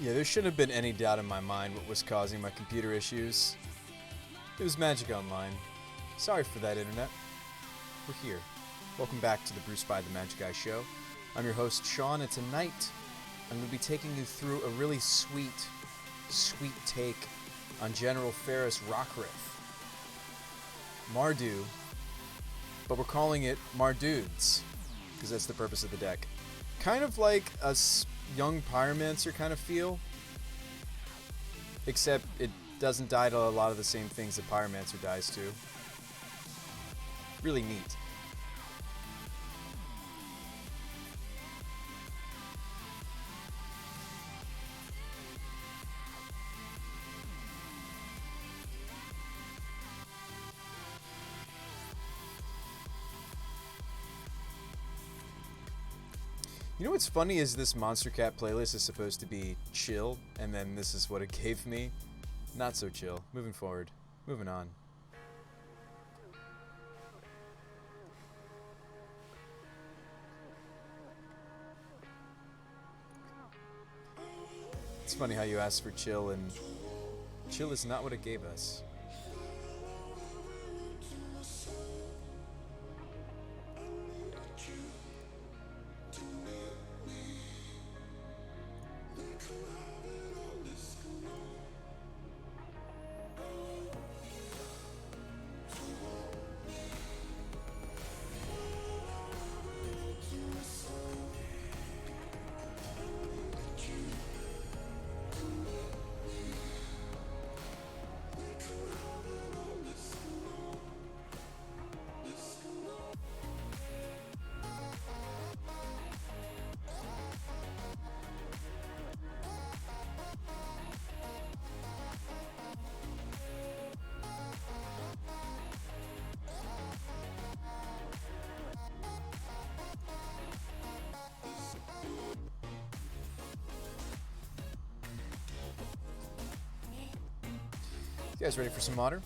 Yeah, there shouldn't have been any doubt in my mind what was causing my computer issues. It was Magic Online. Sorry for that, Internet. We're here. Welcome back to the Bruce by the Magic Guy Show. I'm your host, Sean, and tonight I'm going to be taking you through a really sweet take on General Ferris rock riff. Mardu, but we're calling it Mardudes, because that's the purpose of the deck. Kind of like a young Pyromancer kind of feel, except it doesn't die to a lot of the same things that Pyromancer dies to. Really neat. You know what's funny is this Monster Cat playlist is supposed to be chill, and then this is what it gave me. Not so chill. Moving forward. Moving on. It's funny how you asked for chill, and chill is not what it gave us. You guys ready for some modern?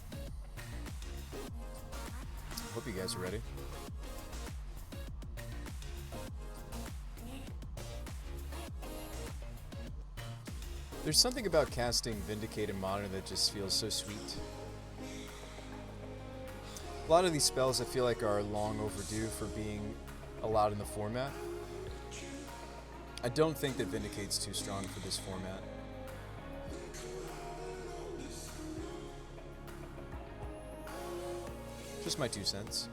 Hope you guys are ready. There's something about casting Vindicate in Modern that just feels so sweet. A lot of these spells I feel like are long overdue for being allowed in the format. I don't think that Vindicate's too strong for this format. Just my 2 cents.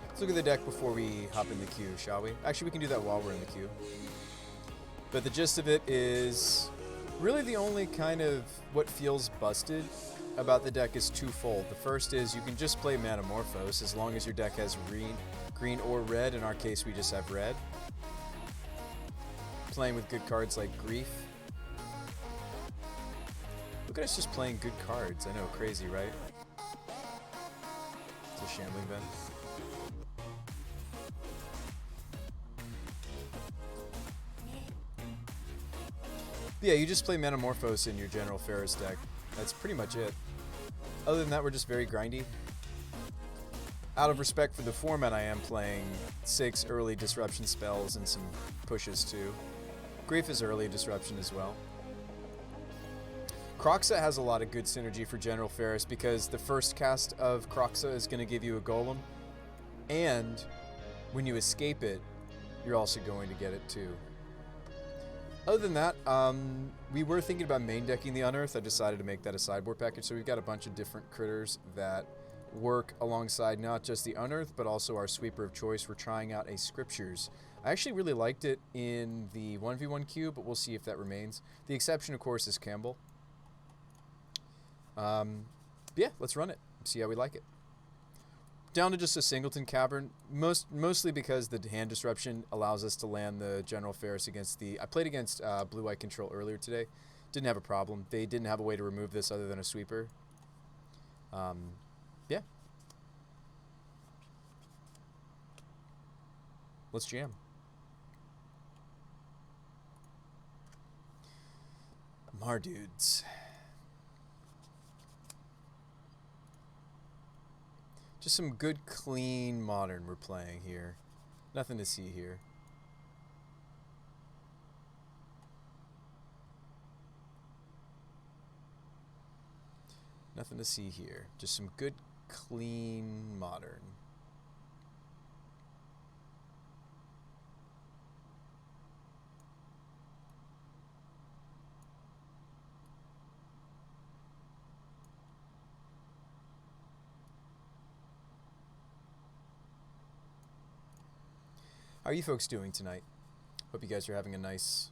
Let's look at the deck before we hop in the queue, shall we? Actually, we can do that while we're in the queue. But the gist of it is really the only kind of what feels busted about the deck is twofold. The first is you can just play Metamorphose as long as your deck has green or red. In our case, we just have red. Playing with good cards like Grief. Look at us just playing good cards. I know, crazy, right? It's a Shambling Vent. Yeah, you just play Metamorphose in your General Ferris deck. That's pretty much it. Other than that, we're just very grindy. Out of respect for the format, I am playing 6 early disruption spells and some pushes too. Grief is early disruption as well. Kroxa has a lot of good synergy for General Ferris because the first cast of Kroxa is going to give you a Golem, and when you escape it, you're also going to get it too. Other than that, we were thinking about main decking the Unearth. I decided to make that a sideboard package, so we've got a bunch of different critters that work alongside not just the Unearth, but also our sweeper of choice. We're trying out a Scriptures. I actually really liked it in the 1v1 queue, but we'll see if that remains. The exception, of course, is Campbell. Yeah, let's run it. See how we like it. Down to just a Singleton Cavern, mostly because the hand disruption allows us to land the General Ferris against the... I played against Blue Eye Control earlier today. Didn't have a problem. They didn't have a way to remove this other than a sweeper. Yeah. Let's jam. Mardudes. Just some good, clean Modern we're playing here. Nothing to see here. Nothing to see here. Just some good, clean Modern. How are you folks doing tonight? Hope you guys are having a nice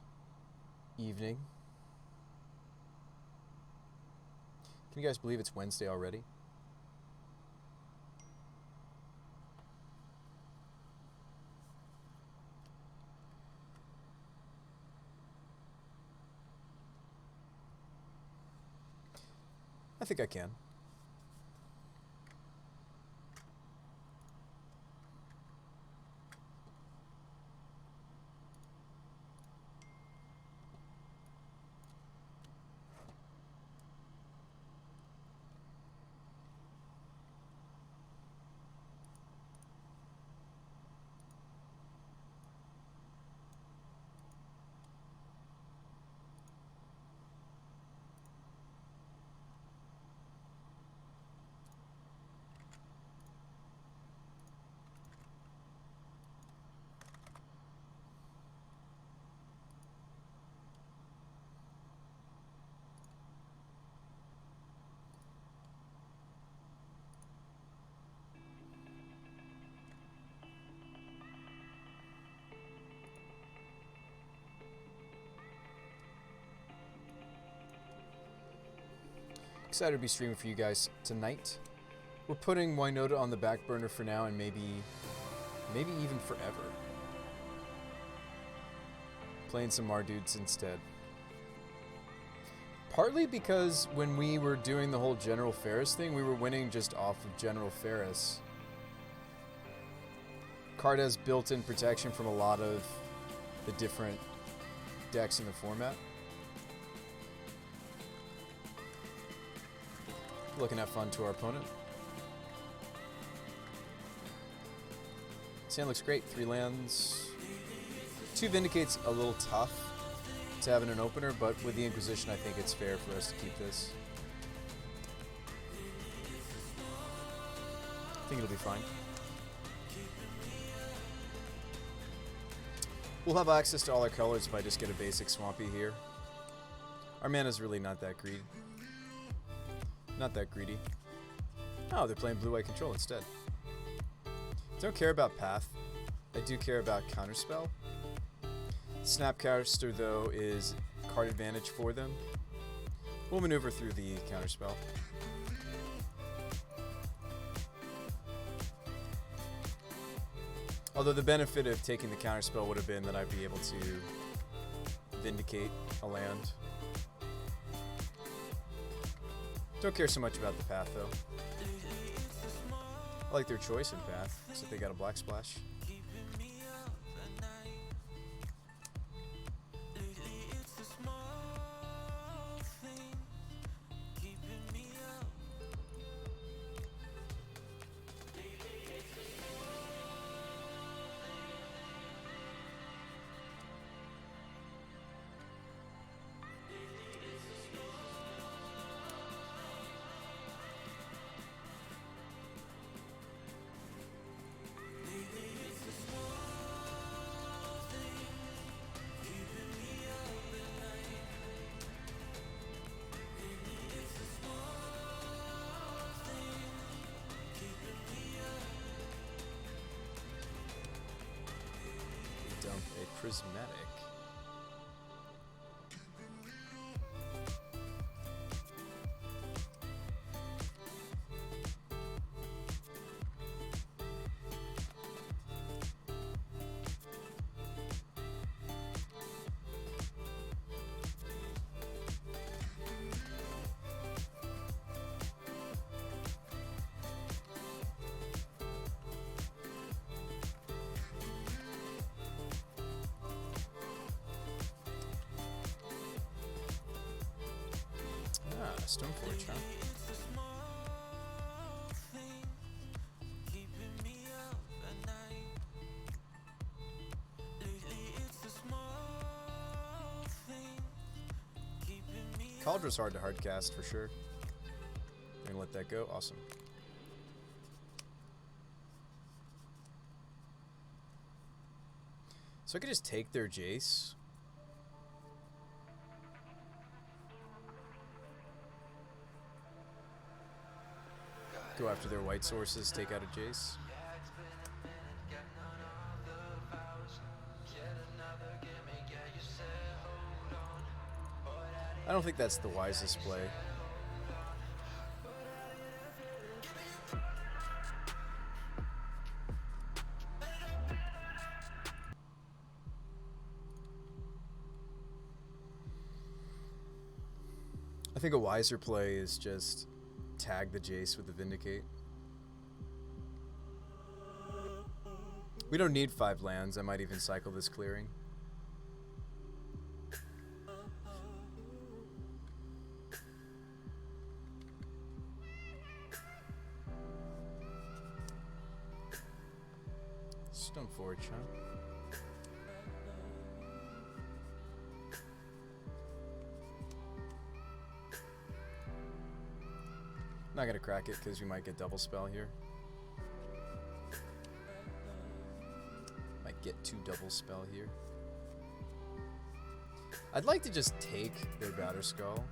evening. Can you guys believe it's Wednesday already? I think I can. Excited to be streaming for you guys tonight. We're putting Wynota on the back burner for now and maybe even forever. Playing some Mardudes instead. Partly because when we were doing the whole General Ferris thing, we were winning just off of General Ferris. Card has built-in protection from a lot of the different decks in the format. Looking at fun to our opponent. This hand looks great. 3 lands. 2 Vindicate's a little tough to have in an opener, but with the Inquisition, I think it's fair for us to keep this. I think it'll be fine. We'll have access to all our colors if I just get a basic Swampy here. Our mana's really not that greedy. Not that greedy. Oh, they're playing blue-white control instead. Don't care about path. I do care about counterspell. Snapcaster, though, is card advantage for them. We'll maneuver through the counterspell. Although the benefit of taking the counterspell would have been that I'd be able to vindicate a land. Don't care so much about the path, though. I like their choice in path, except they got a black splash. Prismatic. Stoneforge, huh? Caldra's hard to hardcast for sure. I'm gonna let that go. Awesome. So I could just take their Jace. Go after their white sources, take out a Jace. I don't think that's the wisest play. I think a wiser play is just tag the Jace with the Vindicate. We don't need 5 lands. I might even cycle this clearing. Stoneforge, huh? Not gonna crack it because we might get double spell here. Might get 2 double spell here. I'd like to just take their Batter Skull.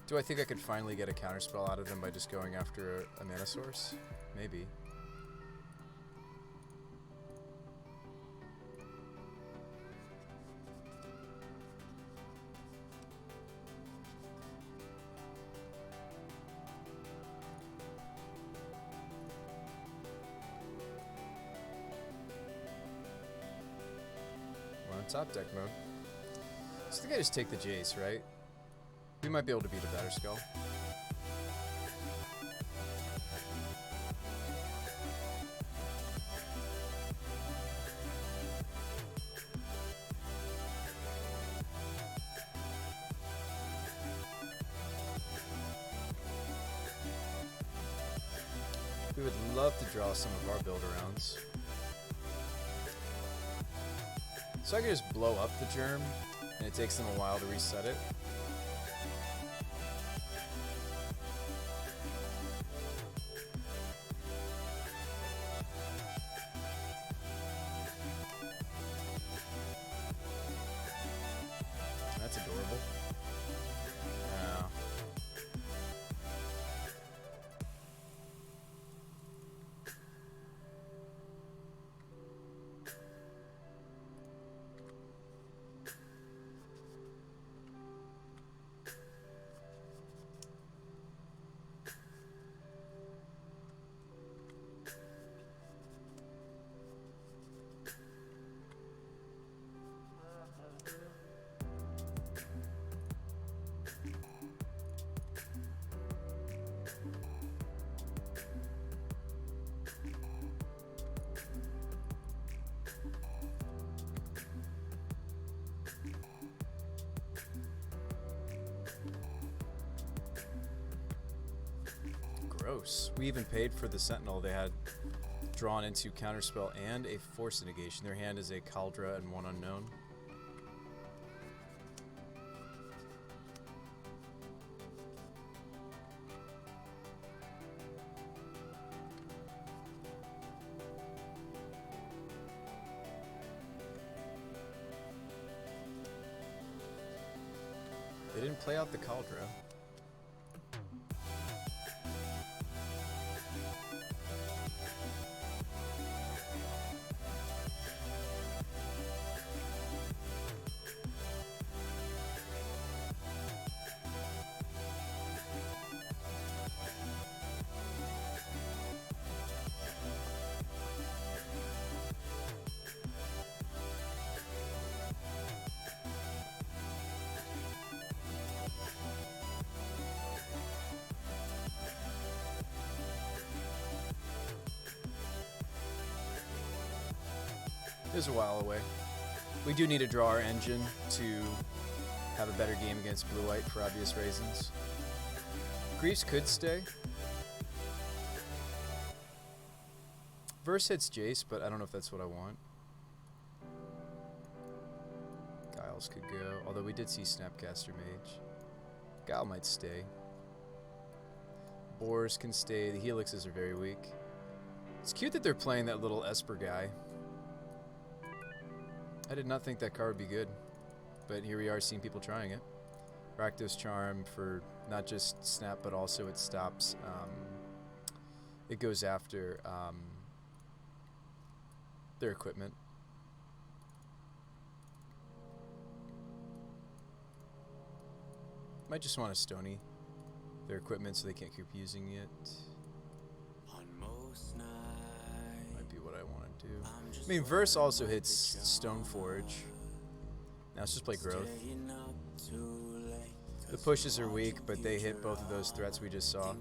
Do I think I could finally get a counterspell out of them by just going after a mana source? Maybe. We're on top deck mode. So I think I just take the Jace, right? We might be able to beat a better skull. We would love to draw some of our build arounds. So I can just blow up the germ, and it takes them a while to reset it. That's adorable. Yeah. Gross. We even paid for the Sentinel they had drawn into Counterspell and a Force Negation. Their hand is a Kaldra and one unknown. They didn't play out the Kaldra. It was a while away. We do need to draw our engine to have a better game against blue-white for obvious reasons. Greaves could stay. Verse hits Jace, but I don't know if that's what I want. Giles could go, although we did see Snapcaster Mage. Guile might stay. Boars can stay. The Helixes are very weak. It's cute that they're playing that little Esper guy. I did not think that card would be good, but here we are seeing people trying it. Rakdos Charm for not just snap, but also it stops. It goes after their equipment. Might just want to stony their equipment so they can't keep using it. Might be what I want to do. I mean, Verse also hits Stoneforge. Now let's just play Growth. The pushes are weak, but they hit both of those threats we just saw.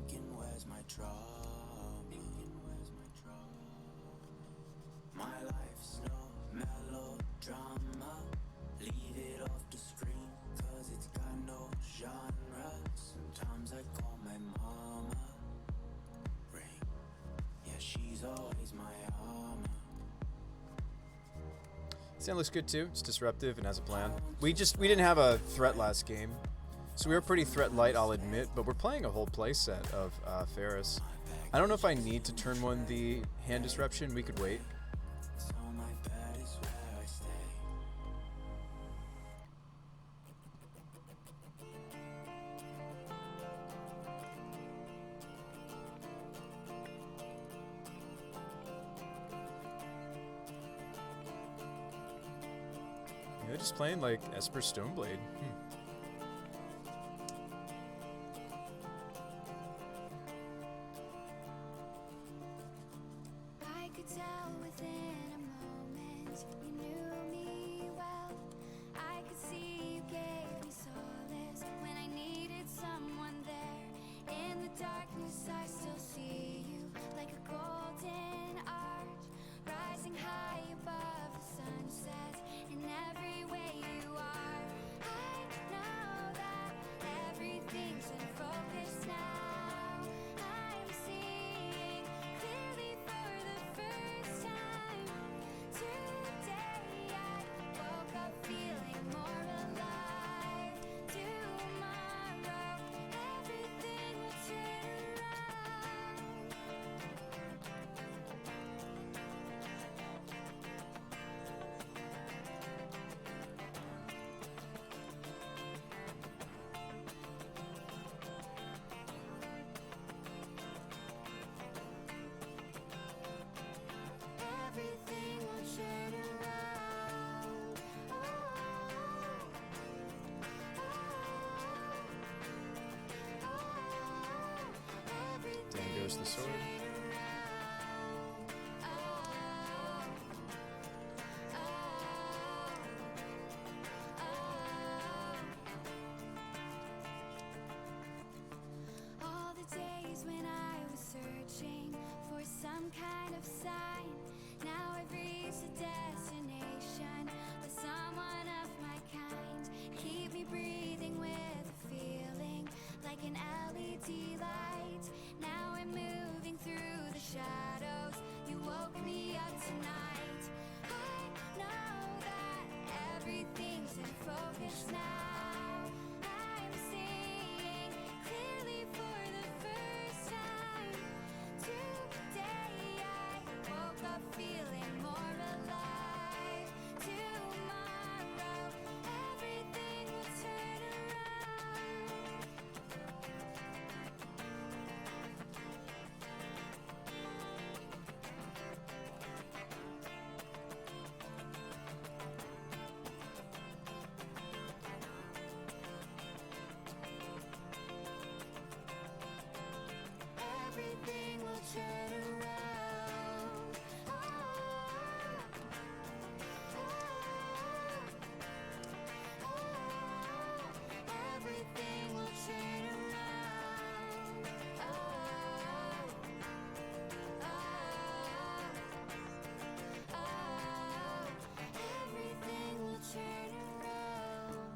Stand looks good too. It's disruptive and has a plan. We didn't have a threat last game, so we were pretty threat light, I'll admit. But we're playing a whole play set of Ferris. I don't know if I need to turn one the hand disruption. We could wait. I just playing like Esper Stoneblade? I could tell within a moment you knew me well. I could see you gave me solace when I needed someone there. In the darkness I still see you like a golden arch, rising high above the sunset in every way you are. I know that everything's in focus now. I'm seeing clearly for the first time today. I woke up feeling more alive. Tomorrow everything will turn around. Everything will turn around. Down goes the sword. All the days when I was searching for some kind of sign, now I've reached a destination with someone of my kind. Keep me breathing with a feeling like an LED light. Now I'm moving through the shadows. You woke me up tonight. I know that everything's in focus now. I'm seeing clearly for the first time today. I woke up feeling more alive. Tomorrow everything will turn around. Everything will turn around. Everything will turn around. Everything will turn around.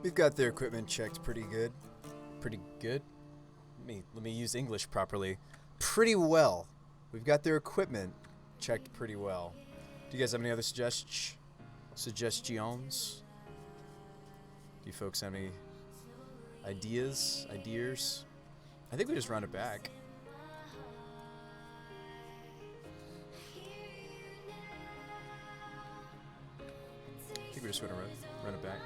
We've got their equipment checked pretty good. Pretty good? Let me use English properly. Pretty well. We've got their equipment checked pretty well. Do you guys have any other suggestions? Do you folks have any ideas? I think we just run it back. I think we're just gonna run it back.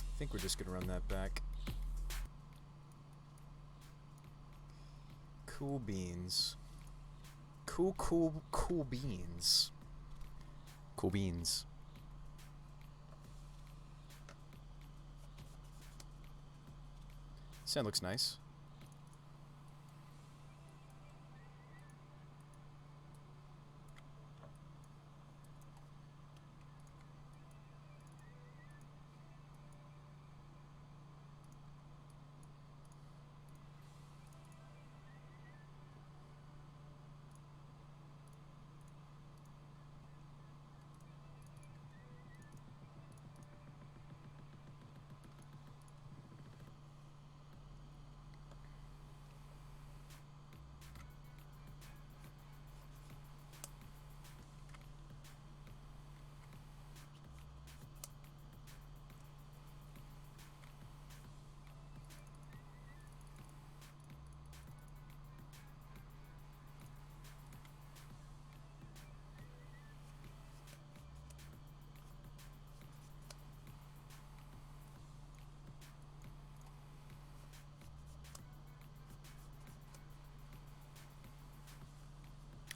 I think we're just gonna run that back. Cool beans. Cool beans. Cool beans. Sound looks nice.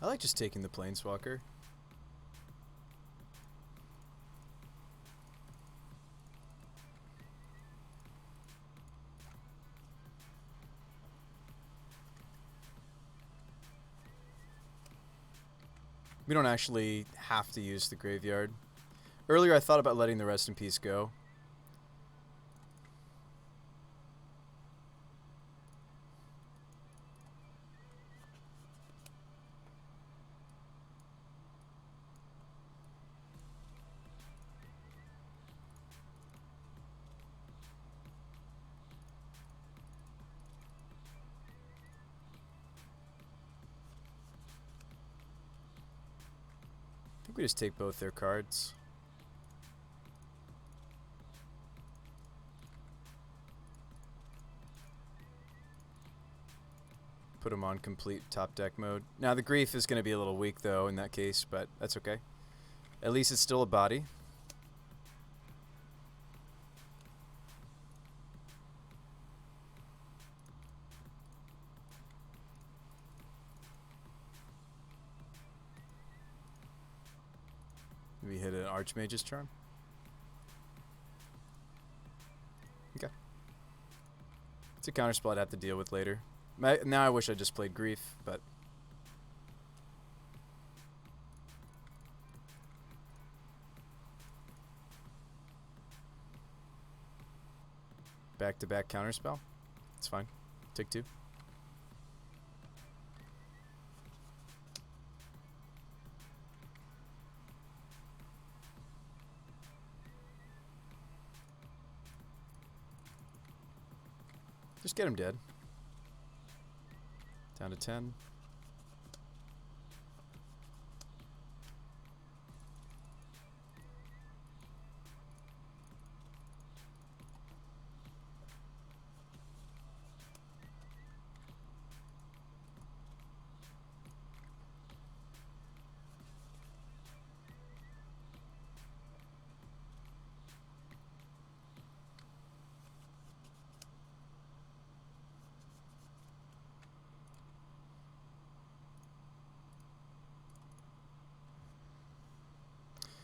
I like just taking the Planeswalker. We don't actually have to use the graveyard. Earlier I thought about letting the Rest in Peace go. I think we just take both their cards. Put them on complete top deck mode. Now the Grief is going to be a little weak though in that case, but that's okay. At least it's still a body. We hit an Archmage's Charm. Okay. It's a counterspell I'd have to deal with later. Now I wish I just played Grief, but... Back-to-back counterspell. It's fine. Take two. Just get him dead. Down to 10.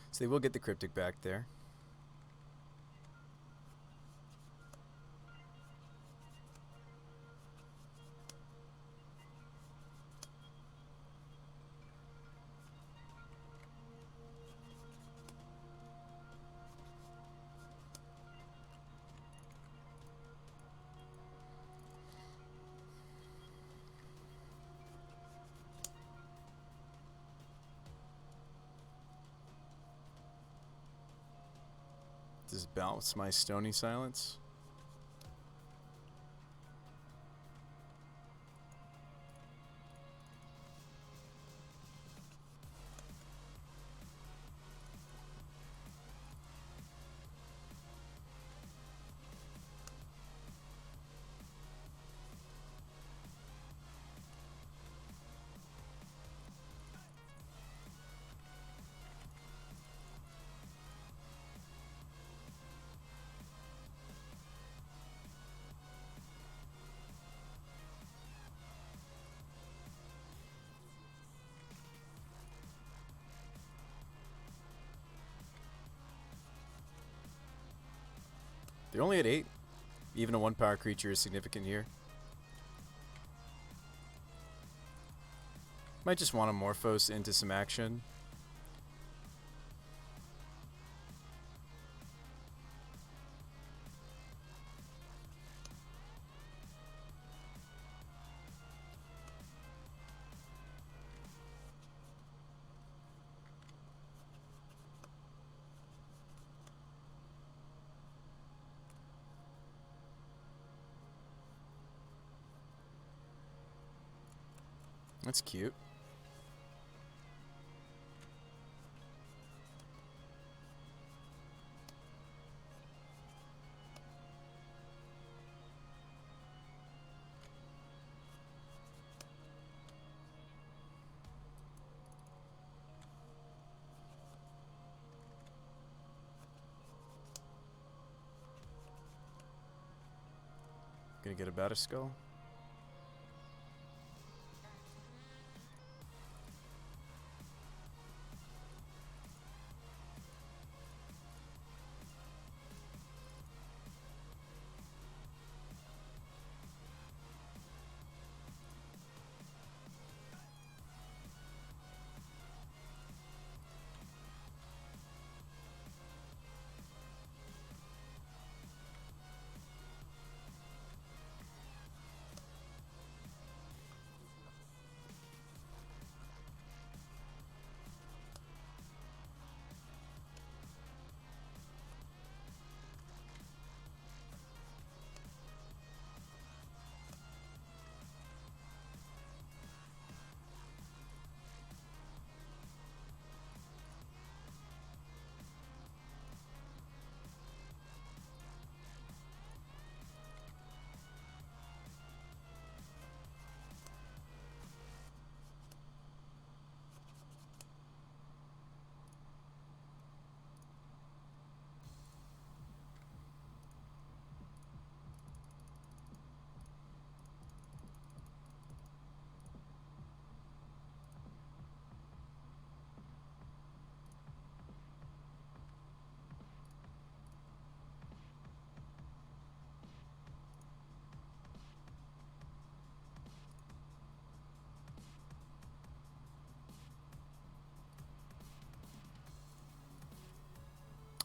So they will get the Cryptic back there. Just bounce my Stony Silence. They're only at 8. Even a 1-power creature is significant here. Might just want to Morphos into some action. That's cute. Gonna get a Batterskull.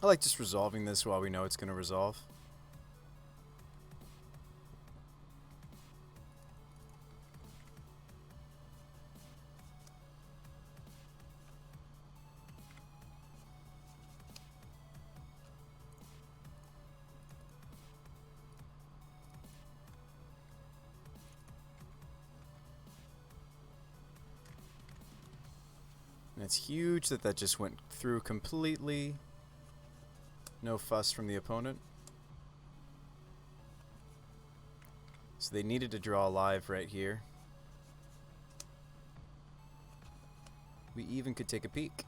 I like just resolving this while we know it's going to resolve. And it's huge that that just went through completely. No fuss from the opponent. So they needed to draw live right here. We even could take a peek.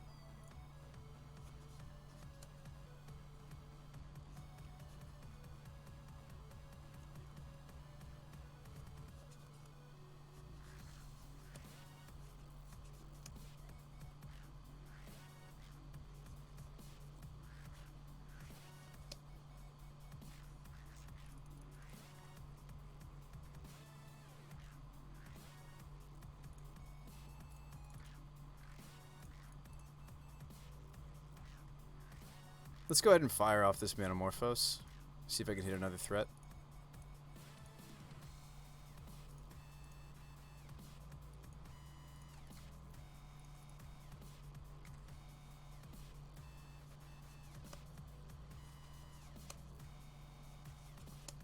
Let's go ahead and fire off this Manamorphose. See if I can hit another threat.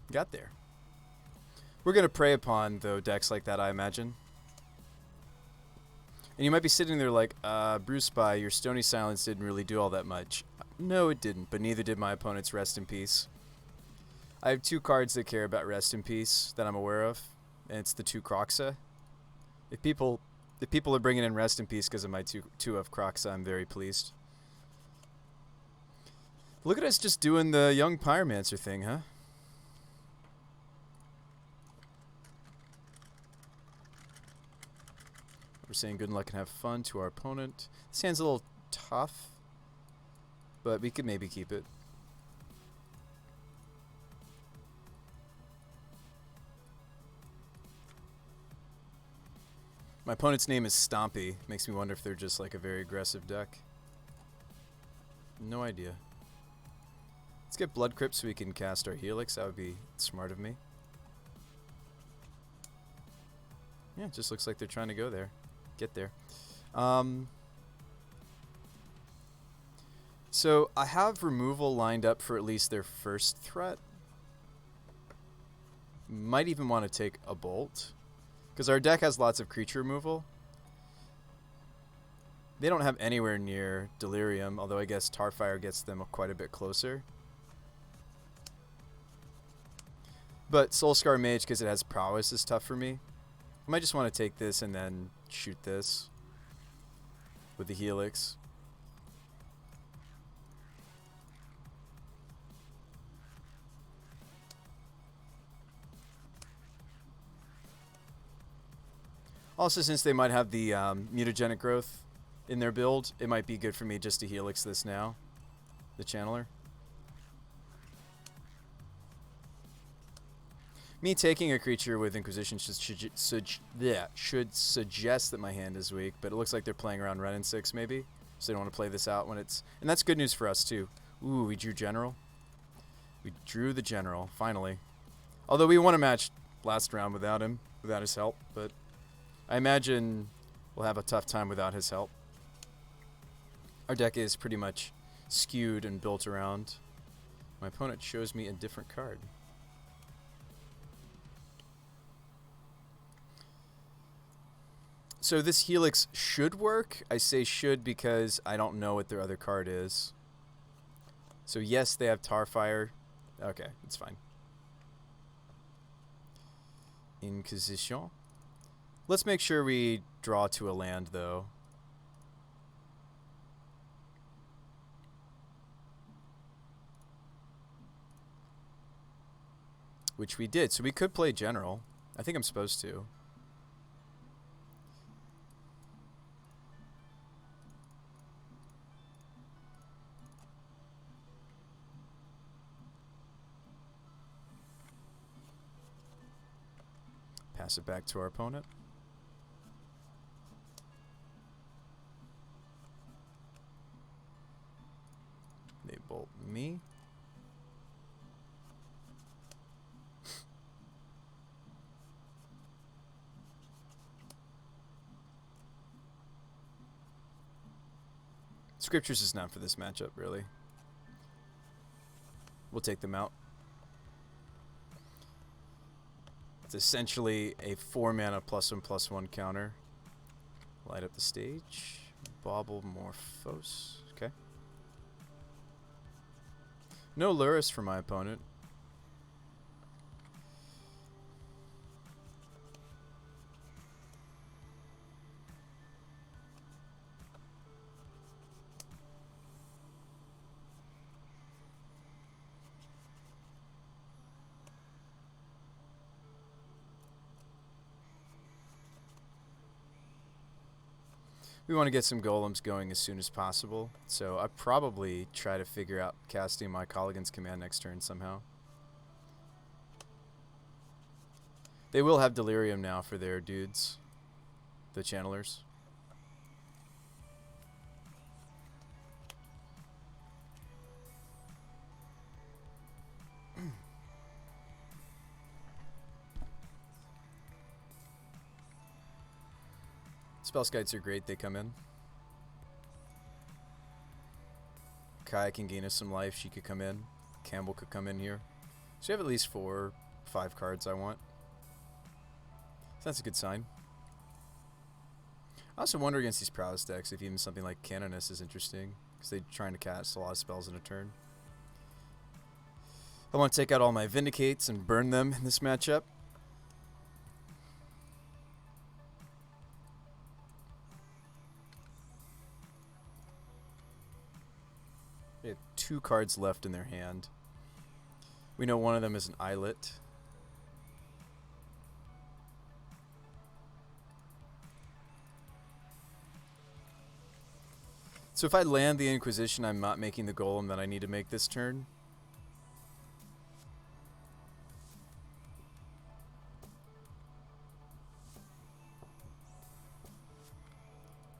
Got there. We're going to prey upon, though, decks like that, I imagine. And you might be sitting there like, Bruce Spy, your Stony Silence didn't really do all that much. No, it didn't, but neither did my opponent's Rest in Peace. I have two cards that care about Rest in Peace that I'm aware of, and it's the 2 Croxa. If people are bringing in Rest in Peace because of my 2 of Croxa, I'm very pleased. Look at us just doing the young Pyromancer thing, huh? We're saying good luck and have fun to our opponent. This hand's a little tough, but we could maybe keep it. My opponent's name is Stompy. Makes me wonder if they're just like a very aggressive deck. No idea. Let's get Blood Crypt so we can cast our Helix. That would be smart of me. Yeah, it just looks like they're trying to go there. Get there. So I have removal lined up for at least their first threat. Might even want to take a Bolt, because our deck has lots of creature removal. They don't have anywhere near Delirium, although I guess Tarfire gets them quite a bit closer. But Soulscar Mage, because it has prowess, is tough for me. I might just want to take this and then shoot this with the Helix. Also, since they might have the mutagenic growth in their build, it might be good for me just to Helix this now, the Channeler. Me taking a creature with Inquisition should suggest that my hand is weak, but it looks like they're playing around Ren and 6 maybe, so they don't want to play this out when it's... And that's good news for us too. Ooh, we drew General. We drew the General, finally. Although we won a match last round without him, without his help, but I imagine we'll have a tough time without his help. Our deck is pretty much skewed and built around. My opponent shows me a different card. So this Helix should work. I say should because I don't know what their other card is. So yes, they have Tarfire. Okay, it's fine. Inquisition. Let's make sure we draw to a land, though. Which we did. So we could play General. I think I'm supposed to. Pass it back to our opponent. They bolt me. Scriptures is not for this matchup, really. We'll take them out. It's essentially a 4-mana +1/+1 counter. Light up the stage. Bauble Morphos. Okay. No Luris for my opponent. We want to get some golems going as soon as possible, so I probably try to figure out casting my Colligan's Command next turn somehow. They will have Delirium now for their dudes, the channelers. Spell Skites are great, they come in. Kaya can gain us some life, she could come in. Campbell could come in here. So we have at least 4 or 5 cards I want. So that's a good sign. I also wonder against these Prowess decks if even something like Canoness is interesting, because they're trying to cast a lot of spells in a turn. I want to take out all my Vindicates and burn them in this matchup. They have 2 cards left in their hand. We know one of them is an Islet. So if I land the Inquisition, I'm not making the Golem that I need to make this turn.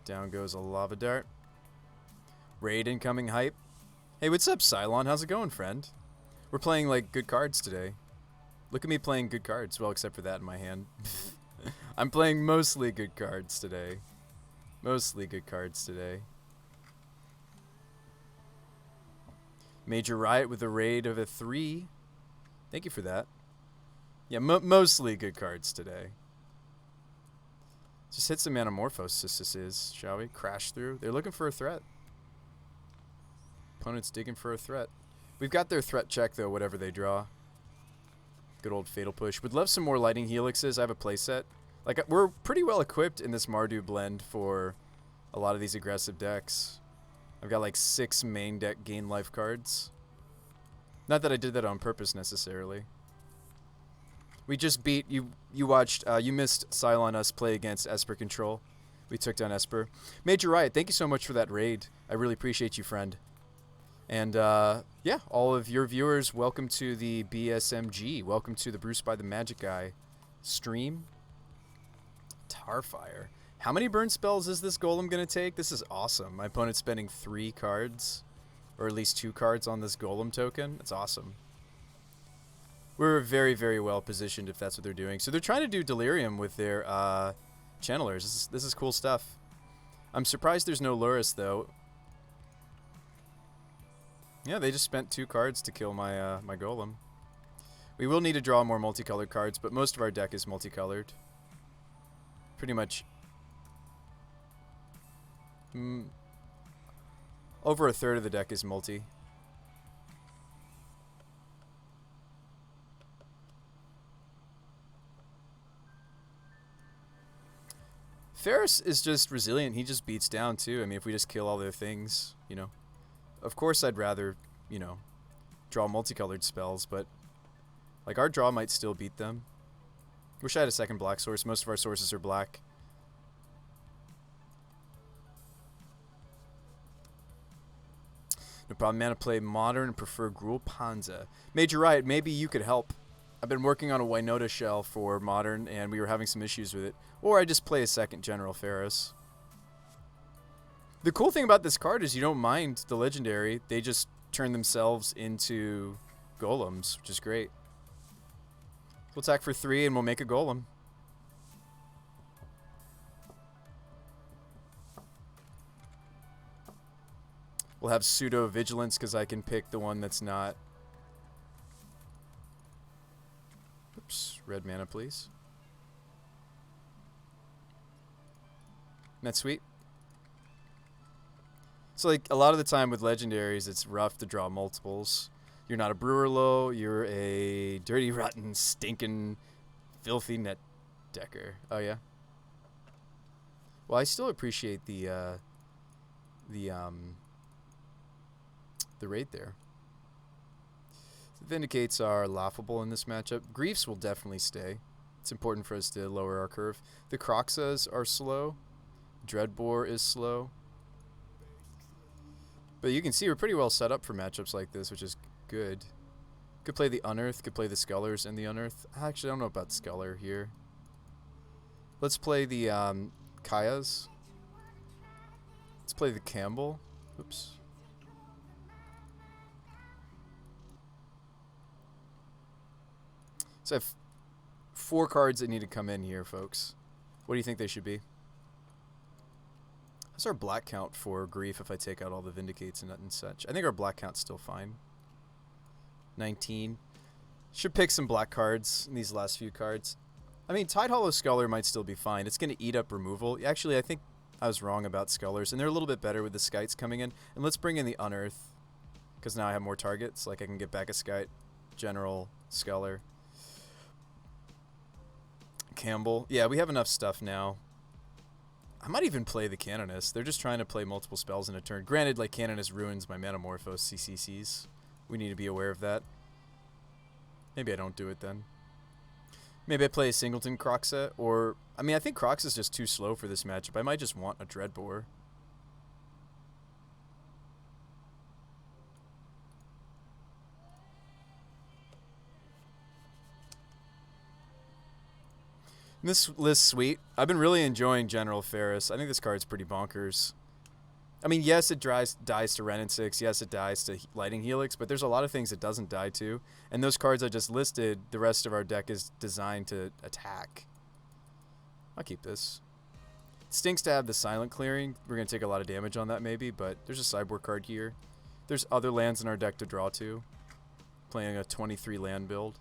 Down goes a Lava Dart. Raid incoming hype. Hey, what's up, Cylon? How's it going, friend? We're playing, like, good cards today. Look at me playing good cards. Well, except for that in my hand. I'm playing mostly good cards today. Mostly good cards today. Major Riot with a raid of a 3. Thank you for that. Yeah, mostly good cards today. Just hit some Anamorphosis, shall we? Crash through. They're looking for a threat. Opponent's digging for a threat. We've got their threat check, though, whatever they draw. Good old Fatal Push. Would love some more Lightning Helixes. I have a playset. Like, we're pretty well equipped in this Mardu blend for a lot of these aggressive decks. I've got, like, 6 main deck gain life cards. Not that I did that on purpose, necessarily. We just beat... You watched... you missed Cylon us play against Esper Control. We took down Esper. Major Riot, thank you so much for that raid. I really appreciate you, friend. And, yeah, all of your viewers, welcome to the BSMG. Welcome to the Bruce by the Magic Guy stream. Tarfire. How many burn spells is this Golem going to take? This is awesome. My opponent's spending 3 cards, or at least 2 cards on this Golem token. That's awesome. We're very, very well positioned if that's what they're doing. So they're trying to do Delirium with their channelers. This is cool stuff. I'm surprised there's no Luris, though. Yeah, they just spent 2 cards to kill my my Golem. We will need to draw more multicolored cards, but most of our deck is multicolored. Pretty much over a third of the deck is multi. Ferris is just resilient. He just beats down, too. I mean, if we just kill all their things, you know. Of course, I'd rather, you know, draw multicolored spells, but, like, our draw might still beat them. Wish I had a second black source. Most of our sources are black. No problem, man. I play Modern and prefer Gruul Panza. Major Riot, maybe you could help. I've been working on a Winota shell for Modern, and we were having some issues with it. Or I just play a second General Ferris. The cool thing about this card is you don't mind the legendary. They just turn themselves into golems, which is great. We'll attack for 3 and we'll make a golem. We'll have pseudo vigilance because I can pick the one that's not. Oops, red mana, please. That's sweet. So, like, a lot of the time with legendaries, it's rough to draw multiples. You're not a brewer low, you're a dirty, rotten, stinking, filthy net decker. Oh, yeah? Well, I still appreciate the raid there. The Vindicates are laughable in this matchup. Griefs will definitely stay. It's important for us to lower our curve. The Croxas are slow. Dreadbore is slow. But you can see we're pretty well set up for matchups like this, which is good. Could play the Unearth, could play the Scullers and the Unearth. Actually, I don't know about Sculler here. Let's play the Kayas. Let's play the Campbell. Oops. So I have 4 cards that need to come in here, folks. What do you think they should be? What's our black count for Grief if I take out all the Vindicates and such? I think our black count's still fine. 19. Should pick some black cards in these last few cards. I mean, Tide Hollow Sculler might still be fine. It's going to eat up removal. Actually, I think I was wrong about Scullers, and they're a little bit better with the Skites coming in. And let's bring in the Unearth, because now I have more targets. Like, I can get back a Skite, General, Sculler. Campbell. Yeah, we have enough stuff now. I might even play the Canonist. They're just trying to play multiple spells in a turn. Granted, like, Canonist ruins my Metamorphose CCCs. We need to be aware of that. Maybe I don't do it then. Maybe I play a Singleton Croxa, or... I mean, I think Crox is just too slow for this matchup. I might just want a Dreadbore. This list's sweet. I've been really enjoying General Ferris. I think this card's pretty bonkers. I mean, yes, it dies to Ren and 6. Yes, it dies to Lighting Helix, but there's a lot of things it doesn't die to. And those cards I just listed, the rest of our deck is designed to attack. I'll keep this. It stinks to have the Silent Clearing. We're going to take a lot of damage on that maybe, but there's a sideboard card here. There's other lands in our deck to draw to. Playing a 23 land build.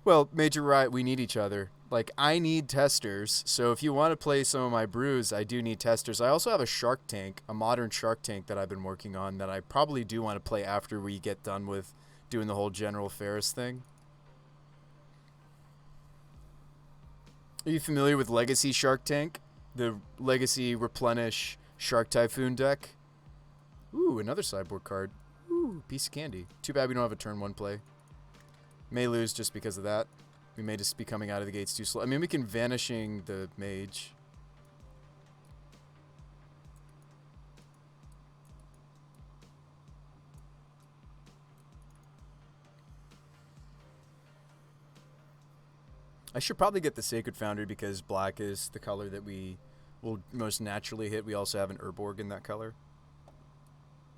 Well, Major Riot, we need each other. Like, I need testers, so if you want to play some of my brews, I do need testers. I also have a Shark Tank, a modern Shark Tank that I've been working on that I probably do want to play after we get done with doing the whole General Ferris thing. Are you familiar with Legacy Shark Tank? The Legacy Replenish Shark Typhoon deck? Ooh, another sideboard card. Ooh, piece of candy. Too bad we don't have a turn 1 play. May lose just because of that. We may just be coming out of the gates too slow. I mean, we can Vanishing the Mage. I should probably get the Sacred Foundry because black is the color that we will most naturally hit. We also have an Urborg in that color.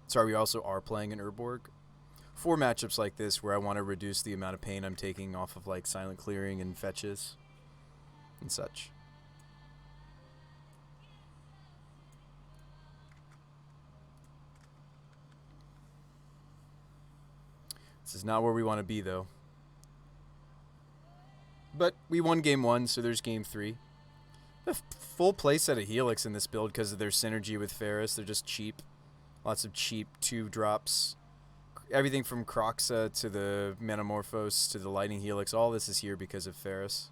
Sorry, we also are playing an Urborg. 4 matchups like this where I want to reduce the amount of pain I'm taking off of like Silent Clearing and fetches and such. This is not where we want to be though. But we won game 1, so there's game 3. A full playset of Helix in this build because of their synergy with Ferris. They're just cheap. Lots of cheap 2-drops. Everything from Croxa to the Metamorphose to the Lighting Helix, all this is here because of Ferris.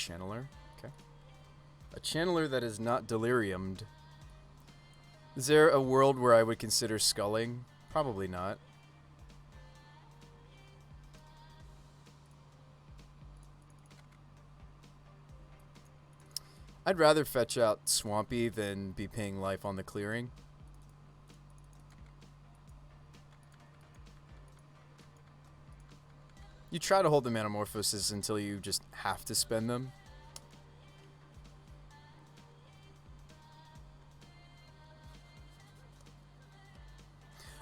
channeler. Okay. A channeler that is not deliriumed. Is there a world where I would consider sculling? Probably not. I'd rather fetch out Swampy than be paying life on the clearing. You try to hold the Manamorphoses until you just have to spend them.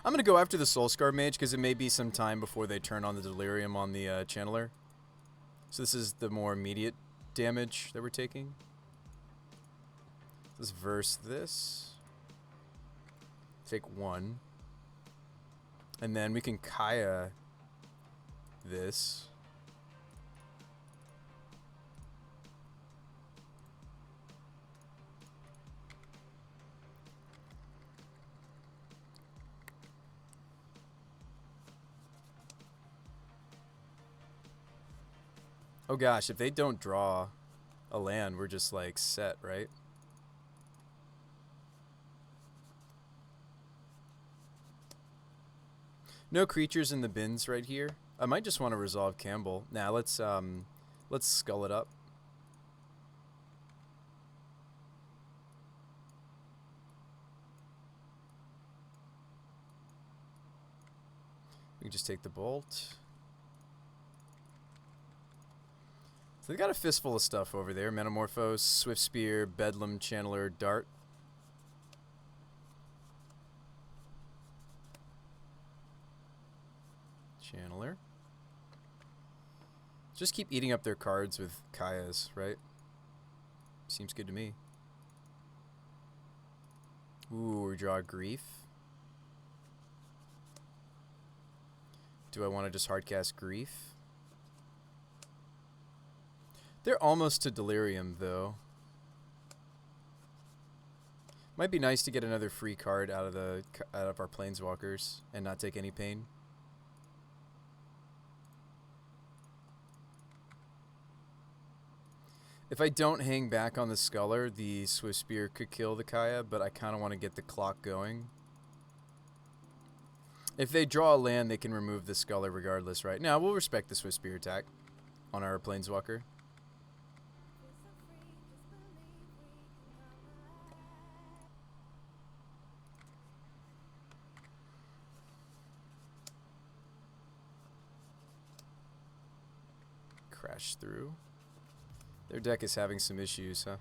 I'm going to go after the Soulscar Mage because it may be some time before they turn on the Delirium on the Channeler. So this is the more immediate damage that we're taking. Let's verse this. Take 1. And then we can Kaya this. Oh gosh, if they don't draw a land, we're just like set, right? No creatures in the bins right here. I might just want to resolve Campbell. Now let's skull it up. We can just take the bolt. So they got a fistful of stuff over there. Metamorphose, Swift Spear, Bedlam, Channeler, Dart. Channeler. Just keep eating up their cards with Kayas, right? Seems good to me. Ooh, we draw Grief. Do I want to just hardcast Grief? They're almost to Delirium, though. Might be nice to get another free card out of our Planeswalkers and not take any pain. If I don't hang back on the Sculler, the Swift Spear could kill the Kaya, but I kind of want to get the clock going. If they draw a land, they can remove the Sculler regardless, right? Now, we'll respect the Swift Spear attack on our Planeswalker. Crash through. Their deck is having some issues, huh?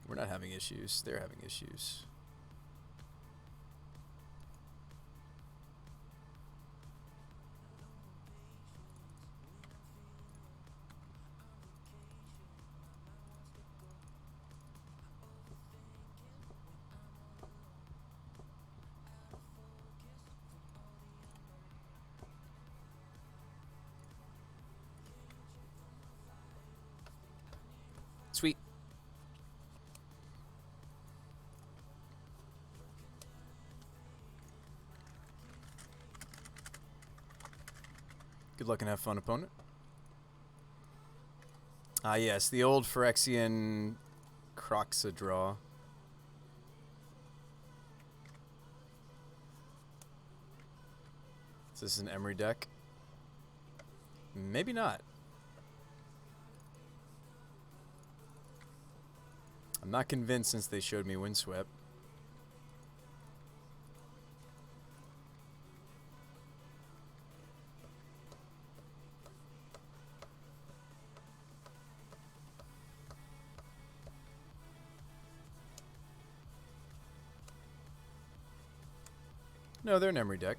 We're not having issues. They're having issues. Sweet. Good luck and have fun, opponent. Ah, yes, the old Phyrexian Croxa draw. Is this an Emery deck? Maybe not. I'm not convinced since they showed me Windswept. No, they're an Emery deck.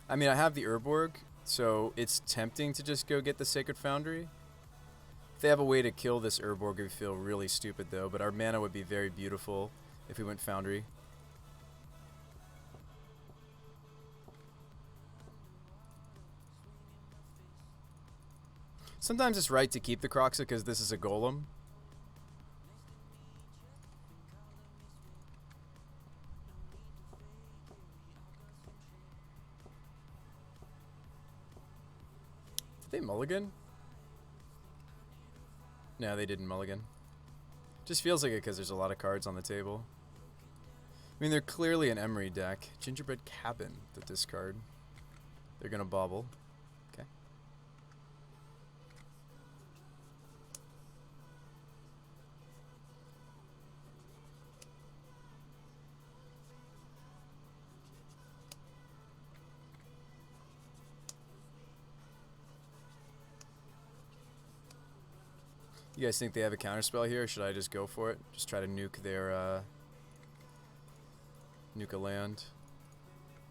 I mean, I have the Urborg, so it's tempting to just go get the Sacred Foundry. If they have a way to kill this Urborg, it would feel really stupid, though. But our mana would be very beautiful if we went Foundry. Sometimes it's right to keep the Croxa because this is a Golem. they mulligan? No, they didn't mulligan. Just feels like it because there's a lot of cards on the table. I mean, they're clearly an Emery deck. Gingerbread Cabin, the discard. They're gonna bobble. Okay. You guys think they have a counterspell here, or should I just go for it? Just try to nuke their, nuke a land.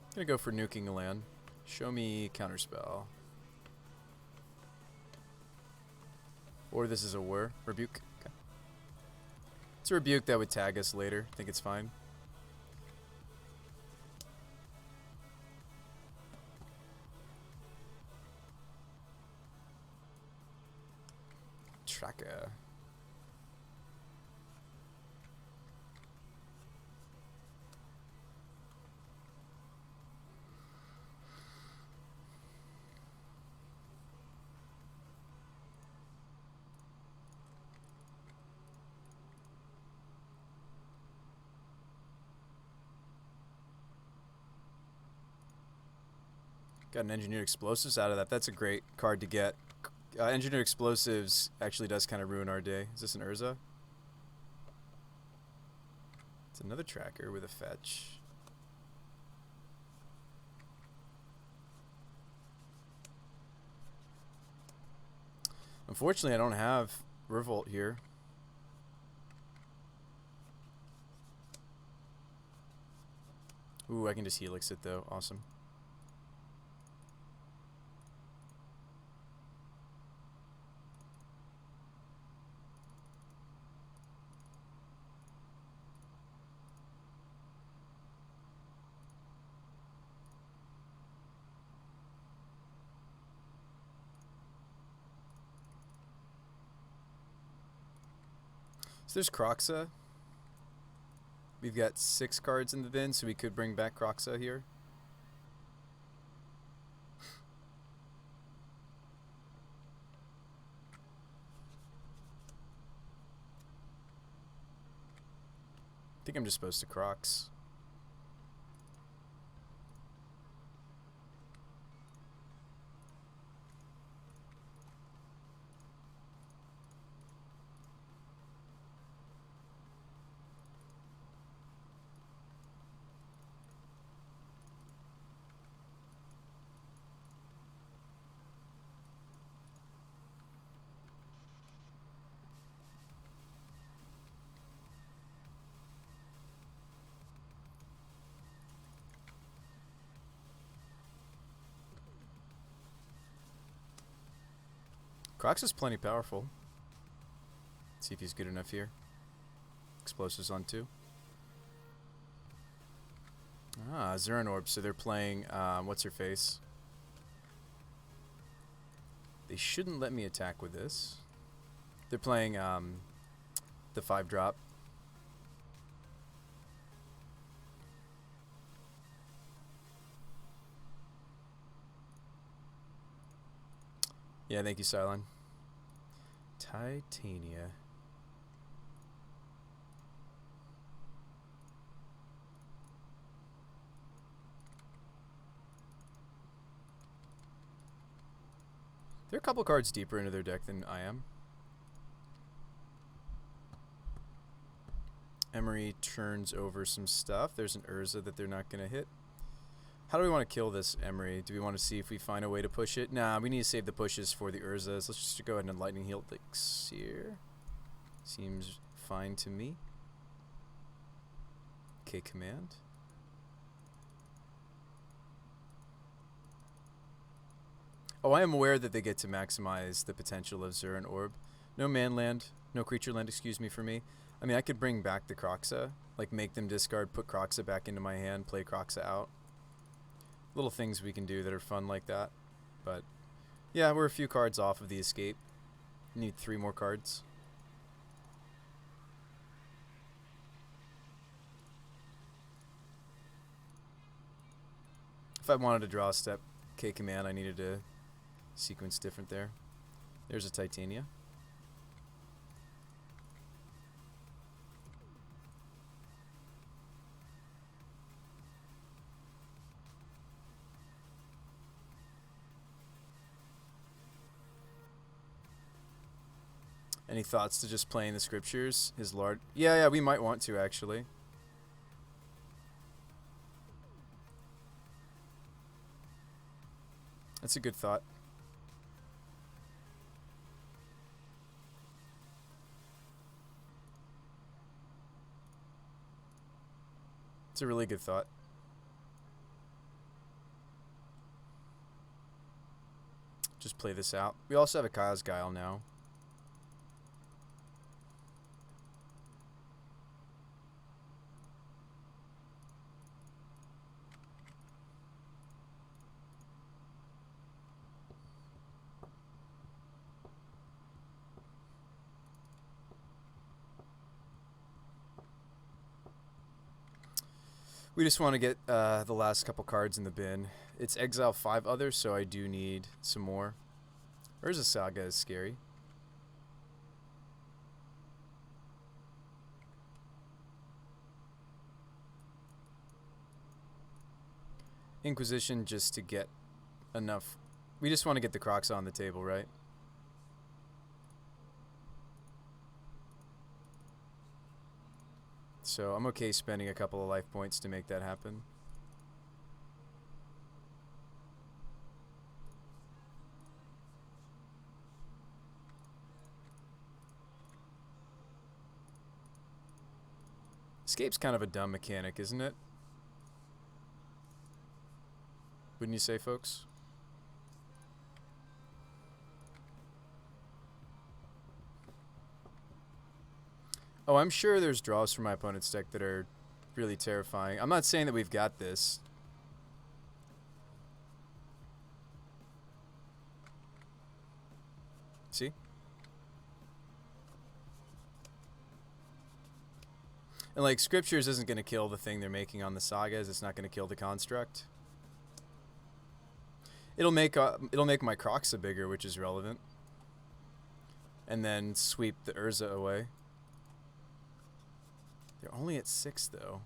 I'm gonna go for nuking a land. Show me counterspell. Or this is a rebuke. Okay. It's a rebuke that would tag us later. I think it's fine. Tracker. Got an Engineered Explosives out of that. That's a great card to get. Engineered Explosives actually does kind of ruin our day. Is this an Urza? It's another tracker with a fetch. Unfortunately, I don't have Revolt here. Ooh, I can just Helix it though. Awesome. So there's Croxa. We've got 6 cards in the bin, so we could bring back Croxa here. I think I'm just supposed to Crocs. Crocs is plenty powerful. Let's see if he's good enough here. Explosives on 2. Ah, Zuran Orb. So they're playing, what's her face? They shouldn't let me attack with this. They're playing, the 5-drop. Yeah, thank you, Cylon. Titania. They're a couple cards deeper into their deck than I am. Emery turns over some stuff. There's an Urza that they're not going to hit. How do we want to kill this Emery? Do we want to see if we find a way to push it? Nah, we need to save the pushes for the Urzas. Let's just go ahead and Lightning Heal Elixir. Seems fine to me. Okay, command. Oh, I am aware that they get to maximize the potential of Zuran Orb. No manland, no creature land, excuse me, for me. I mean, I could bring back the Croxa, like make them discard, put Croxa back into my hand, play Croxa out. Little things we can do that are fun like that. But yeah, we're a few cards off of the escape. Need 3 more cards. If I wanted to draw a step K command, I needed to sequence different there. There's a Titania. Any thoughts to just playing the scriptures? His Lord. Yeah, we might want to actually. That's a good thought. It's a really good thought. Just play this out. We also have a Kyle's Guile now. We just want to get the last couple cards in the bin. It's exile 5 others, so I do need some more. Urza Saga is scary. Inquisition just to get enough. We just want to get the Crocs on the table, right? So I'm okay spending a couple of life points to make that happen. Escape's kind of a dumb mechanic, isn't it? Wouldn't you say, folks? Oh, I'm sure there's draws from my opponent's deck that are really terrifying. I'm not saying that we've got this. See? And like, Scriptures isn't going to kill the thing they're making on the sagas. It's not going to kill the construct. It'll make my Croxa bigger, which is relevant. And then sweep the Urza away. They're only at 6 though.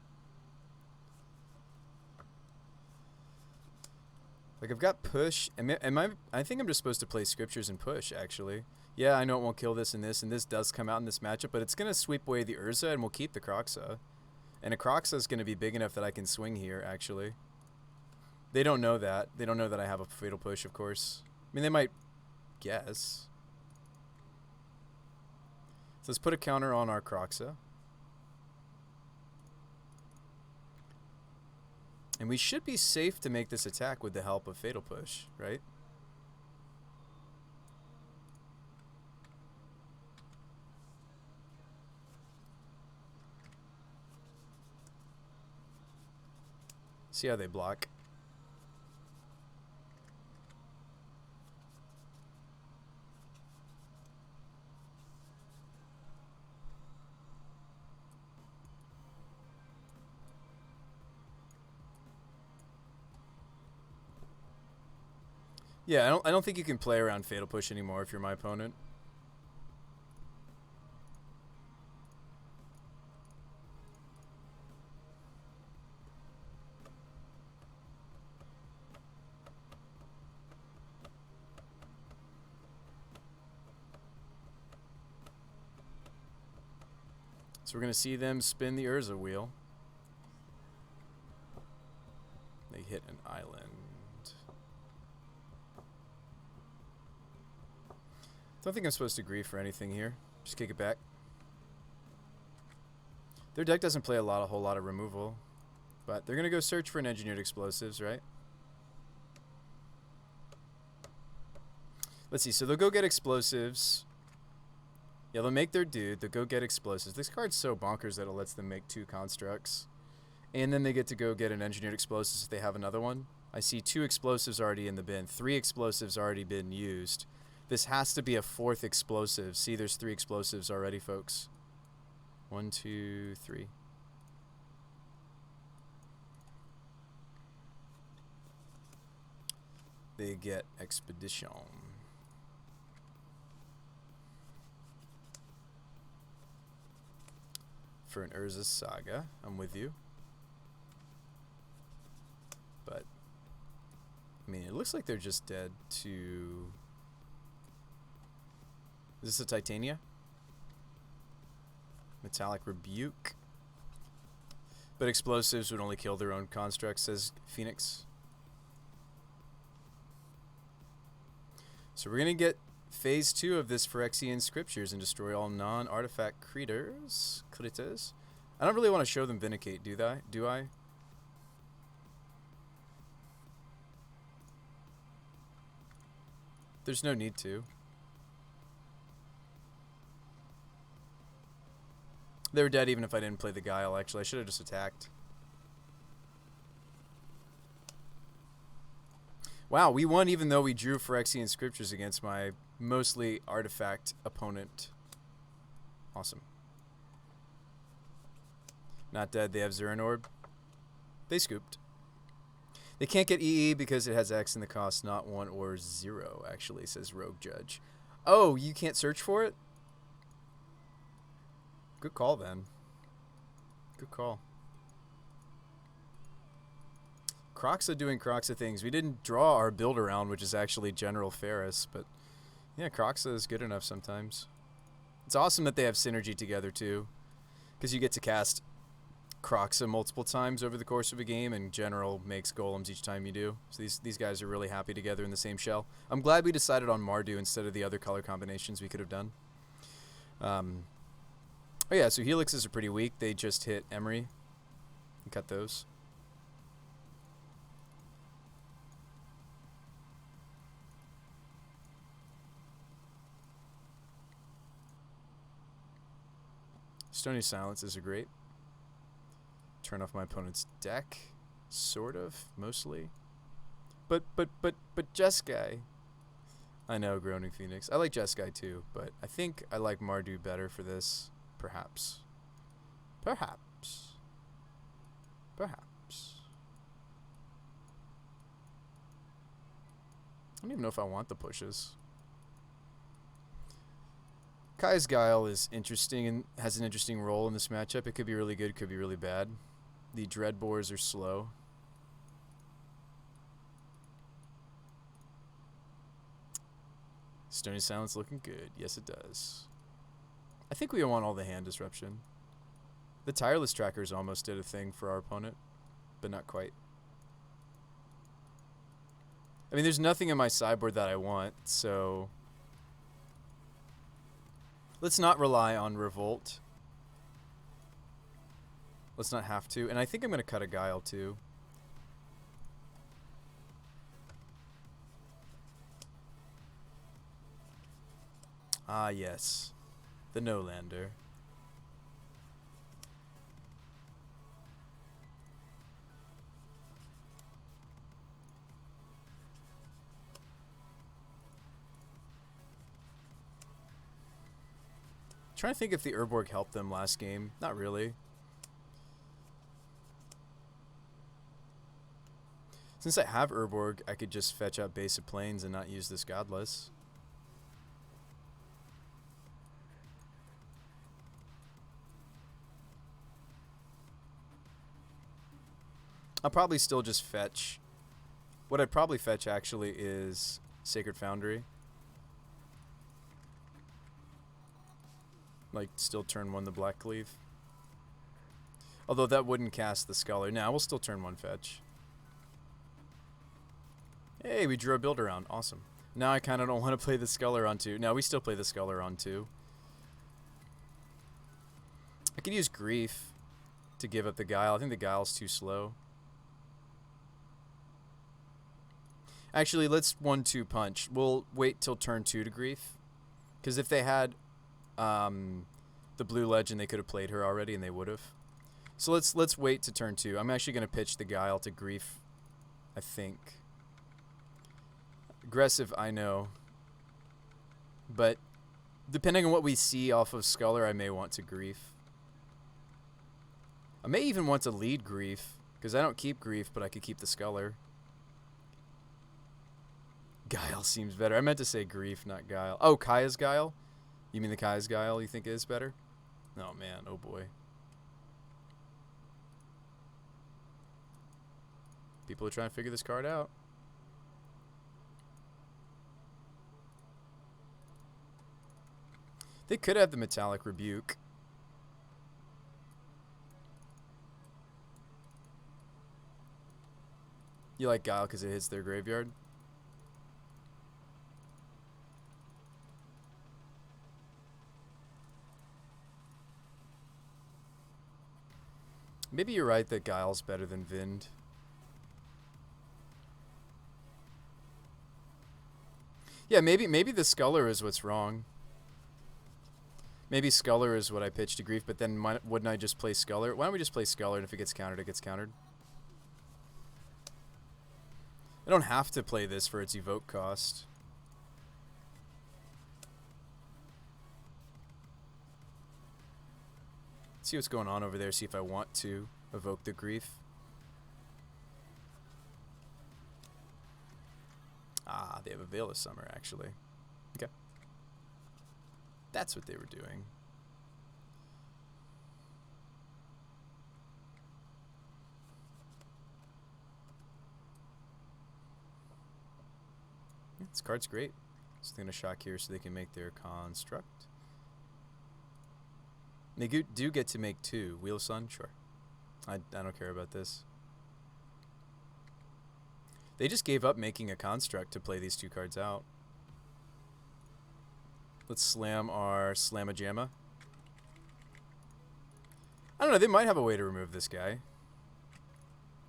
Like, I've got push. I think I'm just supposed to play Scriptures and push, actually. Yeah, I know it won't kill this, and this does come out in this matchup, but it's going to sweep away the Urza, and we'll keep the Croxa. And a Croxa is going to be big enough that I can swing here, actually. They don't know that. They don't know that I have a Fatal Push, of course. I mean, they might guess. So let's put a counter on our Croxa. And we should be safe to make this attack with the help of Fatal Push, right? See how they block. Yeah, I don't think you can play around Fatal Push anymore if you're my opponent. So we're going to see them spin the Urza wheel. They hit an island. Don't think I'm supposed to grief for anything here. Just kick it back. Their deck doesn't play a whole lot of removal, but they're going to go search for an Engineered Explosives, right? Let's see. So they'll go get Explosives. Yeah, they'll make their dude. They'll go get Explosives. This card's so bonkers that it lets them make 2 constructs. And then they get to go get an Engineered Explosives if they have another one. I see 2 Explosives already in the bin. 3 Explosives already been used. This has to be a 4th explosive. See, there's 3 explosives already, folks. 1, 2, 3. they get Expedition. For an Urza's Saga. I'm with you. But, I mean, it looks like they're just dead to... Is this a Titania? Metallic Rebuke. But explosives would only kill their own constructs, says Phoenix. So we're going to get phase 2 of this Phyrexian Scriptures and destroy all non-artifact critters. I don't really want to show them Vindicate, do I? There's no need to. They were dead even if I didn't play the Guile, actually. I should have just attacked. Wow, we won even though we drew Phyrexian Scriptures against my mostly artifact opponent. Awesome. Not dead. They have Zuran Orb. They scooped. They can't get EE because it has X in the cost, not 1 or 0, actually, says Rogue Judge. Oh, you can't search for it? Good call, then. Good call. Croxa doing Croxa things. We didn't draw our build around, which is actually General Ferris, but yeah, Croxa is good enough sometimes. It's awesome that they have synergy together, too, because you get to cast Croxa multiple times over the course of a game, and General makes golems each time you do. So these guys are really happy together in the same shell. I'm glad we decided on Mardu instead of the other color combinations we could have done. Oh yeah, so Helixes are pretty weak. They just hit Emery and cut those. Stony Silences are great. Turn off my opponent's deck, sort of, mostly. But Jeskai. I know, Groaning Phoenix. I like Jeskai too, but I think I like Mardu better for this. Perhaps. Perhaps. Perhaps. I don't even know if I want the pushes. Kai's Guile is interesting and has an interesting role in this matchup. It could be really good, could be really bad. The Dreadbores are slow. Stony Silence looking good. Yes, it does. I think we want all the hand disruption. The Tireless Trackers almost did a thing for our opponent, but not quite. I mean, there's nothing in my sideboard that I want, so let's not rely on Revolt. Let's not have to. And I think I'm going to cut a Guile, too. Ah, yes. The No-Lander. Trying to think if the Urborg helped them last game. Not really. Since I have Urborg, I could just fetch out Base of Plains and not use this Godless. I'll probably still just fetch. What I'd probably fetch actually is Sacred Foundry. Like, still turn 1 the Black Cleave. Although that wouldn't cast the Sculler. Now we'll still turn 1 fetch. Hey, we drew a build around. Awesome. Now I kind of don't want to play the Sculler on 2. Now we still play the Sculler on 2. I could use Grief to give up the Guile. I think the Guile's too slow. Actually, let's 1-2 punch. We'll wait till turn 2 to Grief. Because if they had the blue legend, they could have played her already, and they would have. So let's wait to turn 2. I'm actually going to pitch the Guile to Grief, I think. Aggressive, I know. But depending on what we see off of Sculler, I may want to Grief. I may even want to lead Grief, because I don't keep Grief, but I could keep the Sculler. Guile seems better. I meant to say Grief, not Guile. Oh, Kaya's Guile? You mean the Kaya's Guile you think is better? Oh, man. Oh, boy. People are trying to figure this card out. They could have the Metallic Rebuke. You like Guile because it hits their graveyard? Maybe you're right that Guile's better than Vind. Yeah, maybe the Sculler is what's wrong. Maybe Sculler is what I pitched to Grief, but then wouldn't I just play Sculler? Why don't we just play Sculler, and if it gets countered, it gets countered? I don't have to play this for its evoke cost. See what's going on over there, see if I want to evoke the Grief. Ah, they have a Veil of Summer, actually. Okay. That's what they were doing. Yeah, this card's great. So they're going to shock here so they can make their construct. They do get to make 2. Wheel Sun? Sure. I don't care about this. They just gave up making a construct to play these 2 cards out. Let's slam our Slamma-Jamma. I don't know, they might have a way to remove this guy.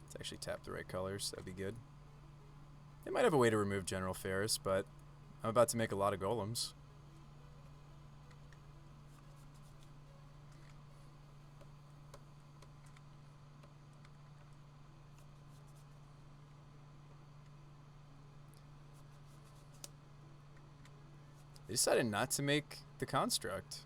Let's actually tap the right colors, that'd be good. They might have a way to remove General Ferris, but I'm about to make a lot of golems. They decided not to make the construct.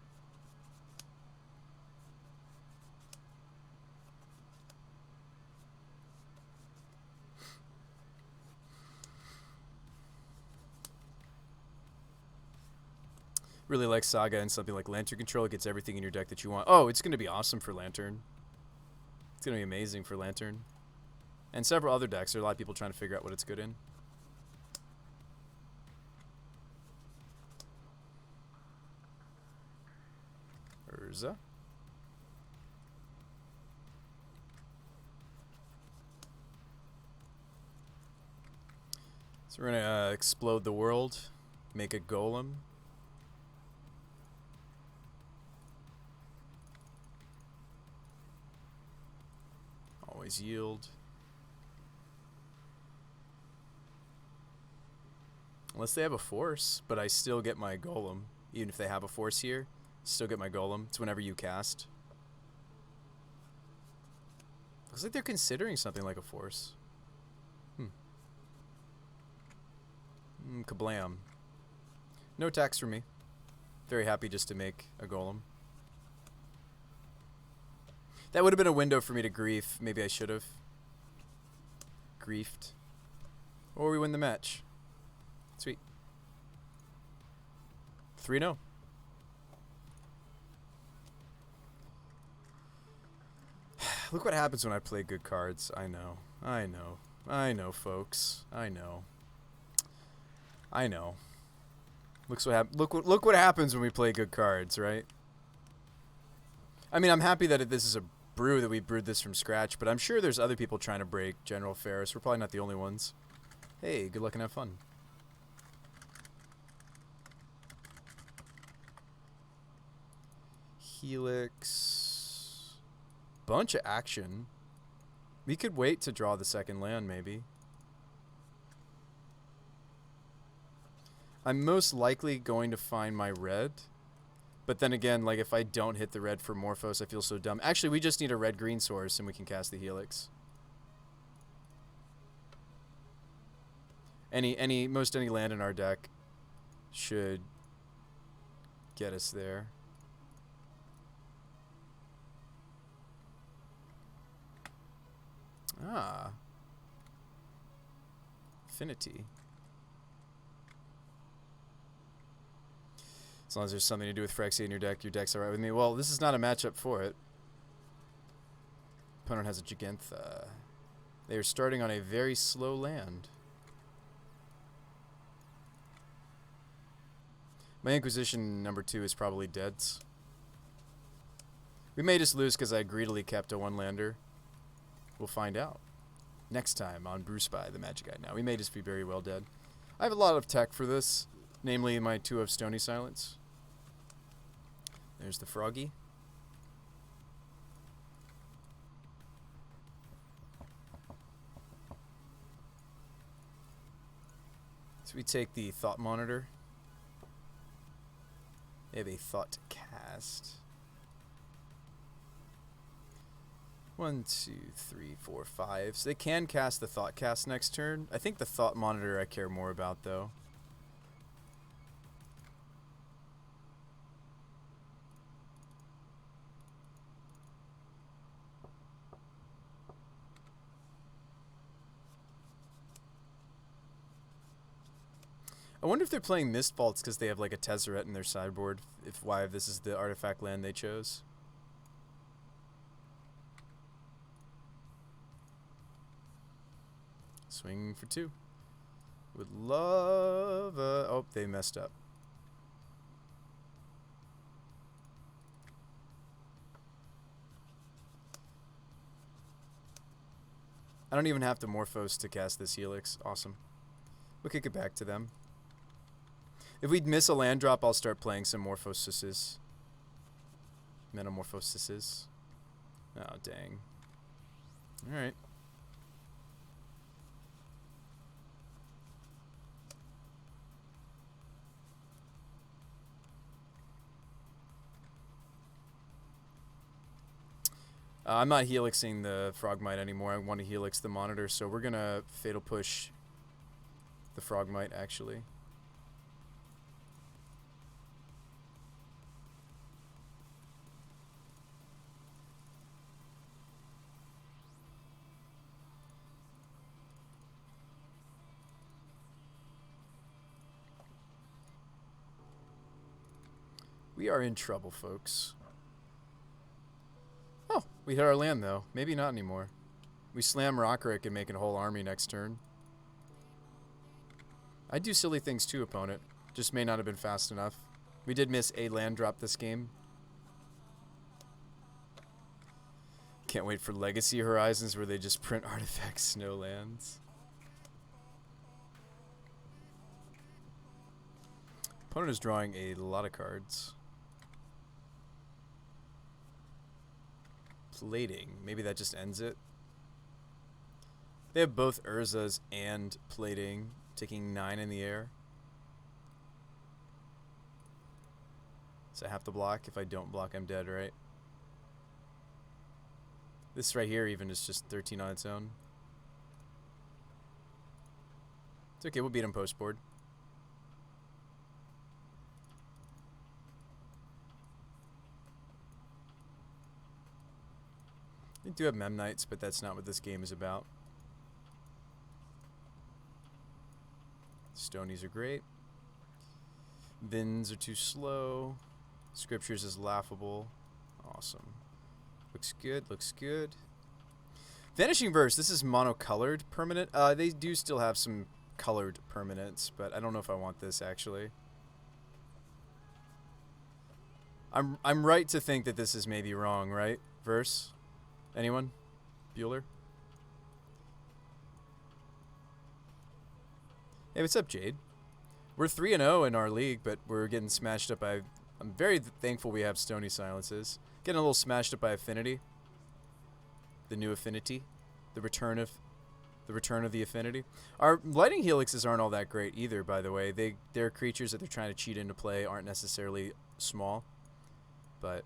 Really like Saga and something like Lantern Control. It gets everything in your deck that you want. Oh, it's going to be awesome for Lantern. It's going to be amazing for Lantern. And several other decks. There are a lot of people trying to figure out what it's good in. Urza. So we're going to explode the world. Make a golem. Always yield. Unless they have a force, but I still get my golem. Even if they have a force here, still get my golem. It's whenever you cast. Looks like they're considering something like a force. Kablam. No attacks for me. Very happy just to make a golem. That would have been a window for me to grief. Maybe I should have. Griefed. Or we win the match. Sweet. 3-0. Look what happens when I play good cards. I know. I know. I know, folks. I know. I know. Look what happens when we play good cards, right? I mean, I'm happy that this is a brew, that we brewed this from scratch, but I'm sure there's other people trying to break General Ferris. We're probably not the only ones. Hey, good luck and have fun. Helix. Bunch of action. We could wait to draw the second land, maybe. I'm most likely going to find my red. But then again, like, if I don't hit the red for Morphos, I feel so dumb. Actually, we just need a red-green source, and we can cast the Helix. Most any land in our deck should get us there. Ah. Affinity. As long as there's something to do with Phyrexia in your deck's alright with me. Well, this is not a matchup for it. Opponent has a Gigantha. They are starting on a very slow land. My Inquisition number 2 is probably dead. We may just lose because I greedily kept a one-lander. We'll find out. Next time on Brew Spy, the Magic Guide. Now, we may just be very well dead. I have a lot of tech for this, namely my 2 of Stony Silence. There's the Froggy. So we take the Thought Monitor. They have a Thought Cast. 1, 2, 3, 4, 5. So they can cast the Thought Cast next turn. I think the Thought Monitor I care more about, though. I wonder if they're playing Mist Vaults because they have like a Tezzeret in their sideboard. Why this is the artifact land they chose. Swing for 2. Would love a... Oh, they messed up. I don't even have to Morphos to cast this Helix. Awesome. We'll kick it back to them. If we'd miss a land drop, I'll start playing some Morphosises. Metamorphosises. Oh, dang. Alright. I'm not helixing the Frogmite anymore. I want to helix the Monitor, so we're going to Fatal Push the Frogmite, actually. We are in trouble, folks. Oh, we hit our land, though. Maybe not anymore. We slam Rockerick and make a whole army next turn. I do silly things too, opponent. Just may not have been fast enough. We did miss a land drop this game. Can't wait for Legacy Horizons where they just print artifacts, snow lands. Opponent is drawing a lot of cards. Plating. Maybe that just ends it. They have both Urzas and Plating, taking 9 in the air. So I have to block. If I don't block, I'm dead, right? This right here even is just 13 on its own. It's okay, we'll beat him post-board. They do have Memnites, but that's not what this game is about. Stonies are great. Vins are too slow. Scriptures is laughable. Awesome. Looks good, looks good. Vanishing Verse, this is monocolored permanent. They do still have some colored permanents, but I don't know if I want this, actually. I'm right to think that this is maybe wrong, right? Verse? Anyone? Bueller? Hey, what's up, Jade? We're 3-0 in our league, but we're getting smashed up by... I'm very thankful we have Stony Silences. Getting a little smashed up by Affinity. The new Affinity. The return of the Affinity. Our Lightning Helixes aren't all that great either, by the way. Their creatures that they're trying to cheat into play aren't necessarily small. But...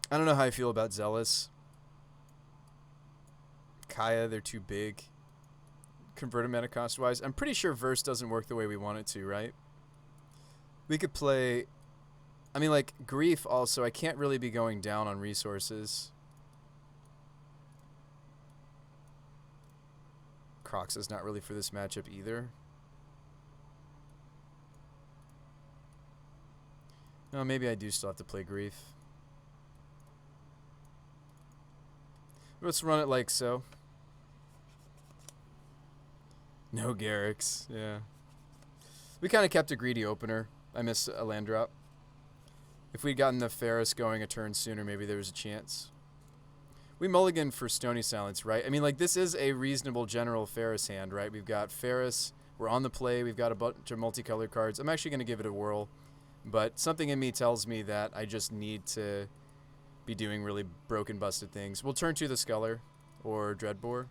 I don't know how I feel about Zealous. Kaya, they're too big. Converted mana cost wise. I'm pretty sure Verse doesn't work the way we want it to, right? We could play... I mean, like, Grief also, I can't really be going down on resources. Crocs is not really for this matchup either. Oh, maybe I do still have to play Grief. Let's run it like so. No Garrix, yeah. We kind of kept a greedy opener. I miss a land drop. If we'd gotten the Ferris going a turn sooner, maybe there was a chance. We mulligan for Stony Silence, right? I mean, like, this is a reasonable general Ferris hand, right? We've got Ferris. We're on the play. We've got a bunch of multicolored cards. I'm actually going to give it a whirl. But something in me tells me that I just need to be doing really broken, busted things. We'll turn to the Sculler or Dreadbore.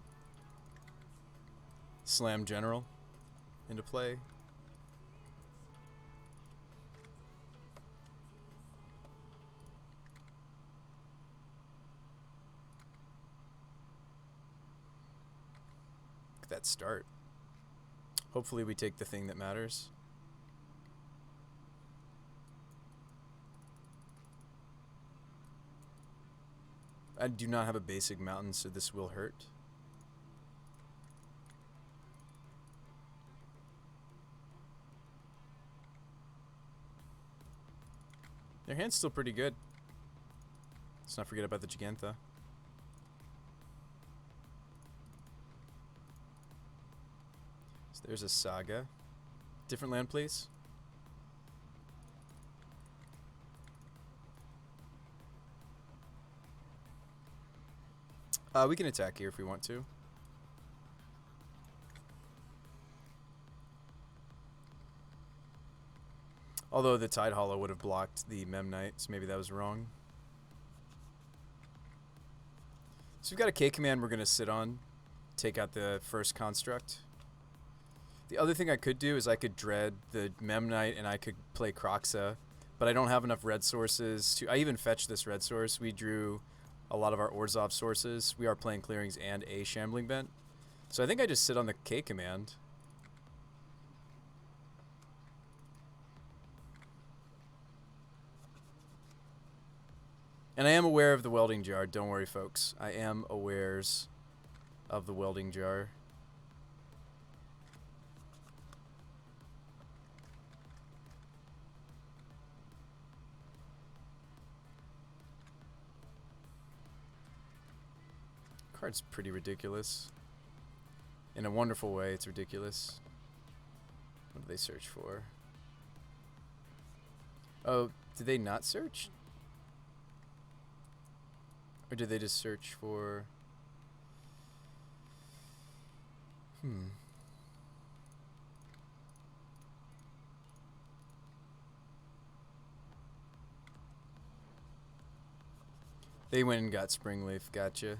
Slam General into play. Look at that start. Hopefully we take the thing that matters. I do not have a basic mountain, so this will hurt. Their hand's still pretty good. Let's not forget about the Gigantha. So there's a Saga. Different land, please. We can attack here if we want to. Although the Tide Hollow would have blocked the Memnite, so maybe that was wrong. So we've got a K command we're going to sit on. Take out the first construct. The other thing I could do is I could dread the Memnite and I could play Kroxa. But I don't have enough red sources to... I even fetched this red source. We drew a lot of our Orzhov sources. We are playing Clearings and a Shambling Bent. So I think I just sit on the K command. And I am aware of the welding jar. Don't worry, folks. I am awares of the welding jar. Card's pretty ridiculous. In a wonderful way, it's ridiculous. What do they search for? Oh, did they not search? Or did they just search for... They went and got Springleaf, gotcha.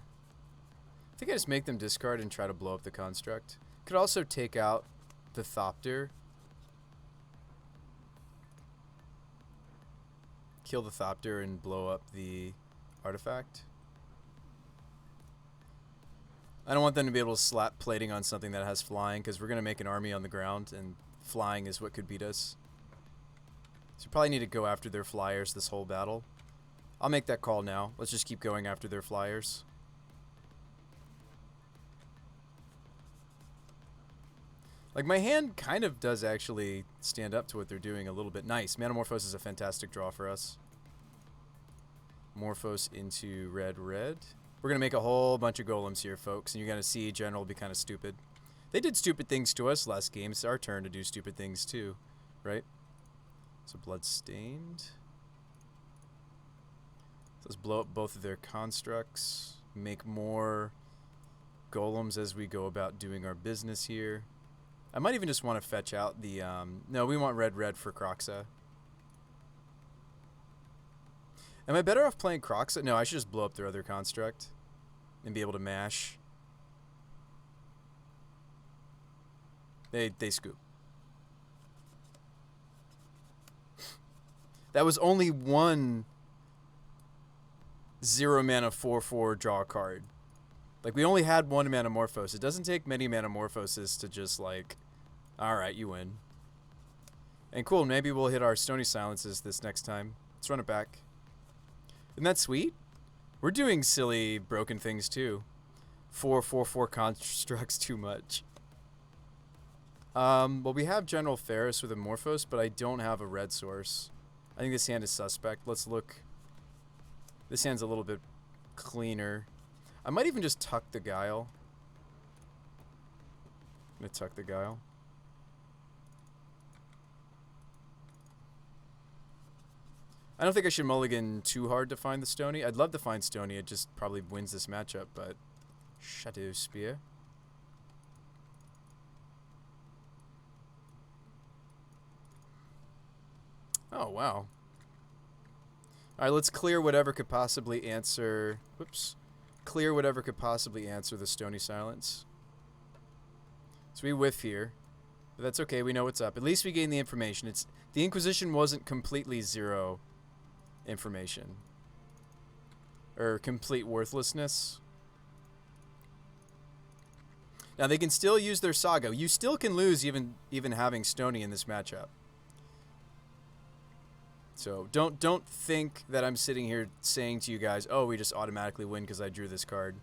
I think I just make them discard and try to blow up the construct. Could also take out the Thopter. Kill the Thopter and blow up the artifact. I don't want them to be able to slap plating on something that has flying, because we're going to make an army on the ground, and flying is what could beat us. So we probably need to go after their flyers this whole battle. I'll make that call now. Let's just keep going after their flyers. Like, my hand kind of does actually stand up to what they're doing a little bit. Nice. Manamorphose is a fantastic draw for us. Morphos into red. We're going to make a whole bunch of golems here, folks, and you're going to see General be kind of stupid. They did stupid things to us last game. It's our turn to do stupid things too, right? So Bloodstained. So let's blow up both of their constructs. Make more golems as we go about doing our business here. I might even just want to fetch out the... no, we want red for Kroxa. Am I better off playing Kroxa? No, I should just blow up their other construct and be able to mash. They scoop. That was only one 0-mana 4/4 draw card. Like, we only had one Manamorphose. It doesn't take many Manamorphoses to just, like... Alright, you win. And cool, maybe we'll hit our Stony Silences this next time. Let's run it back. Isn't that sweet? We're doing silly, broken things too. 4/4/4 constructs too much. Well, we have General Ferris with a Morphos, but I don't have a red source. I think this hand is suspect. Let's look. This hand's a little bit cleaner. I might even just tuck the Guile. I'm going to tuck the Guile. I don't think I should mulligan too hard to find the Stony. I'd love to find Stony. It just probably wins this matchup, but... Shadow Spear. Oh, wow. Alright, let's clear whatever could possibly answer... Whoops. Clear whatever could possibly answer the Stony Silence. So we whiff here. But that's okay, we know what's up. At least we gained the information. The Inquisition wasn't completely zero information. Or complete worthlessness. Now they can still use their Saga. You still can lose even having Stony in this matchup. So don't think that I'm sitting here saying to you guys, oh, we just automatically win because I drew this card.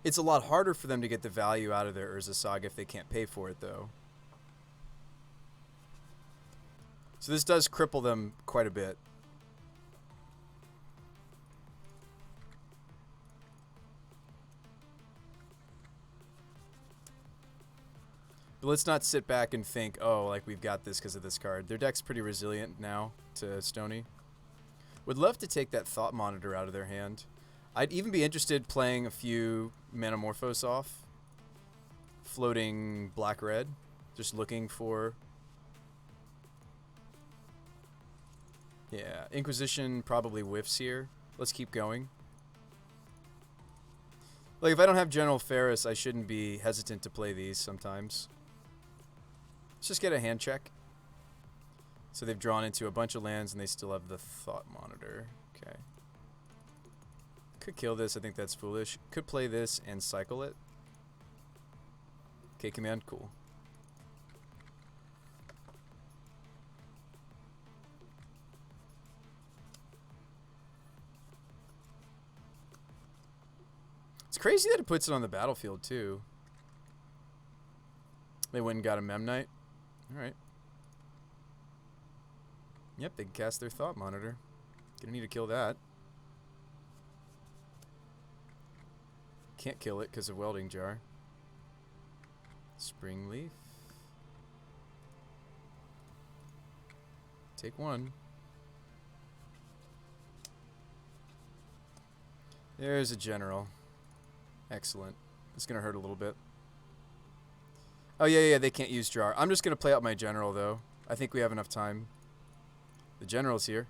It's a lot harder for them to get the value out of their Urza Saga if they can't pay for it, though. So this does cripple them quite a bit. But let's not sit back and think, oh, like we've got this because of this card. Their deck's pretty resilient now to Stony. Would love to take that Thought Monitor out of their hand. I'd even be interested playing a few Manamorphose off. Floating black-red. Just looking for... Yeah, Inquisition probably whiffs here. Let's keep going. Like, if I don't have General Ferris, I shouldn't be hesitant to play these sometimes. Let's just get a hand check. So they've drawn into a bunch of lands and they still have the Thought Monitor. Okay. Could kill this, I think that's foolish. Could play this and cycle it. Okay, command, cool. It's crazy that it puts it on the battlefield, too. They went and got a Memnite. Alright. Yep, they can cast their Thought Monitor. Gonna need to kill that. Can't kill it because of Welding Jar. Spring Leaf. Take one. There's a General. Excellent. It's going to hurt a little bit. Oh, yeah, they can't use Jar. I'm just going to play out my General, though. I think we have enough time. The General's here.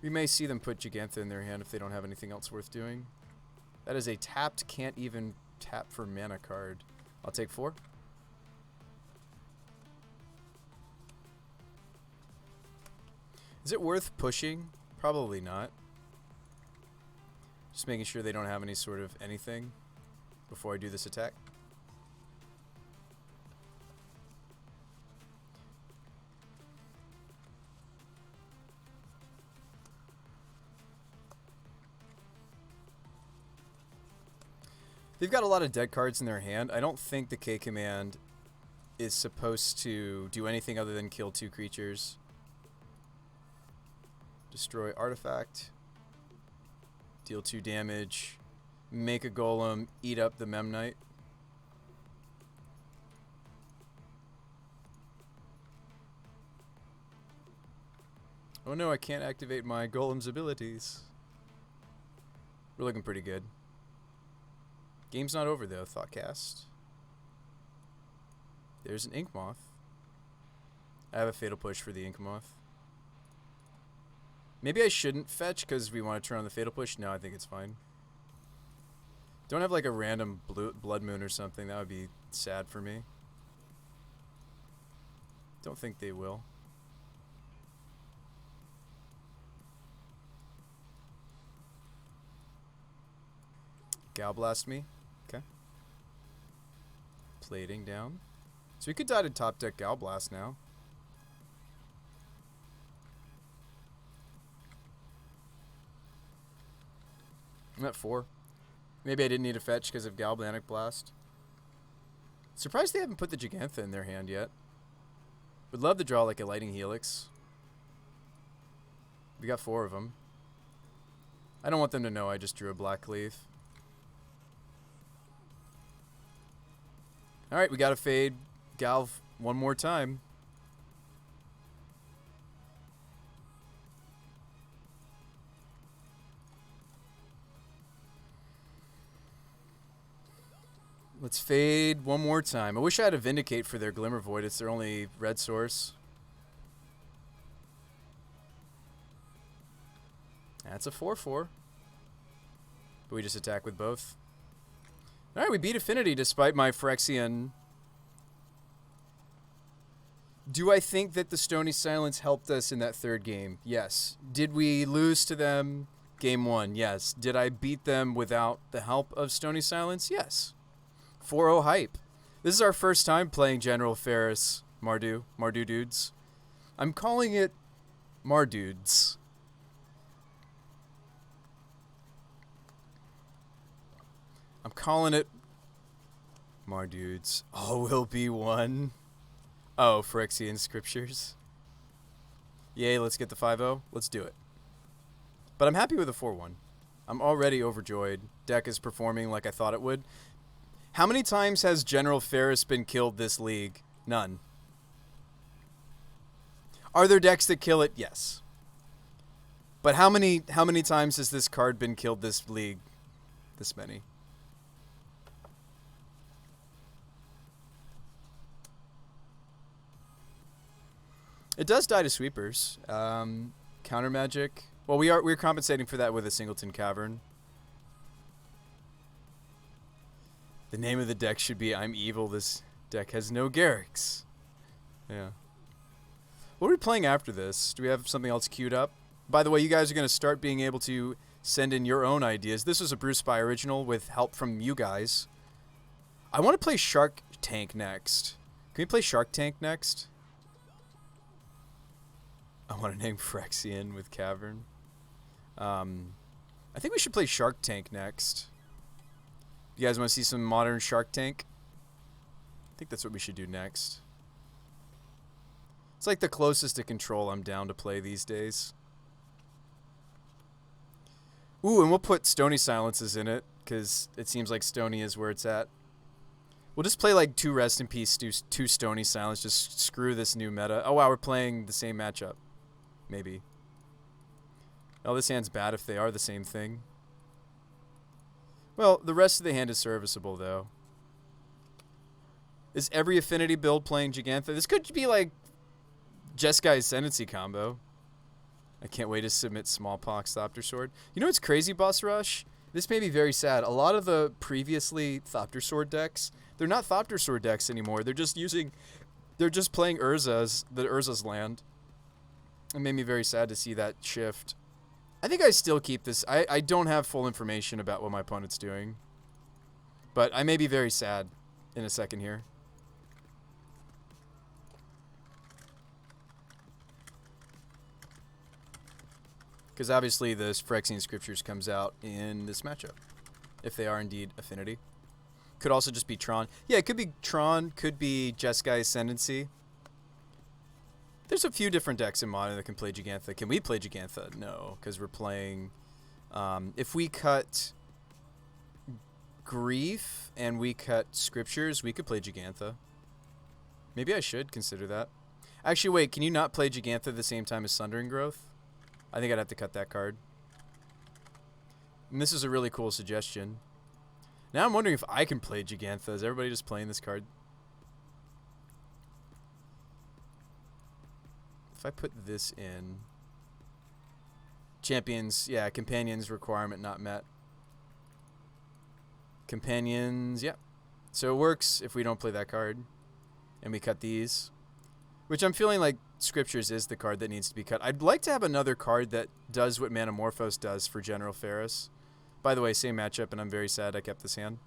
We may see them put Gigantha in their hand if they don't have anything else worth doing. That is a tapped, can't even tap for mana card. I'll take 4. Is it worth pushing? Probably not. Just making sure they don't have any sort of anything before I do this attack. They've got a lot of dead cards in their hand. I don't think the K command is supposed to do anything other than kill 2 creatures. Destroy artifact. Deal 2 damage. Make a golem. Eat up the Memnite. Oh no, I can't activate my golem's abilities. We're looking pretty good. Game's not over though, Thoughtcast. There's an Inkmoth. I have a Fatal Push for the Inkmoth. Maybe I shouldn't fetch because we want to turn on the Fatal Push. No, I think it's fine. Don't have like a random Blood Moon or something. That would be sad for me. Don't think they will. Galblast me. Okay. Plating down. So we could die to top deck Galblast now. I'm at 4. Maybe I didn't need a fetch because of Galvanic Blast. Surprised they haven't put the Gigantha in their hand yet. Would love to draw like a Lightning Helix. We got 4 of them. I don't want them to know I just drew a Black Leaf. Alright, we got to fade Galv one more time. Let's fade one more time. I wish I had a Vindicate for their Glimmer Void. It's their only red source. That's a 4/4. But we just attack with both. Alright, we beat Affinity despite my Phyrexian. Do I think that the Stony Silence helped us in that third game? Yes. Did we lose to them game 1? Yes. Did I beat them without the help of Stony Silence? Yes. 4-0 hype. This is our first time playing General Ferris Mardudes. I'm calling it Mardudes. I'm calling it Mardudes. Oh, will be one. Oh, Phyrexian Scriptures. Yay, let's get the 5-0. Let's do it. But I'm happy with the 4-1. I'm already overjoyed. Deck is performing like I thought it would. How many times has General Ferris been killed this league? None. Are there decks that kill it? Yes. But how many times has this card been killed this league? This many. It does die to sweepers. Counter magic. Well, we're compensating for that with a Singleton Cavern. The name of the deck should be I'm Evil. This deck has no Garrix. Yeah. What are we playing after this? Do we have something else queued up? By the way, you guys are going to start being able to send in your own ideas. This was a Bruce Spy original with help from you guys. I want to play Shark Tank next. Can we play Shark Tank next? I want to name Phyrexian with Cavern. I think we should play Shark Tank next. You guys want to see some modern Shark Tank? I think that's what we should do next. It's like the closest to Control I'm down to play these days. Ooh, and we'll put Stony Silences in it, because it seems like Stony is where it's at. We'll just play like 2 Rest in Peace, 2 Stony Silence, just screw this new meta. Oh wow, we're playing the same matchup. Maybe. Oh, this hand's bad if they are the same thing. Well, the rest of the hand is serviceable, though. Is every Affinity build playing Gigantha? This could be like Jeskai Ascendancy combo. I can't wait to submit Smallpox Thopter Sword. You know what's crazy, Boss Rush? This may be very sad. A lot of the previously Thopter Sword decks, they're not Thopter Sword decks anymore. They're just playing Urza's land. It made me very sad to see that shift. I think I still keep this. I don't have full information about what my opponent's doing. But I may be very sad in a second here. Because obviously the Phyrexian Scriptures comes out in this matchup. If they are indeed Affinity. Could also just be Tron. Yeah, it could be Tron. Could be Jeskai Ascendancy. There's a few different decks in Modern that can play Gigantha. Can we play Gigantha? No, because we're playing... if we cut Grief and we cut Scriptures, we could play Gigantha. Maybe I should consider that. Actually, wait, can you not play Gigantha at the same time as Sundering Growth? I think I'd have to cut that card. And this is a really cool suggestion. Now I'm wondering if I can play Gigantha. Is everybody just playing this card? If I put this in... Champions, yeah, Companions requirement not met. Companions, yeah. So it works if we don't play that card. And we cut these. Which I'm feeling like Scriptures is the card that needs to be cut. I'd like to have another card that does what Manamorphose does for General Ferris. By the way, same matchup, and I'm very sad I kept this hand.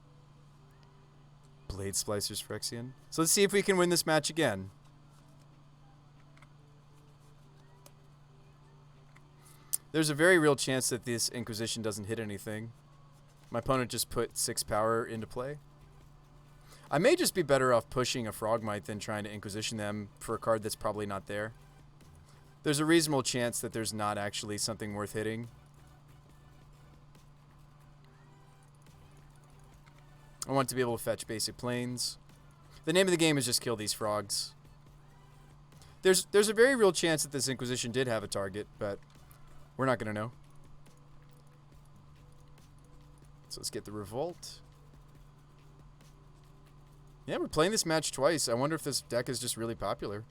Blade Splicers Phyrexian. So let's see if we can win this match again. There's a very real chance that this Inquisition doesn't hit anything. My opponent just put 6 power into play. I may just be better off pushing a Frogmite than trying to Inquisition them for a card that's probably not there. There's a reasonable chance that there's not actually something worth hitting. I want to be able to fetch basic planes. The name of the game is just kill these frogs. There's a very real chance that this Inquisition did have a target, but we're not going to know. So let's get the Revolt. Yeah, we're playing this match twice. I wonder if this deck is just really popular.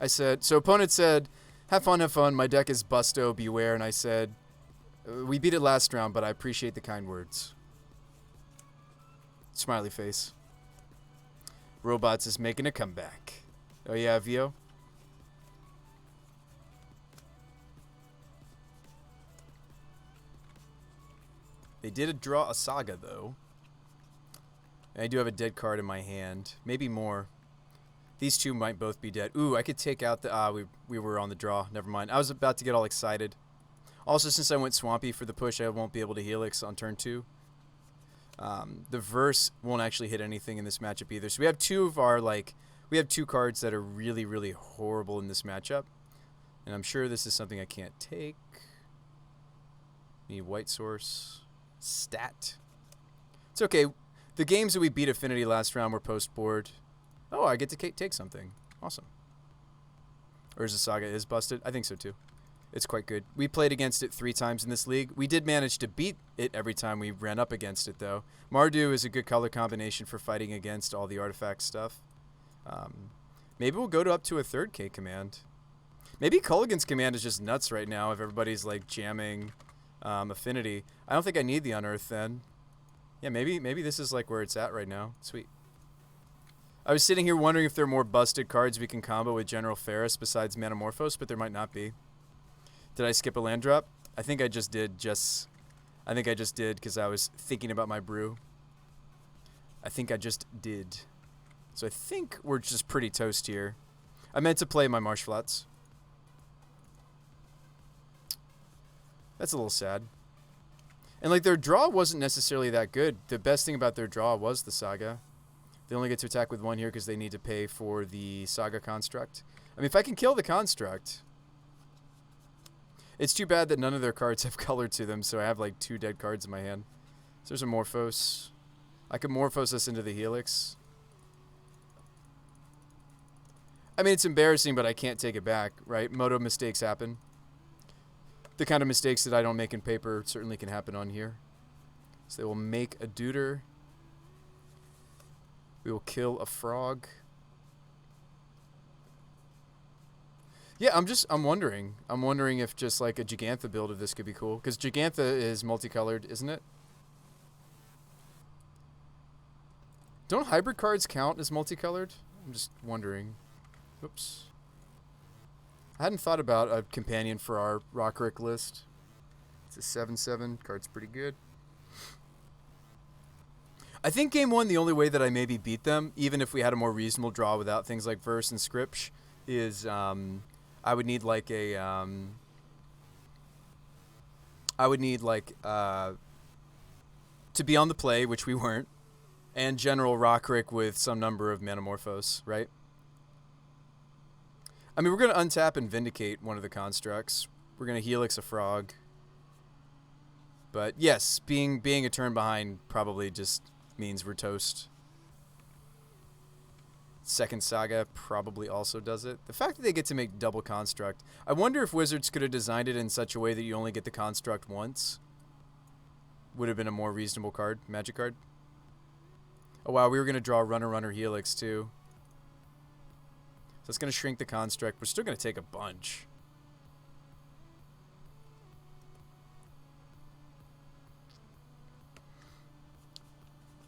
I said, so opponent said, have fun, my deck is busto, beware, and I said, we beat it last round, but I appreciate the kind words. Smiley face. Robots is making a comeback. Oh yeah, Vio? They did draw a Saga, though. And I do have a dead card in my hand. Maybe more. These two might both be dead. Ooh, I could take out the... we were on the draw. Never mind. I was about to get all excited. Also, since I went Swampy for the push, I won't be able to Helix on turn 2. The Verse won't actually hit anything in this matchup either. So we have two of our, like... We have 2 cards that are really, really horrible in this matchup. And I'm sure this is something I can't take. Need White Source. Stat. It's okay. The games that we beat Affinity last round were post-board. Oh, I get to take something. Awesome. Or is the Saga is busted? I think so, too. It's quite good. We played against it 3 times in this league. We did manage to beat it every time we ran up against it, though. Mardu is a good color combination for fighting against all the artifact stuff. Maybe we'll go up to a 3rd K command. Maybe Culligan's command is just nuts right now if everybody's, like, jamming Affinity. I don't think I need the Unearth, then. Yeah, maybe this is, like, where it's at right now. Sweet. I was sitting here wondering if there are more busted cards we can combo with General Ferris besides Manamorphose, but there might not be. Did I skip a land drop? I think I just did, I think I just did because I was thinking about my brew. I think I just did. So I think we're just pretty toast here. I meant to play my Marsh Flats. That's a little sad. And, like, their draw wasn't necessarily that good. The best thing about their draw was the Saga. They only get to attack with 1 here because they need to pay for the Saga Construct. I mean, if I can kill the Construct... It's too bad that none of their cards have color to them, so I have, like, 2 dead cards in my hand. So there's a Morphos. I could Morphos us into the Helix. I mean, it's embarrassing, but I can't take it back, right? Moto mistakes happen. The kind of mistakes that I don't make in paper certainly can happen on here. So they will make a Deuter. We will kill a frog. Yeah, I'm wondering. I'm wondering if just like a Gigantha build of this could be cool. Because Gigantha is multicolored, isn't it? Don't hybrid cards count as multicolored? I'm just wondering. Oops. I hadn't thought about a companion for our Rockrick list. It's a 7/7. Card's pretty good. I think game 1, the only way that I maybe beat them, even if we had a more reasonable draw without things like Verse and Scripsh, is I would need like a to be on the play, which we weren't, and General Rockrick with some number of Manamorphose, right? I mean, we're going to untap and Vindicate one of the constructs. We're going to Helix a frog. But yes, being a turn behind probably just means we're toast. Second Saga probably also does it. The fact that they get to make double construct. I wonder if Wizards could have designed it in such a way that you only get the construct once. Would have been a more reasonable card, magic card. Oh wow, we were going to draw Runner Helix too. So it's going to shrink the construct. We're still going to take a bunch.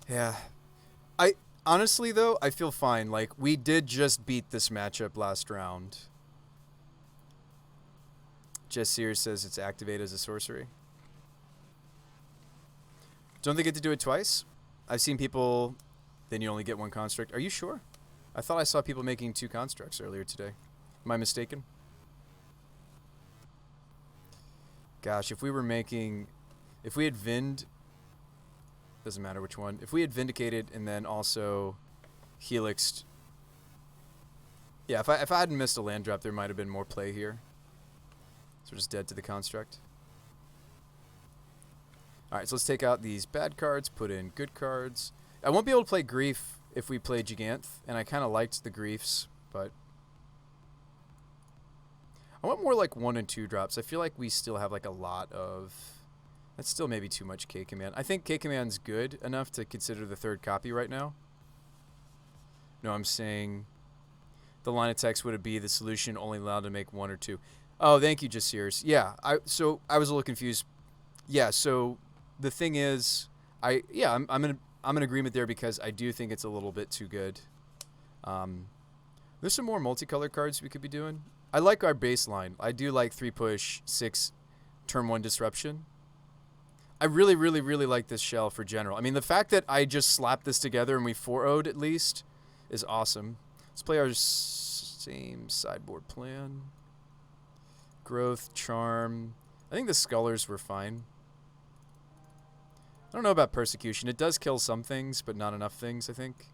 Yeah. Honestly, though, I feel fine. Like, we did just beat this matchup last round. Jess Sears says it's activated as a sorcery. Don't they get to do it twice? I've seen people, then you only get one construct. Are you sure? I thought I saw people making 2 constructs earlier today. Am I mistaken? Gosh, if we were making... If we had Vind... Doesn't matter which one. If we had Vindicated and then also Helixed... Yeah, if I hadn't missed a land drop, there might have been more play here. So we're just dead to the construct. Alright, so let's take out these bad cards, put in good cards. I won't be able to play Grief if we play Giganth, and I kind of liked the Griefs, but... I want more like 1 and 2 drops. I feel like we still have like a lot of... That's still maybe too much K-Command. I think K-Command's good enough to consider the 3rd copy right now. No, I'm saying the line of text would it be the solution only allowed to make 1 or 2. Oh, thank you, Jasirs. Yeah, so I was a little confused. Yeah, so the thing is, I'm in agreement there because I do think it's a little bit too good. There's some more multicolor cards we could be doing. I like our baseline. I do like 3 push, 6 turn 1 disruption. I really, really, really like this shell for general. I mean, the fact that I just slapped this together and we 4-0'd at least is awesome. Let's play our same sideboard plan. Growth, Charm. I think the Scullers were fine. I don't know about Persecution. It does kill some things, but not enough things, I think.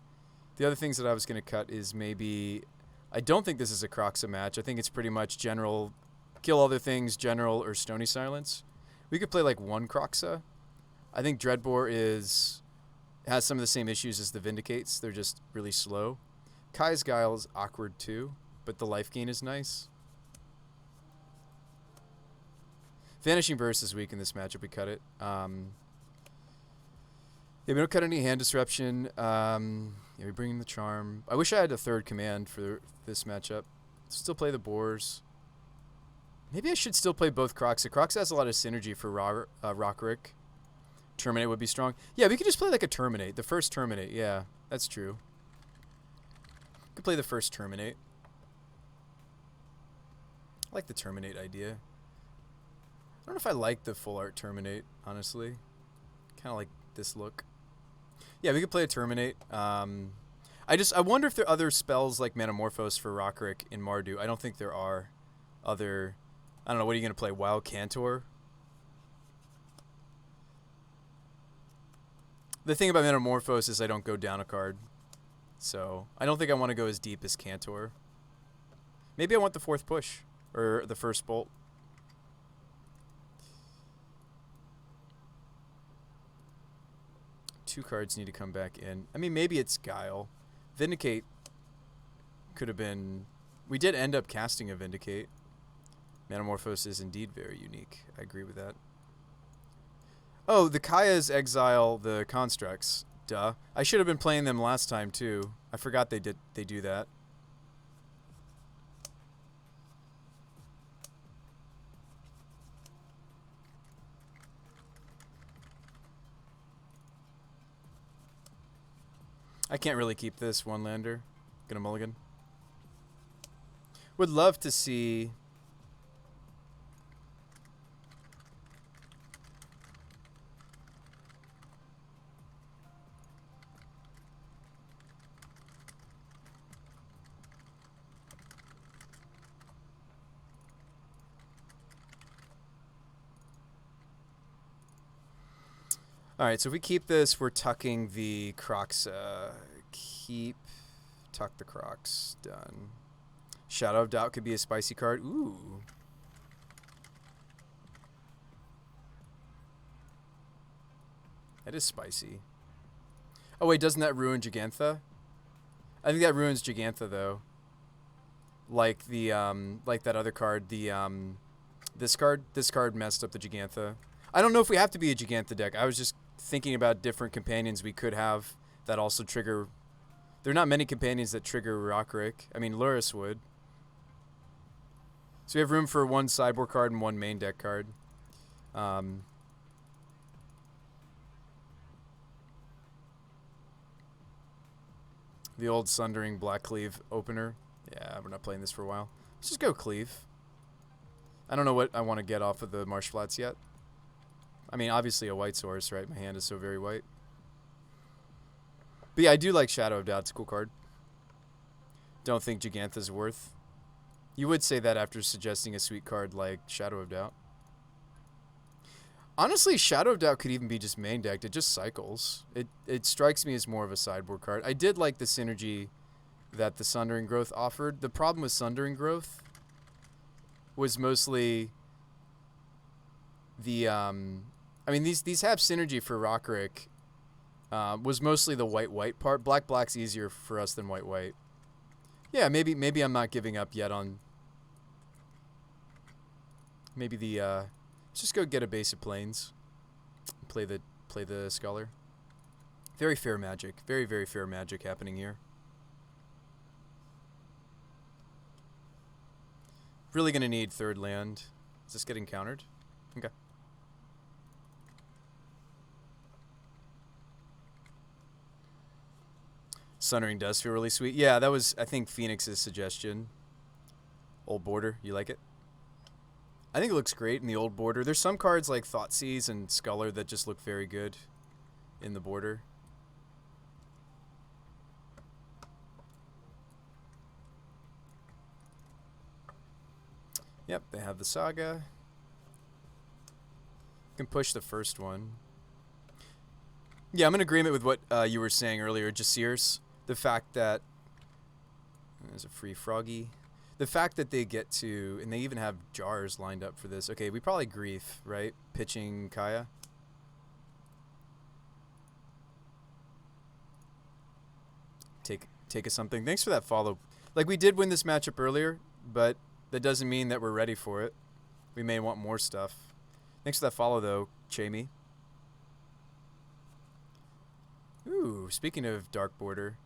The other things that I was going to cut is maybe... I don't think this is a Croxa match. I think it's pretty much general, kill other things, general, or Stony Silence. We could play like 1 Croxa. I think Dreadbore has some of the same issues as the Vindicates. They're just really slow. Kai's Guile is awkward too, but the life gain is nice. Vanishing Burst is weak in this matchup. We cut it. Yeah, we don't cut any hand disruption. Yeah, we bring in the Charm. I wish I had a 3rd command for this matchup. Still play the Boars. Maybe I should still play both Croxa. Croxa has a lot of synergy for Rockrick. Terminate would be strong. Yeah, we could just play like a Terminate. The first Terminate. Yeah, that's true. Could play the first Terminate. I like the Terminate idea. I don't know if I like the full art Terminate, honestly. Kind of like this look. Yeah, we could play a Terminate. I wonder if there are other spells like Manamorphose for Rockrick in Mardu. I don't think there are other... I don't know, what are you going to play? Wild Cantor? The thing about Metamorphose is I don't go down a card. So, I don't think I want to go as deep as Cantor. Maybe I want the 4th push. Or the 1st bolt. Two cards need to come back in. I mean, maybe it's Guile. Vindicate could have been... We did end up casting a Vindicate. Metamorphose is indeed very unique. I agree with that. Oh, the Kaya's exile the constructs. Duh. I should have been playing them last time too. I forgot they do that. I can't really keep this one lander. Gonna mulligan. Would love to see... Alright, so if we keep this, we're tucking the Crocs. Tuck the Crocs. Done. Shadow of Doubt could be a spicy card. Ooh. That is spicy. Oh wait, doesn't that ruin Gigantha? I think that ruins Gigantha though. Like the like that other card, the this card messed up the Gigantha. I don't know if we have to be a Gigantha deck. I was just thinking about different companions we could have that also trigger... There are not many companions that trigger Rockrick. I mean, Luris would. So we have room for 1 sideboard card and 1 main deck card. The old Sundering Black Cleave opener. Yeah, we're not playing this for a while. Let's just go Cleave. I don't know what I want to get off of the Marsh Flats yet. I mean, obviously a white source, right? My hand is so very white. But yeah, I do like Shadow of Doubt. It's a cool card. Don't think Gigantha's worth. You would say that after suggesting a sweet card like Shadow of Doubt. Honestly, Shadow of Doubt could even be just main decked. It just cycles. It strikes me as more of a sideboard card. I did like the synergy that the Sundering Growth offered. The problem with Sundering Growth was mostly the I mean these have synergy for Rockrick. Was mostly the white part. Black's easier for us than white. Yeah, maybe I'm not giving up yet on maybe the let's just go get a base of planes. Play the Scholar. Very fair magic. Very, very fair magic happening here. Really gonna need third land. Is this getting countered? Okay. Sundering does feel really sweet. Yeah, that was, I think, Phoenix's suggestion. Old border, you like it? I think it looks great in the old border. There's some cards like Thoughtseize and Scholar that just look very good in the border. Yep, they have the Saga. Can push the first one. Yeah, I'm in agreement with what you were saying earlier, Jaceers. The fact that there's a free Froggy. The fact that they get to, and they even have jars lined up for this. Okay, we probably Grief, right? Pitching Kaya. Take us something. Thanks for that follow. Like, we did win this matchup earlier, but that doesn't mean that we're ready for it. We may want more stuff. Thanks for that follow, though, Chamey. Ooh, speaking of Dark Border,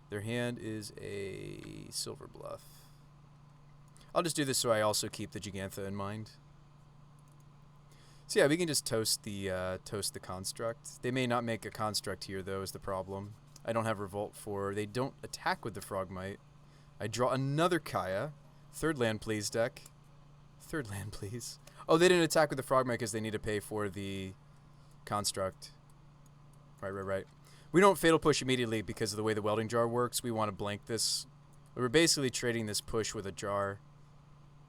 their hand is a Silver Bluff. I'll just do this so I also keep the Gigantha in mind. So yeah, we can just toast the construct. They may not make a construct here, though, is the problem. I don't have Revolt for... They don't attack with the Frogmite. I draw another Kaya. Third land, please, deck. Third land, please. Oh, they didn't attack with the Frogmite because they need to pay for the construct. Right. We don't Fatal Push immediately because of the way the Welding Jar works. We want to blank this. We're basically trading this push with a jar,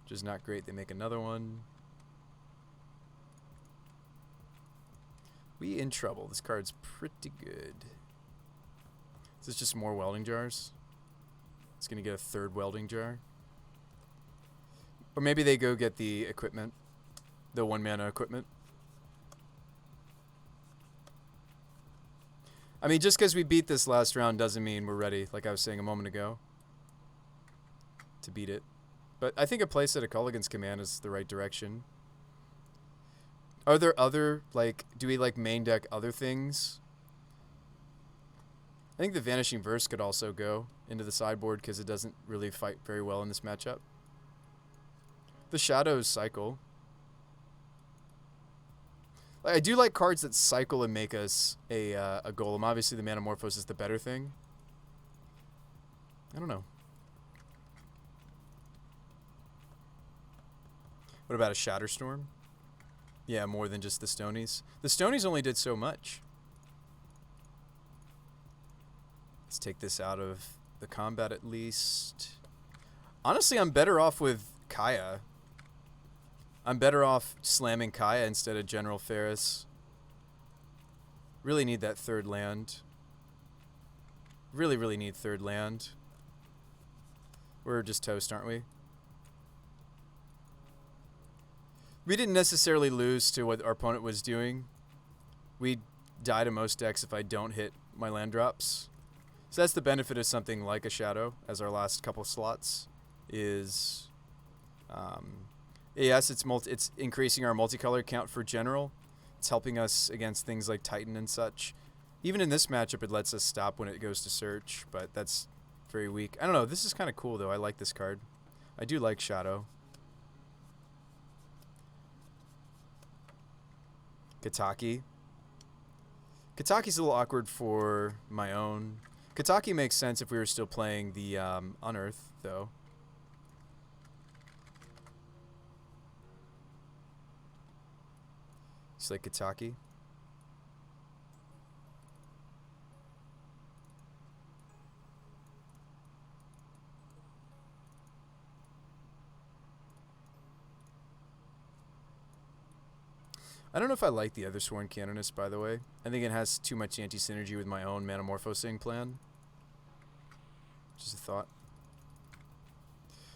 which is not great. They make another one. We in trouble. This card's pretty good. Is this just more Welding Jars? It's going to get a third Welding Jar. Or maybe they go get the equipment. The 1-mana equipment. I mean, just because we beat this last round doesn't mean we're ready, like I was saying a moment ago, to beat it. But I think a playset of Culligan's Command is the right direction. Are there other, like, do we, like, main deck other things? I think the Vanishing Verse could also go into the sideboard because it doesn't really fight very well in this matchup. The Shadows cycle. I do like cards that cycle and make us a golem. Obviously, the Manamorphose is the better thing. I don't know. What about a Shatterstorm? Yeah, more than just the Stonies. The Stonies only did so much. Let's take this out of the combat at least. Honestly, I'm better off with Kaya. I'm better off slamming Kaya instead of General Ferris. Really need that third land. Really need third land. We're just toast, aren't we? We didn't necessarily lose to what our opponent was doing. We die to most decks if I don't hit my land drops. So that's the benefit of something like a Shadow as our last couple slots is... yes, it's increasing our multicolor count for general. It's helping us against things like Titan and such. Even in this matchup, it lets us stop when it goes to search, but that's very weak. I don't know. This is kind of cool, though. I like this card. I do like Shadow. Kataki. Kataki's a little awkward for my own. Kataki makes sense if we were still playing the Unearth, though. It's like Kataki. I don't know if I like the other Sworn Canonist, by the way. I think it has too much anti-synergy with my own Manamorphosing plan. Just a thought.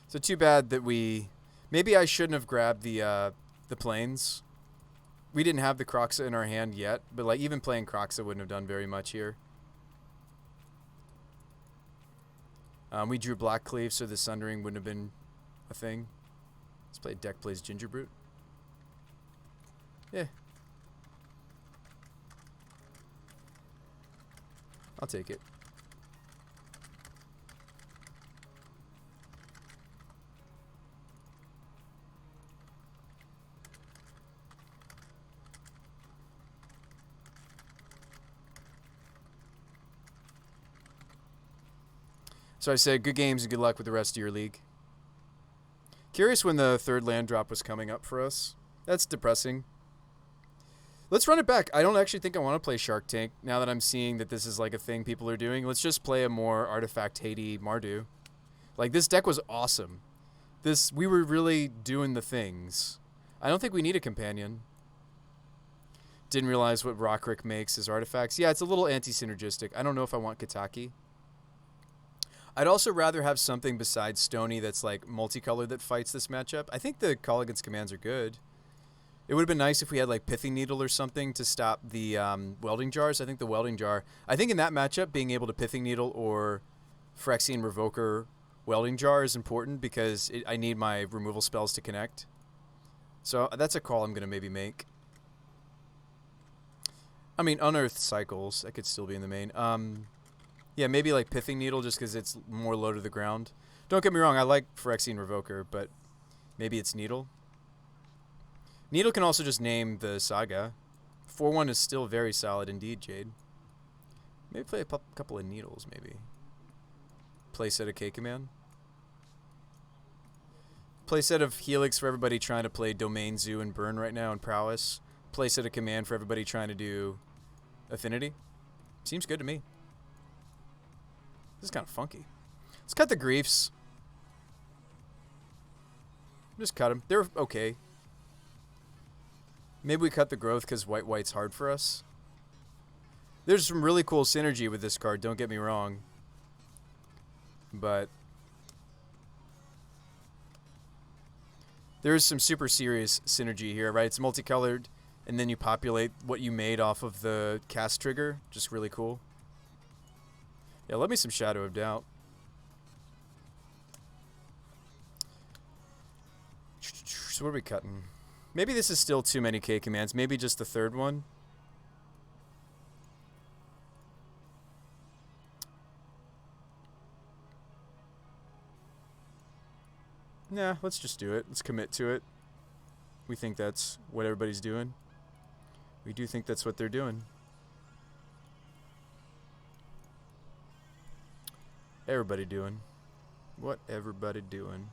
So too bad that we... Maybe I shouldn't have grabbed the planes. We didn't have the Kroxa in our hand yet, but like even playing Kroxa wouldn't have done very much here. We drew Black Cleave, so the Sundering wouldn't have been a thing. Let's play deck plays Ginger Brute. Yeah. I'll take it. So I said, good games and good luck with the rest of your league. Curious when the third land drop was coming up for us. That's depressing. Let's run it back. I don't actually think I want to play Shark Tank now that I'm seeing that this is like a thing people are doing. Let's just play a more artifact-hatey Mardu. Like, this deck was awesome. We were really doing the things. I don't think we need a companion. Didn't realize what Rockrick makes as artifacts. Yeah, it's a little anti-synergistic. I don't know if I want Kataki. I'd also rather have something besides Stony that's like multicolored that fights this matchup. I think the Call Against Commands are good. It would have been nice if we had like Pithing Needle or something to stop the Welding Jars. I think the Welding Jar... I think in that matchup, being able to Pithing Needle or Phyrexian Revoker Welding Jar is important because I need my removal spells to connect. So that's a call I'm going to maybe make. I mean, Unearthed Cycles. That could still be in the main. Yeah, maybe like Pithing Needle just because it's more low to the ground. Don't get me wrong, I like Phyrexian Revoker, but maybe it's Needle. Needle can also just name the Saga. 4-1 is still very solid indeed, Jade. Maybe play a couple of Needles, maybe. Playset of K-Command. Playset of Helix for everybody trying to play Domain, Zoo, and Burn right now, and Prowess. Playset of Command for everybody trying to do Affinity. Seems good to me. This is kind of funky. Let's cut the Griefs. Just cut them. They're okay. Maybe we cut the Growth because white's hard for us. There's some really cool synergy with this card, don't get me wrong. But there's some super serious synergy here, right? It's multicolored, and then you populate what you made off of the cast trigger. Just really cool. Yeah, let me some Shadow of Doubt. So what are we cutting? Maybe this is still too many K commands. Maybe just the third one. Nah, let's just do it. Let's commit to it. We think that's what everybody's doing. We do think that's what they're doing. Everybody doing. What everybody doing.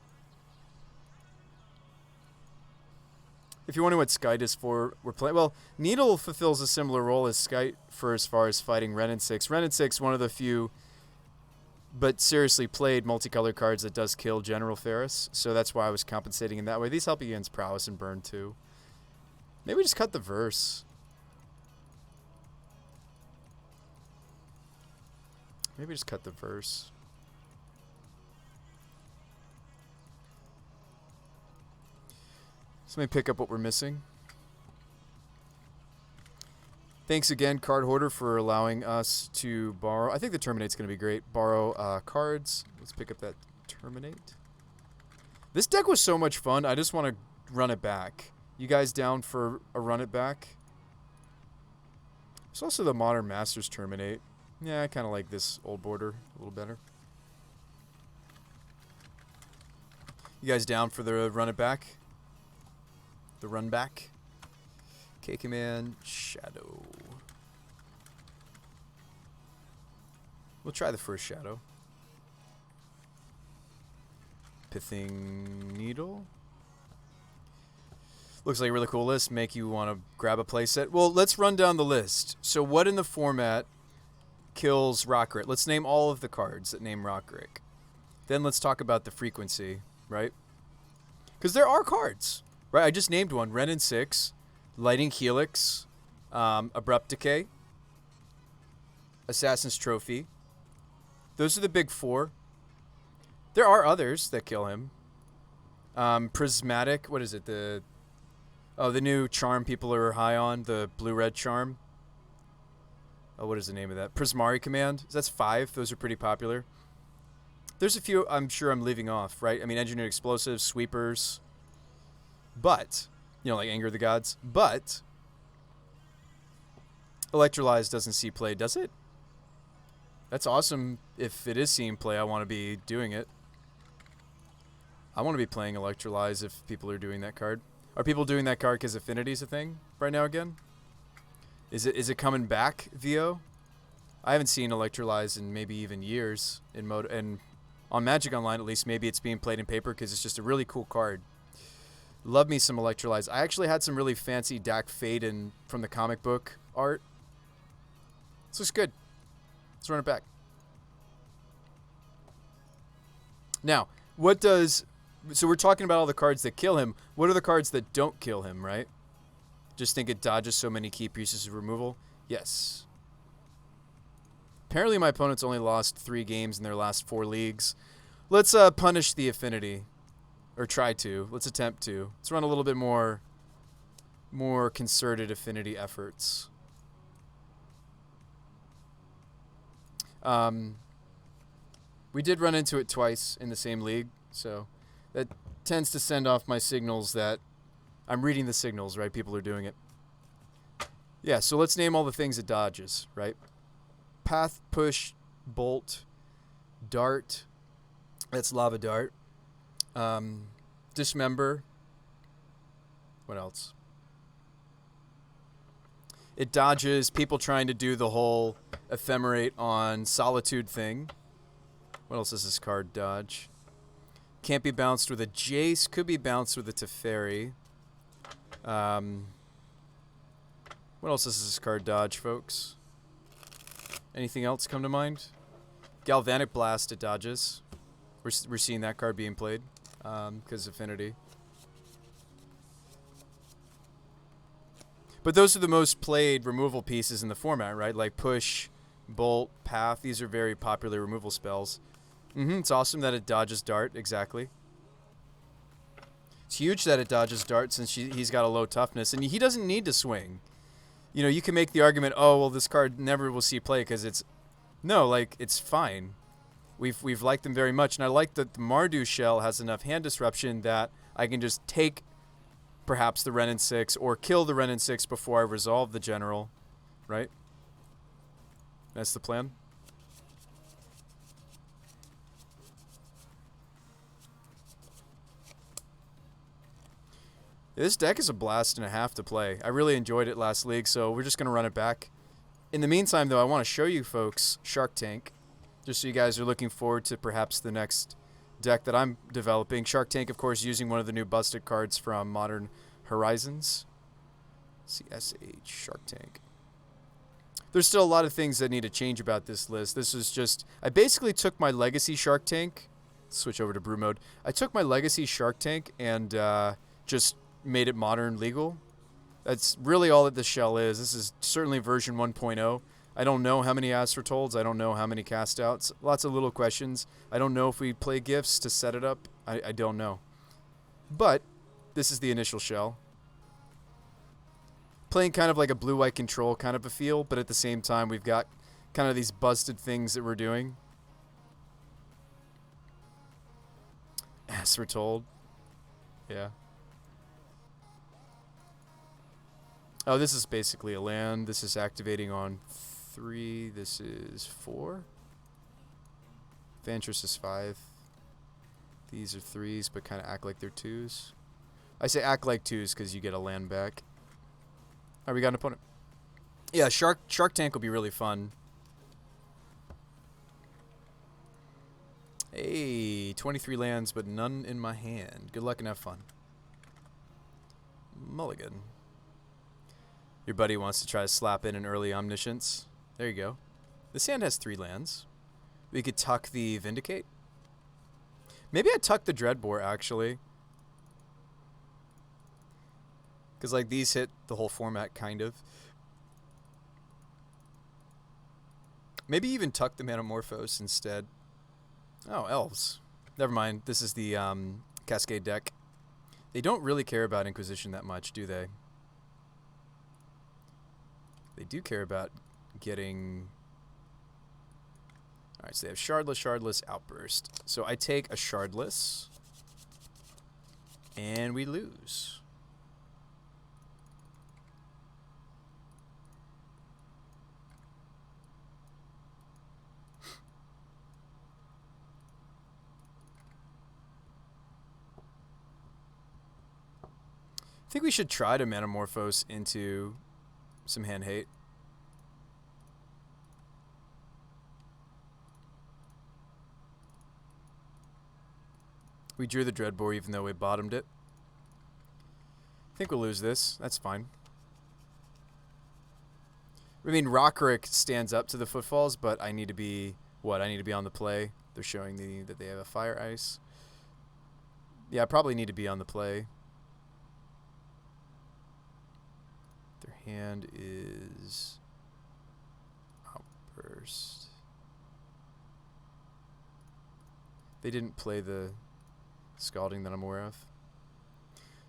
If you're wondering what Skite is for, we're playing... Well, Needle fulfills a similar role as Skite for as far as fighting Ren and 6. Ren and 6, one of the few, but seriously played multicolored cards that does kill General Ferris. So that's why I was compensating in that way. These help you against Prowess and Burn too. Maybe we just cut the verse. Maybe just cut the verse. So let me pick up what we're missing. Thanks again, Card Hoarder, for allowing us to borrow. I think the Terminate's going to be great. Borrow cards. Let's pick up that Terminate. This deck was so much fun. I just want to run it back. You guys down for a run it back? There's also the Modern Masters Terminate. Yeah, I kind of like this old border a little better. You guys down for the run it back? The run back? K-Command, Shadow. We'll try the first shadow. Pithing Needle. Looks like a really cool list. Make you want to grab a playset. Well, let's run down the list. So what in the format kills Rockrick? Let's name all of the cards that name Rockrick. Then let's talk about the frequency, right? Because there are cards, right? I just named one. Renin 6, Lighting Helix, Abrupt Decay, Assassin's Trophy. Those are the big four. There are others that kill him. Prismatic, what is it? The new charm people are high on, the blue-red charm. Oh, what is the name of that? Prismari Command. That's 5. Those are pretty popular. There's a few I'm sure I'm leaving off, right? I mean, Engineered Explosives, Sweepers. But, like Anger of the Gods. But, Electrolyze doesn't see play, does it? That's awesome. If it is seeing play, I want to be doing it. I want to be playing Electrolyze if people are doing that card. Are people doing that card because Affinity's a thing right now again? Is it coming back, VO? I haven't seen Electrolyze in maybe even years in mode, and on Magic Online at least. Maybe it's being played in paper because it's just a really cool card. Love me some Electrolyze. I actually had some really fancy Dak Faden from the comic book art. This looks good. Let's run it back. Now, so we're talking about all the cards that kill him. What are the cards that don't kill him, right? Just think it dodges so many key pieces of removal? Yes. Apparently my opponent's only lost 3 games in their last 4 leagues. Let's punish the Affinity. Or try to. Let's attempt to. Let's run a little bit more concerted Affinity efforts. We did run into it twice in the same league, so that tends to send off my signals that I'm reading the signals, right? People are doing it. Yeah, so let's name all the things it dodges, right? Path, Push, Bolt, Dart. That's Lava Dart. Dismember. What else? It dodges people trying to do the whole ephemerate on Solitude thing. What else does this card dodge? Can't be bounced with a Jace. Could be bounced with a Teferi. What else does this card dodge, folks? Anything else come to mind? Galvanic Blast, it dodges. We're seeing that card being played because Affinity. But those are the most played removal pieces in the format, right? Like Push, Bolt, Path. These are very popular removal spells. It's awesome that it dodges Dart, exactly. It's huge that it dodges Dart since he's got a low toughness. And he doesn't need to swing. You can make the argument, oh, well, this card never will see play because it's... No, like, it's fine. We've liked them very much. And I like that the Mardu shell has enough hand disruption that I can just take perhaps the Renin 6 or kill the Renin 6 before I resolve the general, right? That's the plan. This deck is a blast and a half to play. I really enjoyed it last league, so we're just going to run it back. In the meantime, though, I want to show you folks Shark Tank, just so you guys are looking forward to perhaps the next deck that I'm developing. Shark Tank, of course, using one of the new busted cards from Modern Horizons. CSH, Shark Tank. There's still a lot of things that need to change about this list. This is just... I basically took my Legacy Shark Tank... Switch over to Brew Mode. I took my Legacy Shark Tank and just made it modern legal. That's really all that this shell is. This is certainly version 1.0. I don't know how many Astrotoads. I don't know how many cast outs. Lots of little questions. I don't know if we play gifts to set it up. I don't know. But this is the initial shell. Playing kind of like a blue-white control kind of a feel, but at the same time we've got kind of these busted things that we're doing. Astrotoad. Yeah. Oh, this is basically a land. This is activating on 3. This is 4. Vantress is 5. These are 3s, but kind of act like they're 2s. I say act like 2s because you get a land back. All right, we got an opponent. Yeah, Shark Tank will be really fun. Hey, 23 lands, but none in my hand. Good luck and have fun. Mulligan. Your buddy wants to try to slap in an early Omniscience. There you go. This hand has 3 lands. We could tuck the Vindicate. Maybe I'd tuck the Dreadbore, actually. Because, like, these hit the whole format, kind of. Maybe even tuck the Manamorphose instead. Oh, Elves. Never mind. This is the Cascade deck. They don't really care about Inquisition that much, do they? They do care about getting... Alright, so they have Shardless, Shardless, Outburst. So I take a Shardless. And we lose. I think we should try to Manamorphose into some hand hate. We drew the Dreadbore even though we bottomed it. I think we'll lose this. That's fine. I mean, Rockrick stands up to the Footfalls, but I need to be... What? I need to be on the play. They're showing that they have a Fire Ice. Yeah, I probably need to be on the play. Their hand is... Outburst. They didn't play the Scalding that I'm aware of.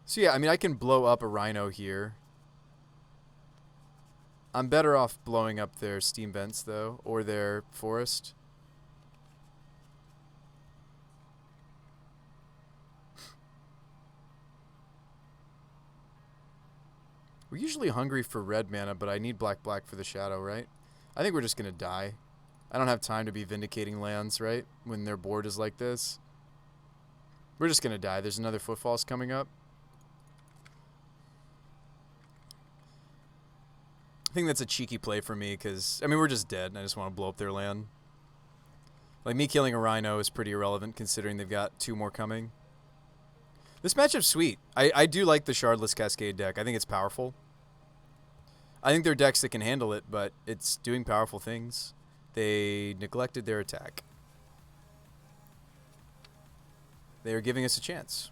So yeah, I mean, I can blow up a Rhino here. I'm better off blowing up their Steam Vents, though, or their Forest. We're usually hungry for red mana, but I need black for the Shadow, right? I think we're just going to die. I don't have time to be vindicating lands, right? When their board is like this. We're just going to die. There's another Footfalls coming up. I think that's a cheeky play for me because, I mean, we're just dead. And I just want to blow up their land. Like, me killing a Rhino is pretty irrelevant considering they've got 2 more coming. This matchup's sweet. I do like the Shardless Cascade deck. I think it's powerful. I think there are decks that can handle it, but it's doing powerful things. They neglected their attack. They are giving us a chance.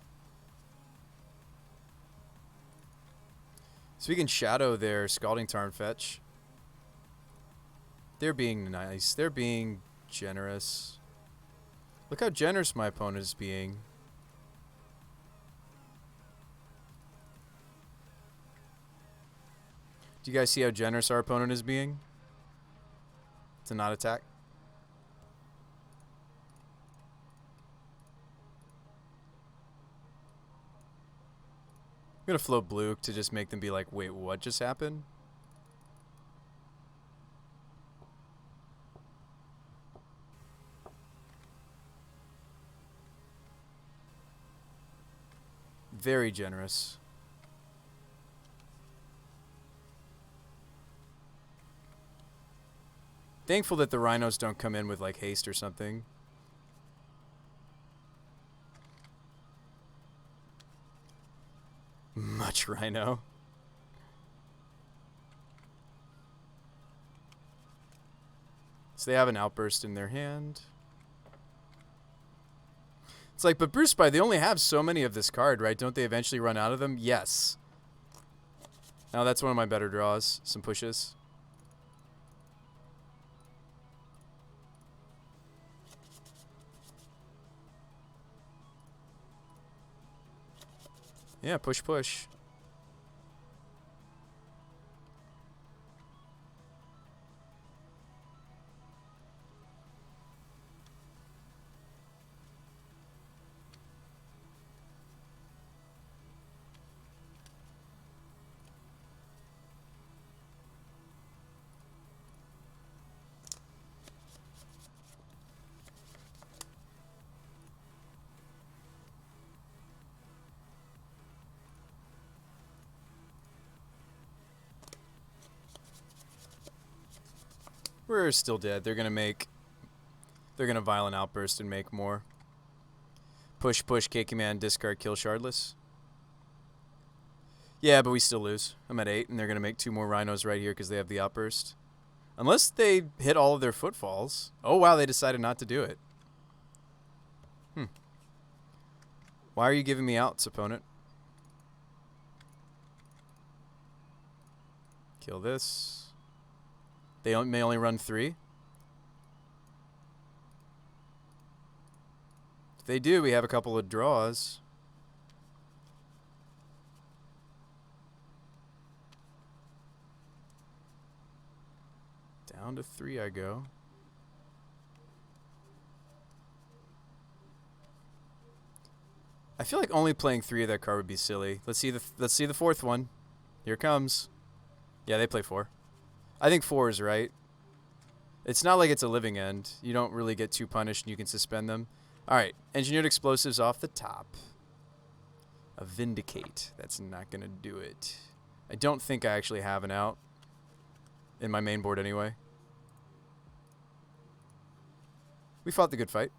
So we can shadow their Scalding Tarn fetch. They're being nice. They're being generous. Look how generous my opponent is being. Do you guys see how generous our opponent is being? To not attack. I'm going to float blue to just make them be like, wait, what just happened? Very generous. Thankful that the Rhinos don't come in with like haste or something. Much Rhino. So they have an Outburst in their hand. It's like, but Bruce Spy, they only have so many of this card, right? Don't they eventually run out of them? Yes. Now that's one of my better draws. Some pushes. Yeah, push, push. We're still dead. They're gonna Violent Outburst and make more. Push, push, K-Command, discard, kill Shardless. Yeah, but we still lose. I'm at 8, and they're going to make 2 more Rhinos right here because they have the Outburst. Unless they hit all of their footfalls. Oh, wow, they decided not to do it. Why are you giving me outs, opponent? Kill this. They may only run 3. If they do, we have a couple of draws. Down to 3 I go. I feel like only playing 3 of that card would be silly. Let's see the 4th one. Here it comes. Yeah, they play 4. I think 4 is right. It's not like it's a living end. You don't really get too punished and you can suspend them. Alright, engineered explosives off the top. A Vindicate. That's not going to do it. I don't think I actually have an out. In my main board anyway. We fought the good fight.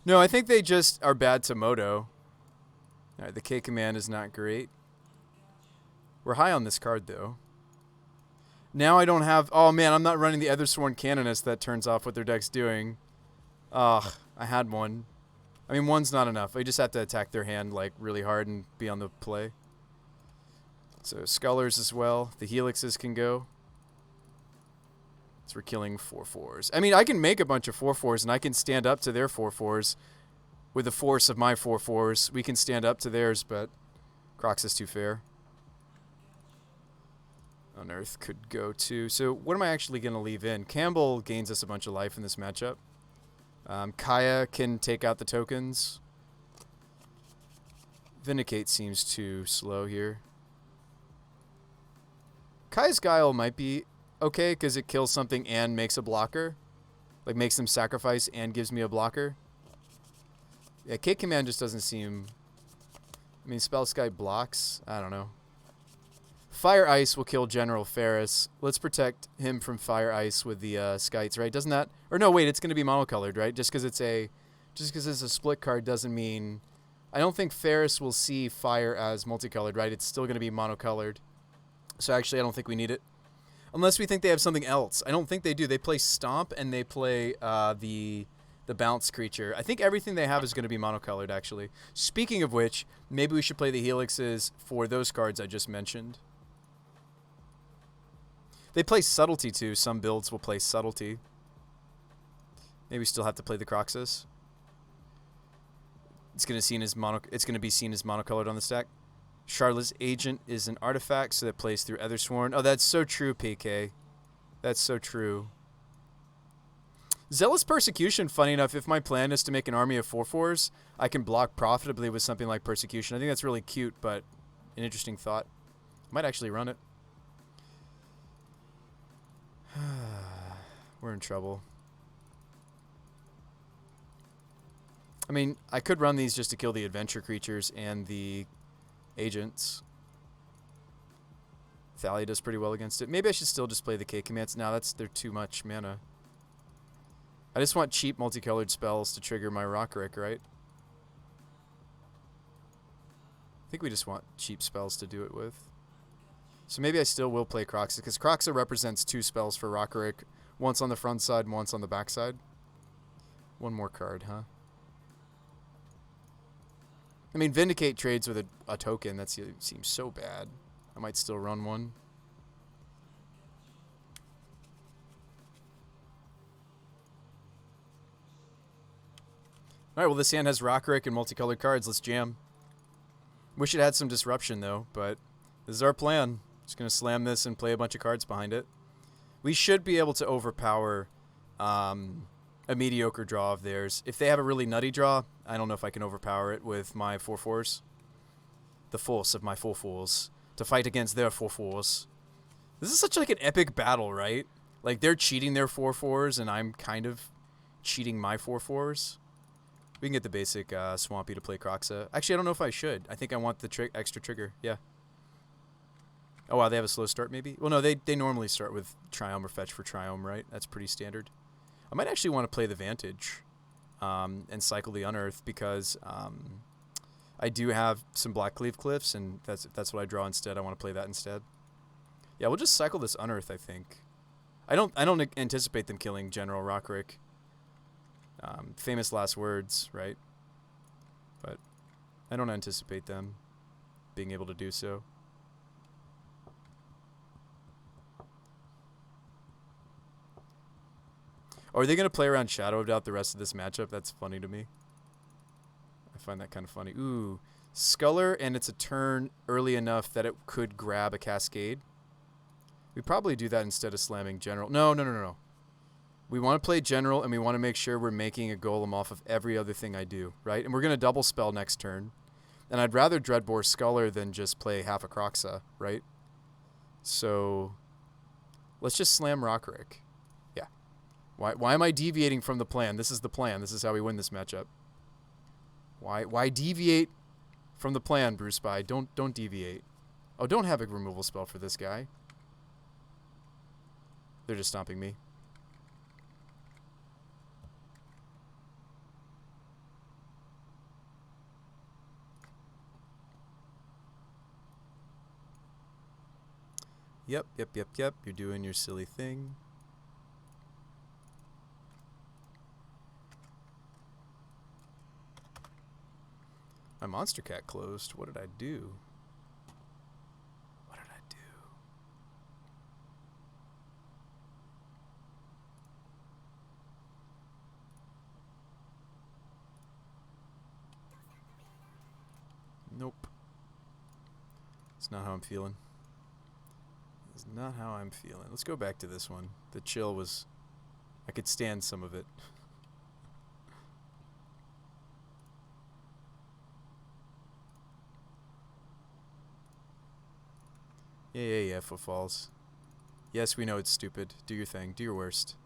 No, I think they just are bad to Moto. Alright, the K command is not great. We're high on this card, though. Now I don't have... Oh, man, I'm not running the Ethersworn Canonist that turns off what their deck's doing. Ugh, I had one. I mean, one's not enough. I just have to attack their hand, like, really hard and be on the play. So, Scullers as well. The Helixes can go. So we're killing 4/4s. I mean, I can make a bunch of 4/4s, and I can stand up to their 4/4s. With the force of my 4/4s, we can stand up to theirs, but Crocs is too fair. Unearth could go too. So what am I actually going to leave in? Campbell gains us a bunch of life in this matchup. Kaya can take out the tokens. Vindicate seems too slow here. Kaya's Guile might be okay because it kills something and makes a blocker. Like makes them sacrifice and gives me a blocker. Yeah, K-Command just doesn't seem... I mean, Spellskite blocks. I don't know. Fire Ice will kill General Ferris. Let's protect him from Fire Ice with the Skites, right? Doesn't that... Or no, wait, it's going to be monocolored, right? Just because it's a split card doesn't mean... I don't think Ferris will see Fire as multicolored, right? It's still going to be monocolored. So actually, I don't think we need it. Unless we think they have something else. I don't think they do. They play Stomp and they play the bounce creature. I think everything they have is going to be monocolored, actually. Speaking of which, maybe we should play the Helixes for those cards I just mentioned. They play Subtlety, too. Some builds will play Subtlety. Maybe we still have to play the Croxus. It's going to be seen as monocolored on the stack. Charlotte's Agent is an artifact, so that plays through Ethersworn. Oh, that's so true, PK. That's so true. Zealous Persecution, funny enough, if my plan is to make an army of 4/4s, I can block profitably with something like Persecution. I think that's really cute, but an interesting thought. Might actually run it. We're in trouble. I mean, I could run these just to kill the adventure creatures and the agents. Thalia does pretty well against it. Maybe I should still just play the K commands. No, they're too much mana. I just want cheap multicolored spells to trigger my Rockrick, right? I think we just want cheap spells to do it with. So maybe I still will play Croxa, because Croxa represents 2 spells for Rockrick. Once on the front side and once on the back side. One more card, huh? I mean, Vindicate trades with a token. That seems so bad. I might still run one. Alright, well, this hand has Rockrick and multicolored cards. Let's jam. Wish it had some disruption, though, but this is our plan. Just going to slam this and play a bunch of cards behind it. We should be able to overpower a mediocre draw of theirs. If they have a really nutty draw, I don't know if I can overpower it with my 4/4s. The force of my 4/4s to fight against their 4/4s. This is such like an epic battle, right? Like they're cheating their 4/4s and I'm kind of cheating my 4/4s. We can get the basic Swampy to play Croxa. Actually, I don't know if I should. I think I want the extra trigger. Yeah. Oh, wow, they have a slow start maybe? Well, no, they normally start with Triome or Fetch for Triome, right? That's pretty standard. I might actually want to play the Vantage. and cycle the Unearth because I do have some Blackcleave Cliffs, and that's what I draw instead. I want to play that instead. Yeah, we'll just cycle this Unearth, I think. I don't anticipate them killing General Rockrick. Famous last words, right? But I don't anticipate them being able to do so. Oh, are they going to play around Shadow of Doubt the rest of this matchup? That's funny to me. I find that kind of funny. Ooh, Sculler, and it's a turn early enough that it could grab a Cascade. We probably do that instead of slamming General. No. We want to play General, and we want to make sure we're making a Golem off of every other thing I do, right? And we're going to double spell next turn. And I'd rather Dreadbore Sculler than just play half a Kroxa, right? So let's just slam Rockrick. Yeah. Why am I deviating from the plan? This is the plan. This is how we win this matchup. Why deviate from the plan, Bruce Spy? Don't deviate. Oh, don't have a removal spell for this guy. They're just stomping me. Yep. You're doing your silly thing. My Monster Cat closed. What did I do? Nope. It's not how I'm feeling. It's not how I'm feeling. Let's go back to this one. The chill was... I could stand some of it. Yeah, footfalls. Yes, we know it's stupid. Do your thing. Do your worst.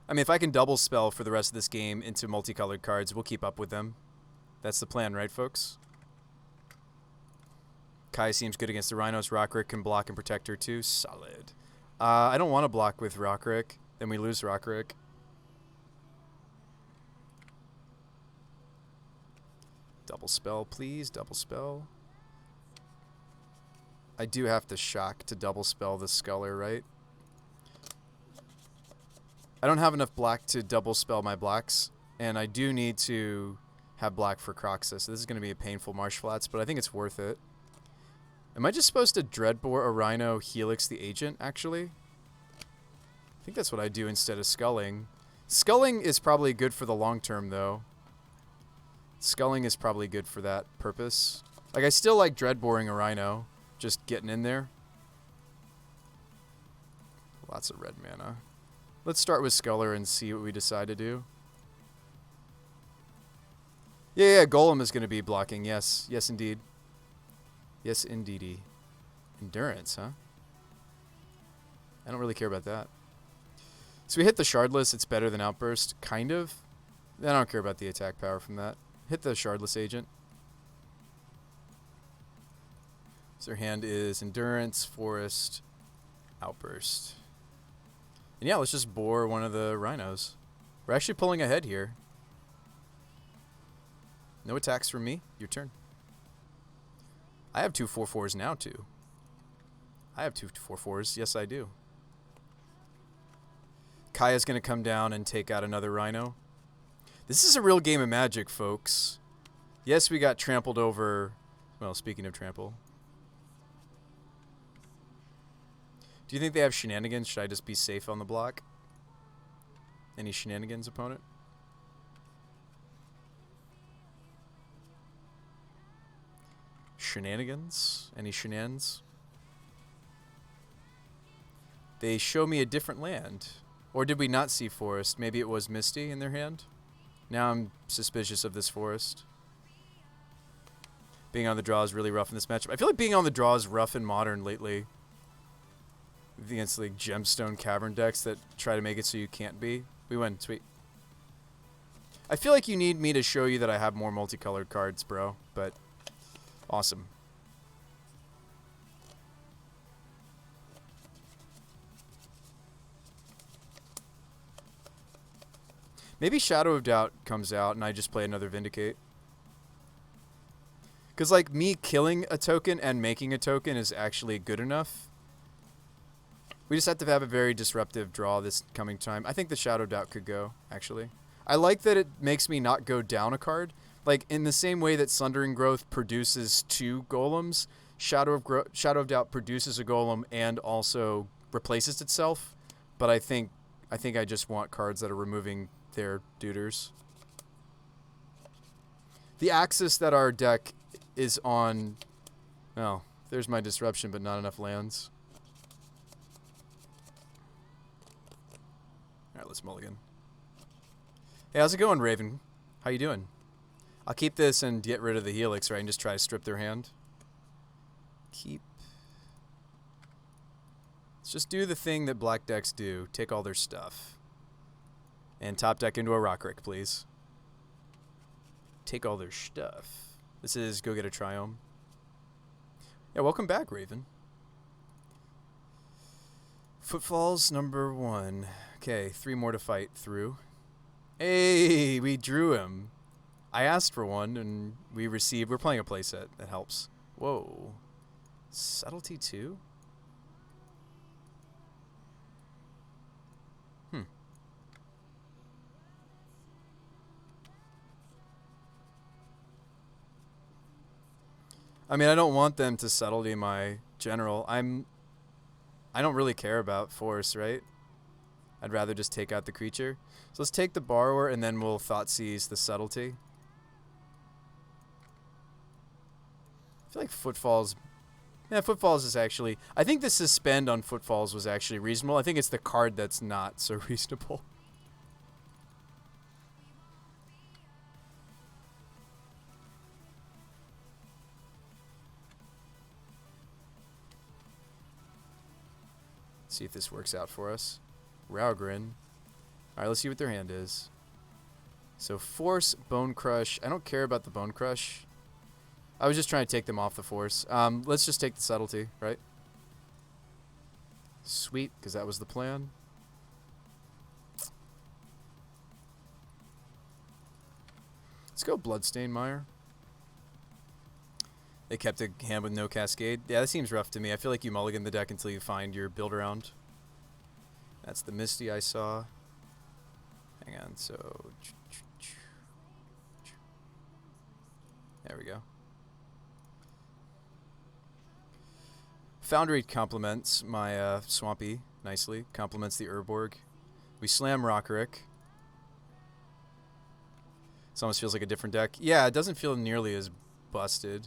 I mean, if I can double spell for the rest of this game into multicolored cards, we'll keep up with them. That's the plan, right, folks? Kai seems good against the Rhinos. Rockrick can block and protect her, too. Solid. I don't want to block with Rockrick. Then we lose Rockrick. Double spell, please. Double spell. I do have to shock to double spell the Sculler, right? I don't have enough black to double spell my blacks, and I do need to have black for Kroxa, so this is going to be a painful Marsh Flats, but I think it's worth it. Am I just supposed to Dreadbore a Rhino Helix the Agent, actually? I think that's what I do instead of Sculling. Sculling is probably good for the long term, though. Sculling is probably good for that purpose. Like, I still like Dreadboring a Rhino, just getting in there. Lots of red mana. Let's start with Sculler and see what we decide to do. Yeah, Golem is going to be blocking. Yes, indeed. Yes, indeedy. Endurance, huh? I don't really care about that. So we hit the Shardless. It's better than Outburst, kind of. I don't care about the attack power from that. Hit the Shardless Agent. So their hand is Endurance, Forest, Outburst. And yeah, let's just bore one of the Rhinos. We're actually pulling ahead here. No attacks from me. Your turn. I have 2 4/4s now, too. I have 2 4/4s. Yes, I do. Kaya's going to come down and take out another Rhino. This is a real game of Magic, folks. Yes, we got trampled over. Well, speaking of trample. Do you think they have shenanigans? Should I just be safe on the block? Any shenanigans, opponent? Shenanigans? Any shenanigans? They show me a different land. Or did we not see forest? Maybe it was Misty in their hand? Now I'm suspicious of this forest. Being on the draw is really rough in this matchup. I feel like being on the draw is rough in Modern lately. Against like Gemstone Cavern decks that try to make it so you can't be. We win. Sweet. I feel like you need me to show you that I have more multicolored cards, bro. But awesome. Maybe Shadow of Doubt comes out and I just play another Vindicate. Because, like, me killing a token and making a token is actually good enough. We just have to have a very disruptive draw this coming time. I think the Shadow of Doubt could go, actually. I like that it makes me not go down a card. Like, in the same way that Sundering Growth produces 2 golems, Shadow of Doubt produces a golem and also replaces itself. But I think I just want cards that are removing their duders. The axis that our deck is on... Oh, there's my disruption, but not enough lands. Alright, let's mulligan. Hey, how's it going, Raven? How you doing? I'll keep this and get rid of the Helix, right, and just try to strip their hand. Keep. Let's just do the thing that black decks do. Take all their stuff. And top deck into a Rockrick, please. Take all their stuff. This is go get a Triome. Yeah, welcome back, Raven. Footfalls number 1. Okay, 3 more to fight through. Hey, we drew him. I asked for one, and we received... We're playing a playset. That helps. Whoa. Subtlety 2? I mean, I don't want them to subtlety my general. I don't really care about force, right? I'd rather just take out the creature. So let's take the borrower, and then we'll Thoughtseize the subtlety. I feel like Footfalls... Yeah, Footfalls is actually... I think the suspend on Footfalls was actually reasonable. I think it's the card that's not so reasonable. See if this works out for us. Raugrin. Alright, let's see what their hand is. So Force, Bone Crush. I don't care about the Bone Crush. I was just trying to take them off the Force. Let's just take the Subtlety, right? Sweet, because that was the plan. Let's go Bloodstain Mire. They kept a hand with no Cascade. Yeah, that seems rough to me. I feel like you mulligan the deck until you find your build around. That's the Misty I saw. Hang on, so... There we go. Foundry complements my Swampy nicely. Complements the Urborg. We slam Rockrick. This almost feels like a different deck. Yeah, it doesn't feel nearly as busted.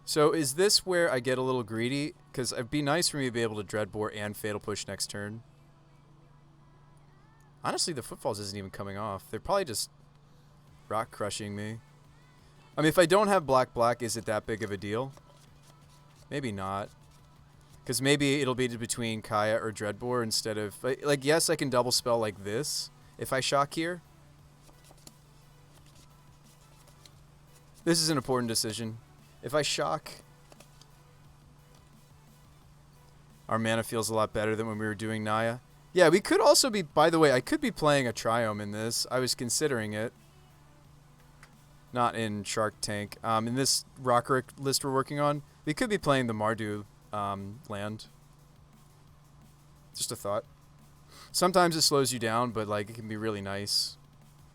So is this where I get a little greedy? Because it'd be nice for me to be able to Dreadbore and Fatal Push next turn. Honestly, the Footfalls isn't even coming off. They're probably just rock crushing me. I mean, if I don't have black, is it that big of a deal? Maybe not. Because maybe it'll be between Kaya or Dreadbore instead of... Like, yes, I can double spell like this if I shock here. This is an important decision. If I shock, our mana feels a lot better than when we were doing Naya. Yeah, we could also be, by the way, I could be playing a Triome in this. I was considering it. Not in Shark Tank. In this Rockrick list we're working on, we could be playing the Mardu land. Just a thought. Sometimes it slows you down, but like it can be really nice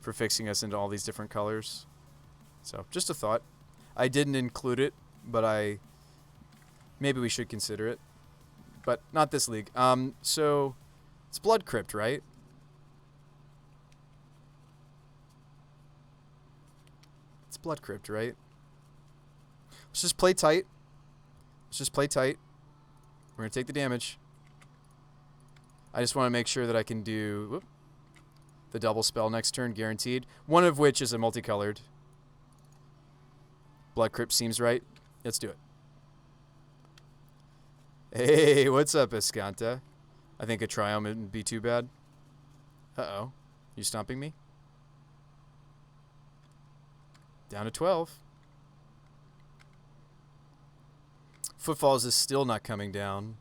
for fixing us into all these different colors. So, just a thought. I didn't include it, but maybe we should consider it. But not this league. So it's Blood Crypt, right? It's Blood Crypt, right? Let's just play tight. Let's just play tight. We're going to take the damage. I just want to make sure that I can do the double spell next turn, guaranteed. One of which is a multicolored. Blood Crypt seems right. Let's do it. Hey, what's up, Escanta? I think a Triome wouldn't be too bad. Uh-oh. You stomping me? Down to 12. Footfalls is still not coming down.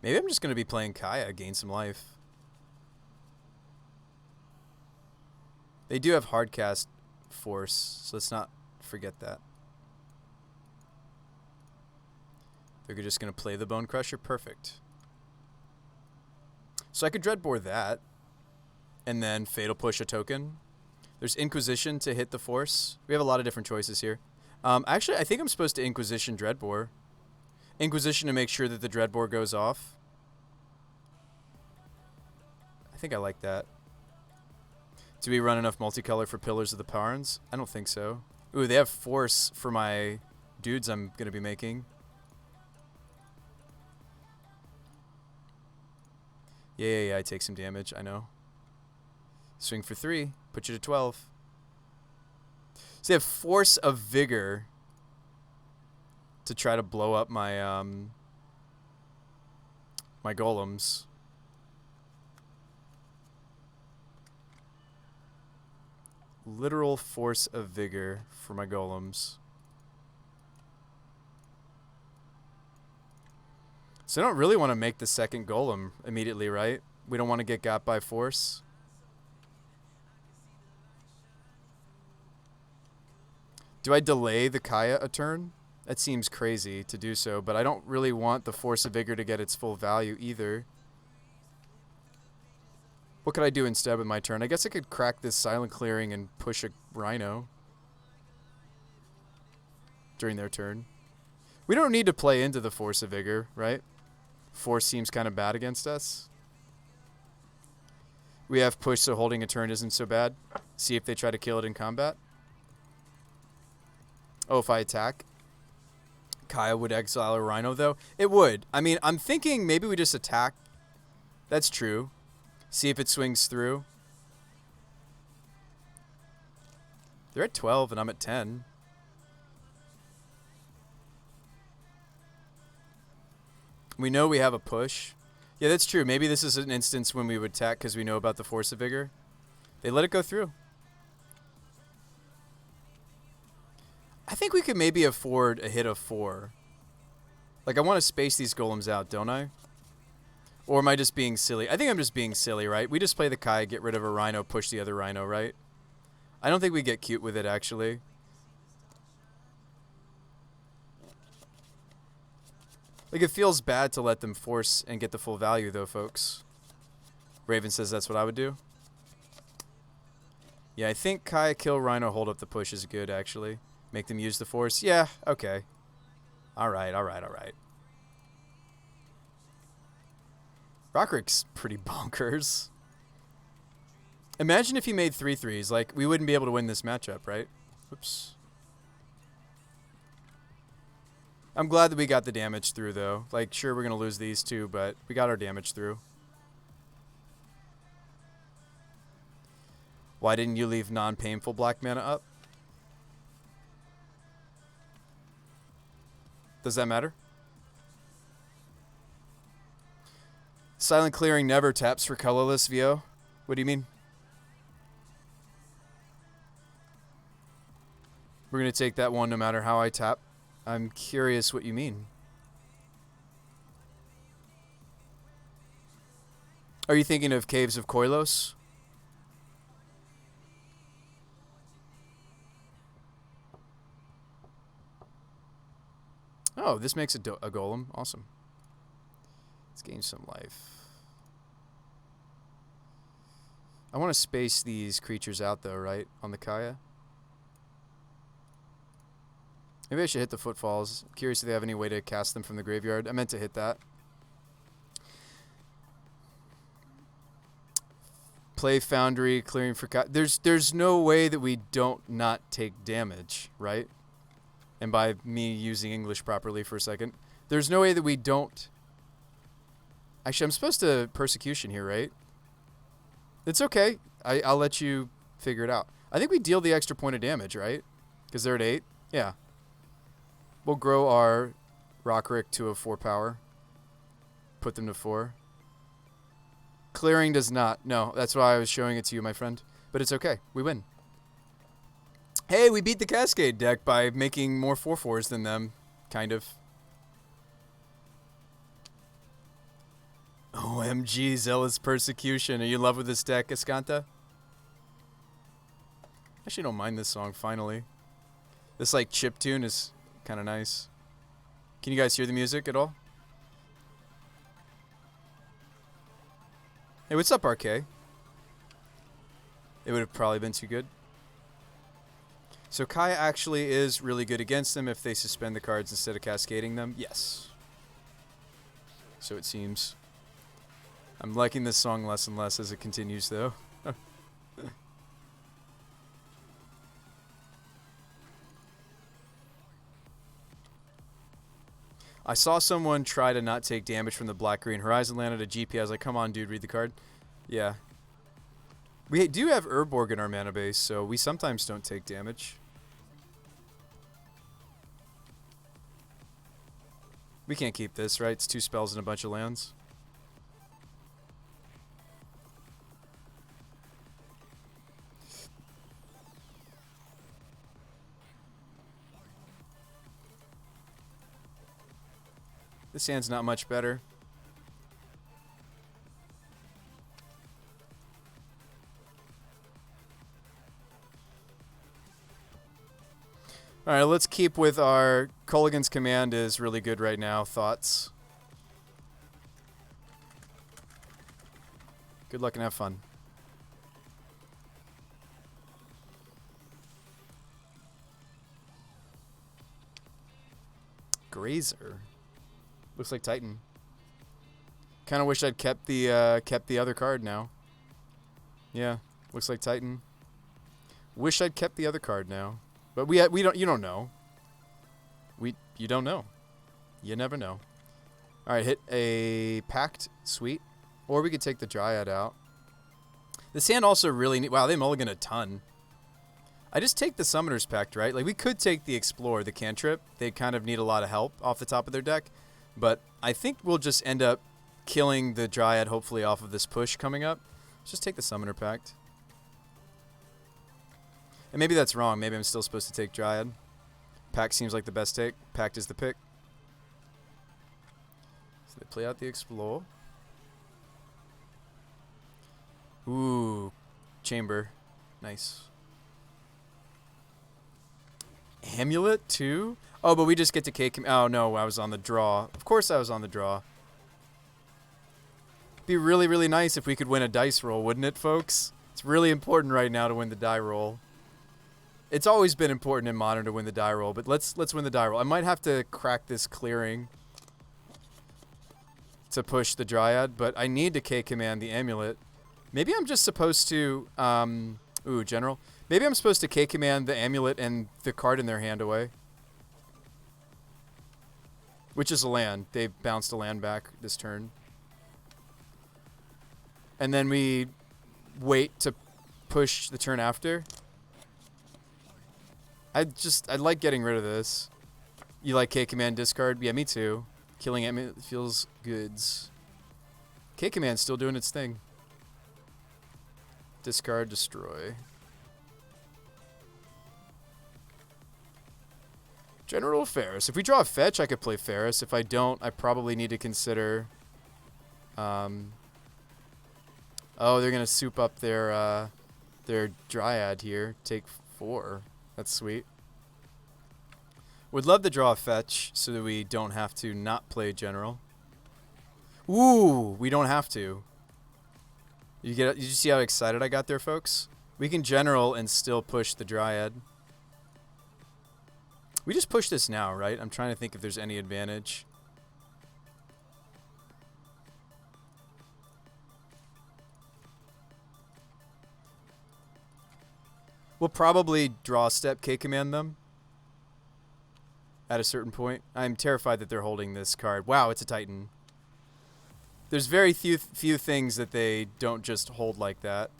Maybe I'm just going to be playing Kaya, gain some life. They do have hardcast force, so let's not forget that. They're just going to play the Bone Crusher. Perfect. So I could Dreadbore that, and then Fatal Push a token. There's Inquisition to hit the force. We have a lot of different choices here. Actually, I think I'm supposed to Inquisition Dreadbore. Inquisition to make sure that the Dreadbore goes off. I think I like that. Do we run enough multicolor for Pillars of the Parns? I don't think so. Ooh, they have Force for my dudes I'm going to be making. Yeah, I take some damage, I know. Swing for 3, put you to 12. So they have Force of Vigor to try to blow up my my golems. Literal Force of Vigor for my golems. So I don't really want to make the second golem immediately, right? We don't want to get got by force. Do I delay the Kaya a turn? That seems crazy to do so, but I don't really want the Force of Vigor to get its full value either. What could I do instead with my turn? I guess I could crack this Silent Clearing and push a Rhino during their turn. We don't need to play into the Force of Vigor, right? Force seems kind of bad against us. We have push, so holding a turn isn't so bad. See if they try to kill it in combat. Oh, if I attack? Kaya would exile a Rhino, though? It would. I mean, I'm thinking maybe we just attack. That's true. See if it swings through. They're at 12 and I'm at 10. We know we have a push. Yeah, that's true. Maybe this is an instance when we would attack because we know about the Force of Vigor. They let it go through. I think we could maybe afford a hit of 4. Like, I want to space these golems out, don't I? Or am I just being silly? I think I'm just being silly, right? We just play the Kai, get rid of a Rhino, push the other Rhino, right? I don't think we get cute with it, actually. Like, it feels bad to let them force and get the full value, though, folks. Raven says that's what I would do. Yeah, I think Kai, kill Rhino, hold up the push is good, actually. Make them use the force. Yeah, okay. Alright. Rockrick's pretty bonkers. Imagine if he made 3/3s. Like, we wouldn't be able to win this matchup, right? Oops. I'm glad that we got the damage through, though. Like, sure, we're going to lose these two, but we got our damage through. Why didn't you leave non-painful black mana up? Does that matter? Silent Clearing never taps for colorless, VO. What do you mean? We're going to take that one no matter how I tap. I'm curious what you mean. Are you thinking of Caves of Koilos? Oh, this makes a golem. Awesome. Let's gain some life. I want to space these creatures out, though, right? On the Kaya. Maybe I should hit the Footfalls. I'm curious if they have any way to cast them from the graveyard. I meant to hit that. Play Foundry, clearing for... There's no way that we don't not take damage, right? And by me using English properly for a second. There's no way that we don't... Actually, I'm supposed to Persecution here, right? It's okay. I'll let you figure it out. I think we deal the extra point of damage, right? Because they're at 8. Yeah. We'll grow our Rockrick to a 4 power. Put them to 4. Clearing does not. No, that's why I was showing it to you, my friend. But it's okay. We win. Hey, we beat the Cascade deck by making more 4/4s than them. Kind of. OMG, Zealous Persecution. Are you in love with this deck, Escanta? Actually, don't mind this song, finally. This, like, chip tune is kind of nice. Can you guys hear the music at all? Hey, what's up, RK? It would have probably been too good. So Kaya actually is really good against them if they suspend the cards instead of cascading them. Yes. So it seems. I'm liking this song less and less as it continues, though. I saw someone try to not take damage from the black-green Horizon land at a GP. I was like, come on, dude, read the card. Yeah. We do have Urborg in our mana base, so we sometimes don't take damage. We can't keep this, right? It's 2 spells and a bunch of lands. This hand's not much better. Alright, let's keep with our... Culligan's Command is really good right now. Thoughts? Good luck and have fun. Grazer. Looks like Titan. Kind of wish I'd kept the other card now. Yeah, looks like Titan. Wish I'd kept the other card now, but we don't. You don't know. You don't know. You never know. All right, hit a Pact, sweet, or we could take the Dryad out. This hand also really wow. They mulligan a ton. I just take the Summoner's Pact, right? Like we could take the Explorer, the cantrip. They kind of need a lot of help off the top of their deck. But I think we'll just end up killing the Dryad, hopefully, off of this push coming up. Let's just take the Summoner Pact. And maybe that's wrong. Maybe I'm still supposed to take Dryad. Pact seems like the best take. Pact is the pick. So they play out the Explore. Ooh. Chamber. Nice. Amulet, too? Oh, but we just get to cake him. Oh, no, I was on the draw. Of course I was on the draw. Be really, really nice if we could win a dice roll, wouldn't it, folks? It's really important right now to win the die roll. It's always been important in Modern to win the die roll, but let's win the die roll. I might have to crack this clearing to push the Dryad, but I need to K-command the Amulet. Maybe I'm just supposed to... ooh, General. Maybe I'm supposed to K-command the Amulet and the card in their hand away. Which is a land. They bounced a land back this turn. And then we wait to push the turn after. I like getting rid of this. You like K-command discard? Yeah, me too. Killing it feels goods. K-command's still doing its thing. Discard, destroy. General Ferris. If we draw a fetch, I could play Ferris. If I don't, I probably need to consider... oh, they're going to soup up their Dryad here. Take 4. That's sweet. Would love to draw a fetch so that we don't have to not play General. Ooh, we don't have to. Did you see how excited I got there, folks? We can General and still push the Dryad. We just push this now, right? I'm trying to think if there's any advantage. We'll probably draw step K-command them at a certain point. I'm terrified that they're holding this card. Wow, it's a Titan. There's very few things that they don't just hold like that.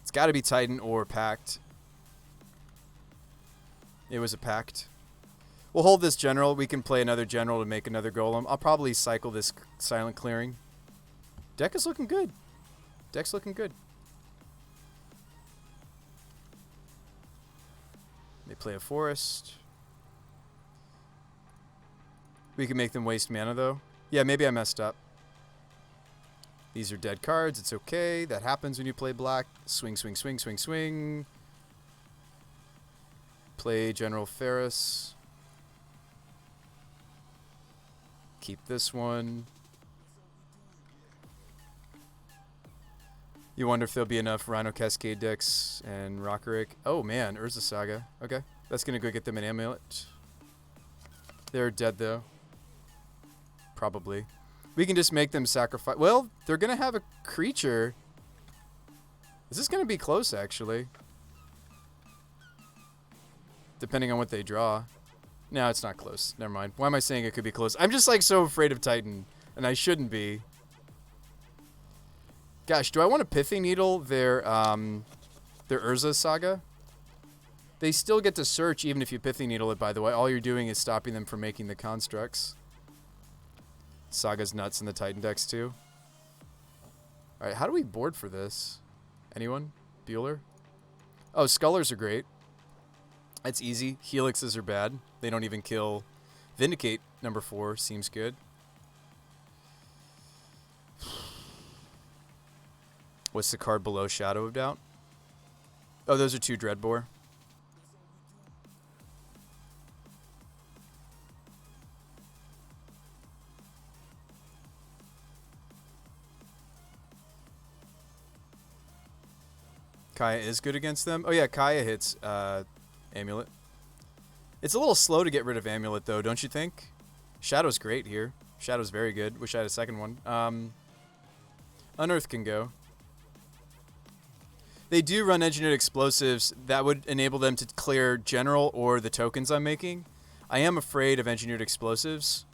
It's got to be Titan or Pact. It was a Pact. We'll hold this General. We can play another General to make another Golem. I'll probably cycle this Silent Clearing. Deck is looking good. Deck's looking good. play a forest. We can make them waste mana, though. Yeah, maybe I messed up. These are dead cards. It's okay. That happens when you play black. Swing, swing, swing, swing, swing. Play General Ferris. Keep this one. You wonder if there'll be enough Rhino Cascade decks and Rockerick. Oh man, Urza Saga. Okay. That's going to go get them an amulet. They're dead though. Probably. We can just make them sacrifice. Well, they're going to have a creature. Is this going to be close actually? Depending on what they draw. No, it's not close. Never mind. Why am I saying it could be close? I'm just like so afraid of Titan. And I shouldn't be. Gosh, do I want to Pithing Needle their Urza Saga? They still get to search even if you Pithing Needle it, by the way. All you're doing is stopping them from making the constructs. Saga's nuts in the Titan decks, too. Alright, how do we board for this? Anyone? Bueller? Oh, Scullers are great. That's easy. Helixes are bad. They don't even kill. Vindicate, number 4, seems good. What's the card below Shadow of Doubt? Oh, those are 2 Dreadbore. Kaya is good against them. Oh yeah, Kaya hits Amulet. It's a little slow to get rid of Amulet though, don't you think? Shadow's great here. Shadow's very good. Wish I had a second one. Unearth can go. They do run engineered explosives that would enable them to clear general or the tokens I'm making. I am afraid of engineered explosives.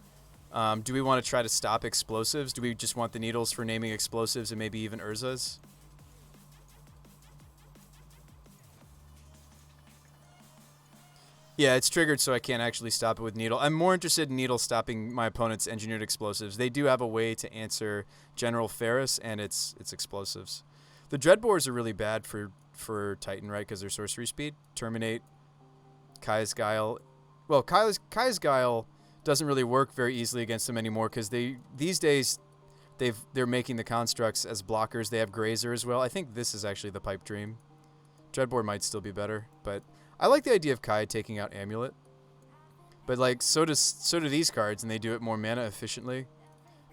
Do we want to try to stop explosives? Do we just want the needles for naming explosives and maybe even Urzas? Yeah, it's triggered so I can't actually stop it with Needle. I'm more interested in Needle stopping my opponent's engineered explosives. They do have a way to answer General Ferris and its explosives. The Dreadbores are really bad for Titan, right? Because they're sorcery speed. Terminate, Kaya's Guile. Well, Kaya's Guile doesn't really work very easily against them anymore because these days they're making the constructs as blockers. They have Grazer as well. I think this is actually the Pipe Dream. Dreadbore might still be better, but I like the idea of Kaya taking out Amulet. But like so do these cards, and they do it more mana efficiently.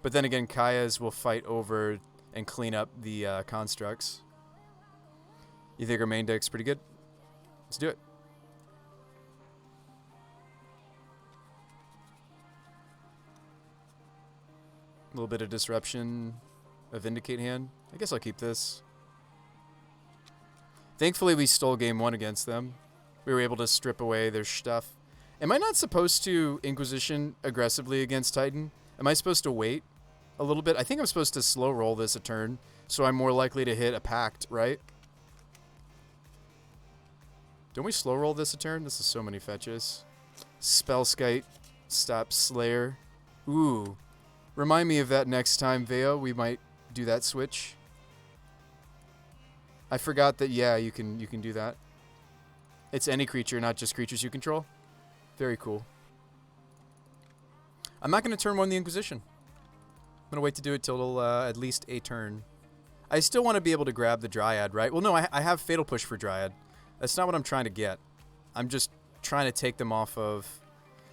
But then again, Kaya's will fight over and clean up the constructs. You think our main deck's pretty good? Let's do it. A little bit of disruption. A Vindicate hand. I guess I'll keep this. Thankfully, we stole game 1 against them. We were able to strip away their stuff. Am I not supposed to Inquisition aggressively against Titan? Am I supposed to wait a little bit? I think I'm supposed to slow roll this a turn, so I'm more likely to hit a Pact, right? Don't we slow roll this a turn? This is so many fetches. Spellskite, stop Slayer. Ooh. Remind me of that next time, Veo. We might do that switch. I forgot that, yeah, you can do that. It's any creature, not just creatures you control. Very cool. I'm not going to turn 1 the Inquisition. I'm going to wait to do it till at least a turn. I still want to be able to grab the Dryad, right? Well, no, I have Fatal Push for Dryad. That's not what I'm trying to get. I'm just trying to take them off of...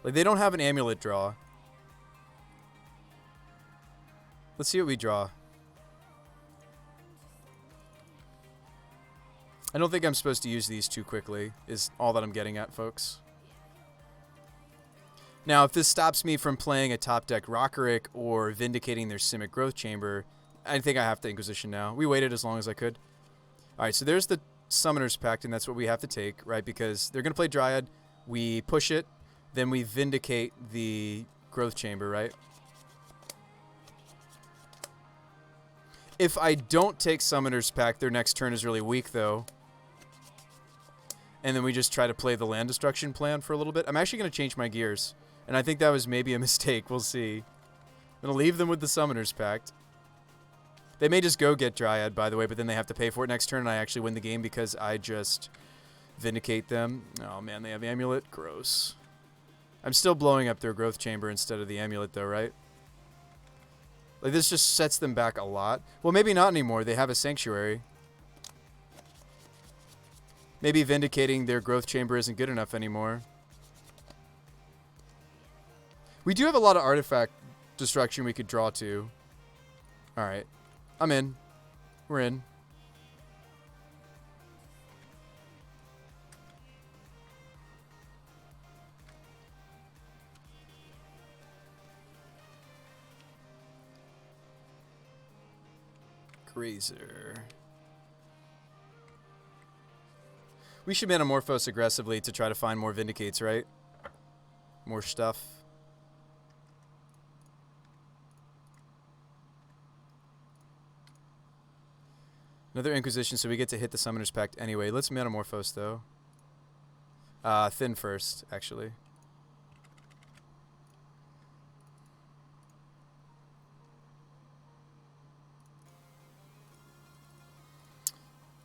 Like, they don't have an Amulet draw. Let's see what we draw. I don't think I'm supposed to use these too quickly, is all that I'm getting at, folks. Now, if this stops me from playing a top deck Rockerick or vindicating their Simic Growth Chamber, I think I have to Inquisition now. We waited as long as I could. Alright, so there's the Summoner's Pact, and that's what we have to take, right? Because they're going to play Dryad, we push it, then we vindicate the Growth Chamber, right? If I don't take Summoner's Pact, their next turn is really weak, though. And then we just try to play the land destruction plan for a little bit. I'm actually going to change my gears. And I think that was maybe a mistake. We'll see. I'm going to leave them with the Summoner's Pact. They may just go get Dryad, by the way, but then they have to pay for it next turn, and I actually win the game because I just Vindicate them. Oh man, they have amulet. Gross. I'm still blowing up their growth chamber instead of the amulet though, right? Like this just sets them back a lot. Well, maybe not anymore. They have a sanctuary. Maybe vindicating their growth chamber isn't good enough anymore. We do have a lot of artifact destruction we could draw to. Alright. I'm in. We're in. Grazer. We should Metamorphose aggressively to try to find more Vindicates, right? More stuff. Another Inquisition, so we get to hit the Summoner's Pact anyway. Let's Metamorphose, though. Thin first, actually.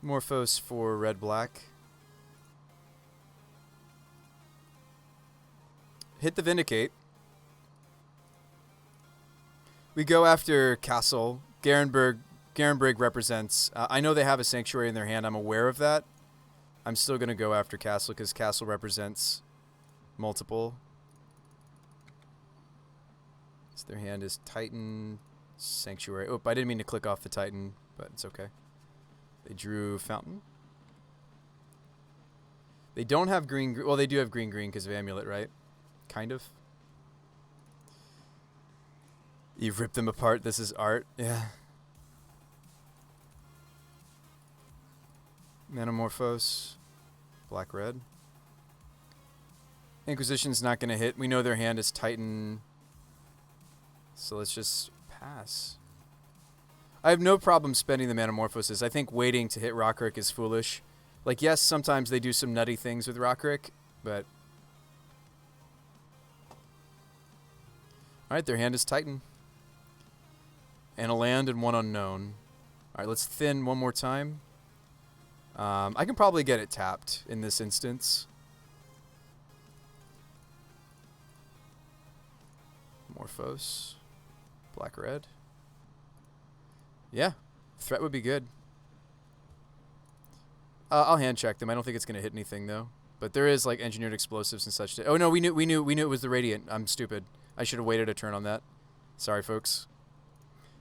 Morphos for red-black. Hit the Vindicate. We go after Castle. Garenberg represents... I know they have a Sanctuary in their hand. I'm aware of that. I'm still going to go after Castle because Castle represents multiple. So their hand is Titan, Sanctuary. Oh, I didn't mean to click off the Titan, but it's okay. They drew Fountain. They don't have green... Well, they do have green because of Amulet, right? Kind of. You've ripped them apart. This is art. Yeah. Metamorphose. Black-red. Inquisition's not going to hit. We know their hand is Titan. So let's just pass. I have no problem spending the Metamorphosis. I think waiting to hit Rockrick is foolish. Like, yes, sometimes they do some nutty things with Rockrick, but... Alright, their hand is Titan. And a land and one unknown. Alright, let's thin one more time. I can probably get it tapped in this instance. Morphos. Black-red. Yeah, threat would be good. I'll hand check them. I don't think it's gonna hit anything though. But there is like engineered explosives and such. Oh no, we knew it was the Radiant. I'm stupid. I should have waited a turn on that. Sorry, folks.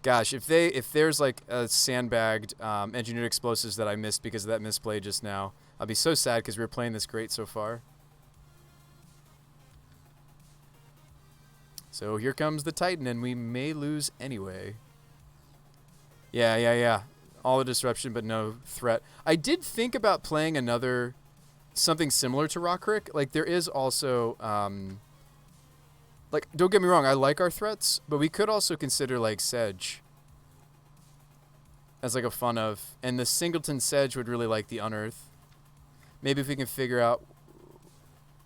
Gosh, if there's like a sandbagged engineered explosives that I missed because of that misplay just now, I'll be so sad because we were playing this great so far. So here comes the Titan, and we may lose anyway. Yeah. All the disruption, but no threat. I did think about playing another, something similar to Rockrick. Like, there is also, like, don't get me wrong, I like our threats, but we could also consider, like, Sedge as, like, a fun of. And the Singleton Sedge would really like the Unearth. Maybe if we can figure out,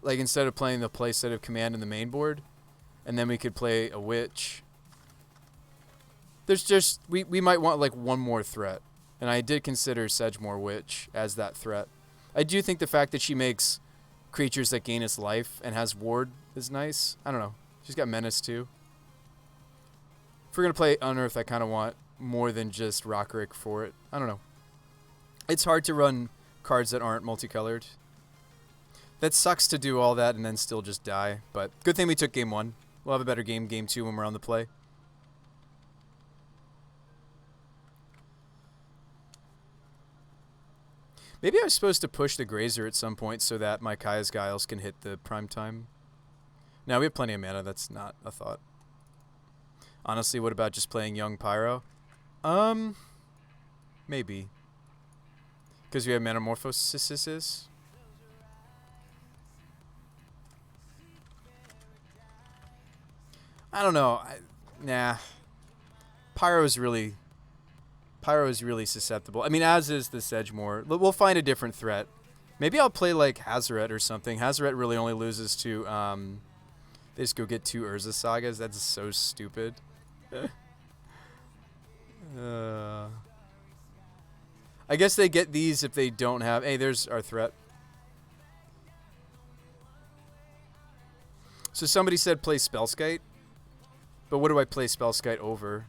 like, instead of playing the playset of Command in the main board, and then we could play a Witch. There's just, we might want like one more threat. And I did consider Sedgemoor Witch as that threat. I do think the fact that she makes creatures that gain us life and has ward is nice. I don't know. She's got menace too. If we're going to play Unearth, I kind of want more than just Rockrick for it. I don't know. It's hard to run cards that aren't multicolored. That sucks to do all that and then still just die. But good thing we took game 1. We'll have a better game 2 when we're on the play. Maybe I was supposed to push the Grazer at some point so that my Kaya's Guiles can hit the prime time. Now we have plenty of mana. That's not a thought. Honestly, what about just playing Young Pyro? Maybe. Because we have Metamorphosis. I don't know. Nah. Pyro is really susceptible. I mean, as is the Sedgemoor. We'll find a different threat. Maybe I'll play like Hazoret or something. Hazoret really only loses to, they just go get 2 Urza Sagas. That's so stupid. I guess they get these if they don't have... Hey, there's our threat. So somebody said play Spellskite, but what do I play Spellskite over?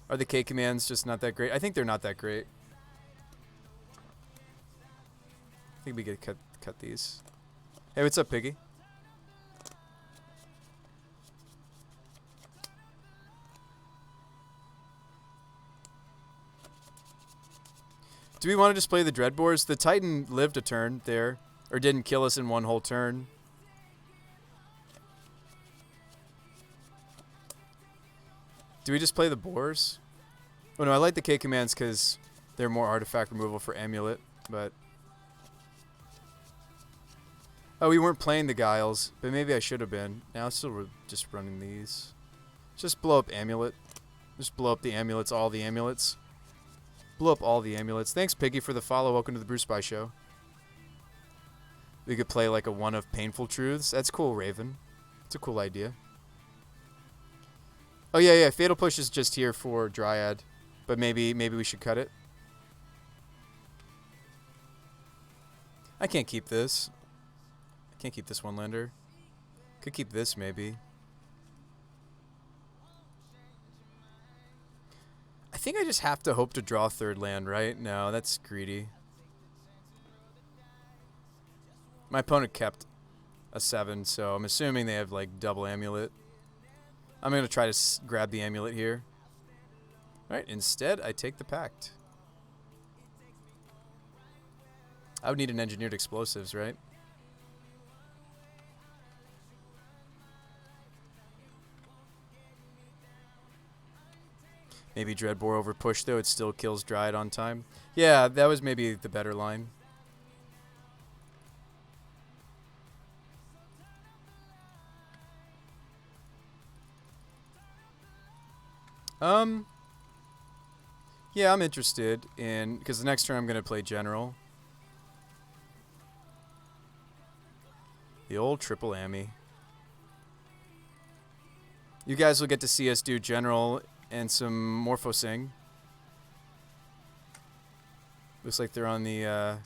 Are the K commands just not that great? I think they're not that great. I think we could cut these. Hey, what's up, Piggy? Do we want to just play the Dreadbores? The Titan lived a turn there, or didn't kill us in one whole turn. Do we just play the Boars? Oh no, I like the K commands because they're more artifact removal for Amulet, but... Oh, we weren't playing the Guiles, but maybe I should have been. Now still we're just running these. Just blow up Amulet. Just blow up the amulets, all the amulets. Blow up all the amulets. Thanks, Piggy, for the follow. Welcome to the Bruce Spy Show. We could play like a one of Painful Truths. That's cool, Raven. It's a cool idea. Oh yeah, Fatal Push is just here for Dryad, but maybe we should cut it. I can't keep this. I can't keep this one lander. Could keep this maybe. I think I just have to hope to draw third land, right? No, that's greedy. My opponent kept a 7, so I'm assuming they have like double amulet. I'm going to try to grab the amulet here. Alright, instead I take the pact. I would need an engineered explosives, right? Maybe Dreadbore over push, though. It still kills Dryad on time. Yeah, that was maybe the better line. Yeah, I'm interested in... Because the next turn I'm going to play General. The old triple Ammy. You guys will get to see us do General... and some Morphosing. Looks like they're on the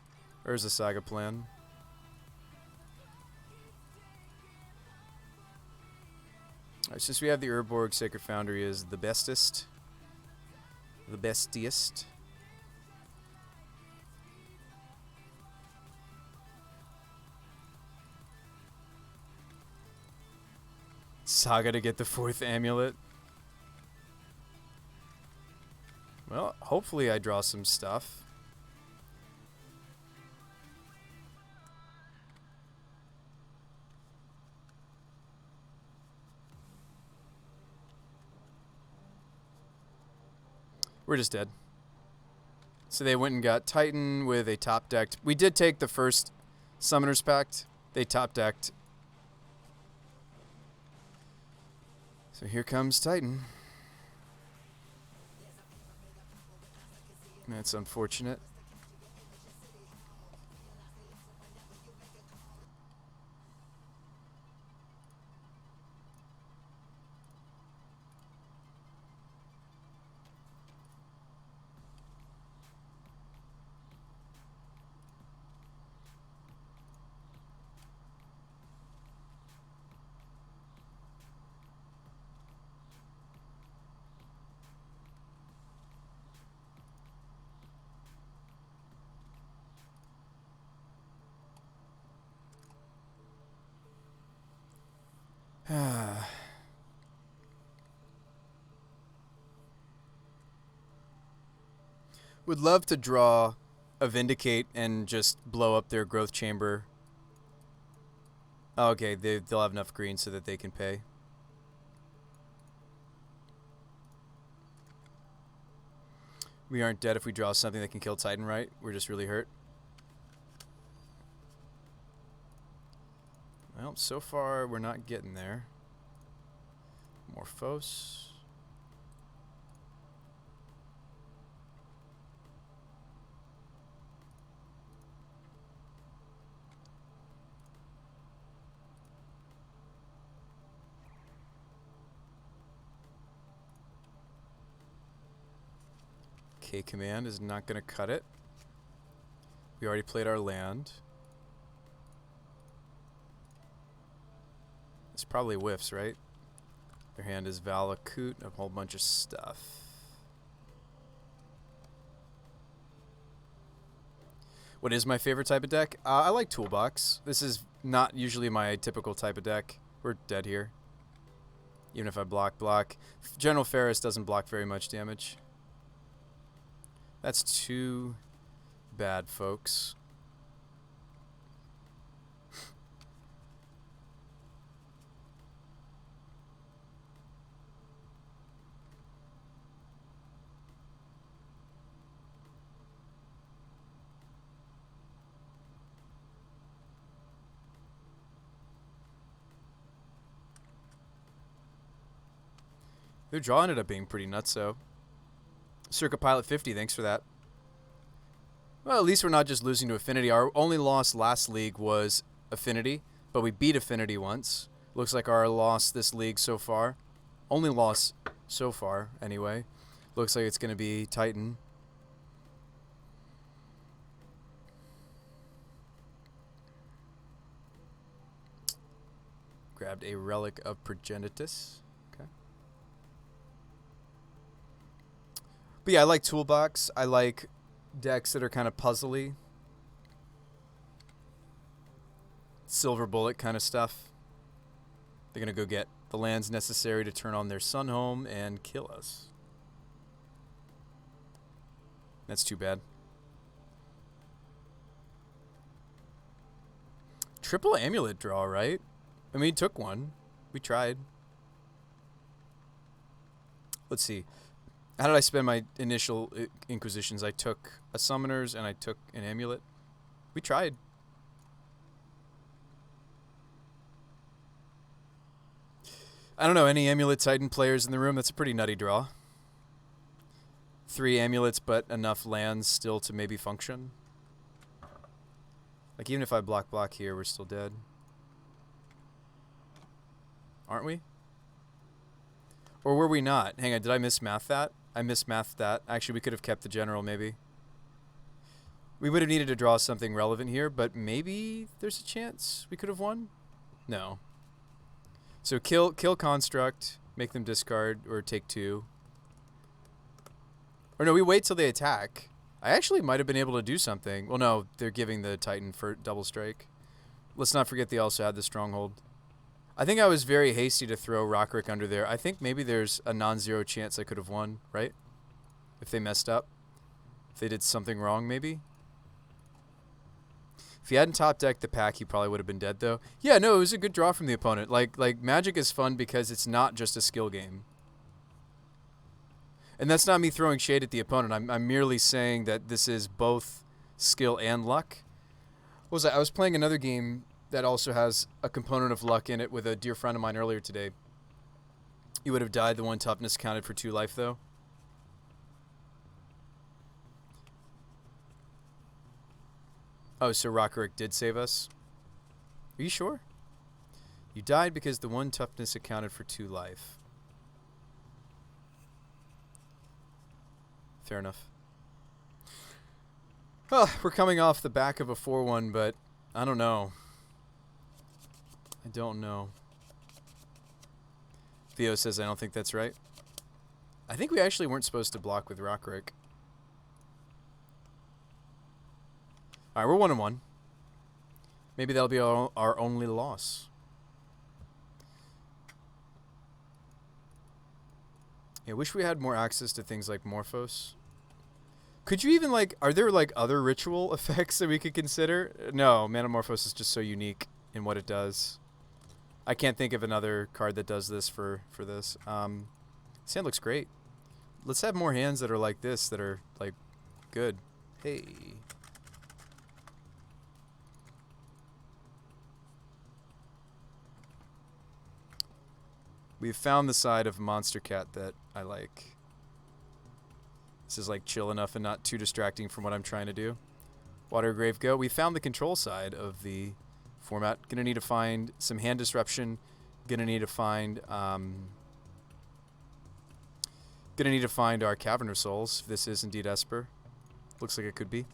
Urza Saga plan. Alright, since we have the Urborg, Sacred Foundry is the bestest. The bestiest. Saga to get the 4th amulet. Well, hopefully I draw some stuff. We're just dead. So they went and got Titan with a top decked. We did take the first Summoner's Pact. They top decked. So here comes Titan. That's unfortunate. Would love to draw a Vindicate and just blow up their growth chamber. Oh, okay, they'll have enough green so that they can pay. We aren't dead if we draw something that can kill Titan, right? We're just really hurt. Well, so far we're not getting there. Morphos. K command is not going to cut it. We already played our land. It's probably whiffs, right? Their hand is Valakut, a whole bunch of stuff. What is my favorite type of deck? I like Toolbox. This is not usually my typical type of deck. We're dead here. Even if I block. General Ferris doesn't block very much damage. That's too bad, folks. Their draw ended up being pretty nuts, though. Circuit Pilot 50, thanks for that. Well, at least we're not just losing to Affinity. Our only loss last league was Affinity, but we beat Affinity once. Looks like our loss this league so far. Only loss so far, anyway. Looks like it's going to be Titan. Grabbed a Relic of Progenitus. Okay. But yeah, I like Toolbox. I like decks that are kind of puzzly. Silver Bullet kind of stuff. They're going to go get the lands necessary to turn on their Sun Home and kill us. That's too bad. Triple Amulet draw, right? I mean, took one. We tried. Let's see. How did I spend my initial Inquisitions? I took a Summoners and I took an Amulet. We tried. I don't know, any Amulet Titan players in the room? That's a pretty nutty draw. 3 Amulets, but enough lands still to maybe function. Like, even if I block here, we're still dead. Aren't we? Or were we not? Hang on, did I mismath that? I mismathed that. Actually, we could have kept the general, maybe. We would have needed to draw something relevant here, but maybe there's a chance we could have won? No. So kill Construct, make them discard, or take 2. Or no, we wait till they attack. I actually might have been able to do something. Well, no, they're giving the Titan for double strike. Let's not forget they also had the Stronghold. I think I was very hasty to throw Rockrick under there. I think maybe there's a non-zero chance I could have won, right? If they messed up. If they did something wrong, maybe. If he hadn't top decked the pack, he probably would have been dead, though. Yeah, no, it was a good draw from the opponent. Like Magic is fun because it's not just a skill game. And that's not me throwing shade at the opponent. I'm merely saying that this is both skill and luck. What was that? I was playing another game that also has a component of luck in it with a dear friend of mine earlier today. He would have died. The 1 toughness counted for 2 life, though. Oh, so Rockrick did save us? Are you sure? You died because the 1 toughness accounted for 2 life. Fair enough. Well, we're coming off the back of a 4-1, but I don't know. I don't know. Theo says I don't think that's right. I think we actually weren't supposed to block with Rockrick. Alright, we're 1-1. Maybe that'll be our only loss. Yeah, I wish we had more access to things like Morphos. Could you even, like, are there, like, other ritual effects that we could consider? No, Manamorphose is just so unique in what it does. I can't think of another card that does this for this. This hand looks great. Let's have more hands that are like this, that are, like, good. Hey. We've found the side of Monster Cat that I like. This is like chill enough and not too distracting from what I'm trying to do. Watergrave Go. We found the control side of the format. Gonna need to find some hand disruption. Gonna need to find our Cavern of Souls. If this is indeed Esper. Looks like it could be.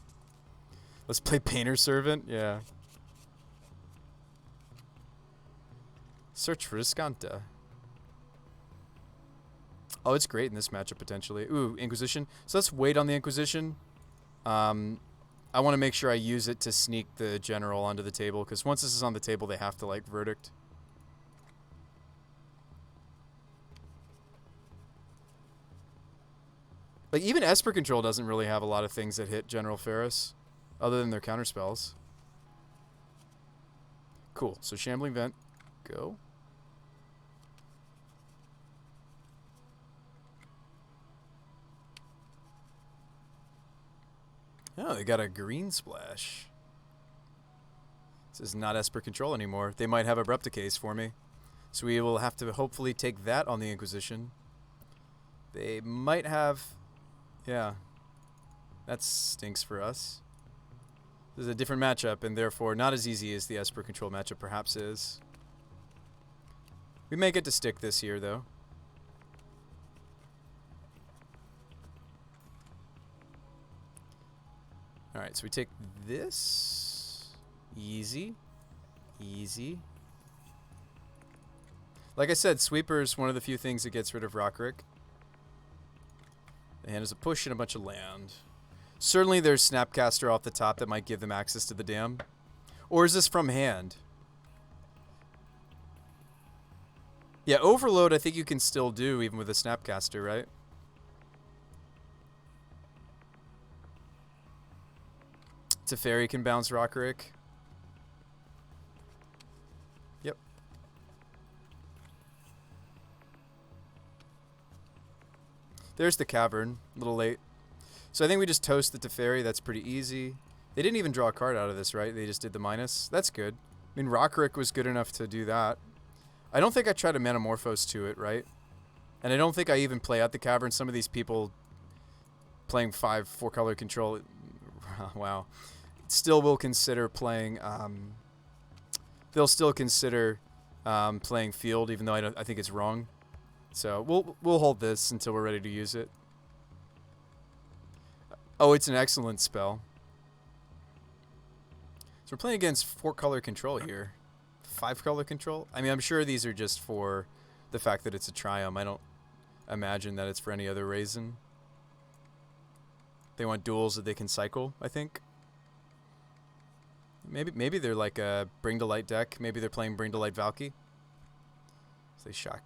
Let's play Painter Servant. Yeah. Search for Escanta. Oh, it's great in this matchup, potentially. Ooh, Inquisition. So let's wait on the Inquisition. I want to make sure I use it to sneak the General onto the table, because once this is on the table, they have to, like, Verdict. Like, even Esper Control doesn't really have a lot of things that hit General Ferris, other than their counterspells. Cool. So Shambling Vent, go. Oh, they got a green splash. This is not Esper Control anymore. They might have Abrupticase for me. So we will have to hopefully take that on the Inquisition. They might have... Yeah. That stinks for us. This is a different matchup, and therefore not as easy as the Esper Control matchup perhaps is. We may get to stick this here, though. Alright, so we take this. Easy. Easy. Like I said, Sweeper's one of the few things that gets rid of Rockrick. The hand is a push and a bunch of land. Certainly there's Snapcaster off the top that might give them access to the dam. Or is this from hand? Yeah, Overload I think you can still do even with a Snapcaster, right? Teferi can bounce Rockrick. Yep. There's the Cavern. A little late. So I think we just toast the Teferi. That's pretty easy. They didn't even draw a card out of this, right? They just did the minus. That's good. I mean, Rockrick was good enough to do that. I don't think I tried to Manamorphose to it, right? And I don't think I even play out the Cavern. Some of these people playing 4-color control... Wow. Still will consider playing... they'll still consider playing field, even though I think it's wrong. So we'll hold this until we're ready to use it. Oh, it's an excellent spell. So we're playing against 4-color control here. 5-color control? I mean, I'm sure these are just for the fact that it's a Triumph. I don't imagine that it's for any other reason. They want duels that they can cycle, I think. Maybe they're like a Bring to Light deck. Maybe they're playing Bring to Light Valky. So they shock.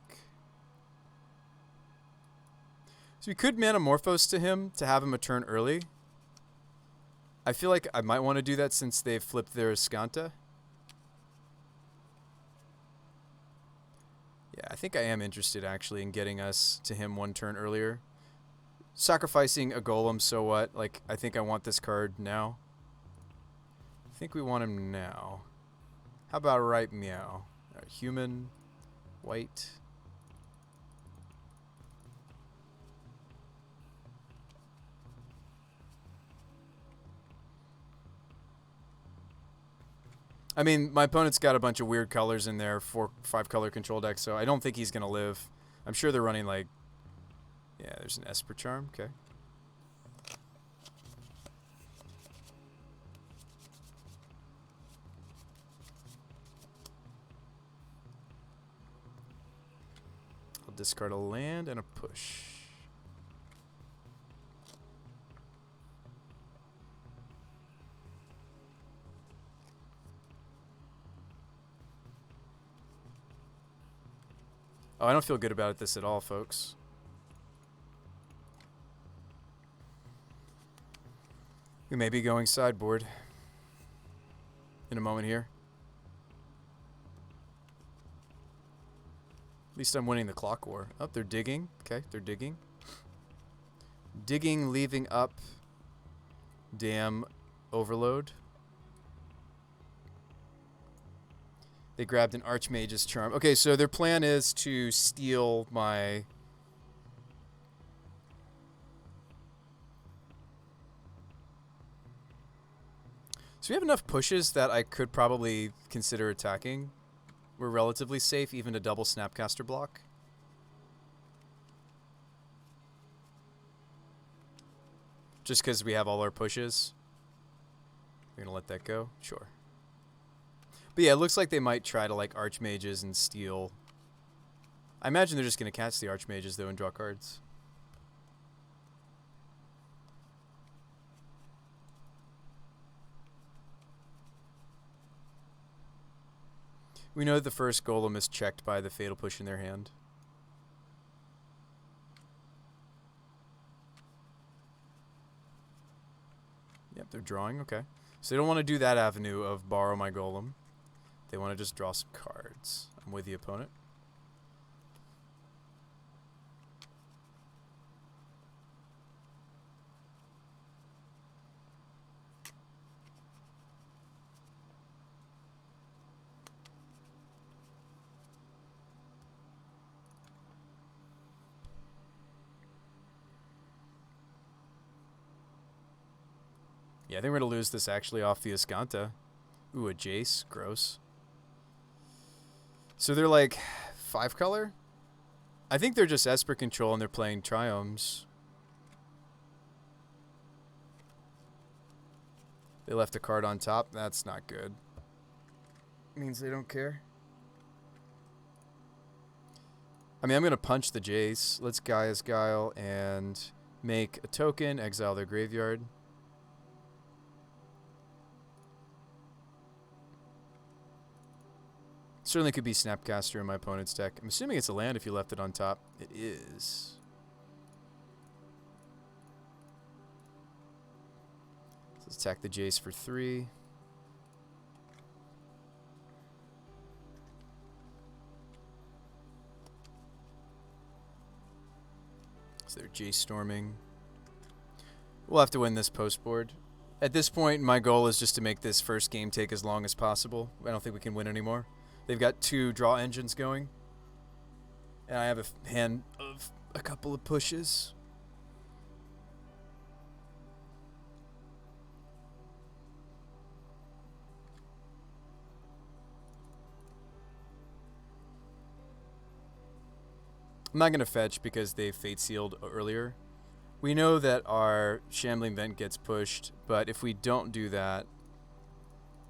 So we could Manamorphose to him to have him a turn early. I feel like I might want to do that since they've flipped their Escanta. Yeah, I think I am interested actually in getting us to him one turn earlier. Sacrificing a Golem, so what? Like, I think I want this card now. I think we want him now. How about right meow? Right, human, white. I mean, my opponent's got a bunch of weird colors in there for 5-color control deck, so I don't think he's going to live. I'm sure they're running like... Yeah, there's an Esper Charm. Okay. I'll discard a land and a push. Oh, I don't feel good about this at all, folks. We may be going sideboard in a moment here. At least I'm winning the clock war. Oh, they're digging. Okay, they're digging. Digging, leaving up. Dam, Overload. They grabbed an Archmage's Charm. Okay, so their plan is to steal my... So we have enough pushes that I could probably consider attacking. We're relatively safe, even to double Snapcaster block. Just because we have all our pushes. We're going to let that go? Sure. But yeah, it looks like they might try to like Archmages and steal. I imagine they're just going to catch the Archmages though and draw cards. We know that the first Golem is checked by the Fatal Push in their hand. Yep, they're drawing, okay. So they don't want to do that avenue of borrow my Golem. They want to just draw some cards. I'm with the opponent. Yeah, I think we're going to lose this actually off the Escanta. Ooh, a Jace. Gross. So they're like 5 color? I think they're just Esper control and they're playing Triomes. They left a card on top. That's not good. Means they don't care. I mean, I'm going to punch the Jace. Let's Gaia's Guile and make a token, exile their graveyard. Certainly could be Snapcaster in my opponent's deck. I'm assuming it's a land if you left it on top. It is. So let's attack the Jace for 3. So they're Jace storming. We'll have to win this post board. At this point, my goal is just to make this first game take as long as possible. I don't think we can win anymore. They've got 2 draw engines going. And I have a hand of a couple of pushes. I'm not going to fetch because they Fate Sealed earlier. We know that our Shambling Vent gets pushed, but if we don't do that...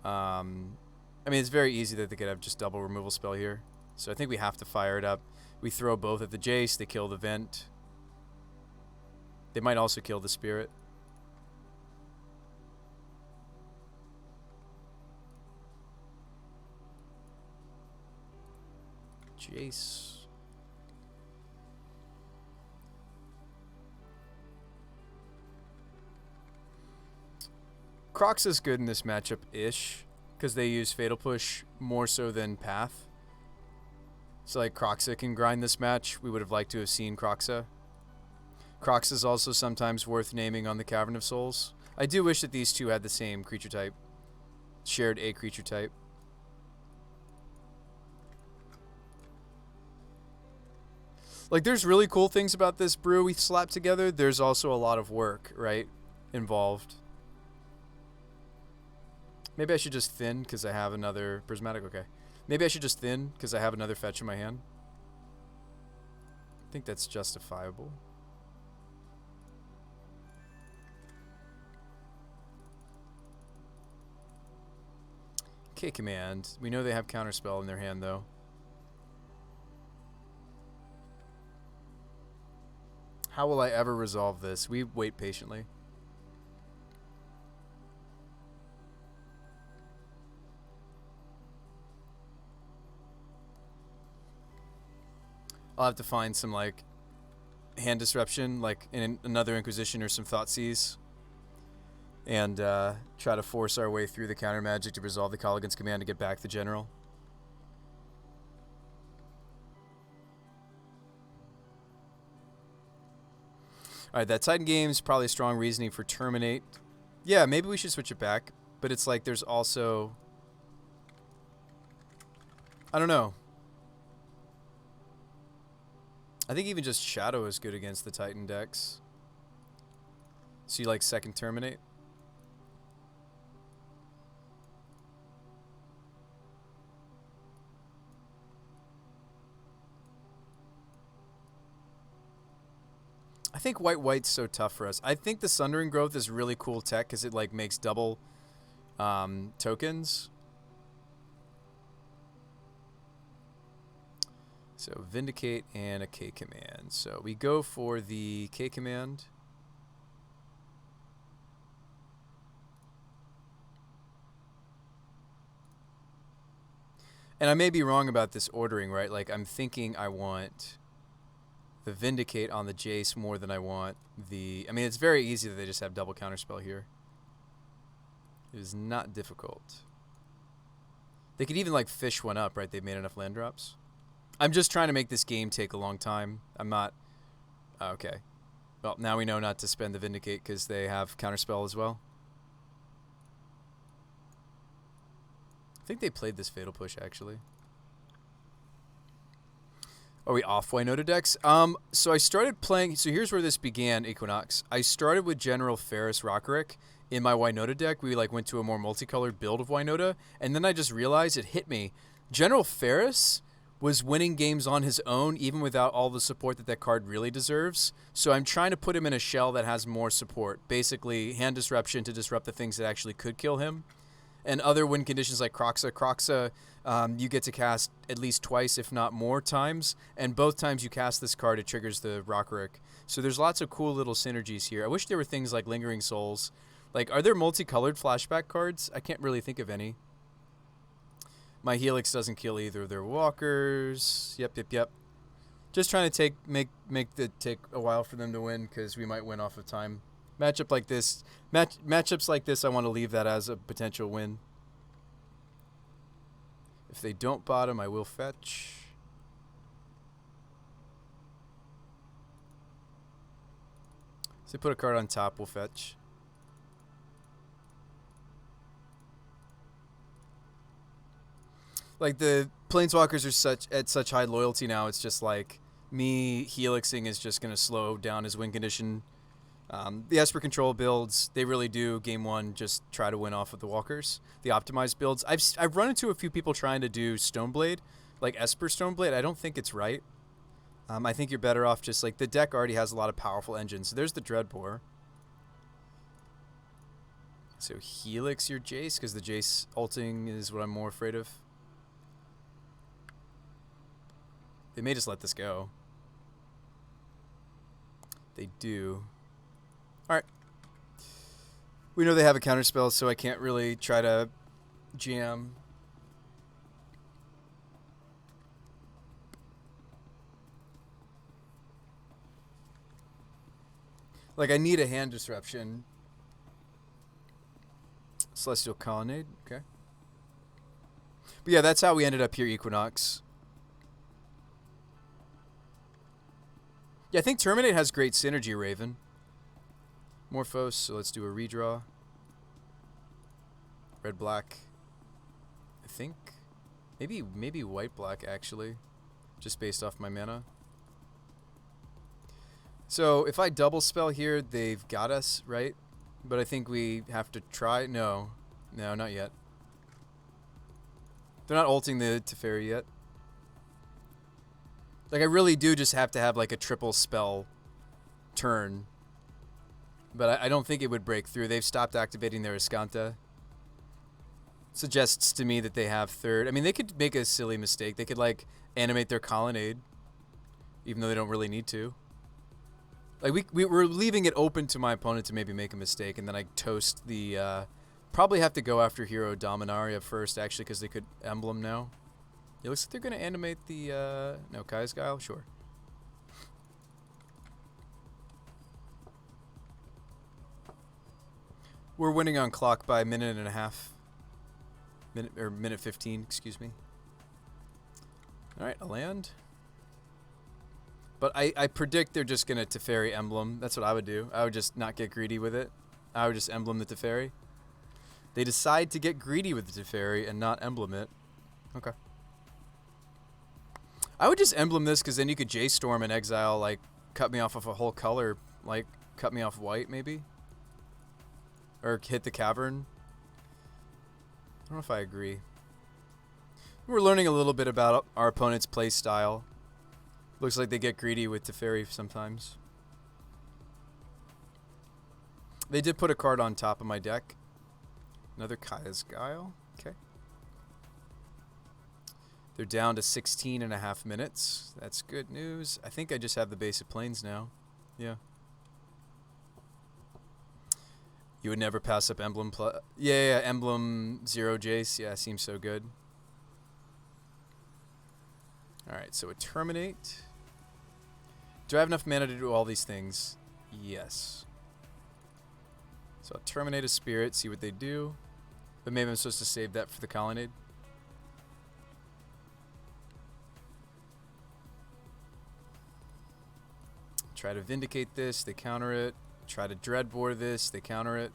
I mean, it's very easy that they could have just double removal spell here. So I think we have to fire it up. We throw both at the Jace. They kill the Vent. They might also kill the Spirit. Jace. Crocs is good in this matchup-ish. Because they use Fatal Push more so than Path. So like Croxa can grind this match. We would have liked to have seen Croxa. Crox is also sometimes worth naming on the Cavern of Souls. I do wish that these two had the same creature type. Shared a creature type. Like there's really cool things about this brew we slapped together. There's also a lot of work, right? Involved. Maybe I should just thin because I have another prismatic. Okay. Maybe I should just thin because I have another fetch in my hand. I think that's justifiable. Okay, command. We know they have counterspell in their hand though. How will I ever resolve this? We wait patiently. I'll have to find some, like, hand disruption, like in another Inquisition or some Thoughtseize. And try to force our way through the counter magic to resolve the Colligan's command to get back the General. Alright, that Titan game's probably strong reasoning for Terminate. Yeah, maybe we should switch it back. But it's like there's also... I don't know. I think even just Shadow is good against the Titan decks. So you like second Terminate? I think white's so tough for us. I think the Sundering Growth is really cool tech because it like makes double tokens. So Vindicate and a K command. So we go for the K command. And I may be wrong about this ordering, right? Like, I'm thinking I want the Vindicate on the Jace more than I want the... I mean, it's very easy that they just have double counterspell here. It is not difficult. They could even, like, fish one up, right? They've made enough land drops. I'm just trying to make this game take a long time. I'm not... okay. Well, now we know not to spend the Vindicate because they have counterspell as well. I think they played this Fatal Push, actually. Are we off Wynota decks? So I started playing... So here's where this began, Equinox. I started with General Ferris Rockerick. In my Wynota deck, we like went to a more multicolored build of Wynota, and then I just realized it hit me. General Ferris was winning games on his own, even without all the support that that card really deserves. So I'm trying to put him in a shell that has more support. Basically, hand disruption to disrupt the things that actually could kill him. And other win conditions like Kroxa. Kroxa, you get to cast at least twice, if not more times. And both times you cast this card, it triggers the Rockerick. So there's lots of cool little synergies here. I wish there were things like Lingering Souls. Like, are there multicolored flashback cards? I can't really think of any. My Helix doesn't kill either of their walkers. Yep. Just trying to make it take a while for them to win because we might win off of time. Matchup like this, matchups like this, I want to leave that as a potential win. If they don't bottom, I will fetch. So they put a card on top, we'll fetch. Like, the Planeswalkers are at such high loyalty now, it's just like me helixing is just going to slow down his win condition. The Esper control builds, they really do, game one, just try to win off of the walkers. The optimized builds, I've run into a few people trying to do Stoneblade, like Esper Stoneblade. I don't think it's right. I think you're better off just, like, the deck already has a lot of powerful engines. So there's the Dreadbore. So Helix your Jace, because the Jace ulting is what I'm more afraid of. They may just let this go. They do. Alright. We know they have a counterspell, so I can't really try to jam. Like, I need a hand disruption. Celestial Colonnade, okay. But yeah, that's how we ended up here, Equinox. Yeah, I think Terminate has great synergy, Raven. Morphos, so let's do a redraw. Red-black. I think. Maybe white-black, actually. Just based off my mana. So, if I double spell here, they've got us, right? But I think we have to try. No, not yet. They're not ulting the Teferi yet. Like, I really do just have to have, like, a triple spell turn. But I don't think it would break through. They've stopped activating their Escanta. Suggests to me that they have third. I mean, they could make a silly mistake. They could, like, animate their Colonnade. Even though they don't really need to. Like, we're leaving it open to my opponent to maybe make a mistake. And then I toast the... probably have to go after Hero Dominaria first, actually, because they could Emblem now. It looks like they're going to animate the... no, Kai's Guile? Sure. We're winning on clock by a minute and a half. Minute 15, excuse me. Alright, a land. But I predict they're just going to Teferi Emblem. That's what I would do. I would just not get greedy with it. I would just Emblem the Teferi. They decide to get greedy with the Teferi and not Emblem it. Okay. I would just Emblem this because then you could J-Storm and exile, like, cut me off of a whole color. Like, cut me off white, maybe? Or hit the Cavern. I don't know if I agree. We're learning a little bit about our opponent's play style. Looks like they get greedy with Teferi sometimes. They did put a card on top of my deck. Another Kai's Guile. Okay. They're down to 16.5 minutes. That's good news. I think I just have the basic planes now. Yeah. You would never pass up Emblem plus. Yeah, Emblem 0 Jace. Yeah, seems so good. Alright, so a Terminate. Do I have enough mana to do all these things? Yes. So I'll Terminate a Spirit, see what they do. But maybe I'm supposed to save that for the Colonnade. Try to Vindicate this, they counter it. Try to Dreadbore this, they counter it.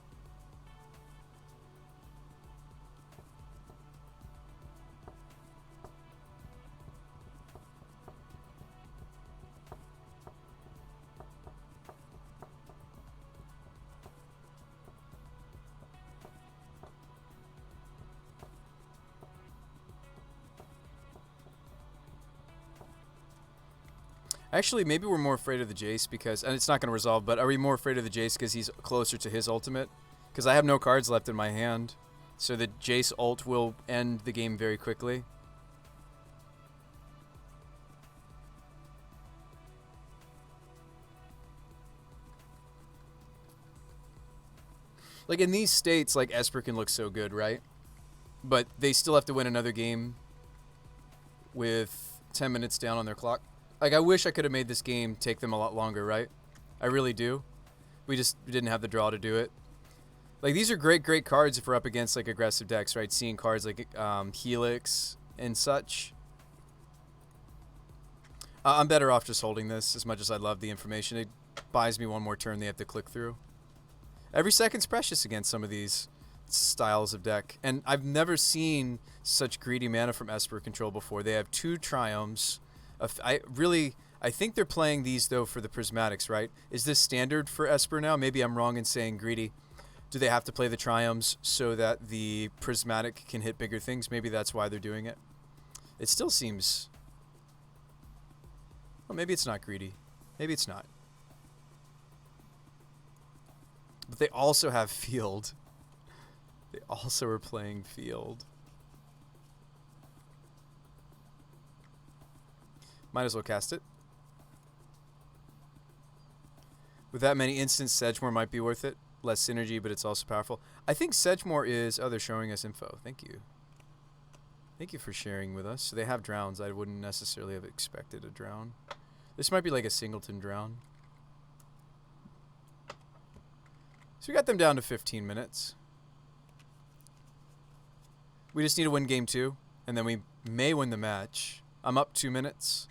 Actually, maybe we're more afraid of the Jace because, and it's not going to resolve, but are we more afraid of the Jace because he's closer to his ultimate? Because I have no cards left in my hand, so the Jace ult will end the game very quickly. Like in these states, like Esper can look so good, right? But they still have to win another game with 10 minutes down on their clock. Like, I wish I could have made this game take them a lot longer, right? I really do. We just didn't have the draw to do it. Like, these are great cards if we're up against, like, aggressive decks, right? Seeing cards like Helix and such. I'm better off just holding this as much as I love the information. It buys me one more turn they have to click through. Every second's precious against some of these styles of deck. And I've never seen such greedy mana from Esper Control before. They have 2 Triomes. I think they're playing these, though, for the Prismatics, right? Is this standard for Esper now? Maybe I'm wrong in saying greedy. Do they have to play the Triomes so that the Prismatic can hit bigger things? Maybe that's why they're doing it. It still seems... Well, maybe it's not greedy. Maybe it's not. But they also have Field. They also are playing Field. Might as well cast it. With that many instants, Sedgemoor might be worth it. Less synergy, but it's also powerful. I think Sedgemoor is... Oh, they're showing us info. Thank you. Thank you for sharing with us. So they have drowns. I wouldn't necessarily have expected a drown. This might be like a singleton drown. So we got them down to 15 minutes. We just need to win game 2, and then we may win the match. I'm up 2 minutes.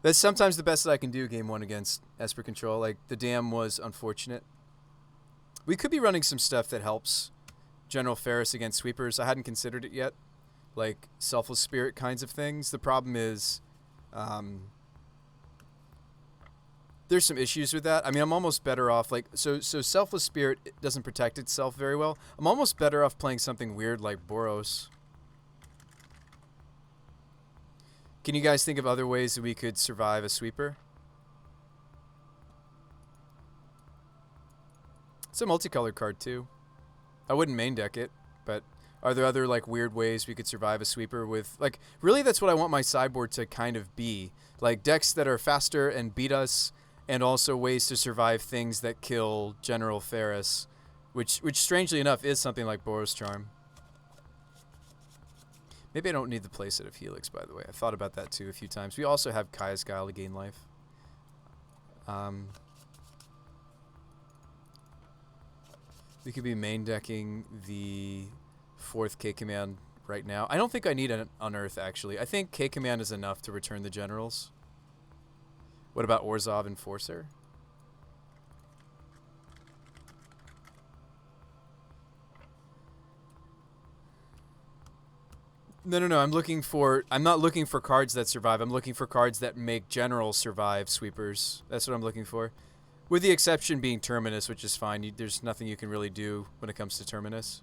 That's sometimes the best that I can do game 1 against Esper Control. Like, the dam was unfortunate. We could be running some stuff that helps General Ferris against sweepers. I hadn't considered it yet. Like, Selfless Spirit kinds of things. The problem is, there's some issues with that. I mean, I'm almost better off, like, so Selfless Spirit doesn't protect itself very well. I'm almost better off playing something weird like Boros. Can you guys think of other ways that we could survive a sweeper? It's a multicolored card, too. I wouldn't main deck it, but are there other, like, weird ways we could survive a sweeper with... Like, really, that's what I want my sideboard to kind of be. Like, decks that are faster and beat us, and also ways to survive things that kill General Ferris, which strangely enough, is something like Boros Charm. Maybe I don't need the playset of Helix, by the way. I've thought about that, too, a few times. We also have Kaya's Guile to gain life. We could be main decking the 4th K-Command right now. I don't think I need an Unearth, actually. I think K-Command is enough to return the generals. What about Orzhov Enforcer? No. I'm not looking for cards that survive. I'm looking for cards that make generals survive sweepers. That's what I'm looking for. With the exception being Terminus, which is fine. There's nothing you can really do when it comes to Terminus.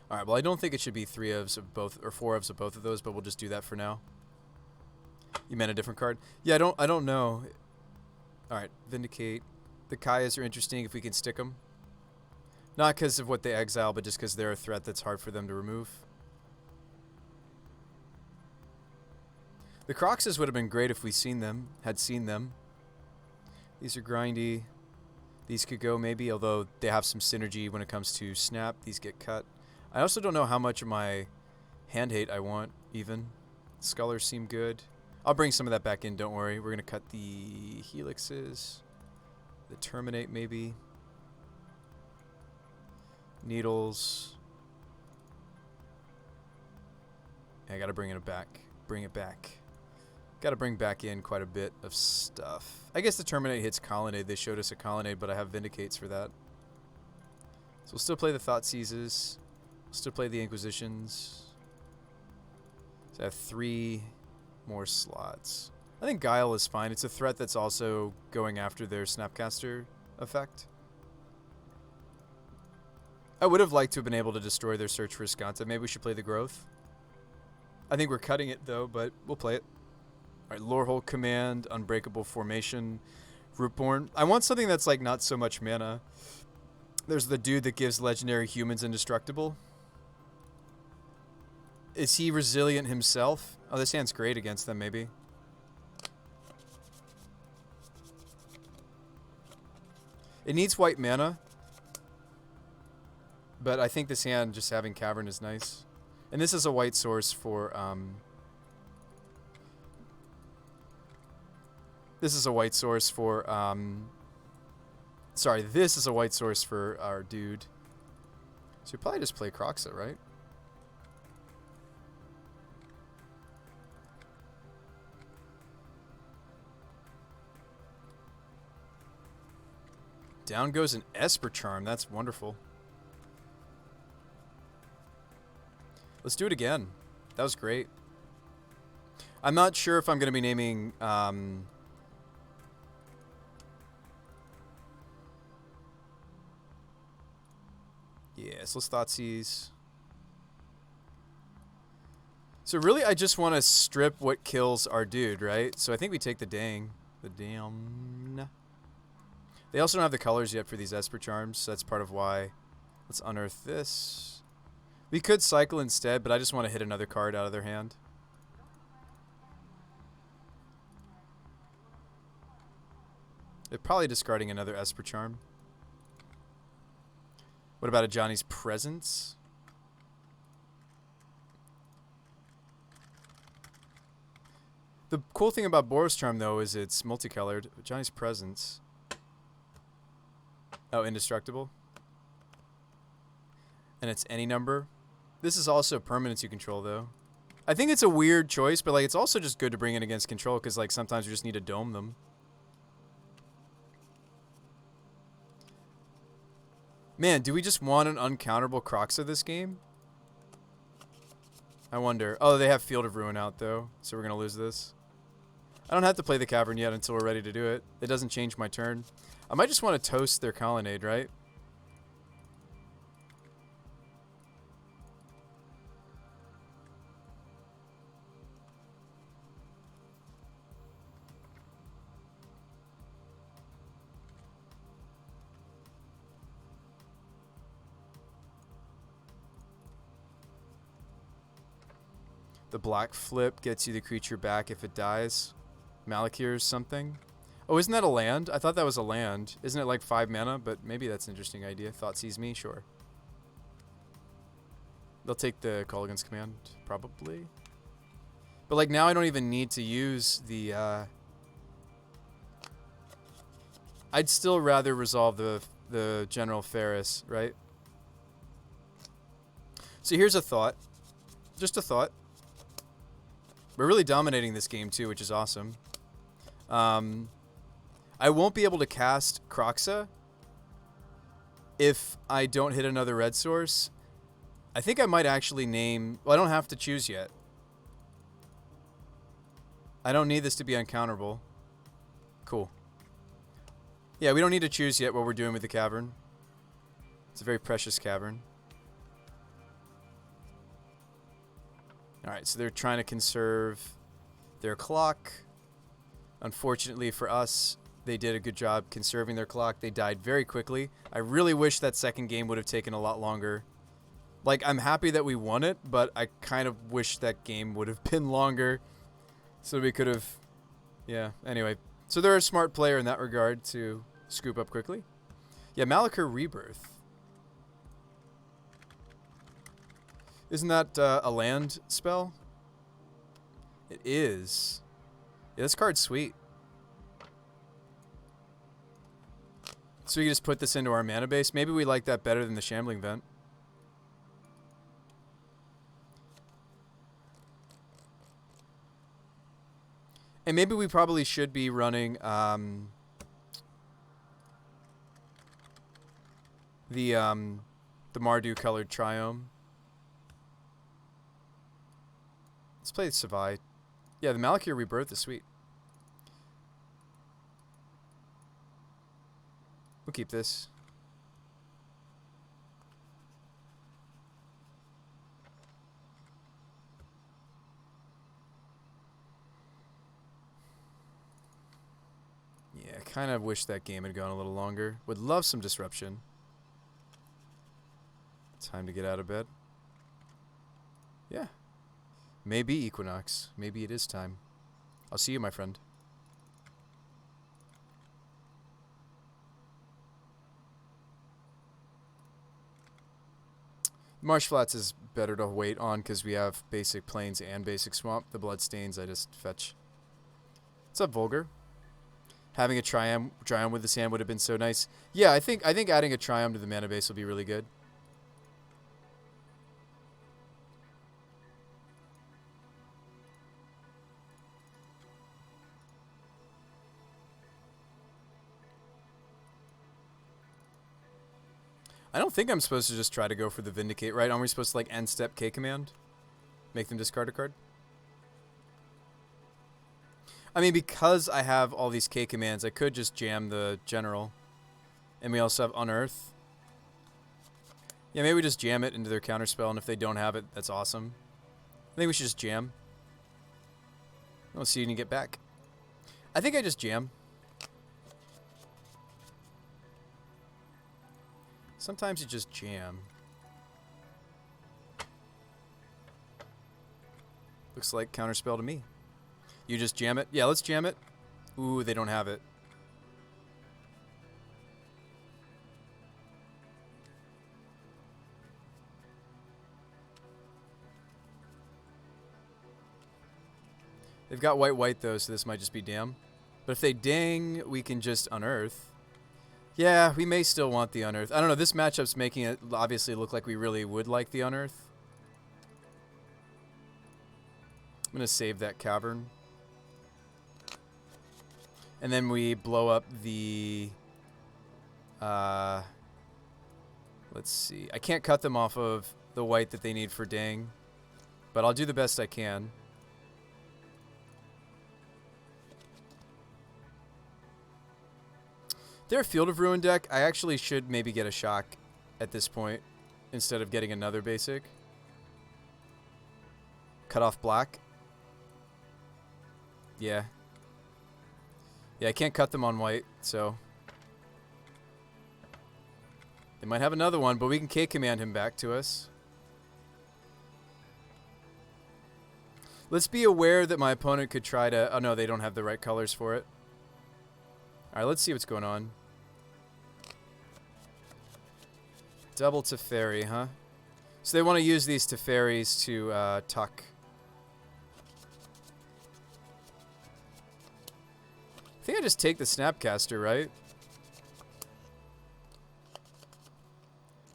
Alright, well, I don't think it should be 3 ofs of both, or 4 ofs of both of those, but we'll just do that for now. You meant a different card? Yeah, I don't know. Alright, Vindicate. The Kayas are interesting if we can stick them. Not because of what they exile, but just because they're a threat that's hard for them to remove. The Croxes would have been great if we had seen them. These are grindy. These could go maybe, although they have some synergy when it comes to snap. These get cut. I also don't know how much of my hand hate I want, even. Scullers seem good. I'll bring some of that back in, don't worry. We're going to cut the helixes. The terminate, maybe. Needles. Yeah, I got to bring it back. Bring it back. Got to bring back in quite a bit of stuff. I guess the terminate hits colonnade. They showed us a colonnade, but I have vindicates for that. So we'll still play the thought seizes. We'll still play the inquisitions. So I have 3 more slots. I think Guile is fine. It's a threat that's also going after their Snapcaster effect. I would have liked to have been able to destroy their Search for Escanta. Maybe we should play the Growth. I think we're cutting it, though, but we'll play it. All right, Lorehold Command, Unbreakable Formation, Rootborn. I want something that's like not so much mana. There's the dude that gives legendary humans indestructible. Is he resilient himself? Oh, this hand's great against them, maybe. It needs white mana. But I think this hand, just having Cavern is nice. And this is a white source for, this is a white source for, sorry, this is a white source for our dude. So we probably just play Croxa, right? Down goes an Esper Charm. That's wonderful. Let's do it again. That was great. I'm not sure if I'm going to be naming... Yes, let's Thoughtseize. So really, I just want to strip what kills our dude, right? So I think we take the Dang. The damn... They also don't have the colors yet for these Esper Charms, so that's part of why. Let's unearth this. We could cycle instead, but I just want to hit another card out of their hand. They're probably discarding another Esper Charm. What about a Johnny's Presence? The cool thing about Boros Charm, though, is it's multicolored. Johnny's Presence. Oh, indestructible. And it's any number. This is also permanence you control, though. I think it's a weird choice, but like it's also just good to bring in against control, because like sometimes you just need to dome them. Man, do we just want an uncounterable Croxa this game? I wonder. Oh, they have Field of Ruin out, though, so we're going to lose this. I don't have to play the Cavern yet until we're ready to do it. It doesn't change my turn. I might just want to toast their Colonnade, right? The black flip gets you the creature back if it dies. Malakir or something. Oh, isn't that a land? I thought that was a land. Isn't it like 5 mana? But maybe that's an interesting idea. Thoughtseize me? Sure. They'll take the Kolaghan's Command, probably. But like now I don't even need to use the... I'd still rather resolve the General Ferris, right? So here's a thought. Just a thought. We're really dominating this game too, which is awesome. I won't be able to cast Croxa if I don't hit another red source. I think I might actually name... Well, I don't have to choose yet. I don't need this to be uncounterable. Cool. Yeah, we don't need to choose yet what we're doing with the Cavern. It's a very precious Cavern. Alright, so they're trying to conserve their clock. Unfortunately for us, they did a good job conserving their clock. They died very quickly. I really wish that second game would have taken a lot longer. Like, I'm happy that we won it, but I kind of wish that game would have been longer so we could have... Yeah, anyway. So they're a smart player in that regard to scoop up quickly. Yeah, Malachir Rebirth. Isn't that a land spell? It is. Yeah, this card's sweet. So we can just put this into our mana base. Maybe we like that better than the Shambling Vent. And maybe we probably should be running the Mardu colored Triome. Let's play Savai. Yeah, the Malachir Rebirth is sweet. We'll keep this. Yeah, I kind of wish that game had gone a little longer. Would love some disruption. Time to get out of bed. Yeah. Maybe Equinox. Maybe it is time. I'll see you, my friend. Marsh Flats is better to wait on because we have basic plains and basic swamp. The Bloodstains I just fetch. What's up, Vulgar? Having a Triome with the sand would have been so nice. Yeah, I think adding a Triome to the mana base will be really good. I don't think I'm supposed to just try to go for the Vindicate, right? Aren't we supposed to, like, end step K command? Make them discard a card? I mean, because I have all these K commands, I could just jam the General. And we also have Unearth. Yeah, maybe we just jam it into their counterspell, and if they don't have it, that's awesome. I think we should just jam. We'll see when you get back. I think I just jam. Sometimes you just jam. Looks like counterspell to me. You just jam it? Yeah, let's jam it. Ooh, they don't have it. They've got white, though, so this might just be damn. But if they ding, we can just unearth. Yeah, we may still want the unearth. I don't know, this matchup's making it obviously look like we really would like the unearth. I'm going to save that cavern. And then we blow up the... let's see. I can't cut them off of the white that they need for ding. But I'll do the best I can. Their Field of Ruin deck, I actually should maybe get a shock at this point instead of getting another basic. Cut off black. Yeah. Yeah, I can't cut them on white, so... They might have another one, but we can K-command him back to us. Let's be aware that my opponent could try to... Oh, no, they don't have the right colors for it. Alright, let's see what's going on. Double Teferi, huh? So they want to use these Teferis to tuck. I think I just take the Snapcaster, right?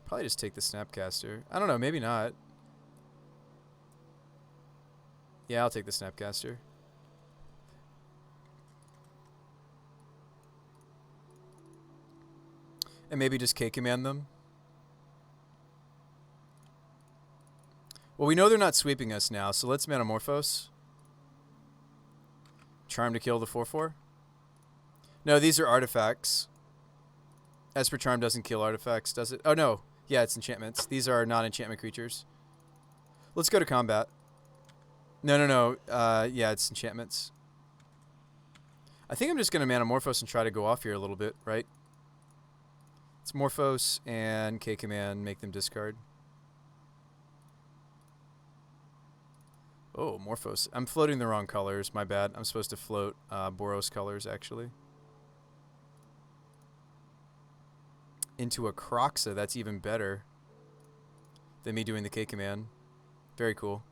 Probably just take the Snapcaster. I don't know, maybe not. Yeah, I'll take the Snapcaster. And maybe just K-command them. Well, we know they're not sweeping us now, so let's Manamorphose. Charm to kill the 4/4. No, these are artifacts. Esper Charm doesn't kill artifacts, does it? Oh, no. Yeah, it's enchantments. These are non-enchantment creatures. Let's go to combat. No. Yeah, it's enchantments. I think I'm just going to Manamorphose and try to go off here a little bit, right? It's Morphos and K-Command, make them discard. Oh, Morphos. I'm floating the wrong colors, my bad. I'm supposed to float Boros colors, actually. Into a Croxa, that's even better than me doing the K-Command. Very cool.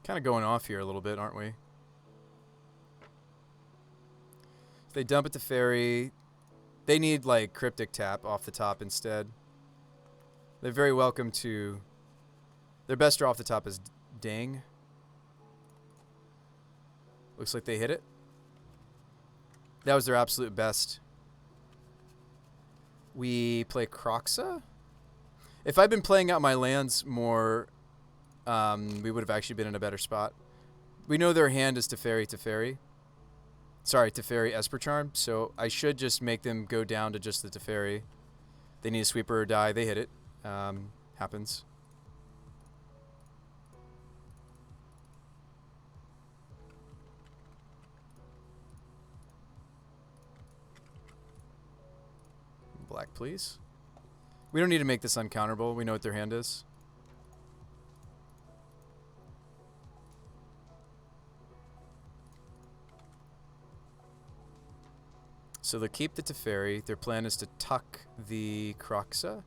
Kind of going off here a little bit, aren't we? If they dump it to Fairy, they need like Cryptic Tap off the top instead. They're very welcome to... Their best draw off the top is Dang. Looks like they hit it. That was their absolute best. We play Croxa. If I'd been playing out my lands more, we would have actually been in a better spot. We know their hand is Teferi. Sorry, Teferi Esper Charm. So I should just make them go down to just the Teferi. They need a sweeper or die. They hit it. Happens. Black, please. We don't need to make this uncounterable. We know what their hand is. So they'll keep the Teferi. Their plan is to tuck the Croxa.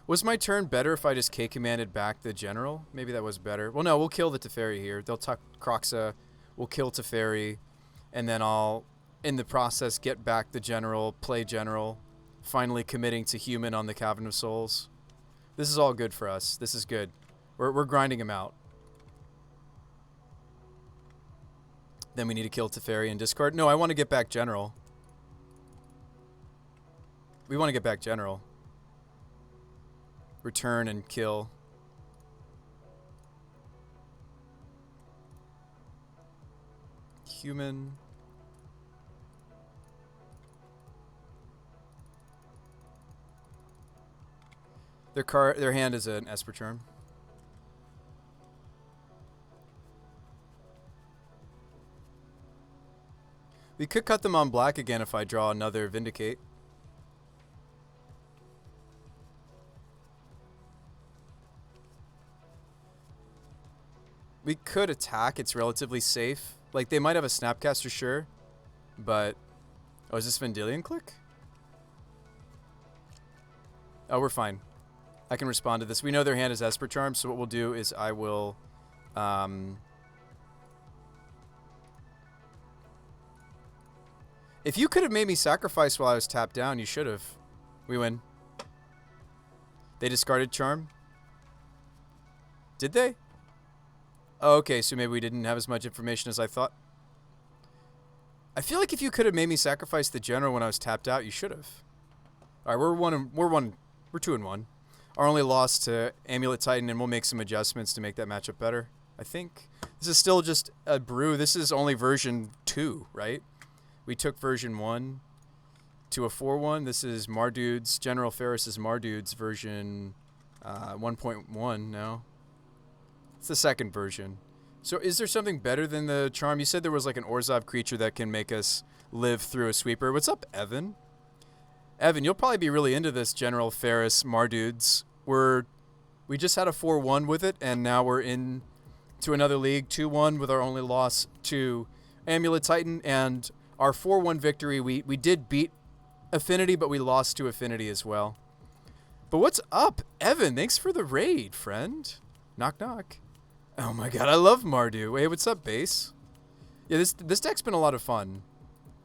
Was my turn better if I just K-commanded back the general? Maybe that was better. Well, no, we'll kill the Teferi here. They'll tuck Croxa. We'll kill Teferi. And then I'll, in the process, get back the general, play general, finally committing to human on the Cavern of Souls. This is all good for us. This is good. We're grinding him out. Then we need to kill Teferi and discard. No, I want to get back general. We want to get back general. Return and kill. Human. Their hand is an Esper Charm. We could cut them on black again if I draw another Vindicate. We could attack. It's relatively safe. Like, they might have a Snapcaster, sure. But... Oh, is this Vendilion Click? Oh, we're fine. I can respond to this. We know their hand is Esper Charm, so what we'll do is I will... If you could have made me sacrifice while I was tapped down, you should have. We win. They discarded Charm. Did they? Oh, okay, so maybe we didn't have as much information as I thought. I feel like if you could have made me sacrifice the general when I was tapped out, you should have. All right, we're 2-1. Our only loss to Amulet Titan, and we'll make some adjustments to make that matchup better, I think. This is still just a brew. This is only version 2, right? We took version 1 to a 4-1. This is Mardudes, General Ferris's Mardudes version 1.1 now. It's the second version. So is there something better than the charm? You said there was like an Orzhov creature that can make us live through a sweeper. What's up, Evan? Evan, you'll probably be really into this General Ferris Mardudes. We just had a 4-1 with it, and now we're in to another league, 2-1 with our only loss to Amulet Titan, and our 4-1 victory, we did beat Affinity, but we lost to Affinity as well. But what's up, Evan? Thanks for the raid, friend. Knock, knock. Oh my god, I love Mardu. Hey, what's up, base? Yeah, this deck's been a lot of fun.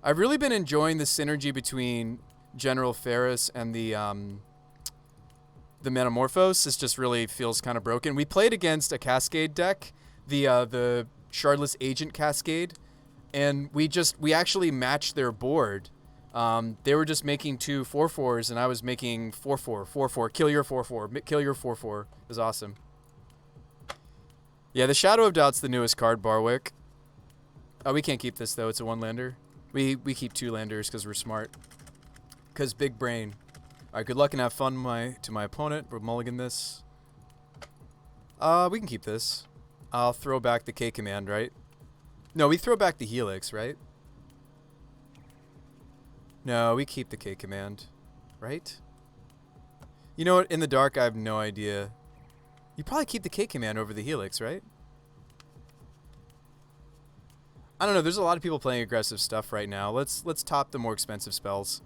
I've really been enjoying the synergy between General Ferris and the Manamorphose. This just really feels kind of broken. We played against a Cascade deck, the Shardless Agent Cascade, and we actually matched their board. They were just making 2 4/4s, and I was making 4/4, 4/4, kill your 4/4, kill your 4/4. It was awesome. Yeah, the Shadow of Doubt's the newest card, Barwick. Oh, we can't keep this, though. It's a 1-lander. We keep 2-landers because we're smart. Because big brain. All right, good luck and have fun to my opponent. We'll mulligan this. We can keep this. I'll throw back the K command, right? No, we throw back the Helix, right? No, we keep the K command, right? You know what? In the dark, I have no idea. You probably keep the K command over the Helix, right? I don't know. There's a lot of people playing aggressive stuff right now. Let's top the more expensive spells.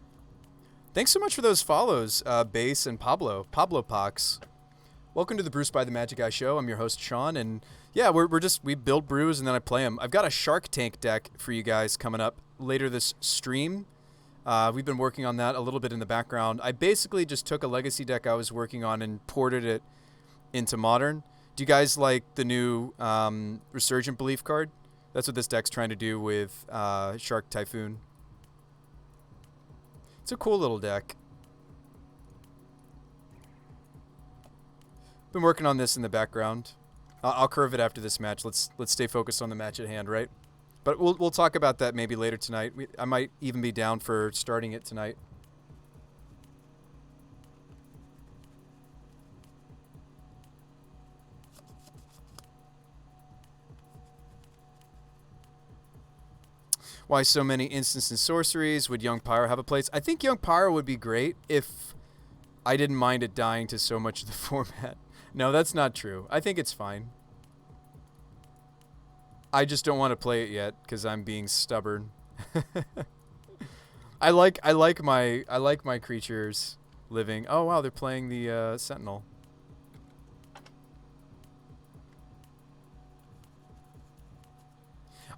Thanks so much for those follows, Base and Pablo Pox. Welcome to the Bruce by the Magic Guy show. I'm your host Sean, and yeah, we build brews and then I play them. I've got a Shark Tank deck for you guys coming up later this stream. We've been working on that a little bit in the background. I basically just took a legacy deck I was working on and ported it into Modern. Do you guys like the new Resurgent Belief card? That's what this deck's trying to do with Shark Typhoon. It's a cool little deck. Been working on this in the background. I'll curve it after this match. Let's stay focused on the match at hand, right? But we'll talk about that maybe later tonight. I might even be down for starting it tonight. Why so many instants and sorceries? Would Young Pyro have a place? I think Young Pyro would be great if I didn't mind it dying to so much of the format. No, that's not true. I think it's fine. I just don't want to play it yet because I'm being stubborn. I like my creatures living. Oh wow, they're playing the Sentinel.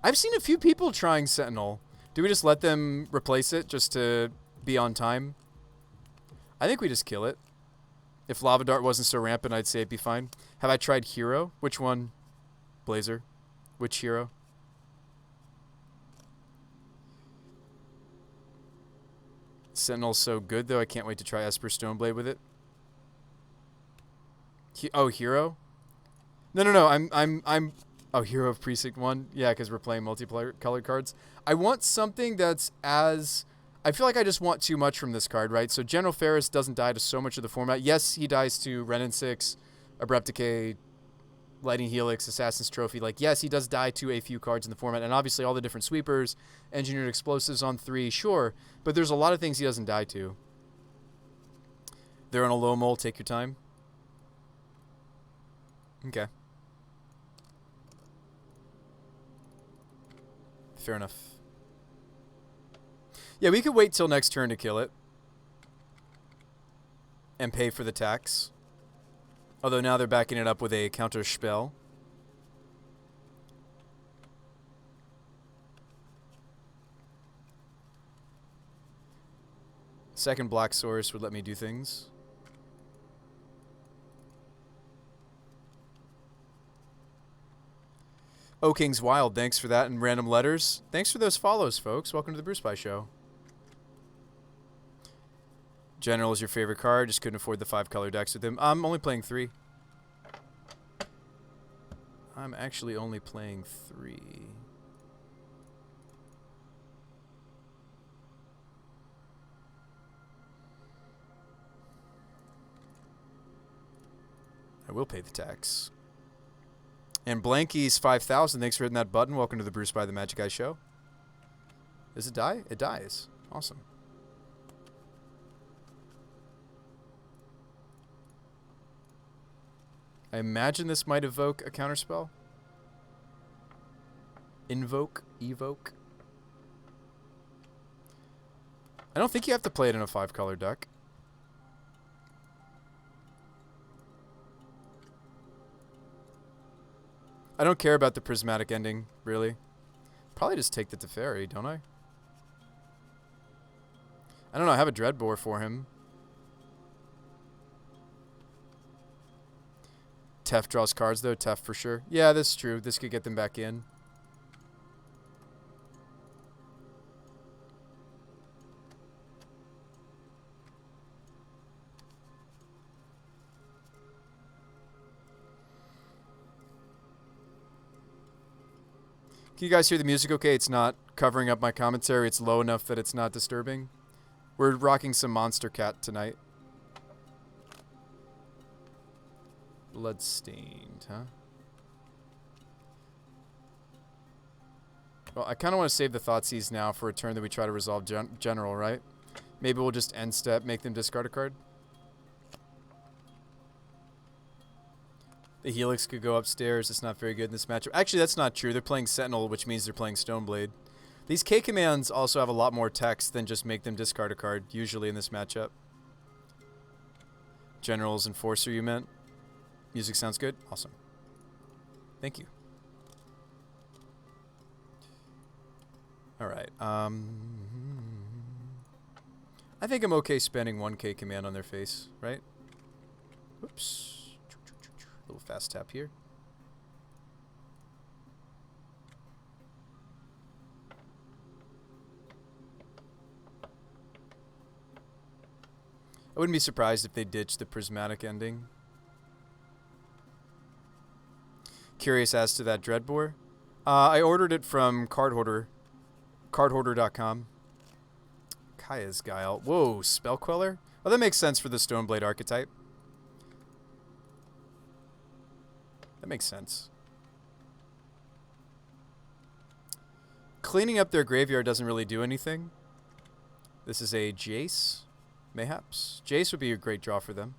I've seen a few people trying Sentinel. Do we just let them replace it just to be on time? I think we just kill it. If Lava Dart wasn't so rampant, I'd say it'd be fine. Have I tried Hero? Which one? Blazer. Which hero? Sentinel's so good, though. I can't wait to try Esper Stoneblade with it. Oh, Hero? No. I'm. Oh, Hero of Precinct 1? Yeah, because we're playing multiplayer colored cards. I want something that's as... I feel like I just want too much from this card, right? So General Ferris doesn't die to so much of the format. Yes, he dies to Renin 6, Abrupt Decay, Lightning Helix, Assassin's Trophy. Like, yes, he does die to a few cards in the format. And obviously all the different sweepers, Engineered Explosives on 3, sure. But there's a lot of things he doesn't die to. They're on a low mole. Take your time. Okay. Fair enough. Yeah, we could wait till next turn to kill it. And pay for the tax. Although now they're backing it up with a counter spell. Second Black Source would let me do things. Oh, King's Wild, thanks for that. And Random Letters. Thanks for those follows, folks. Welcome to the Bruce Pie Show. General is your favorite card. Just couldn't afford the 5-color decks with him. I'm only playing 3. I'm actually only playing 3. I will pay the tax. And Blanky's 5,000. Thanks for hitting that button. Welcome to the Bruce by the Magic Guy show. Does it die? It dies. Awesome. I imagine this might evoke a counterspell. Evoke. I don't think you have to play it in a 5-color deck. I don't care about the prismatic ending, really. Probably just take the Teferi, don't I? I don't know, I have a Dreadbore for him. Tef draws cards, though. Tef for sure. Yeah, this is true. This could get them back in. Can you guys hear the music okay? It's not covering up my commentary. It's low enough that it's not disturbing. We're rocking some Monster Cat tonight. Bloodstained, huh? Well, I kind of want to save the Thoughtseize now for a turn that we try to resolve General, right? Maybe we'll just end step, make them discard a card. The Helix could go upstairs. It's not very good in this matchup. Actually, that's not true. They're playing Sentinel, which means they're playing Stoneblade. These K commands also have a lot more text than just make them discard a card, usually in this matchup. General's Enforcer, you meant? Music sounds good? Awesome. Thank you. Alright, I think I'm okay spending 1K command on their face, right? Whoops. A little fast tap here. I wouldn't be surprised if they ditched the prismatic ending. Curious as to that Dreadbore. I ordered it from cardhoarder.com. Kaya's Guile. Whoa, Spell Queller? Oh, that makes sense for the Stoneblade archetype. That makes sense. Cleaning up their graveyard doesn't really do anything. This is a Jace, mayhaps. Jace would be a great draw for them.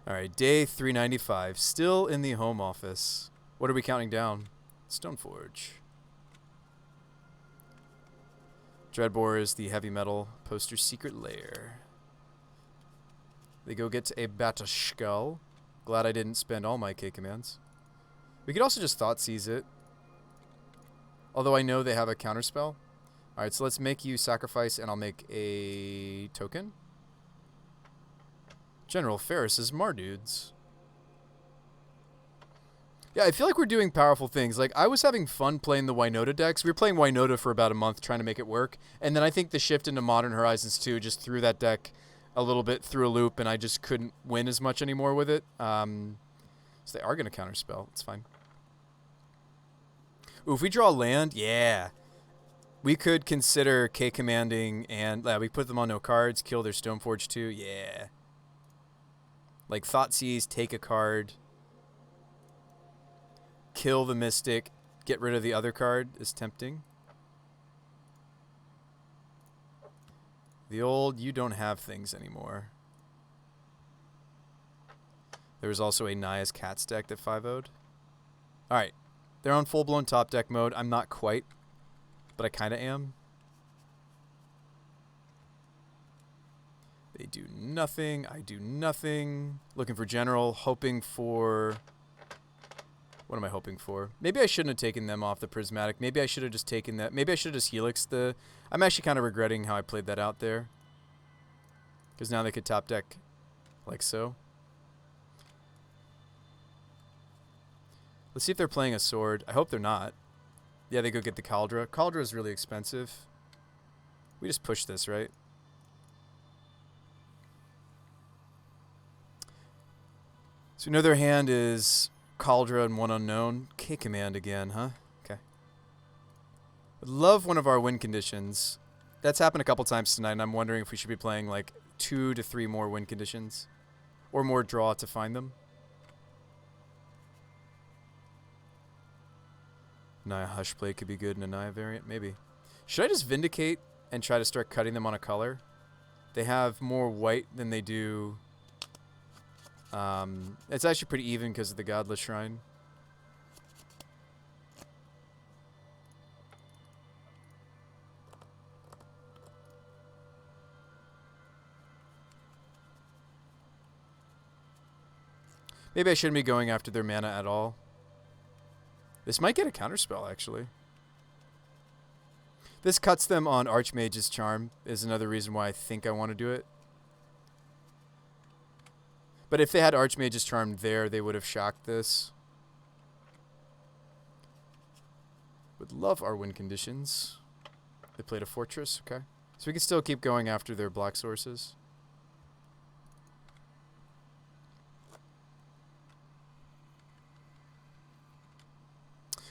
Alright, day 395. Still in the home office. What are we counting down? Stoneforge. Dreadbore is the heavy metal poster secret lair. They go get a Batashkull. Glad I didn't spend all my K commands. We could also just Thoughtseize it. Although I know they have a counterspell. Alright, so let's make you sacrifice and I'll make a token. General Ferris's Mardudes. Yeah, I feel like we're doing powerful things. Like, I was having fun playing the Winota decks. We were playing Winota for about a month trying to make it work. And then I think the shift into Modern Horizons 2 just threw that deck a little bit through a loop, and I just couldn't win as much anymore with it. So they are going to counterspell. It's fine. Ooh, if we draw land, yeah. We could consider K-commanding, and we put them on no cards, kill their Stoneforge too. Yeah. Like Thoughtseize, take a card, kill the Mystic, get rid of the other card is tempting. The old, you don't have things anymore. There was also a Naya's Cats deck that 5-0'd. Alright, they're on full-blown top deck mode. I'm not quite, but I kind of am. They do nothing. I do nothing. Looking for General. Hoping for... What am I hoping for? Maybe I shouldn't have taken them off the Prismatic. Maybe I should have just taken that. Maybe I should have just Helixed the... I'm actually kind of regretting how I played that out there. Because now they could top deck like so. Let's see if they're playing a sword. I hope they're not. Yeah, they go get the Kaldra. Kaldra is really expensive. We just push this, right? So we know their hand is Kaldra and one unknown. K-command again, huh? Okay. Would love one of our win conditions. That's happened a couple times tonight, and I'm wondering if we should be playing like 2 to 3 more win conditions. Or more draw to find them. Naya Hushplay could be good in a Naya variant, maybe. Should I just Vindicate and try to start cutting them on a color? They have more white than they do... it's actually pretty even because of the Godless Shrine. Maybe I shouldn't be going after their mana at all. This might get a counterspell, actually. This cuts them on Archmage's Charm is another reason why I think I want to do it. But if they had Archmage's Charm there, they would have shocked this. Would love our win conditions. They played a Fortress, okay. So we can still keep going after their black sources.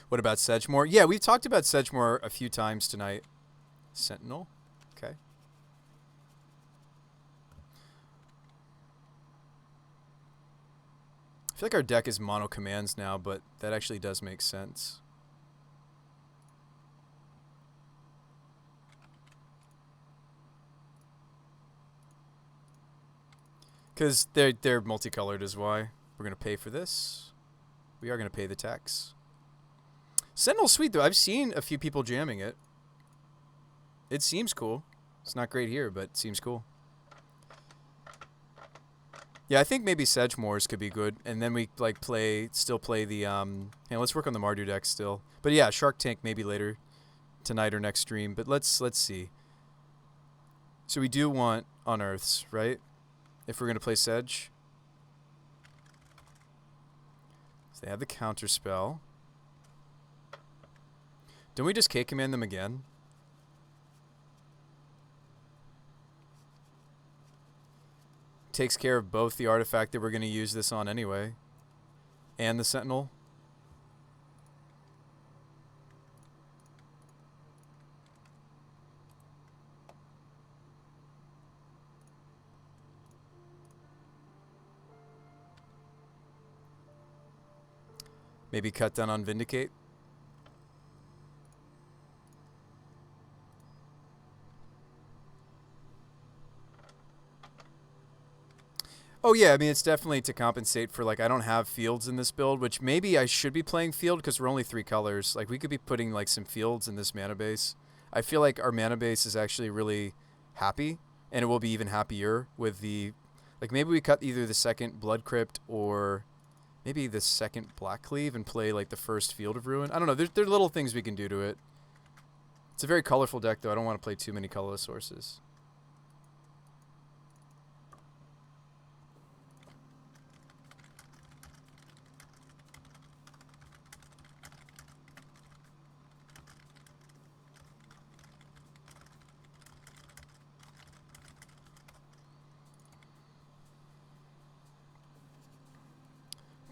What about Sedgemoor? Yeah, we've talked about Sedgemoor a few times tonight. Sentinel, okay. I feel like our deck is mono commands now, but that actually does make sense. Because they're multicolored is why. We're going to pay for this. We are going to pay the tax. Sentinel's sweet, though. I've seen a few people jamming it. It seems cool. It's not great here, but it seems cool. Yeah, I think maybe Sedgemoors could be good, and then we like still play the let's work on the Mardu deck still. But yeah, Shark Tank maybe later tonight or next stream. But let's see. So we do want Unearths, right? If we're gonna play Sedge. So they have the counter spell. Don't we just K-command them again? Takes care of both the artifact that we're going to use this on anyway and the Sentinel. Maybe cut down on Vindicate. Oh yeah, I mean it's definitely to compensate for like I don't have fields in this build, which maybe I should be playing field because we're only 3 colors. Like we could be putting like some fields in this mana base. I feel like our mana base is actually really happy, and it will be even happier with the like maybe we cut either the second Blood Crypt or maybe the second Black Cleave and play like the first Field of Ruin. I don't know. There are little things we can do to it. It's a very colorful deck though. I don't want to play too many colorless sources.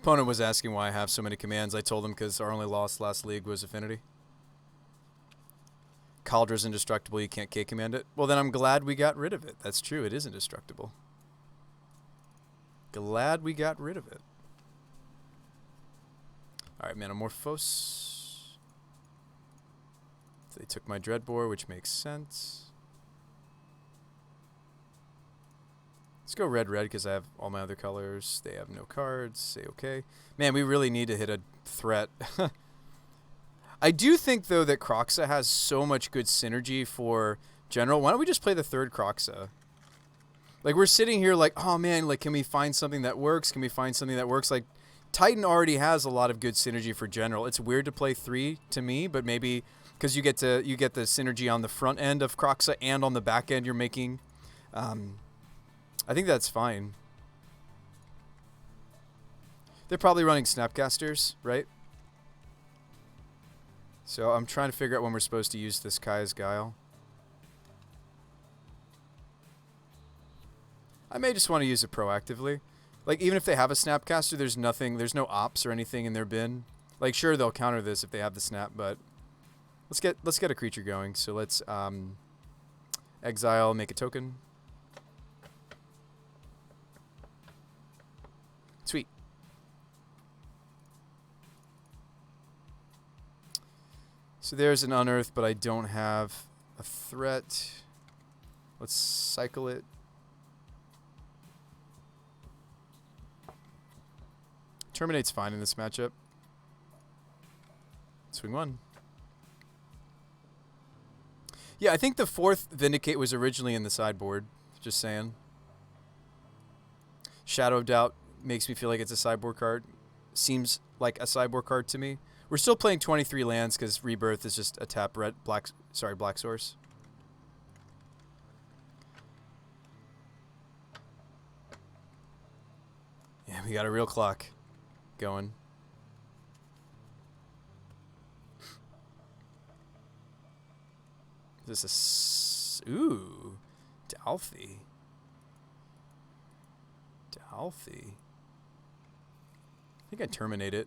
Opponent was asking why I have so many commands. I told him because our only loss last league was Affinity. Caldra's indestructible. You can't K-command it. Well, then I'm glad we got rid of it. That's true. It is indestructible. Glad we got rid of it. All right, Manamorphose. They took my Dreadbore, which makes sense. Let's go red-red because I have all my other colors. They have no cards. Say okay. Man, we really need to hit a threat. I do think, though, that Kroxa has so much good synergy for general. Why don't we just play the third Kroxa? Like, we're sitting here like, oh, man, like, can we find something that works? Can we find something that works? Like, Titan already has a lot of good synergy for general. It's weird to play 3 to me, but maybe because you get the synergy on the front end of Kroxa and on the back end you're making. I think that's fine. They're probably running Snapcasters, right? So I'm trying to figure out when we're supposed to use this Kaya's Guile. I may just want to use it proactively. Like, even if they have a Snapcaster, there's no ops or anything in their bin. Like, sure, they'll counter this if they have the Snap, but let's get a creature going. So let's exile, make a token. Sweet. So there's an Unearth, but I don't have a threat. Let's cycle it. Terminate's fine in this matchup. Swing 1. Yeah, I think the 4th Vindicate was originally in the sideboard. Just saying. Shadow of Doubt makes me feel like it's a sideboard card. Seems like a sideboard card to me. We're still playing 23 lands because Rebirth is just a tap black source. Yeah, we got a real clock going. Is this a... Ooh. Dalfi. Dalfi. I think I terminate it.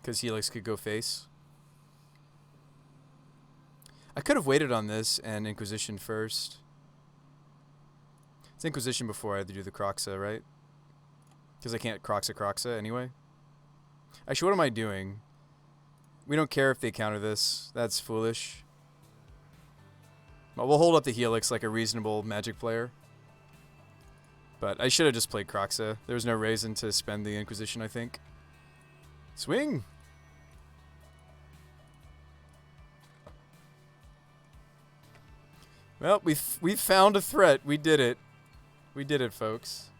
Because Helix could go face. I could have waited on this and Inquisition first. It's Inquisition before I had to do the Croxa, right? Because I can't Croxa anyway. Actually, what am I doing? We don't care if they counter this. That's foolish. Well, we'll hold up the Helix like a reasonable Magic player. But I should have just played Croxa. There was no reason to spend the Inquisition, I think. Swing! Well, we've found a threat. We did it. We did it, folks.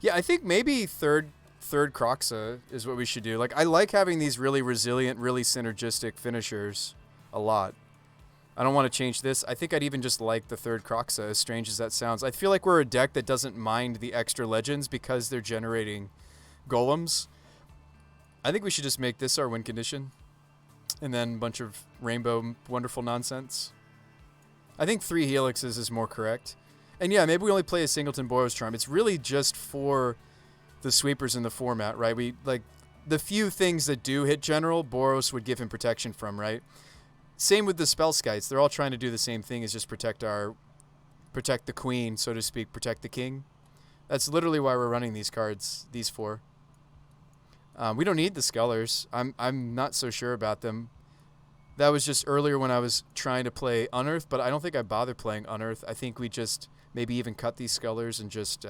Yeah, I think maybe third Croxa is what we should do. Like, I like having these really resilient, really synergistic finishers a lot. I don't want to change this. I think I'd even just like the third Croxa, as strange as that sounds. I feel like we're a deck that doesn't mind the extra legends because they're generating golems. I think we should just make this our win condition. And then a bunch of rainbow wonderful nonsense. I think 3 Helixes is more correct. And yeah, maybe we only play a Singleton Boros Charm. It's really just for the sweepers in the format, right? We like the few things that do hit general, Boros would give him protection from, right? Same with the spell skites. They're all trying to do the same thing as just protect the queen, so to speak, protect the king. That's literally why we're running these cards, these 4. We don't need the Scullers. I'm not so sure about them. That was just earlier when I was trying to play Unearth, but I don't think I bothered playing Unearth. I think we just maybe even cut these Scullers and just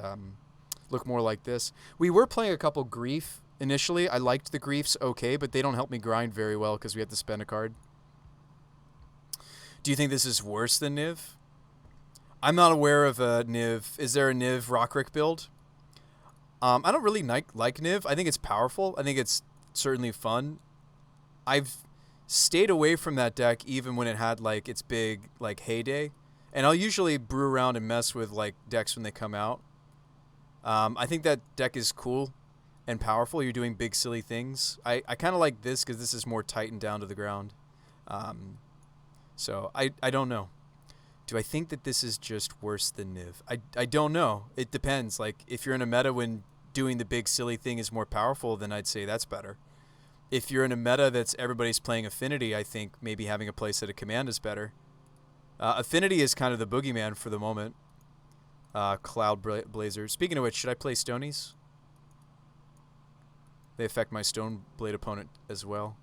look more like this. We were playing a couple Grief initially. I liked the Griefs okay, but they don't help me grind very well because we have to spend a card. Do you think this is worse than Niv? I'm not aware of a Niv. Is there a Niv Rockrick build? I don't really like Niv. I think it's powerful. I think it's certainly fun. I've stayed away from that deck even when it had like its big like heyday. And I'll usually brew around and mess with like decks when they come out. I think that deck is cool and powerful. You're doing big silly things. I kind of like this because this is more tightened down to the ground. So I don't know. Do I think that this is just worse than Niv? I don't know. It depends. Like if you're in a meta when doing the big silly thing is more powerful, then I'd say that's better. If you're in a meta that's everybody's playing Affinity, I think maybe having a playset of Command is better. Affinity is kind of the boogeyman for the moment. Cloud Blazer. Speaking of which, should I play Stonies? They affect my Stone Blade opponent as well.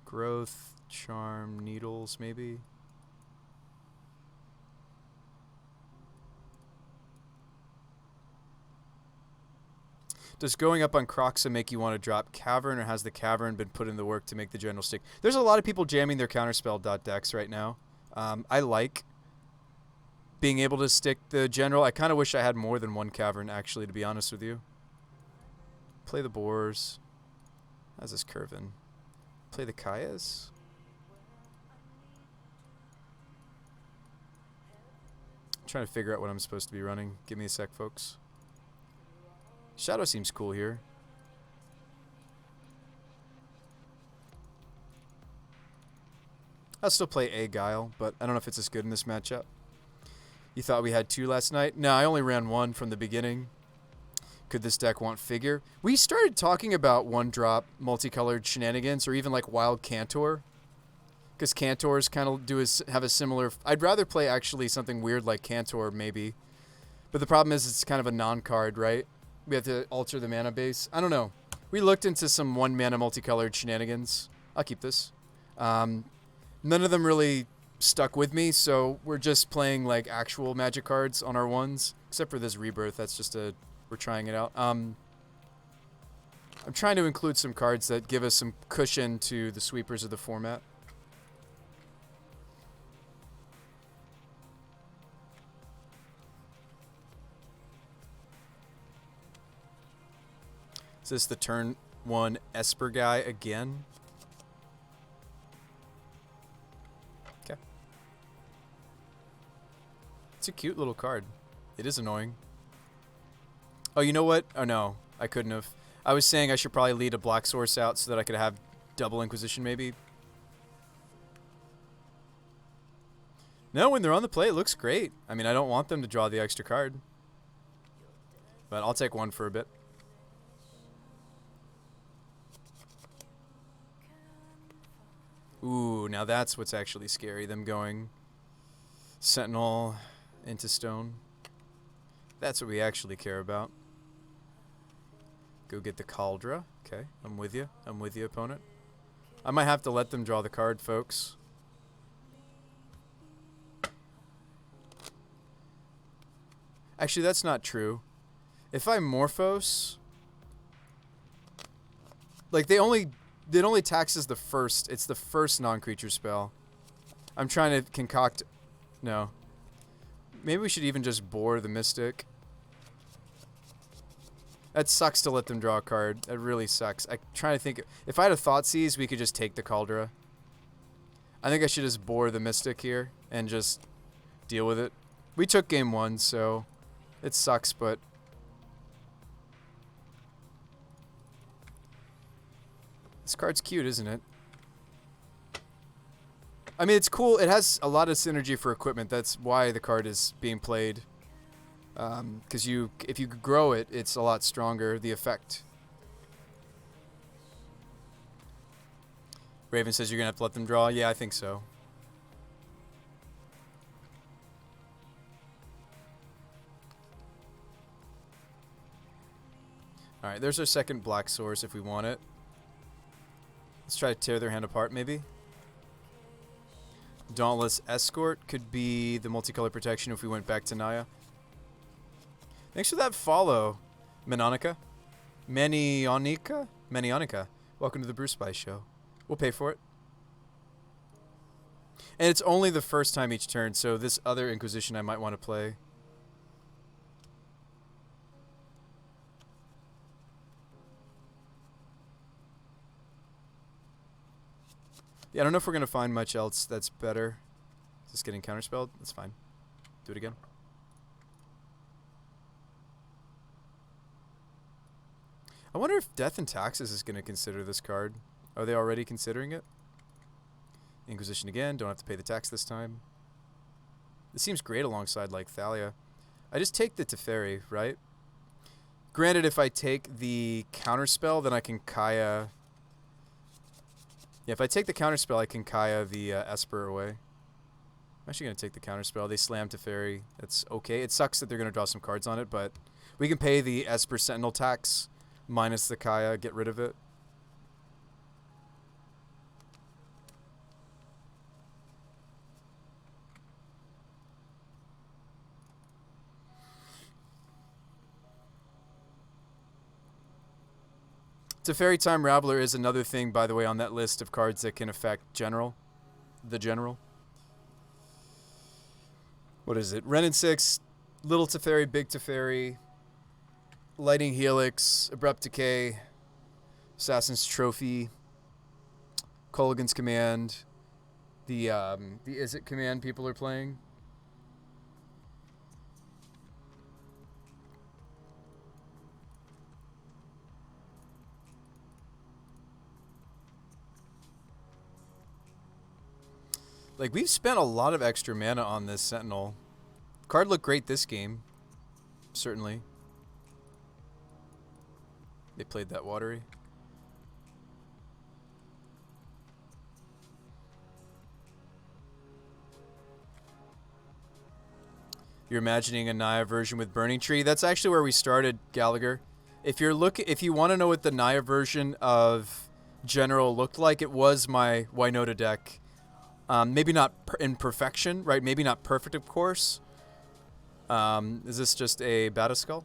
Growth, Charm, Needles, maybe. Does going up on Croxa make you want to drop Cavern, or has the Cavern been put in the work to make the general stick? There's a lot of people jamming their Counterspell decks right now. I like being able to stick the general. I kind of wish I had more than one Cavern, actually, to be honest with you. Play the Boars. How's this curving? Play the Kayas. I'm trying to figure out what I'm supposed to be running. Give me a sec, folks. Shadow seems cool here. I'll still play a Guile, but I don't know if it's as good in this matchup. You thought we had 2 last night? No, I only ran 1 from the beginning. Could this deck want Figure? We started talking about 1-drop multicolored shenanigans, or even like Wild Cantor. Because Cantors kind of have a similar... I'd rather play actually something weird like Cantor, maybe. But the problem is it's kind of a non-card, right? We have to alter the mana base. I don't know. We looked into some 1-mana multicolored shenanigans. I'll keep this. None of them really stuck with me, so we're just playing like actual Magic cards on our ones. Except for this Rebirth. That's just a... We're trying it out. I'm trying to include some cards that give us some cushion to the sweepers of the format. Is this the turn 1 Esper guy again? Okay. It's a cute little card. It is annoying. Oh, you know what? Oh, no. I couldn't have. I was saying I should probably lead a Black Source out so that I could have double Inquisition, maybe. No, when they're on the play, it looks great. I mean, I don't want them to draw the extra card. But I'll take 1 for a bit. Ooh, now that's what's actually scary. Them going Sentinel into stone. That's what we actually care about. Go get the Cauldra. Okay, I'm with you. I'm with you, opponent. I might have to let them draw the card, folks. Actually, that's not true. If I Morphos... Like, it only taxes the first. It's the first non-creature spell. I'm trying to concoct... No. Maybe we should even just bore the Mystic. That sucks to let them draw a card. That really sucks. I'm trying to think... If I had a Thoughtseize, we could just take the Cauldra. I think I should just bore the Mystic here and just deal with it. We took game 1, so it sucks, but... This card's cute, isn't it? I mean, it's cool. It has a lot of synergy for equipment. That's why the card is being played. Because if you grow it, it's a lot stronger, the effect. Raven says you're going to have to let them draw. Yeah, I think so. Alright, there's our second black source if we want it. Let's try to tear their hand apart, maybe. Dauntless Escort could be the multicolor protection if we went back to Naya. Thanks for that follow, Menonica. Manionica. Welcome to the Bruce Spice Show. We'll pay for it. And it's only the first time each turn, so this other Inquisition I might want to play. Yeah, I don't know if we're going to find much else that's better. Just getting counterspelled? That's fine. Do it again. I wonder if Death and Taxes is going to consider this card. Are they already considering it? Inquisition again. Don't have to pay the tax this time. This seems great alongside, like, Thalia. I just take the Teferi, right? Granted, if I take the counterspell, then I can Kaya... Yeah, if I take the counterspell, I can Kaya the Esper away. I'm actually going to take the counterspell. They slam Teferi. That's okay. It sucks that they're going to draw some cards on it, but we can pay the Esper Sentinel tax minus the Kaya, get rid of it. Teferi Time Raveler is another thing, by the way, on that list of cards that can affect General. The General. What is it? Ren and 6, Little Teferi, Big Teferi, Lightning Helix, Abrupt Decay, Assassin's Trophy, Kolaghan's Command, the Is It command people are playing. Like, we've spent a lot of extra mana on this Sentinel. Card looked great this game. Certainly. They played that watery. You're imagining a Naya version with Burning Tree? That's actually where we started, Gallagher. If you want to know what the Naya version of General looked like, it was my Wynota deck. Maybe not in perfection, right? Maybe not perfect, of course. Is this just a Battleskull?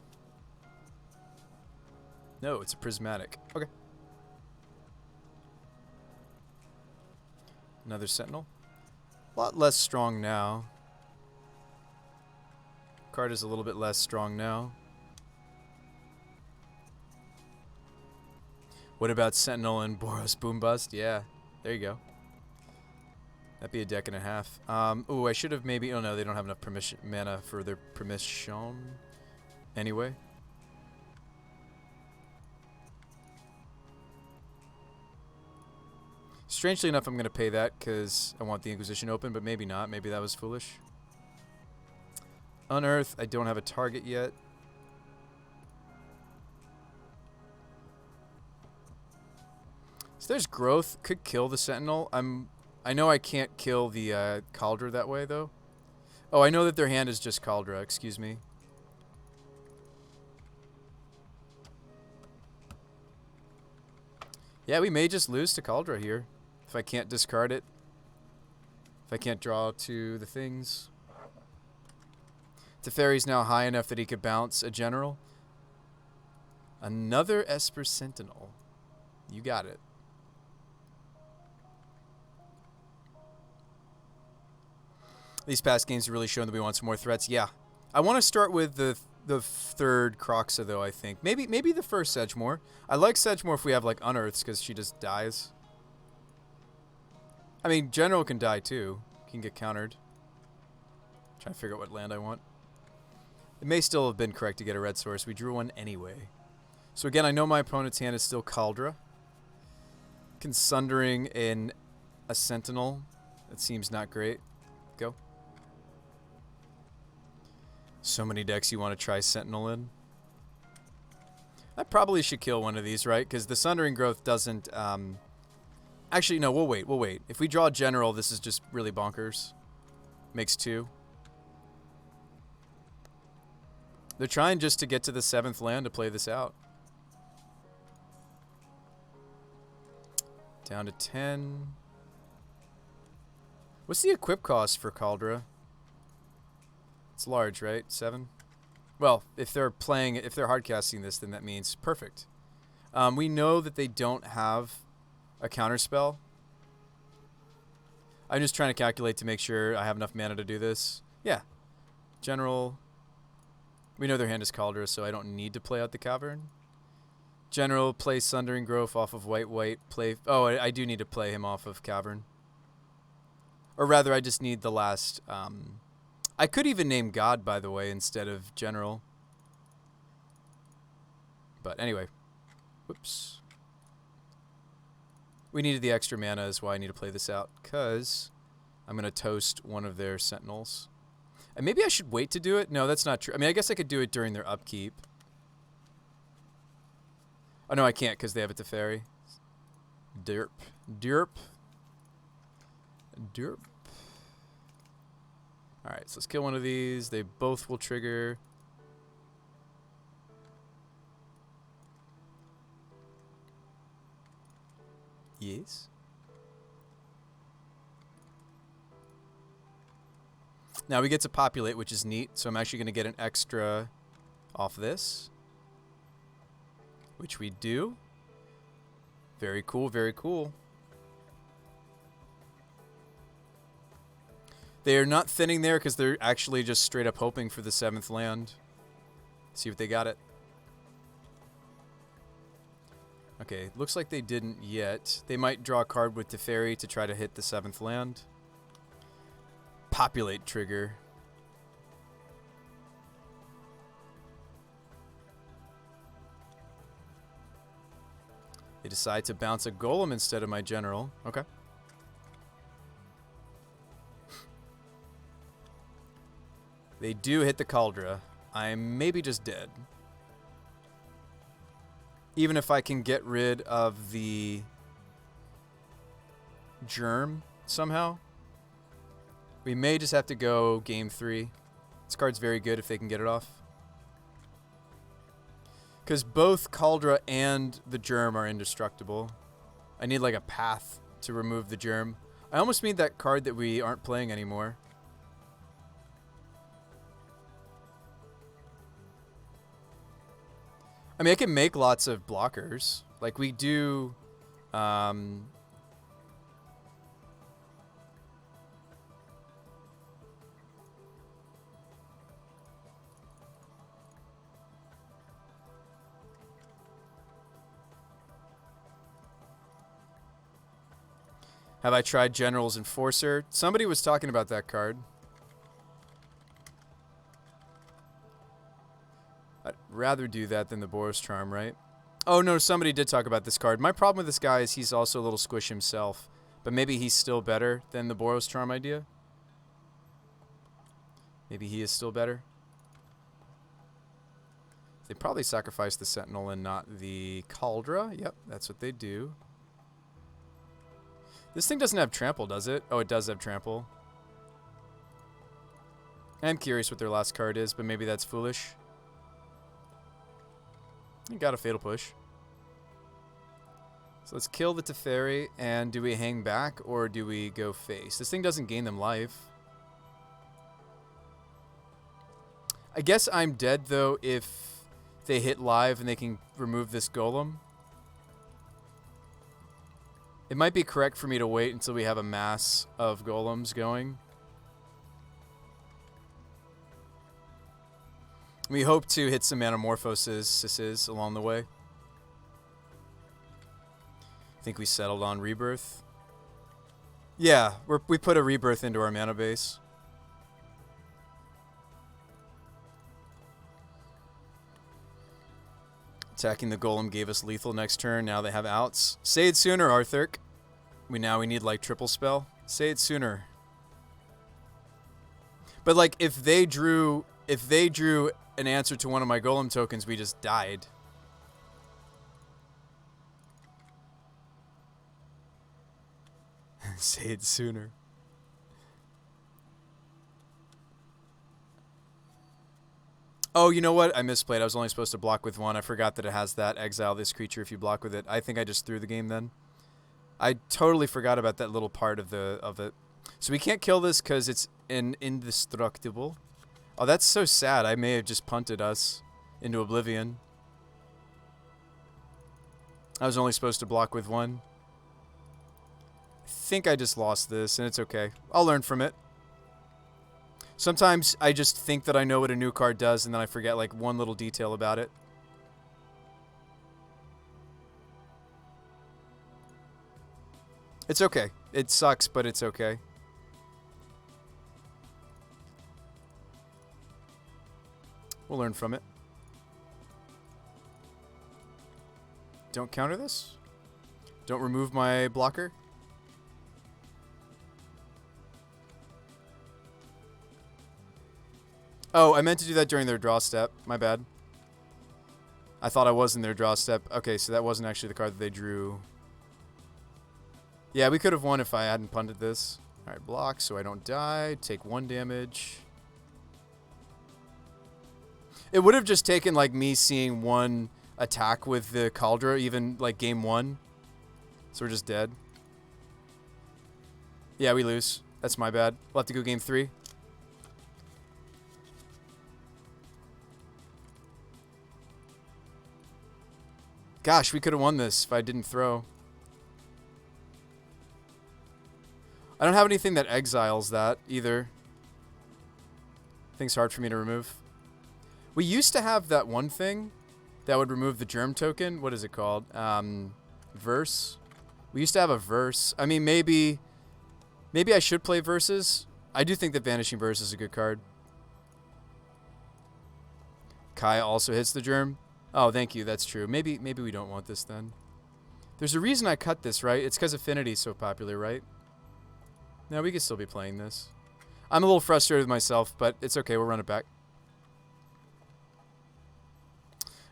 No, it's a prismatic. Okay. Another Sentinel. A lot less strong now. Card is a little bit less strong now. What about Sentinel and Boros Boombust? Yeah, there you go. That'd be a deck and a half. Ooh, I should have maybe... Oh, no, they don't have enough mana for their permission. Anyway. Strangely enough, I'm going to pay that because I want the Inquisition open, but maybe not. Maybe that was foolish. Unearth. I don't have a target yet. So there's growth. Could kill the Sentinel. I'm I know I can't kill the Cauldra that way, though. Oh, I know that their hand is just Cauldra. Excuse me. Yeah, we may just lose to Cauldra here. If I can't discard it. If I can't draw to the things. Teferi's now high enough that he could bounce a general. Another Esper Sentinel. You got it. These past games have really shown that we want some more threats. Yeah. I want to start with the third Croxa, though, I think. Maybe the first Sedgemoor. I like Sedgemoor if we have, like, Unearths, because she just dies. I mean, General can die, too. Can get countered. Trying to figure out what land I want. It may still have been correct to get a red source. We drew one anyway. So, again, I know my opponent's hand is still Cauldra. Sundering in a Sentinel. That seems not great. Go. So many decks you want to try Sentinel in. I probably should kill one of these, right? Because the Sundering Growth doesn't... Actually, no, we'll wait. We'll wait. If we draw General, this is just really bonkers. Makes 2. They're trying just to get to the 7th land to play this out. Down to 10. What's the equip cost for Cauldra? It's large, right? 7? Well, if they're hardcasting this, then that means perfect. We know that they don't have a counterspell. I'm just trying to calculate to make sure I have enough mana to do this. Yeah. General. We know their hand is Cauldra, so I don't need to play out the Cavern. General, play Sundering Growth off of white. Play... Oh, I do need to play him off of Cavern. Or rather, I just need the last... I could even name God, by the way, instead of General. But anyway. Whoops. We needed the extra mana is why I need to play this out. Because I'm going to toast one of their Sentinels. And maybe I should wait to do it? No, that's not true. I mean, I guess I could do it during their upkeep. Oh, no, I can't because they have a Teferi. Derp. Alright, so let's kill one of these. They both will trigger. Yes. Now we get to populate, which is neat. So I'm actually going to get an extra off this. Which we do. Very cool, very cool. They are not thinning there because they're actually just straight up hoping for the 7th land. See if they got it. Okay, looks like they didn't yet. They might draw a card with Teferi to try to hit the 7th land. Populate trigger. They decide to bounce a Golem instead of my General. Okay. They do hit the Cauldra. I'm maybe just dead. Even if I can get rid of the Germ somehow. We may just have to go game 3. This card's very good if they can get it off. Because both Cauldra and the Germ are indestructible. I need like a path to remove the Germ. I almost need that card that we aren't playing anymore. I mean, I can make lots of blockers. Like we do... Have I tried General's Enforcer? Somebody was talking about that card. I'd rather do that than the Boros Charm, right? Oh, no, somebody did talk about this card. My problem with this guy is he's also a little squish himself. But maybe he's still better than the Boros Charm idea? Maybe he is still better? They probably sacrifice the Sentinel and not the Cauldra. Yep, that's what they do. This thing doesn't have trample, does it? Oh, it does have trample. I'm curious what their last card is, but maybe that's foolish. You got a Fatal Push. So let's kill the Teferi, and do we hang back or do we go face? This thing doesn't gain them life. I guess I'm dead, though, if they hit live and they can remove this golem. It might be correct for me to wait until we have a mass of golems going. We hope to hit some Anamorphoses along the way. I think we settled on Rebirth. Yeah, we put a Rebirth into our mana base. Attacking the golem gave us lethal next turn. Now they have outs. Say it sooner, Arthurk. We need like triple spell. Say it sooner. But like if they drew an answer to one of my golem tokens, we just died. Say it sooner. Oh, you know what? I misplayed. I was only supposed to block with one. I forgot that it has that exile this creature if you block with it. I think I just threw the game then. I totally forgot about that little part of it. So we can't kill this because it's indestructible. Oh, that's so sad. I may have just punted us into oblivion. I was only supposed to block with one. I think I just lost this, and it's okay. I'll learn from it. Sometimes I just think that I know what a new card does, and then I forget like one little detail about it. It's okay. It sucks, but it's okay. We'll learn from it. Don't counter this. Don't remove my blocker. Oh, I meant to do that during their draw step. My bad. I thought I was in their draw step. Okay, so that wasn't actually the card that they drew. Yeah, we could have won if I hadn't punted this. Alright, block so I don't die. Take 1 damage. It would have just taken like me seeing one attack with the Cauldra, even like game 1. So we're just dead. Yeah, we lose. That's my bad. We'll have to go game 3. Gosh, we could have won this if I didn't throw. I don't have anything that exiles that either. I think it's hard for me to remove. We used to have that one thing that would remove the germ token. What is it called? Verse. We used to have a verse. I mean, maybe I should play verses. I do think that Vanishing Verse is a good card. Kai also hits the germ. Oh, thank you. That's true. Maybe we don't want this then. There's a reason I cut this, right? It's because Affinity is so popular, right? No, we could still be playing this. I'm a little frustrated with myself, but it's okay. We'll run it back.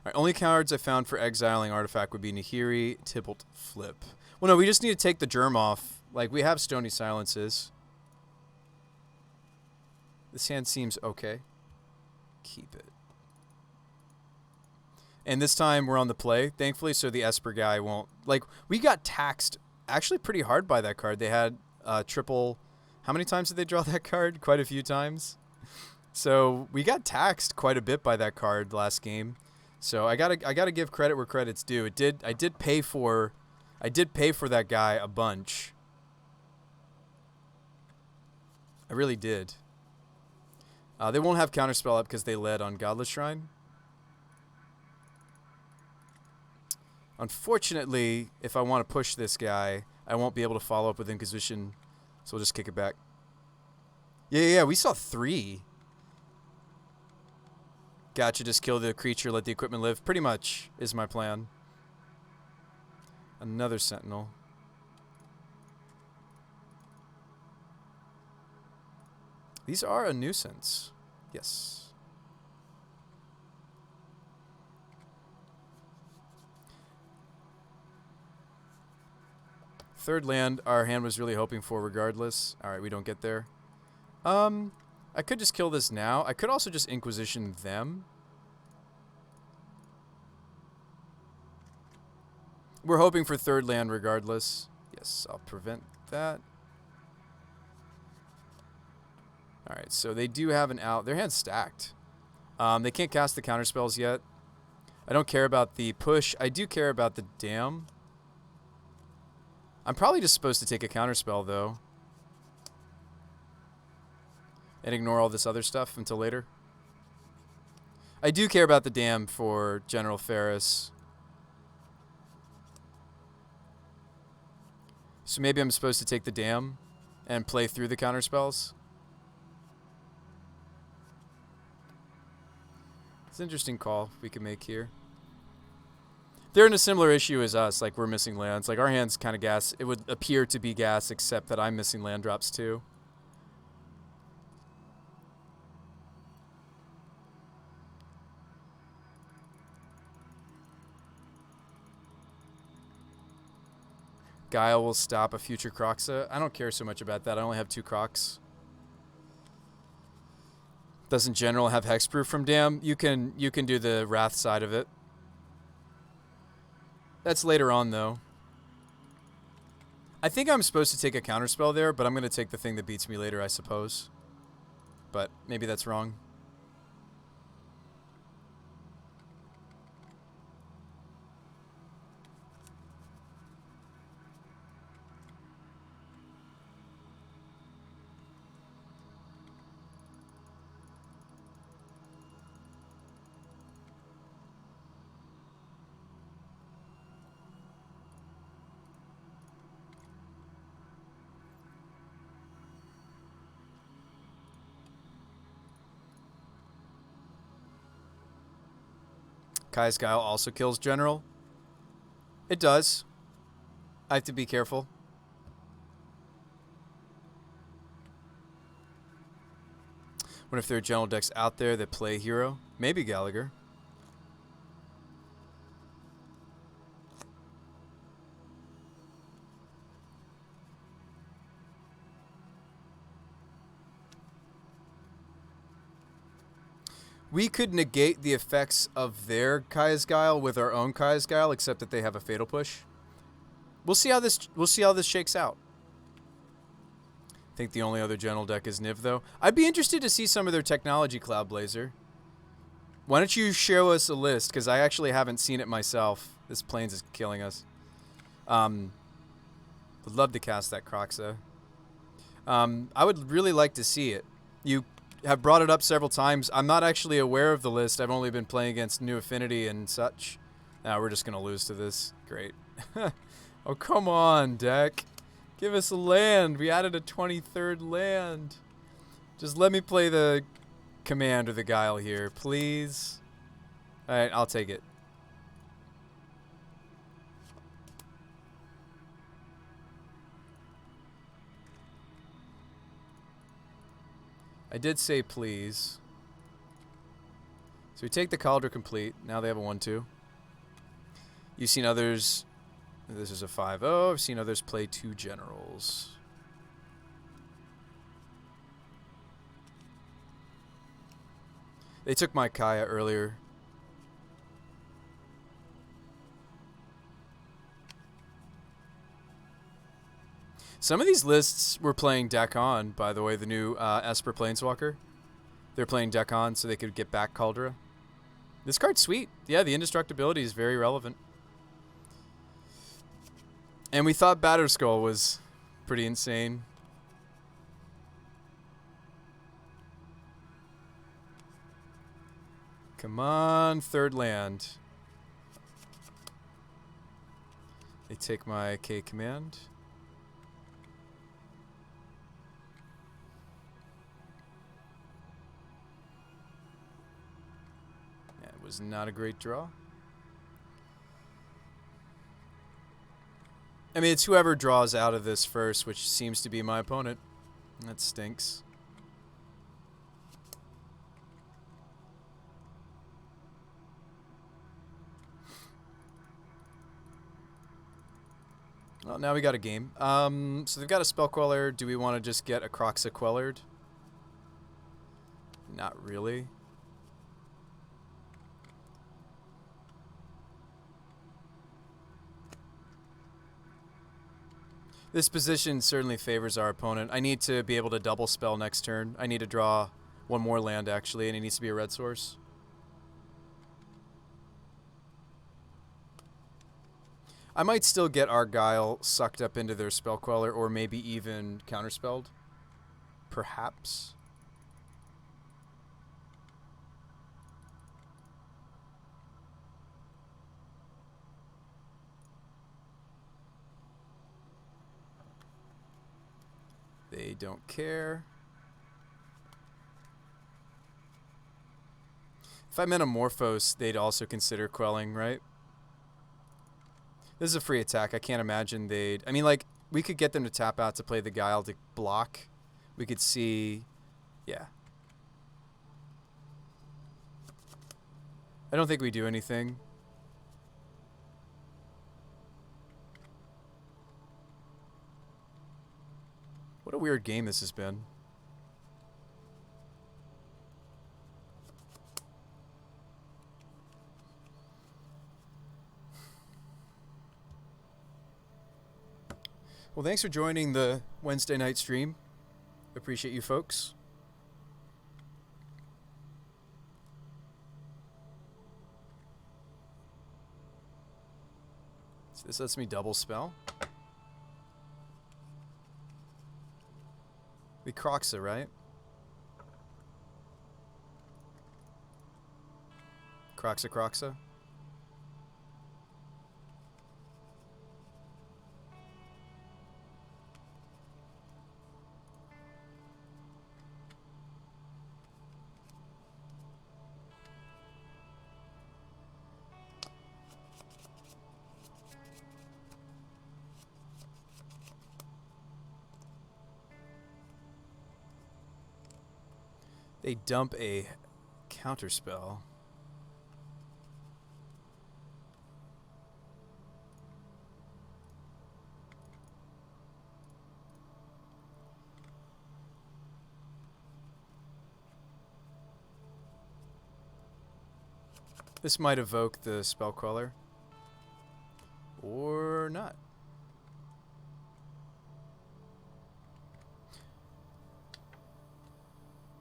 Alright, only cards I found for exiling artifact would be Nahiri, Tybalt, Flip. Well, no, we just need to take the germ off. Like, we have Stony Silences. This hand seems okay. Keep it. And this time we're on the play, thankfully, so the Esper guy won't... Like, we got taxed actually pretty hard by that card. They had triple... How many times did they draw that card? Quite a few times. So we got taxed quite a bit by that card last game. So I gotta give credit where credit's due. I did pay for that guy a bunch. I really did. They won't have counterspell up because they led on Godless Shrine. Unfortunately, if I want to push this guy, I won't be able to follow up with Inquisition, so we'll just kick it back. Yeah, we saw 3. Gotcha, just kill the creature, let the equipment live. Pretty much is my plan. Another Sentinel. These are a nuisance. Yes. Third land, our hand was really hoping for regardless. Alright, we don't get there. I could just kill this now. I could also just Inquisition them. We're hoping for third land regardless. Yes, I'll prevent that. Alright, so they do have an out. Their hand's stacked. They can't cast the counterspells yet. I don't care about the push. I do care about the dam. I'm probably just supposed to take a counterspell, though. And ignore all this other stuff until later. I do care about the dam for General Ferris. So maybe I'm supposed to take the dam and play through the counterspells. It's an interesting call we can make here. They're in a similar issue as us, like we're missing lands. Like our hand's kind of gas. It would appear to be gas, except that I'm missing land drops too. Guile will stop a future Croxa. I don't care so much about that. I only have 2 Crocs. Doesn't General have hexproof from Dam? You can do the Wrath side of it. That's later on, though. I think I'm supposed to take a counterspell there, but I'm going to take the thing that beats me later, I suppose. But maybe that's wrong. Kai's Guile also kills General. It does. I have to be careful. What if there are General decks out there that play Hero? Maybe Gallagher. We could negate the effects of their Kaya's Guile with our own Kaya's Guile, except that they have a fatal push. We'll see how this shakes out. I think the only other General deck is Niv, though. I'd be interested to see some of their technology, Cloud Blazer. Why don't you show us a list? Because I actually haven't seen it myself. This Plains is killing us. Would love to cast that Croxa. I would really like to see it. You have brought it up several times. I'm not actually aware of the list. I've only been playing against New Affinity and such. Now we're just going to lose to this. Great. Oh, come on, deck. Give us a land. We added a 23rd land. Just let me play the command or the Guile here, please. Alright, I'll take it. I did say please. So we take the Cauldron complete. Now they have a 1-2. You've seen others. This is a 5-0. I've seen others play 2 generals. They took my Kaya earlier. Some of these lists were playing deck on, by the way, the new Esper Planeswalker. They're playing deck on so they could get back Caldra. This card's sweet. Yeah, the indestructibility is very relevant. And we thought Batterskull was pretty insane. Come on, 3rd land. They take my K command. That was not a great draw. I mean, it's whoever draws out of this first, which seems to be my opponent. That stinks. Well, now we got a game. So they've got a Spell Queller. Do we want to just get a Croxa Quellered? Not really. This position certainly favors our opponent. I need to be able to double spell next turn. I need to draw one more land, actually, and it needs to be a red source. I might still get Argyle sucked up into their Spell Queller, or maybe even counterspelled. Perhaps. They don't care. If I Metamorphose, they'd also consider quelling, right? This is a free attack. I can't imagine they'd... I mean, like, we could get them to tap out to play the Guile to block. We could see... Yeah. I don't think we do anything. What a weird game this has been. Well, thanks for joining the Wednesday night stream. Appreciate you folks. So this lets me double spell. We Croxa, right? Croxa, Croxa. They dump a counterspell. This might evoke the Spell Queller. Or not.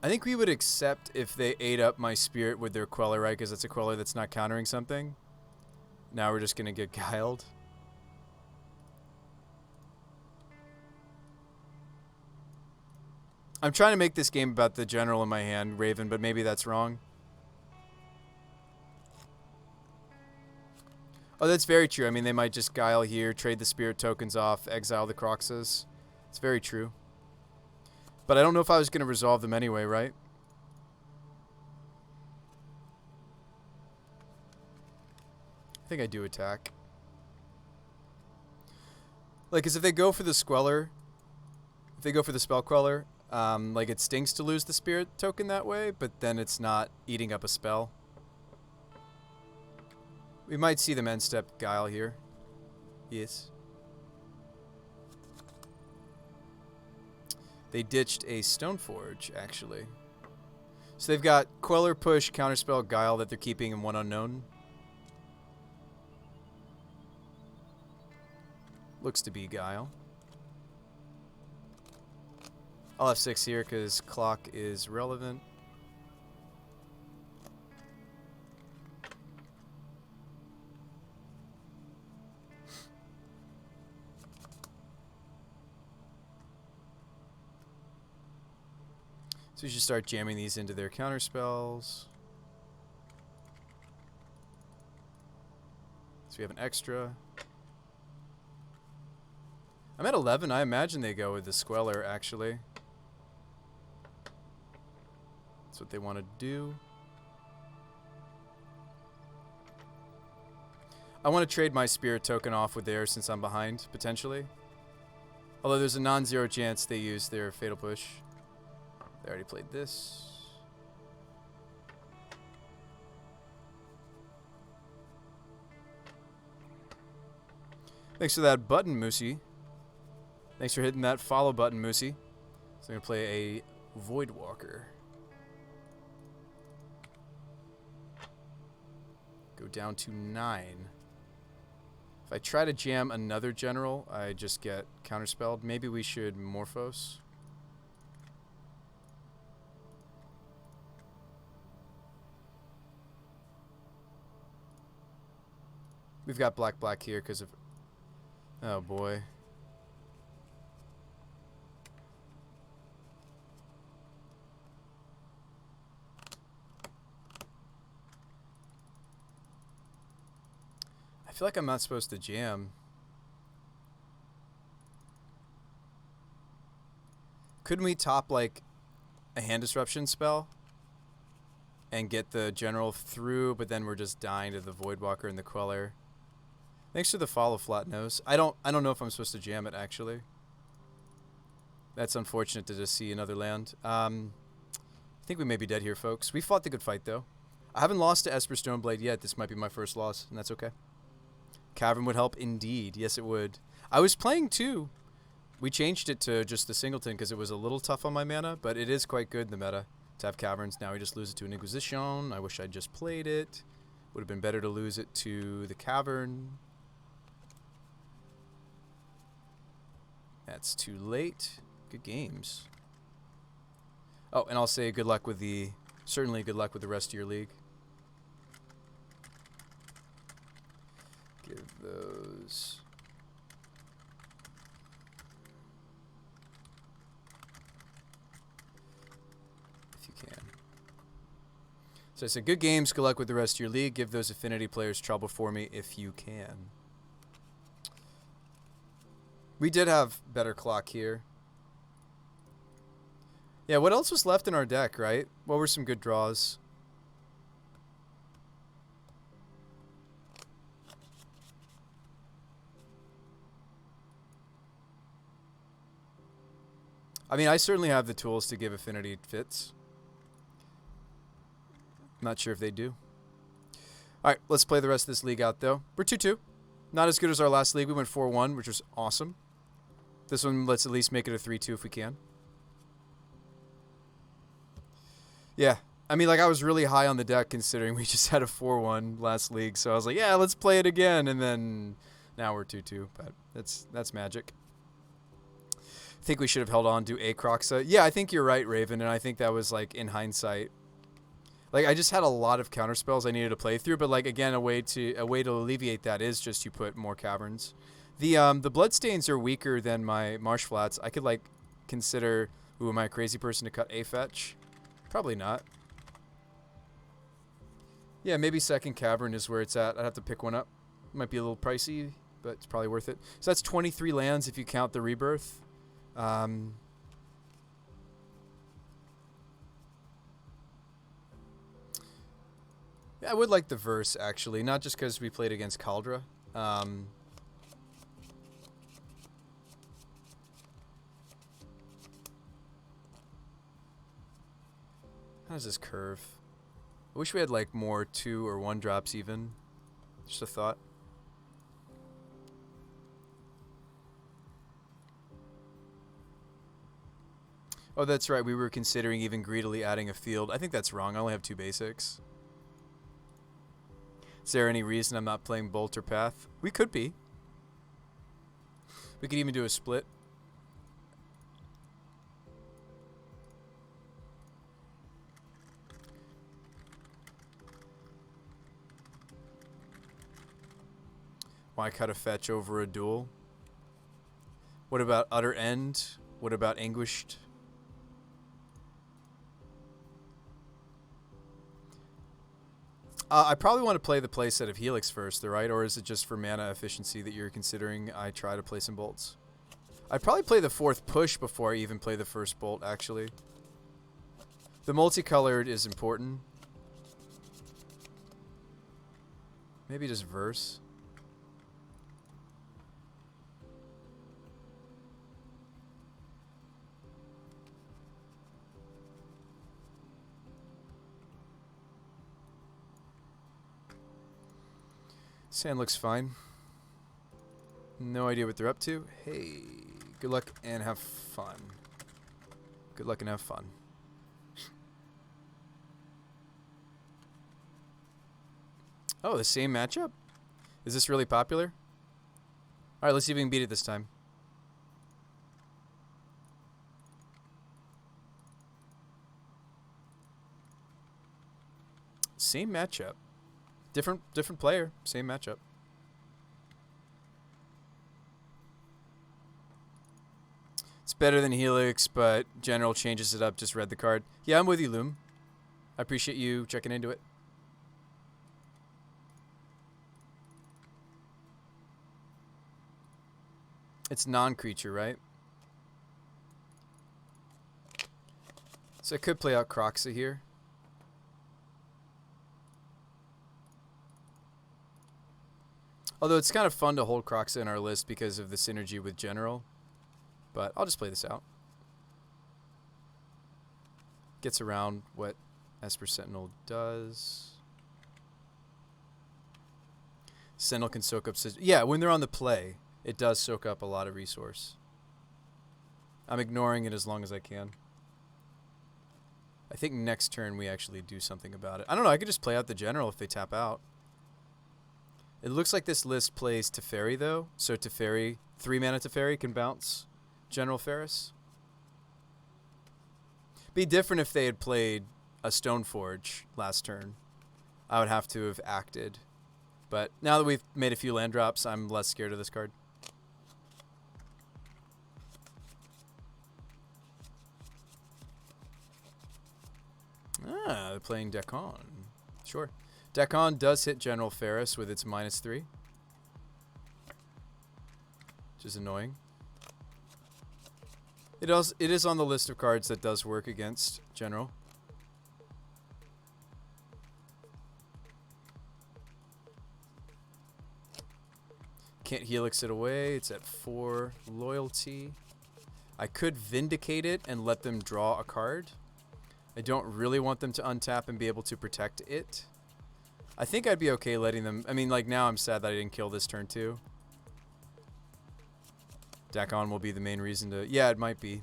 I think we would accept if they ate up my Spirit with their Queller, right? Because it's a Queller that's not countering something. Now we're just going to get guiled. I'm trying to make this game about the general in my hand, Raven, but maybe that's wrong. Oh, that's very true. I mean, they might just guile here, trade the Spirit tokens off, exile the Croxas. It's very true. But I don't know if I was going to resolve them anyway, right? I think I do attack. Like, because if they go for the Squeller, if they go for the Spell Queller, like, it stinks to lose the Spirit token that way, but then it's not eating up a spell. We might see them end step Guile here. Yes. They ditched a Stoneforge, actually. So they've got Queller, Push, Counterspell, Guile that they're keeping in one unknown. Looks to be Guile. I'll have 6 here because Clock is relevant. So we should start jamming these into their counterspells. So we have an extra. I'm at 11. I imagine they go with the Squeller, actually. That's what they want to do. I want to trade my Spirit token off with theirs since I'm behind, potentially. Although there's a non-zero chance they use their Fatal Push. They already played this. Thanks for that button, Moosey. Thanks for hitting that follow button, Moosey. So I'm going to play a Voidwalker. Go down to 9. If I try to jam another general, I just get counterspelled. Maybe we should Morphos. We've got black here because of... Oh boy. I feel like I'm not supposed to jam. Couldn't we top like a hand disruption spell and get the general through, but then we're just dying to the Voidwalker and the Queller? Thanks for the follow, Flatnose. I don't know if I'm supposed to jam it actually. That's unfortunate to just see another land. I think we may be dead here, folks. We fought the good fight though. I haven't lost to Esper Stoneblade yet. This might be my first loss, and that's okay. Cavern would help indeed. Yes, it would. I was playing too. We changed it to just the Singleton because it was a little tough on my mana, but it is quite good in the meta to have Caverns. Now we just lose it to an Inquisition. I wish I'd just played it. Would have been better to lose it to the Cavern. That's too late. Good games. Oh, and I'll say good luck with the... Certainly good luck with the rest of your league. Give those... if you can. So I said good games, good luck with the rest of your league. Give those affinity players trouble for me if you can. We did have better clock here. Yeah, what else was left in our deck, right? What were some good draws? I mean, I certainly have the tools to give affinity fits. Not sure if they do. All right, let's play the rest of this league out, though. We're 2-2. Not as good as our last league. We went 4-1, which was awesome. This one, let's at least make it a 3-2 if we can. Yeah. I mean, like, I was really high on the deck considering we just had a 4-1 last league. So I was like, yeah, let's play it again. And then now we're 2-2. But that's magic. I think we should have held on to Acroxa. Yeah, I think you're right, Raven. And I think that was, like, in hindsight. Like, I just had a lot of counterspells I needed to play through. But, like, again, a way to alleviate that is just you put more Caverns. The Bloodstains are weaker than my Marsh Flats. I could, like, consider... Ooh, am I a crazy person to cut a fetch? Probably not. Yeah, maybe second Cavern is where it's at. I'd have to pick one up. Might be a little pricey, but it's probably worth it. So that's 23 lands if you count the Rebirth. Yeah, I would like the verse, actually. Not just because we played against Kaldra. How does this curve? I wish we had like more 2 or 1 drops even. Just a thought. Oh, that's right. We were considering even greedily adding a field. I think that's wrong. I only have 2 basics. Is there any reason I'm not playing Bolt or Path? We could be. We could even do a split. Why cut a fetch over a duel? What about Utter End? What about Anguished? I probably want to play the playset of Helix first, right? Or is it just for mana efficiency that you're considering I try to play some bolts? I'd probably play the 4th push before I even play the first bolt, actually. The multicolored is important. Maybe just verse. Sand looks fine. No idea what they're up to. Hey, good luck and have fun. Good luck and have fun. Oh, the same matchup? Is this really popular? Alright, let's see if we can beat it this time. Same matchup. Different player, same matchup. It's better than Helix, but General changes it up, just read the card. Yeah, I'm with you, Loom. I appreciate you checking into it. It's non-creature, right? So I could play out Croxa here. Although it's kind of fun to hold Croxa in our list because of the synergy with General. But I'll just play this out. Gets around what Esper Sentinel does. Sentinel can soak up... Yeah, when they're on the play, it does soak up a lot of resource. I'm ignoring it as long as I can. I think next turn we actually do something about it. I don't know, I could just play out the General if they tap out. It looks like this list plays Teferi, though. So Teferi, 3-mana Teferi can bounce General Ferris. Be different if they had played a Stoneforge last turn. I would have to have acted. But now that we've made a few land drops, I'm less scared of this card. Ah, they're playing Dekon. Sure. Dekon does hit General Ferris with its -3. Which is annoying. It is on the list of cards that does work against General. Can't Helix it away. It's at 4 loyalty. I could Vindicate it and let them draw a card. I don't really want them to untap and be able to protect it. I think I'd be okay letting them... I mean, like, now I'm sad that I didn't kill this turn, too. Dakon will be the main reason to... Yeah, it might be.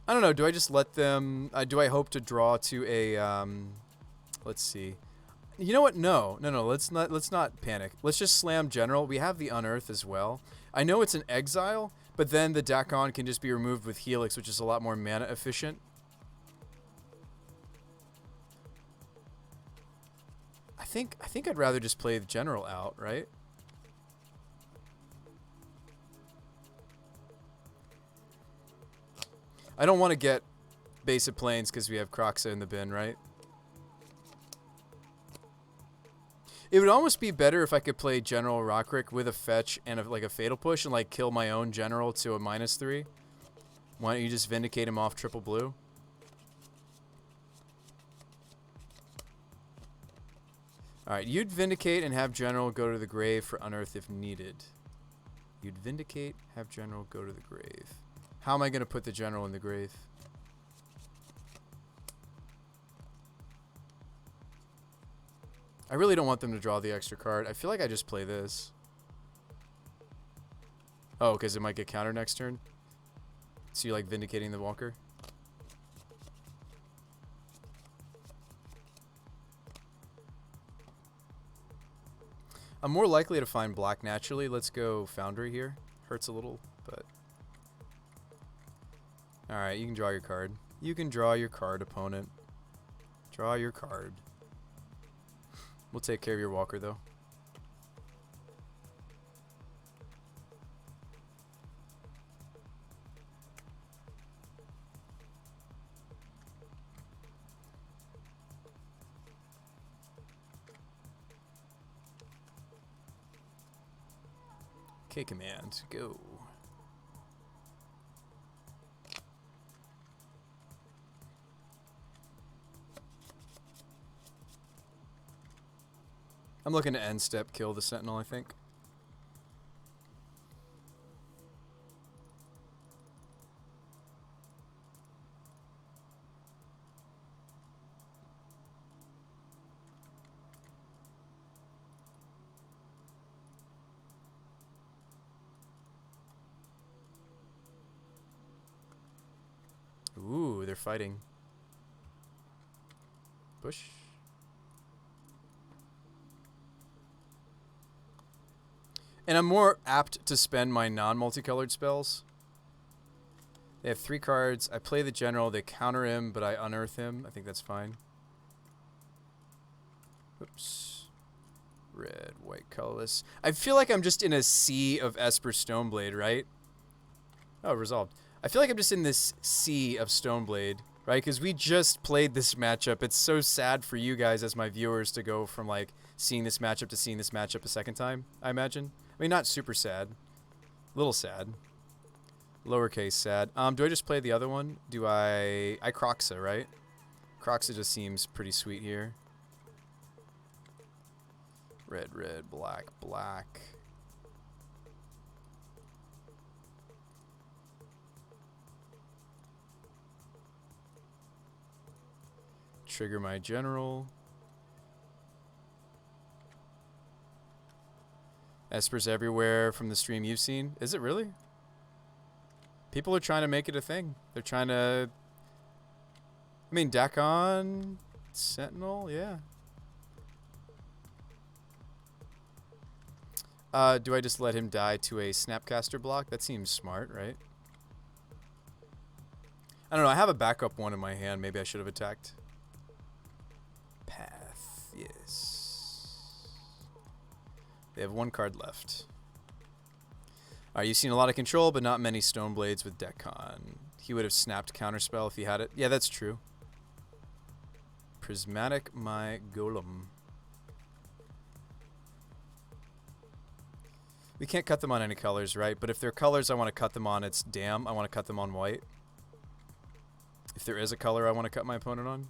I don't know. Do I just let them... do I hope to draw to a... let's see. You know what? No. Let's not panic. Let's just slam General. We have the Unearth as well. I know it's an exile, but then the Dakon can just be removed with Helix, which is a lot more mana efficient. I think I'd rather just play the General out, right? I don't want to get basic planes because we have Croxa in the bin, right? It would almost be better if I could play General Rockrick with a fetch and like a Fatal Push and like kill my own General to a -3. Why don't you just Vindicate him off triple blue? Alright, you'd Vindicate and have General go to the grave for Unearth if needed. You'd Vindicate, have General go to the grave. How am I going to put the General in the grave? I really don't want them to draw the extra card. I feel like I just play this. Oh, because it might get countered next turn? So you like Vindicating the Walker? I'm more likely to find black naturally. Let's go Foundry here. Hurts a little, but... Alright, you can draw your card. You can draw your card, opponent. Draw your card. We'll take care of your Walker, though. K command, go. I'm looking to end step kill the Sentinel, I think. Ooh, they're fighting. Push. And I'm more apt to spend my non-multicolored spells. They have 3 cards. I play the general. They counter him, but I unearth him. I think that's fine. Oops. Red, white, colorless. I feel like I'm just in a sea of Esper Stoneblade, right? Oh, resolved. I feel like I'm just in this sea of Stoneblade, right? Because we just played this matchup. It's so sad for you guys as my viewers to go from, like, seeing this matchup to seeing this matchup a second time, I imagine. I mean, not super sad. A little sad. Lowercase sad. Do I just play the other one? Do I Croxa, right? Croxa just seems pretty sweet here. Red, red, black, black. Trigger my general. Esper's everywhere from the stream you've seen. Is it really? People are trying to make it a thing. They're trying to... I mean, Dakon, Sentinel, yeah. Do I just let him die to a Snapcaster block? That seems smart, right? I don't know. I have a backup one in my hand. Maybe I should have attacked. Path, yes. They have 1 card left. Alright, you've seen a lot of control, but not many Stoneblades with Dekon. He would have snapped Counterspell if he had it. Yeah, that's true. Prismatic my Golem. We can't cut them on any colors, right? But if they're colors I want to cut them on, it's damn. I want to cut them on white. If there is a color I want to cut my opponent on.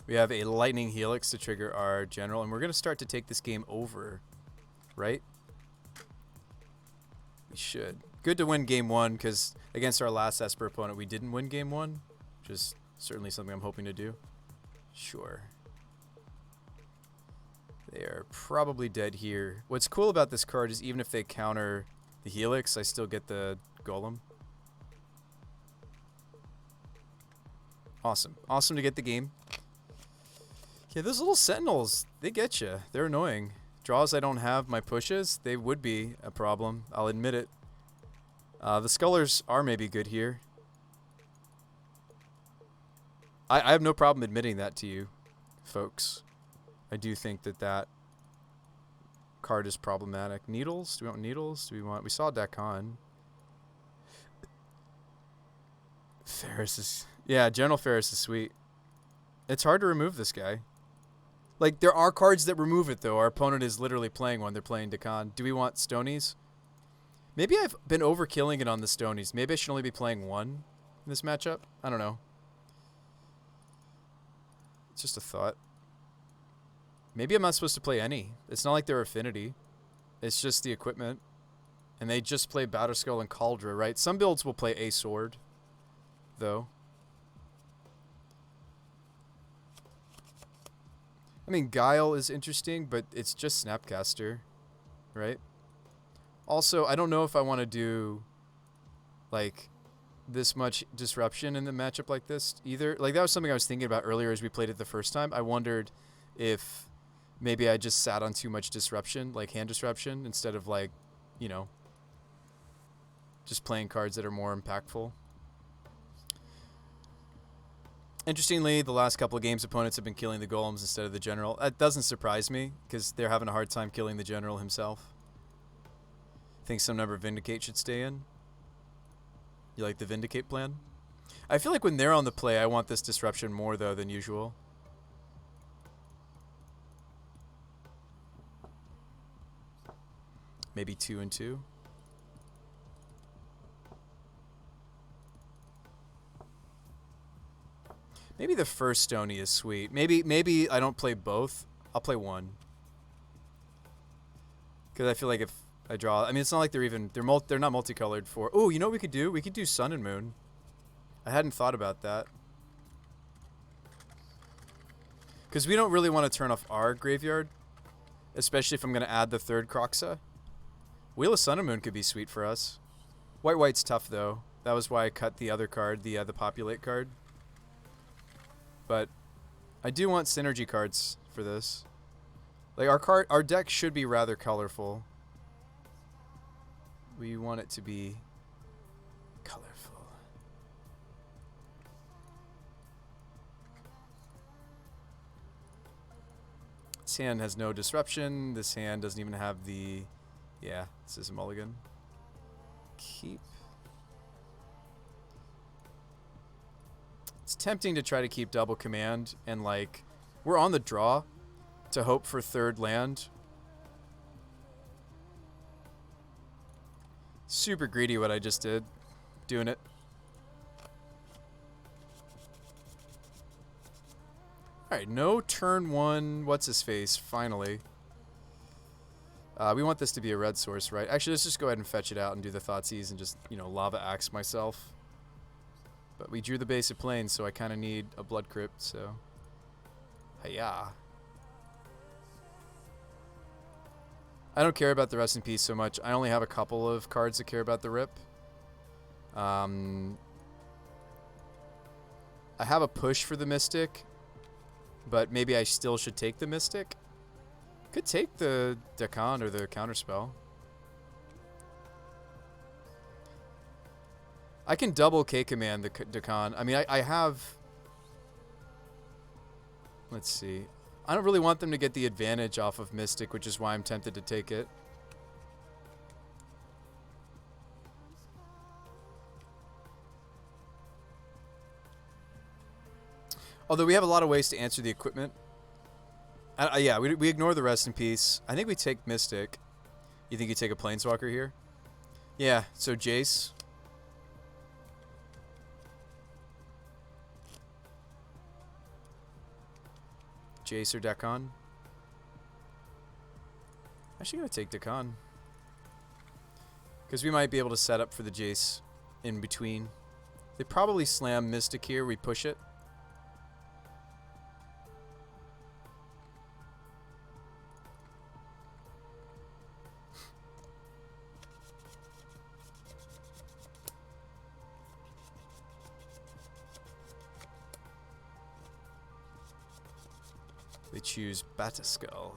We have a Lightning Helix to trigger our general, and we're going to start to take this game over, right? We should. Good to win game 1, because against our last Esper opponent, we didn't win game 1, which is certainly something I'm hoping to do. Sure. They are probably dead here. What's cool about this card is even if they counter the Helix, I still get the Golem. Awesome. Awesome to get the game. Yeah, those little Sentinels, they get you. They're annoying. Draws I don't have, my pushes, they would be a problem. I'll admit it. The Scullers are maybe good here. I have no problem admitting that to you, folks. I do think that that card is problematic. Needles? Do we want Needles? Do we want... We saw Dakon. Ferris is... Yeah, General Ferris is sweet. It's hard to remove this guy. Like, there are cards that remove it, though. Our opponent is literally playing one. They're playing Dakon. Do we want Stonies? Maybe I've been overkilling it on the Stonies. Maybe I should only be playing 1 in this matchup. I don't know. It's just a thought. Maybe I'm not supposed to play any. It's not like they're Affinity. It's just the equipment. And they just play Batterskull and Cauldra, right? Some builds will play a sword, though. I mean, Guile is interesting, but it's just Snapcaster, right? Also, I don't know if I want to do, like, this much disruption in the matchup like this either. Like, that was something I was thinking about earlier as we played it the first time. I wondered if maybe I just sat on too much disruption, like hand disruption, instead of, like, you know, just playing cards that are more impactful. Interestingly, the last couple of games, opponents have been killing the golems instead of the general. That doesn't surprise me, because they're having a hard time killing the general himself. Think some number of Vindicate should stay in. You like the Vindicate plan? I feel like when they're on the play, I want this disruption more, though, than usual. Maybe 2 and 2. Maybe the first Stony is sweet. Maybe I don't play both. I'll play 1. Because I feel like if I draw... I mean, it's not like they're even... They're not multicolored for... Oh, you know what we could do? We could do Sun and Moon. I hadn't thought about that. Because we don't really want to turn off our graveyard. Especially if I'm going to add the 3rd Croxa. Wheel of Sun and Moon could be sweet for us. White's tough though. That was why I cut the other card, the Populate card. But I do want synergy cards for this. Like our deck should be rather colorful. We want it to be colorful. This hand has no disruption. This hand doesn't even have the... Yeah, this is a mulligan. Keep. It's tempting to try to keep double command and like... We're on the draw to hope for third land. Super greedy what I just did. Doing it. Alright, no turn one. What's his face? Finally. We want this to be a red source, right? Actually, let's just go ahead and fetch it out and do the Thoughtseize and just, you know, Lava Axe myself. But we drew the basic plane, so I kind of need a Blood Crypt, so... Hiya. I don't care about the Rest in Peace so much. I only have a couple of cards that care about the Rip. I have a push for the Mystic, but maybe I still should take the Mystic. Could take the Dakan or the Counterspell. I can double K-Command the Dakan. I mean, I have... Let's see. I don't really want them to get the advantage off of Mystic, which is why I'm tempted to take it. Although we have a lot of ways to answer the equipment. Yeah, we ignore the Rest in Peace. I think we take Mystic. You think you take a Planeswalker here? Yeah, so Jace. Jace or Dakan? Actually gonna take Dakan. Because we might be able to set up for the Jace in between. They probably slam Mystic here, we push it. They choose Bataskull.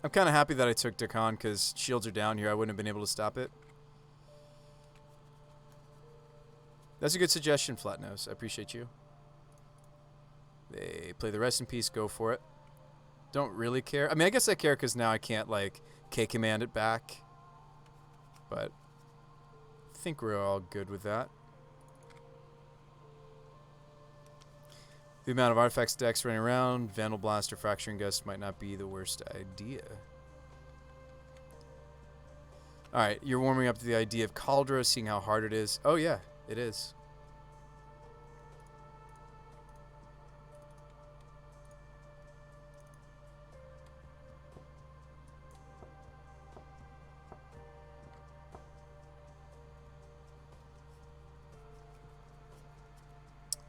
I'm kind of happy that I took Dakan because shields are down here. I wouldn't have been able to stop it. That's a good suggestion, Flatnose. I appreciate you. They play the Rest in Peace. Go for it. Don't really care. I mean, I guess I care because now I can't, like, K-Command it back. But I think we're all good with that. The amount of artifacts decks running around, Vandal Blast or Fracturing Gust might not be the worst idea. Alright, you're warming up to the idea of Kaldra, seeing how hard it is. Oh yeah, it is.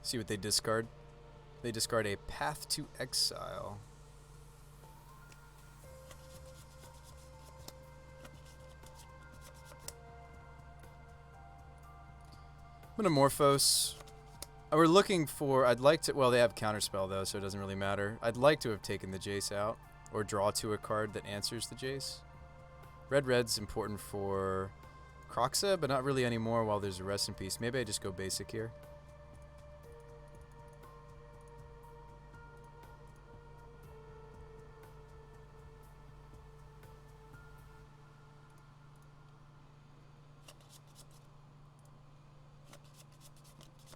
See what they discard. They discard a Path to Exile. Metamorphose. We're looking for... I'd like to... Well, they have Counterspell, though, so it doesn't really matter. I'd like to have taken the Jace out. Or draw to a card that answers the Jace. Red's important for Kroxa, but not really anymore while there's a Rest in Peace. Maybe I just go basic here.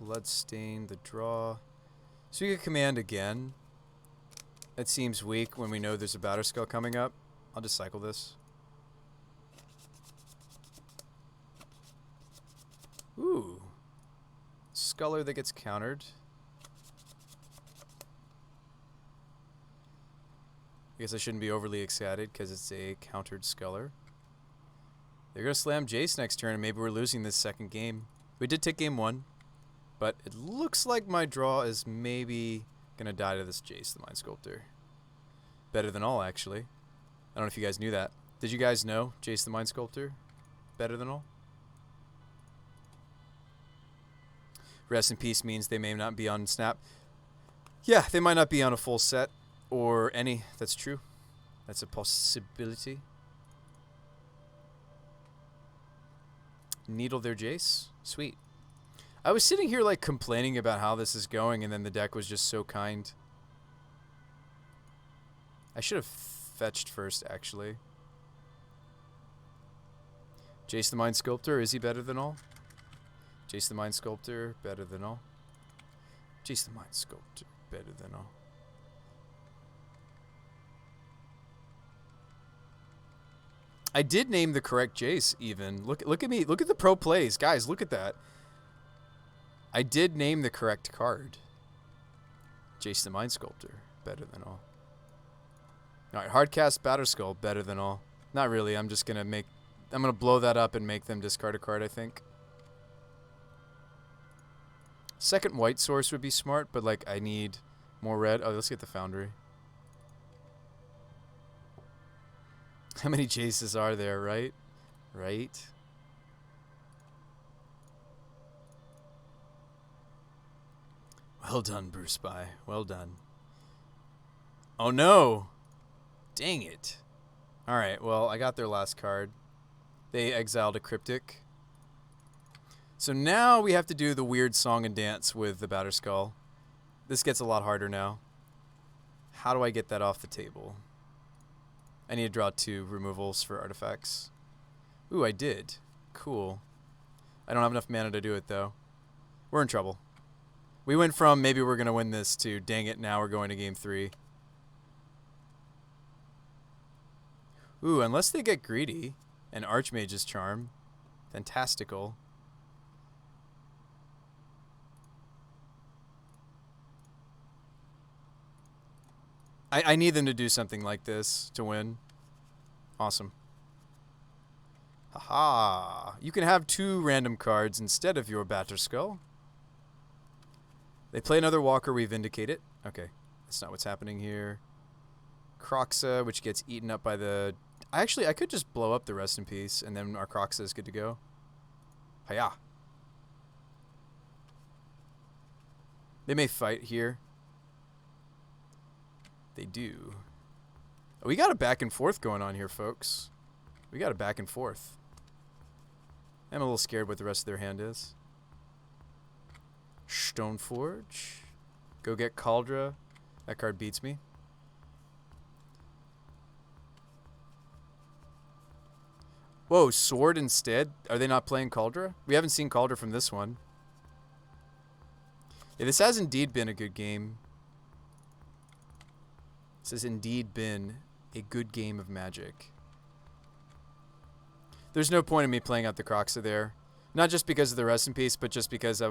Bloodstain, the draw. So we get command again. It seems weak when we know there's a Batterskull coming up. I'll just cycle this. Ooh. Sculler that gets countered. I guess I shouldn't be overly excited because it's a countered Sculler. They're going to slam Jace next turn and maybe we're losing this second game. We did take game one. But it looks like my draw is maybe going to die to this Jace, the Mind Sculptor. Better than all, actually. I don't know if you guys knew that. Did you guys know Jace, the Mind Sculptor? Better than all? Rest in peace means they may not be on Snap. Yeah, they might not be on a full set or any. That's true. That's a possibility. Needle their Jace. Sweet. I was sitting here like complaining about how this is going, and then the deck was just so kind. I should have fetched first, actually. Jace the Mind Sculptor, is he better than all? Jace the Mind Sculptor, better than all. Jace the Mind Sculptor, better than all. I did name the correct Jace, even. Look at me. Look at the pro plays. Guys, look at that. I did name the correct card. Jace the Mind Sculptor, better than all. Alright, Hardcast Batterskull, better than all. Not really, I'm just gonna make... I'm gonna blow that up and make them discard a card, I think. Second white source would be smart, but like, I need more red. Oh, let's get the Foundry. How many Jaces are there, right? Right? Well done, Bruce Spy. Well done. Oh no! Dang it. Alright, well, I got their last card. They exiled a Cryptic. So now we have to do the weird song and dance with the Batterskull. This gets a lot harder now. How do I get that off the table? I need to draw 2 removals for artifacts. Ooh, I did. Cool. I don't have enough mana to do it, though. We're in trouble. We went from maybe we're going to win this to dang it, now we're going to game 3. Ooh, unless they get greedy. And Archmage's Charm. Fantastical. I need them to do something like this to win. Awesome. Haha. You can have 2 random cards instead of your Batterskull. They play another Walker, we vindicate it. Okay, that's not what's happening here. Croxa, which gets eaten up by the... Actually, I could just blow up the Rest in Peace, and then our Croxa is good to go. Hiya. They may fight here. They do. Oh, we got a back and forth going on here, folks. We got a back and forth. I'm a little scared what the rest of their hand is. Stoneforge. Go get Kaldra. That card beats me. Whoa, Sword instead? Are they not playing Kaldra? We haven't seen Kaldra from this one. Yeah, this has indeed been a good game. This has indeed been a good game of Magic. There's no point in me playing out the Croxa there. Not just because of the Rest in Peace, but just because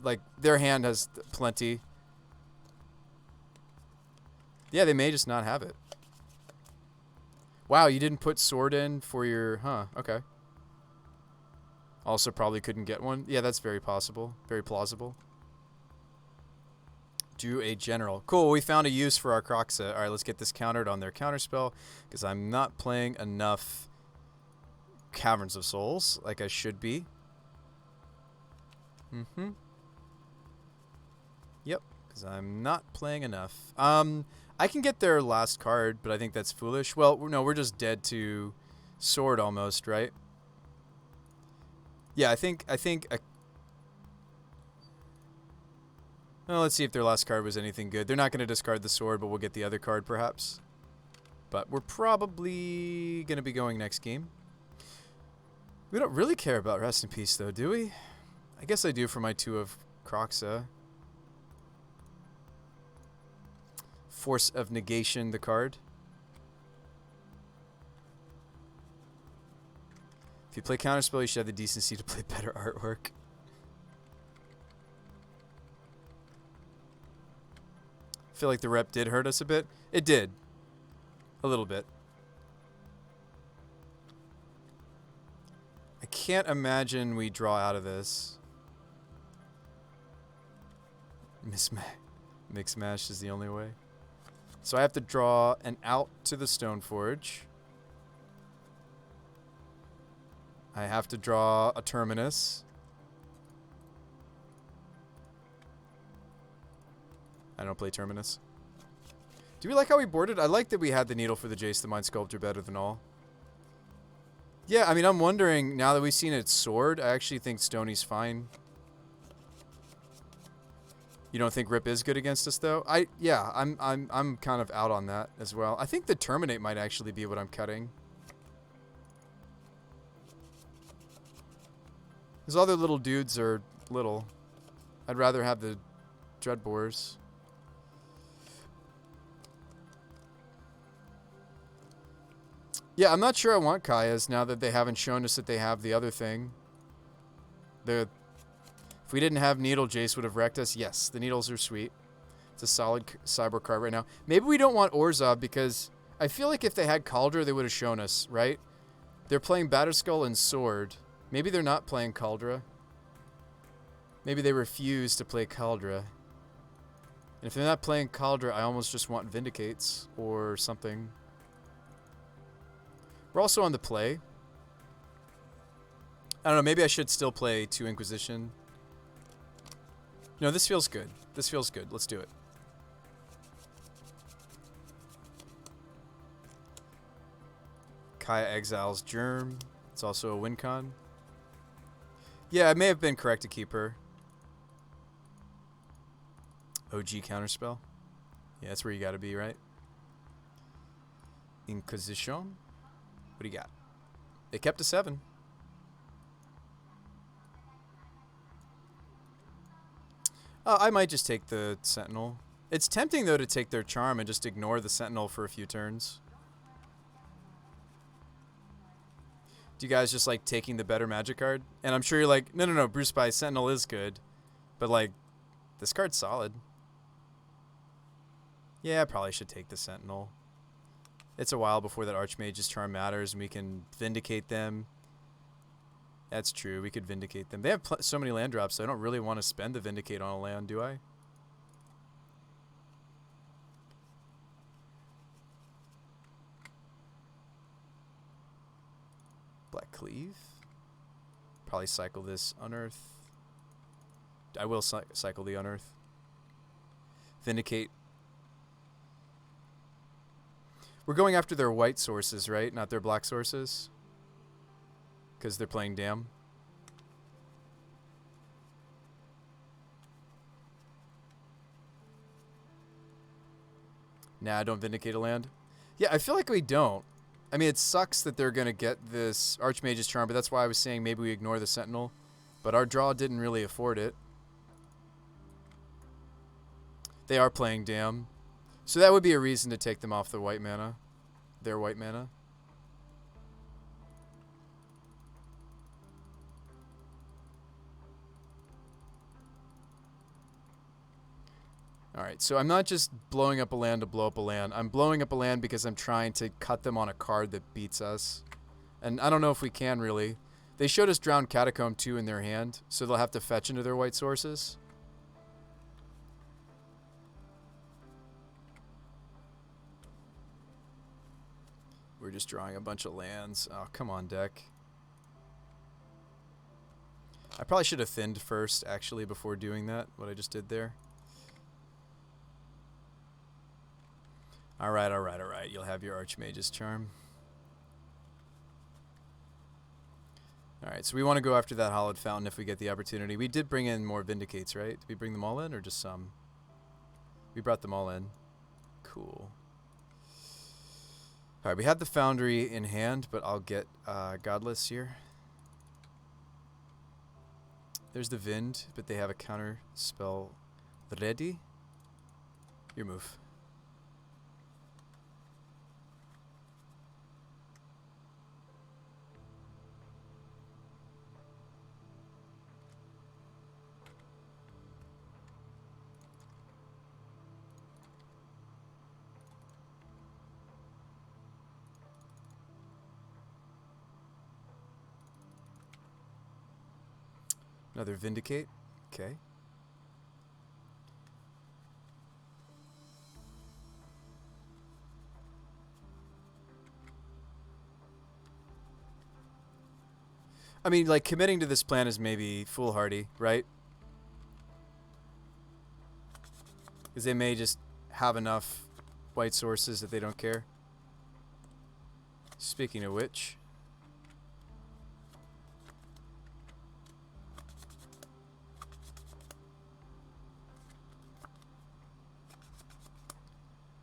like their hand has plenty. Yeah, they may just not have it. Wow, you didn't put Sword in for your... Huh, okay. Also probably couldn't get one. Yeah, that's very possible. Very plausible. Do a general. Cool, we found a use for our Croxa. Alright, let's get this countered on their counterspell, because I'm not playing enough Caverns of Souls like I should be. Yep, because I'm not playing enough. I can get their last card, but I think that's foolish. Well, no, we're just dead to Sword almost, right? Yeah, I think well, let's see if their last card was anything good. They're not going to discard the Sword, but we'll get the other card perhaps. But we're probably going to be going next game. We don't really care about Rest in Peace, though, do we? I guess I do for my 2 of Croxa. Force of Negation, the card. If you play Counterspell, you should have the decency to play better artwork. I feel like the rep did hurt us a bit. It did. A little bit. I can't imagine we draw out of this. Mix mash is the only way. So I have to draw an out to the Stone Forge. I have to draw a terminus. I don't play terminus. Do we like how we boarded? I like that we had the needle for the Jace the Mind Sculptor better than all. Yeah, I mean, I'm wondering, now that we've seen its sword, I actually think Stoney's fine. You don't think Rip is good against us, though? Yeah, I'm kind of out on that as well. I think the Terminate might actually be what I'm cutting. Those other little dudes are little. I'd rather have the Dreadbores. Yeah, I'm not sure I want Kaya's now that they haven't shown us that they have the other thing. If we didn't have Needle, Jace would have wrecked us. Yes, the Needles are sweet. It's a solid cyber card right now. Maybe we don't want Orzhov because I feel like if they had Kaldra, they would have shown us, right? They're playing Batterskull and Sword. Maybe they're not playing Kaldra. Maybe they refuse to play Kaldra. And if they're not playing Kaldra, I almost just want Vindicates or something. We're also on the play. I don't know, maybe I should still play 2 Inquisition. No, this feels good. This feels good. Let's do it. Kaya exiles Germ. It's also a win con. Yeah, I may have been correct to keep her. OG counterspell. Yeah, that's where you gotta be, right? Inquisition. What do you got? They kept a 7. I might just take the Sentinel. It's tempting, though, to take their Charm and just ignore the Sentinel for a few turns. Do you guys just like taking the better magic card? And I'm sure you're like, no, Bruce Spy, Sentinel is good. But, like, this card's solid. Yeah, I probably should take the Sentinel. It's a while before that Archmage's Charm matters, and we can Vindicate them. That's true, we could Vindicate them. They have so many land drops, so I don't really want to spend the Vindicate on a land, do I? Black Cleave. Probably cycle this Unearth. I will cycle the Unearth. Vindicate. We're going after their white sources, right? Not their black sources. Because they're playing Dam. Nah, don't Vindicate a land. Yeah, I feel like we don't. I mean, it sucks that they're going to get this Archmage's Charm, but that's why I was saying maybe we ignore the Sentinel. But our draw didn't really afford it. They are playing Dam. So that would be a reason to take them off the white mana. Their white mana. Alright, so I'm not just blowing up a land to blow up a land. I'm blowing up a land because I'm trying to cut them on a card that beats us. And I don't know if we can really. They showed us Drowned Catacomb 2 in their hand, so they'll have to fetch into their white sources. We're just drawing a bunch of lands. Oh, come on, deck. I probably should have thinned first, actually, before doing that, what I just did there. Alright. You'll have your Archmage's Charm. Alright, so we want to go after that Hollowed Fountain if we get the opportunity. We did bring in more Vindicates, right? Did we bring them all in, or just some? We brought them all in. Cool. Alright, we had the Foundry in hand, but I'll get Godless here. There's the Vind, but they have a counter spell ready. Your move. Another Vindicate. Okay. I mean, like, committing to this plan is maybe foolhardy, right? Because they may just have enough white sources that they don't care. Speaking of which...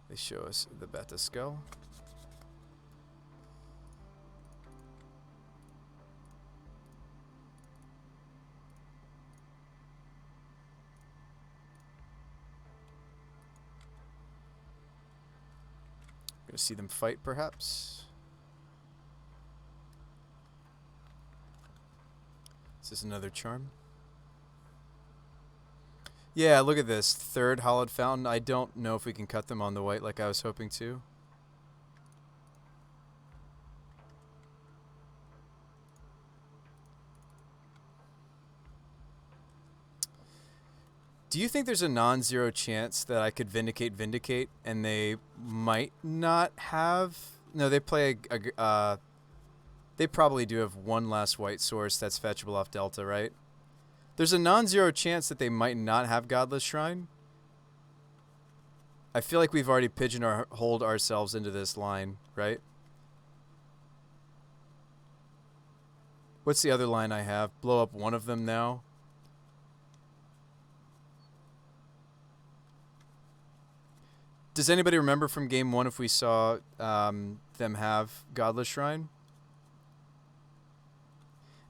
they show us the beta skull. Gonna see them fight, perhaps. Is this another charm? Yeah, look at this. Third hollowed fountain. I don't know if we can cut them on the white like I was hoping to. Do you think there's a non-zero chance that I could Vindicate, and they might not have... No, they play they probably do have one last white source that's fetchable off Delta, right? There's a non-zero chance that they might not have Godless Shrine. I feel like we've already pigeonholed ourselves into this line, right? What's the other line I have? Blow up one of them now. Does anybody remember from game 1 if we saw them have Godless Shrine?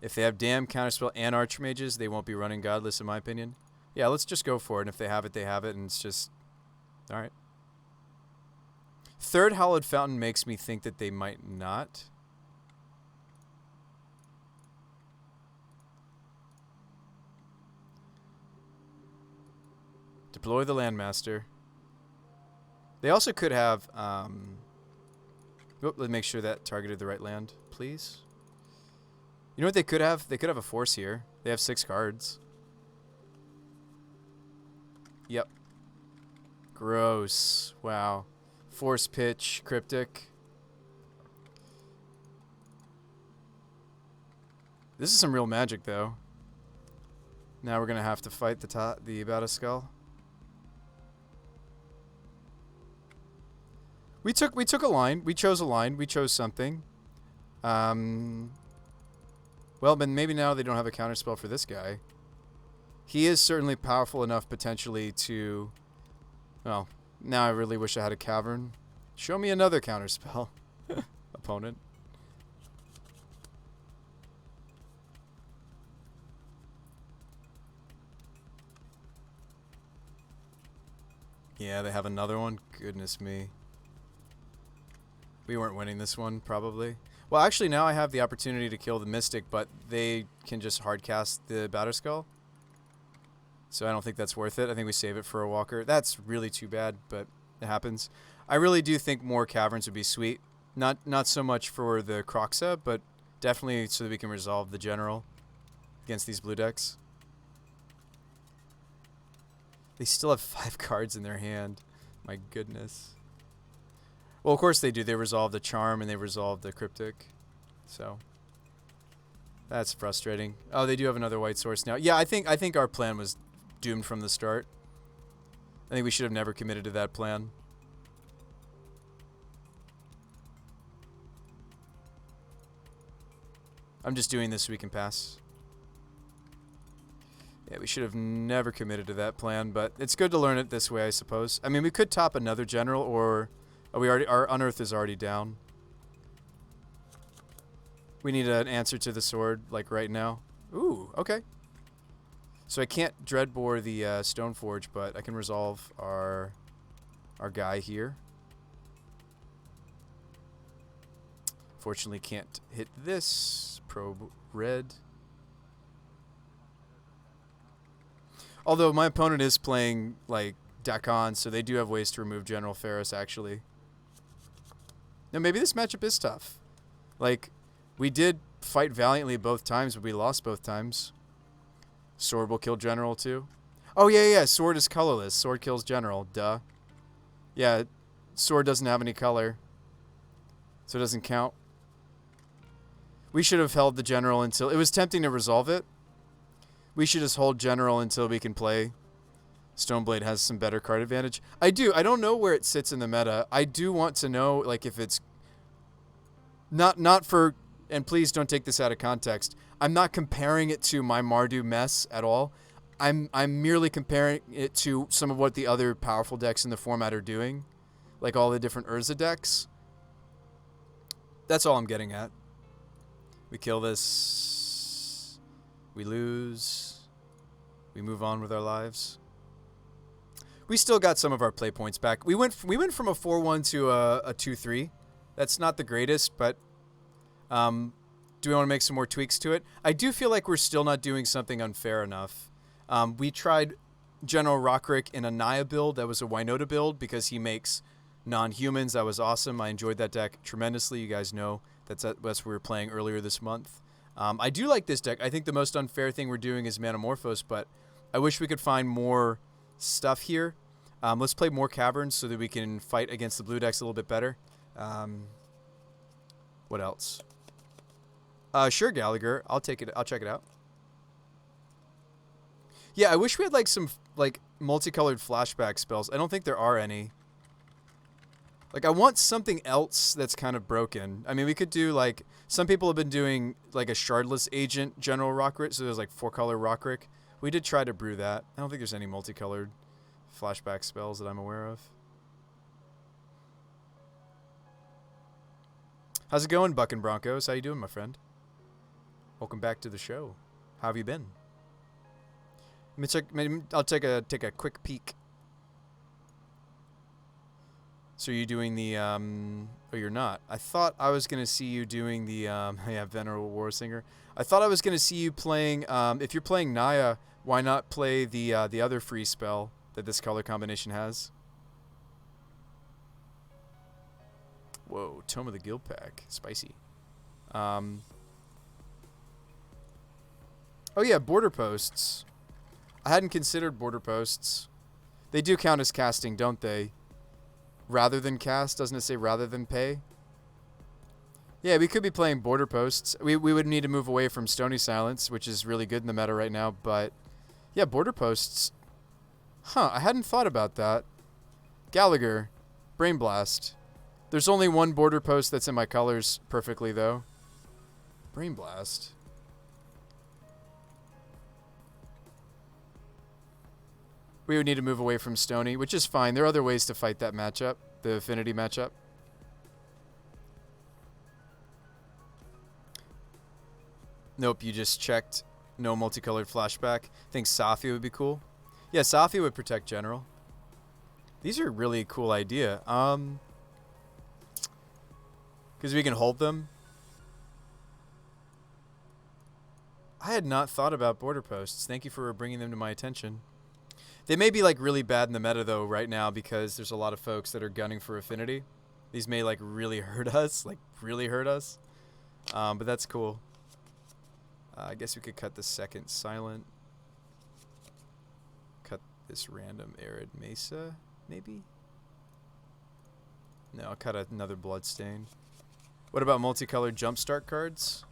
If they have Damn, Counterspell, and Archmages, they won't be running Godless, in my opinion. Yeah, let's just go for it. And if they have it, they have it, and it's just... Alright. Third Hallowed Fountain makes me think that they might not. Deploy the Landmaster. They also could have... let's make sure that targeted the right land, please. You know what they could have? They could have a force here. They have 6 cards. Yep. Gross. Wow. Force Pitch, Cryptic. This is some real magic, though. Now we're going to have to fight the Bata Skull. We took a line. We chose a line. We chose something. Well, but maybe now they don't have a counterspell for this guy. He is certainly powerful enough potentially to... Well, now I really wish I had a Cavern. Show me another counterspell, opponent. Yeah, they have another one? Goodness me. We weren't winning this one, probably. Well, actually, now I have the opportunity to kill the Mystic, but they can just hardcast the Batterskull. So I don't think that's worth it. I think we save it for a Walker. That's really too bad, but it happens. I really do think more Caverns would be sweet. Not so much for the Croxa, but definitely so that we can resolve the General against these blue decks. They still have 5 cards in their hand. My goodness. Well, of course they do. They resolve the Charm and they resolve the Cryptic. So that's frustrating. Oh, they do have another white source now. Yeah, I think our plan was doomed from the start. I think we should have never committed to that plan. I'm just doing this so we can pass. Yeah, we should have never committed to that plan, but it's good to learn it this way, I suppose. I mean, we could top another General, or... Oh, our Unearth is already down. We need an answer to the sword, like right now. Ooh, okay. So I can't Dreadbore the Stoneforge, but I can resolve our guy here. Fortunately, can't hit this. Probe red. Although my opponent is playing like Dakon, so they do have ways to remove General Ferris, actually. Now, maybe this matchup is tough. Like, we did fight valiantly both times, but we lost both times. Sword will kill General, too. Oh, yeah. Sword is colorless. Sword kills General. Duh. Yeah, Sword doesn't have any color, so it doesn't count. We should have held the general until... It was tempting to resolve it. We should just hold general until we can play. Stoneblade has some better card advantage. I don't know where it sits in the meta. I do want to know, like, if it's... Not for... And please don't take this out of context. I'm not comparing it to my Mardu mess at all. I'm merely comparing it to some of what the other powerful decks in the format are doing. Like all the different Urza decks. That's all I'm getting at. We kill this. We lose. We move on with our lives. We still got some of our play points back. We went from a 4-1 to a 2-3. That's not the greatest, but do we want to make some more tweaks to it? I do feel like we're still not doing something unfair enough. We tried General Rockrick in a Naya build. That was a Wynota build because he makes non-humans. That was awesome. I enjoyed that deck tremendously. You guys know that's what we were playing earlier this month. I do like this deck. I think the most unfair thing we're doing is Manamorphose, but I wish we could find more stuff here. Let's play more Caverns so that we can fight against the blue decks a little bit better. What else? Sure, Gallagher. I'll take it. I'll check it out. Yeah, I wish we had like some like multicolored flashback spells. I don't think there are any. Like, I want something else that's kind of broken. I mean, we could do like some people have been doing like a shardless agent General Rockrick, so there's like 4-color Rockrick. We did try to brew that. I don't think there's any multicolored flashback spells that I'm aware of. How's it going, Buck and Broncos? How you doing, my friend? Welcome back to the show. How have you been? Let me check. Maybe I'll take a quick peek. So are you doing the oh, you're not. I thought I was gonna see you doing the yeah, Venerable Warsinger. I thought I was gonna see you playing if you're playing Naya, why not play the other free spell that this color combination has? Whoa, Tome of the Guild Pack. Spicy. Oh yeah, border posts. I hadn't considered border posts. They do count as casting, don't they? Rather than cast, doesn't it say rather than pay? Yeah, we could be playing border posts. We would need to move away from Stony Silence, which is really good in the meta right now, but yeah, border posts. Huh, I hadn't thought about that. Gallagher, Brain Blast. There's only one border post that's in my colors perfectly, though. Brain Blast. We would need to move away from Stony, which is fine. There are other ways to fight that matchup, the affinity matchup. Nope, you just checked. No multicolored flashback. Think Safia would be cool. Yeah, Safia would protect General. These are a really cool idea. Because we can hold them. I had not thought about border posts. Thank you for bringing them to my attention. They may be like really bad in the meta though right now because there's a lot of folks that are gunning for affinity. These may like really hurt us, but that's cool. I guess we could cut the second silent. Cut this random arid mesa, maybe? No, I'll cut another bloodstain. What about multicolored jumpstart cards?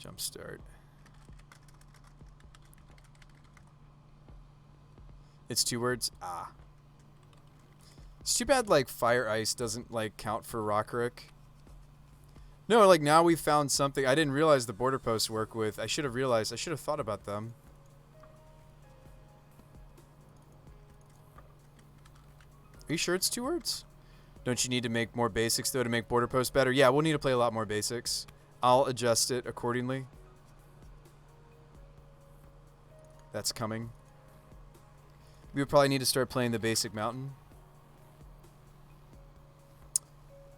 Jumpstart. It's 2 words? Ah. It's too bad, like, Fire Ice doesn't, like, count for Rockrick. No, like, now we found something. I didn't realize the border posts work with. I should have realized. I should have thought about them. Are you sure it's 2 words? Don't you need to make more basics, though, to make border posts better? Yeah, we'll need to play a lot more basics. I'll adjust it accordingly. That's coming. We would probably need to start playing the basic mountain.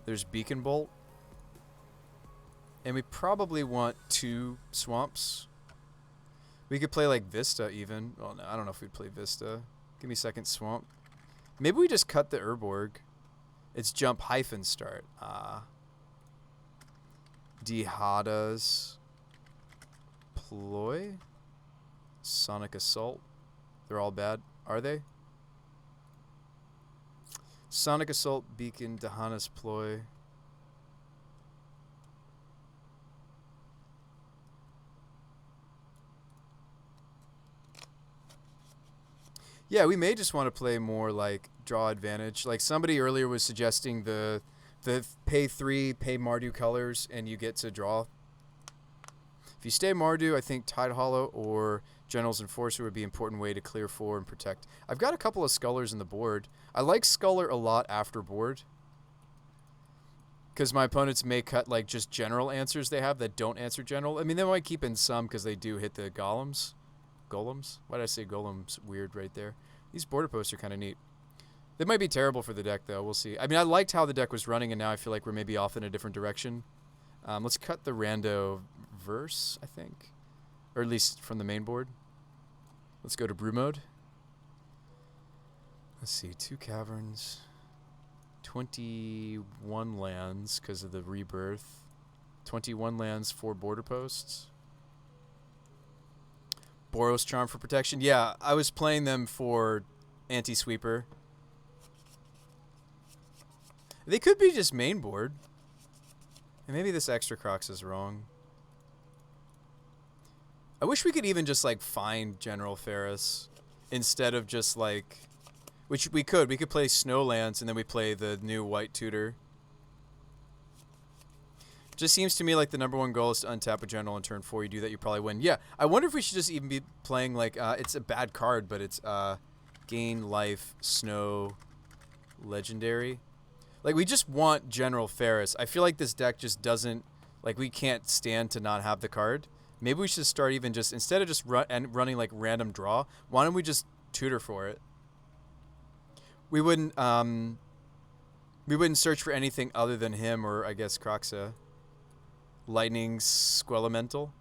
There's Beacon Bolt. And we probably want 2 swamps. We could play like Vista even. Well, no, I don't know if we'd play Vista. Give me second swamp. Maybe we just cut the Urborg. It's jump hyphen start. Dihadas. Ploy? Sonic Assault. They're all bad. Are they? Sonic Assault, Beacon, Dahana's Ploy. Yeah, we may just want to play more like draw advantage. Like somebody earlier was suggesting the pay 3, pay Mardu colors, and you get to draw. If you stay Mardu, I think Tide Hollow or General's Enforcer would be an important way to clear 4 and protect. I've got a couple of Scullers in the board. I like Sculler a lot after board, because my opponents may cut like just general answers they have that don't answer general. I mean, they might keep in some because they do hit the golems. Golems? Why did I say golems? Weird right there. These border posts are kind of neat. They might be terrible for the deck, though. We'll see. I mean, I liked how the deck was running, and now I feel like we're maybe off in a different direction. Let's cut the rando verse, I think. Or at least from the main board. Let's go to brew mode. Let's see. 2 caverns. 21 lands because of the rebirth. 21 lands, 4 border posts. Boros Charm for protection. Yeah, I was playing them for anti-sweeper. They could be just main board. And maybe this extra Crocs is wrong. I wish we could even just like find General Ferris instead of just like, which we could. We could play Snowlands and then we play the new white tutor. Just seems to me like the #1 goal is to untap a general on turn 4. You do that, you probably win. Yeah, I wonder if we should just even be playing like, it's a bad card, but it's gain life, snow, legendary. Like, we just want General Ferris. I feel like this deck just doesn't, like, we can't stand to not have the card. Maybe we should start even just, instead of just running like random draw, why don't we just tutor for it? We wouldn't search for anything other than him or, I guess, Croxa. Lightning Squelemental.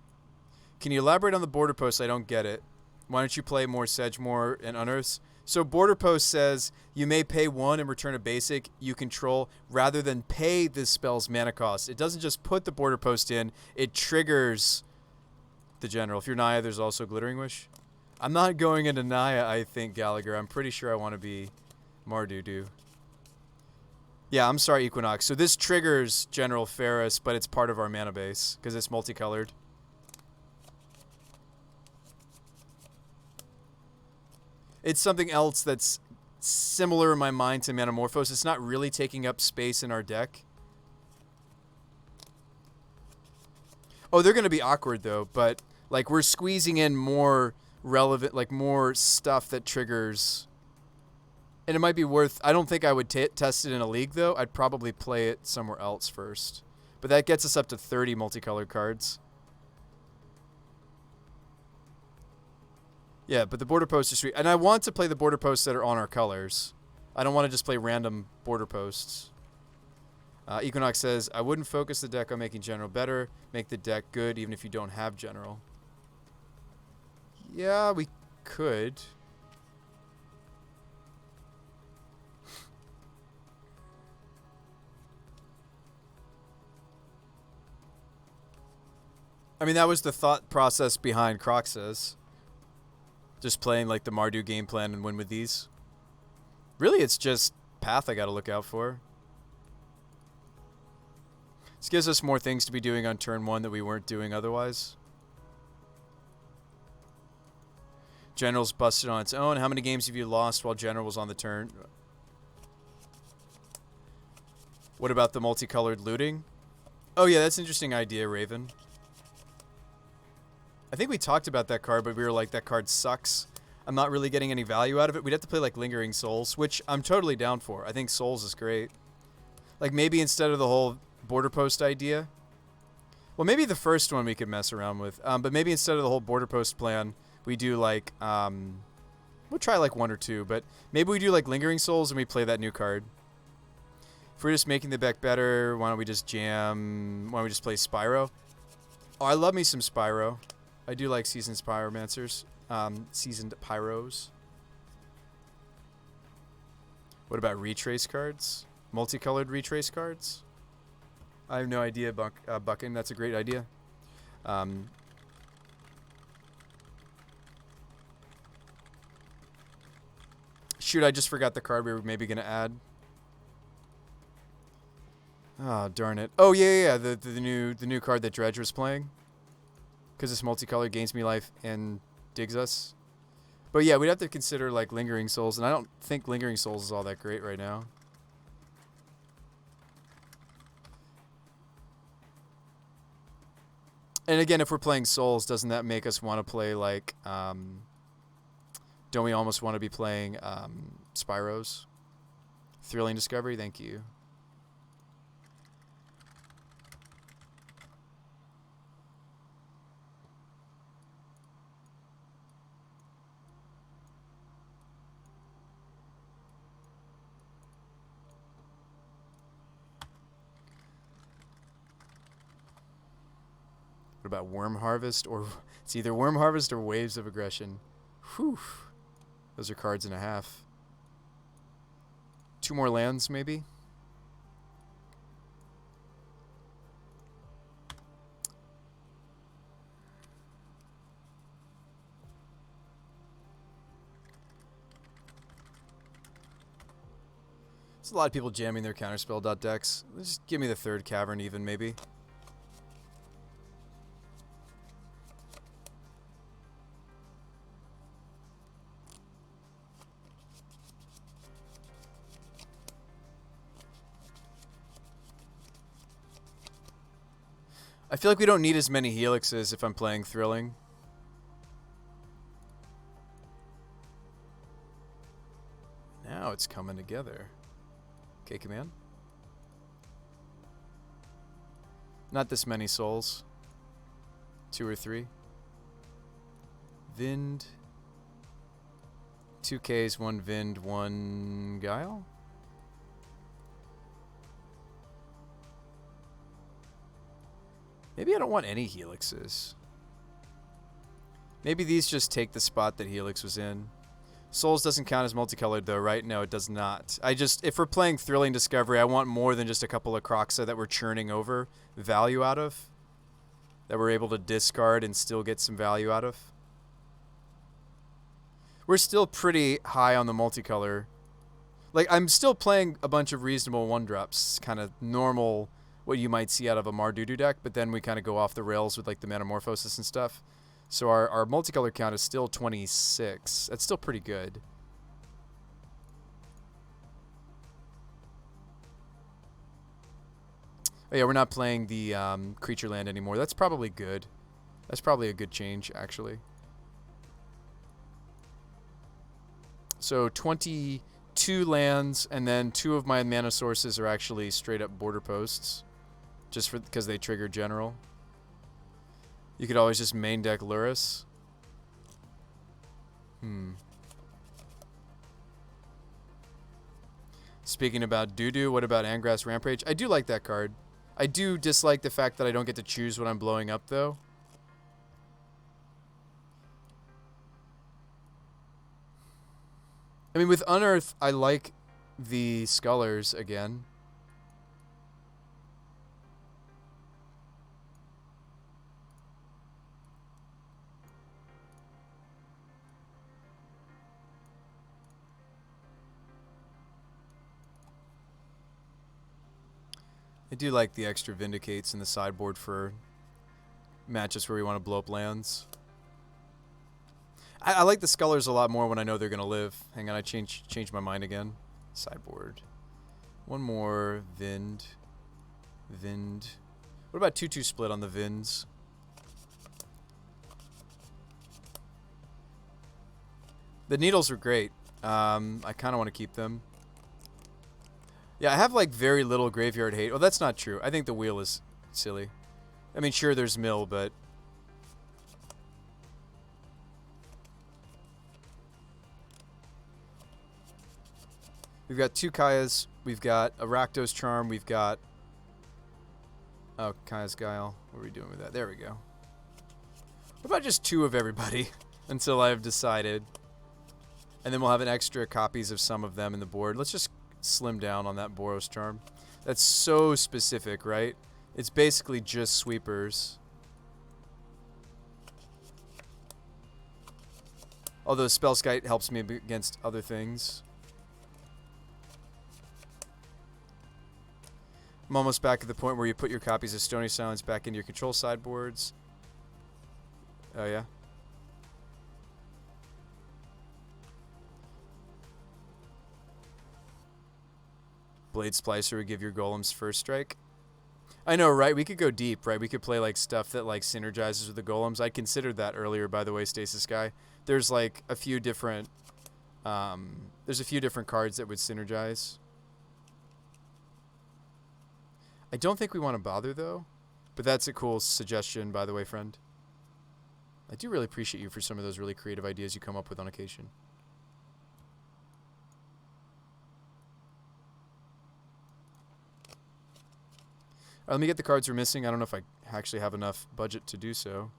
Can you elaborate on the border post? I don't get it. Why don't you play more Sedgemoor and Unearths? So border post says you may pay 1 and return a basic you control rather than pay this spell's mana cost. It doesn't just put the border post in, it triggers the general. If you're Naya, there's also Glittering Wish. I'm not going into Naya, I think, Gallagher. I'm pretty sure I want to be Mardudu. Yeah, I'm sorry, Equinox. So this triggers General Ferris, but it's part of our mana base because it's multicolored. It's something else that's similar in my mind to Manamorphose. It's not really taking up space in our deck. Oh, they're going to be awkward, though. But, like, we're squeezing in more relevant, like, more stuff that triggers. And it might be worth... I don't think I would test it in a league, though. I'd probably play it somewhere else first. But that gets us up to 30 multicolored cards. Yeah, but the border posts are sweet. And I want to play the border posts that are on our colors. I don't want to just play random border posts. Equinox says, I wouldn't focus the deck on making general better. Make the deck good even if you don't have general. Yeah, we could. I mean, that was the thought process behind Croxas. Just playing like the Mardu game plan and win with these. Really, it's just path I got to look out for. This gives us more things to be doing on turn 1 that we weren't doing otherwise. General's busted on its own. How many games have you lost while General was on the turn? What about the multicolored looting? Oh yeah, that's an interesting idea, Raven. I think we talked about that card, but we were like, that card sucks. I'm not really getting any value out of it. We'd have to play like Lingering Souls, which I'm totally down for. I think Souls is great. Like maybe instead of the whole border post idea. Well, maybe the first one we could mess around with. But maybe instead of the whole border post plan, we do like, we'll try like 1 or 2, but maybe we do like Lingering Souls and we play that new card. If we're just making the deck better, why don't we just jam, why don't we just play Spyro? Oh, I love me some Spyro. I do like Seasoned Pyromancers. Seasoned Pyros. What about retrace cards? Multicolored retrace cards? I have no idea, Bucking. That's a great idea. shoot, I just forgot the card we were maybe going to add. Oh, darn it. Oh, yeah. The new card that Dredge was playing. Because this multicolor gains me life and digs us. But yeah, we'd have to consider like Lingering Souls, and I don't think Lingering Souls is all that great right now. And again, if we're playing Souls, doesn't that make us want to play like, don't we almost want to be playing Spyros? Thrilling Discovery, thank you. What about Worm Harvest? Or it's either Worm Harvest or Waves of Aggression. Whew. Those are cards and a half. 2 more lands, maybe? There's a lot of people jamming their counterspell decks. Just give me the 3rd Cavern even, maybe. I feel like we don't need as many helixes if I'm playing Thrilling. Now it's coming together. Okay, command. Not this many souls. 2 or 3. Vind. 2 Ks, 1 Vind, 1 Guile. Maybe I don't want any helixes. Maybe these just take the spot that Helix was in. Souls doesn't count as multicolored though, right? No, it does not. If we're playing Thrilling Discovery, I want more than just a couple of Croxa that we're churning over value out of. That we're able to discard and still get some value out of. We're still pretty high on the multicolor. Like, I'm still playing a bunch of reasonable 1-drops, kind of normal, what you might see out of a Mardudu deck, but then we kind of go off the rails with like the Metamorphosis and stuff. So our multicolor count is still 26. That's still pretty good. Oh yeah, we're not playing the creature land anymore. That's probably good. That's probably a good change, actually. So 22 lands, and then 2 of my mana sources are actually straight up border posts. Just because they trigger general. You could always just main deck Lurrus. Speaking about Doo-Doo, what about Angrass Rampage? I do like that card. I do dislike the fact that I don't get to choose what I'm blowing up, though. I mean, with Unearth, I like the Scullers again. I do like the extra Vindicates in the sideboard for matches where we want to blow up lands. I like the Scullers a lot more when I know they're going to live. Hang on, I changed my mind again. Sideboard. One more Vind. What about 2-2 split on the Vinds? The Needles are great. I kind of want to keep them. Yeah, I have like very little graveyard hate. Well, that's not true. I think the wheel is silly. I mean, sure, there's mill, but... We've got 2 Kayas. We've got a Rakdos Charm. We've got... Oh, Kaya's Guile. What are we doing with that? There we go. What about just 2 of everybody until I've decided? And then we'll have an extra copies of some of them in the board. Let's just slim down on that Boros Charm. That's so specific, right? It's basically just sweepers. Although Spellskite helps me against other things. I'm almost back at the point where you put your copies of Stony Silence back into your control sideboards. Oh, yeah? Blade Splicer would give your golems first strike. I know, right? We could go deep, right? We could play like stuff that like synergizes with the golems. I considered that earlier, by the way, Stasis Guy. There's like a few different there's a few different cards that would synergize. I don't think we want to bother though, but that's a cool suggestion, by the way, friend. I do really appreciate you for some of those really creative ideas you come up with on occasion. Let me get the cards we're missing. I don't know if I actually have enough budget to do so.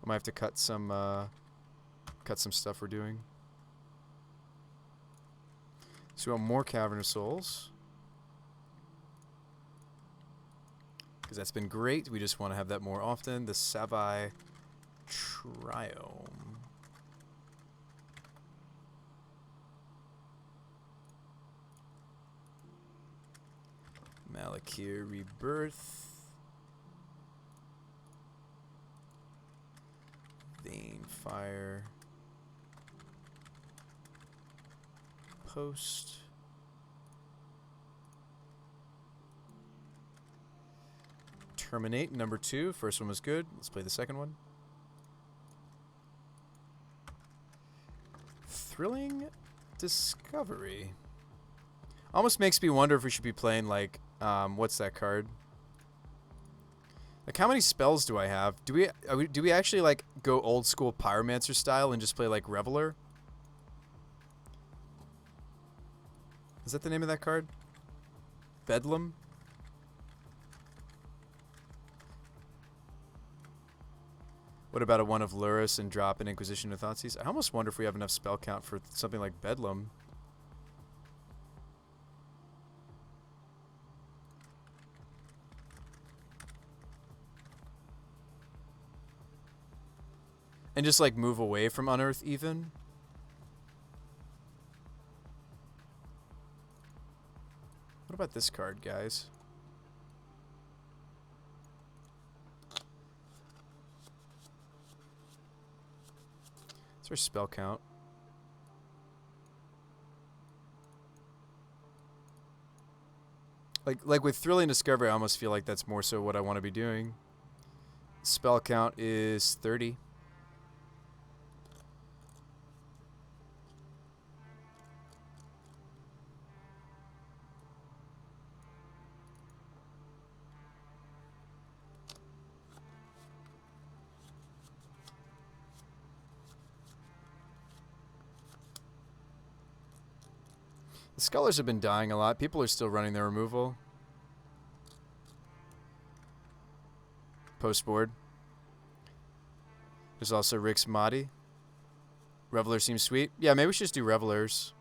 I might have to cut some stuff we're doing. So we want more Cavernous Souls. Because that's been great. We just want to have that more often. The Savai Triome. Malakir Rebirth. Vein Fire. Post. Terminate, number 2. First one was good. Let's play the second one. Thrilling Discovery. Almost makes me wonder if we should be playing like what's that card? Like how many spells do I have? Do we actually like go old school Pyromancer style and just play like Reveler? Is that the name of that card? Bedlam? What about a one of Luris and drop an Inquisition of Thoughtseize? I almost wonder if we have enough spell count for something like Bedlam. And just like move away from Unearth even. What about this card, guys? What's our spell count? Like with Thrilling Discovery, I almost feel like that's more so what I want to be doing. Spell count is 30. The Scholars have been dying a lot. People are still running their removal. Post board. There's also Rick's Mahdi. Reveler seems sweet. Yeah, maybe we should just do Revelers.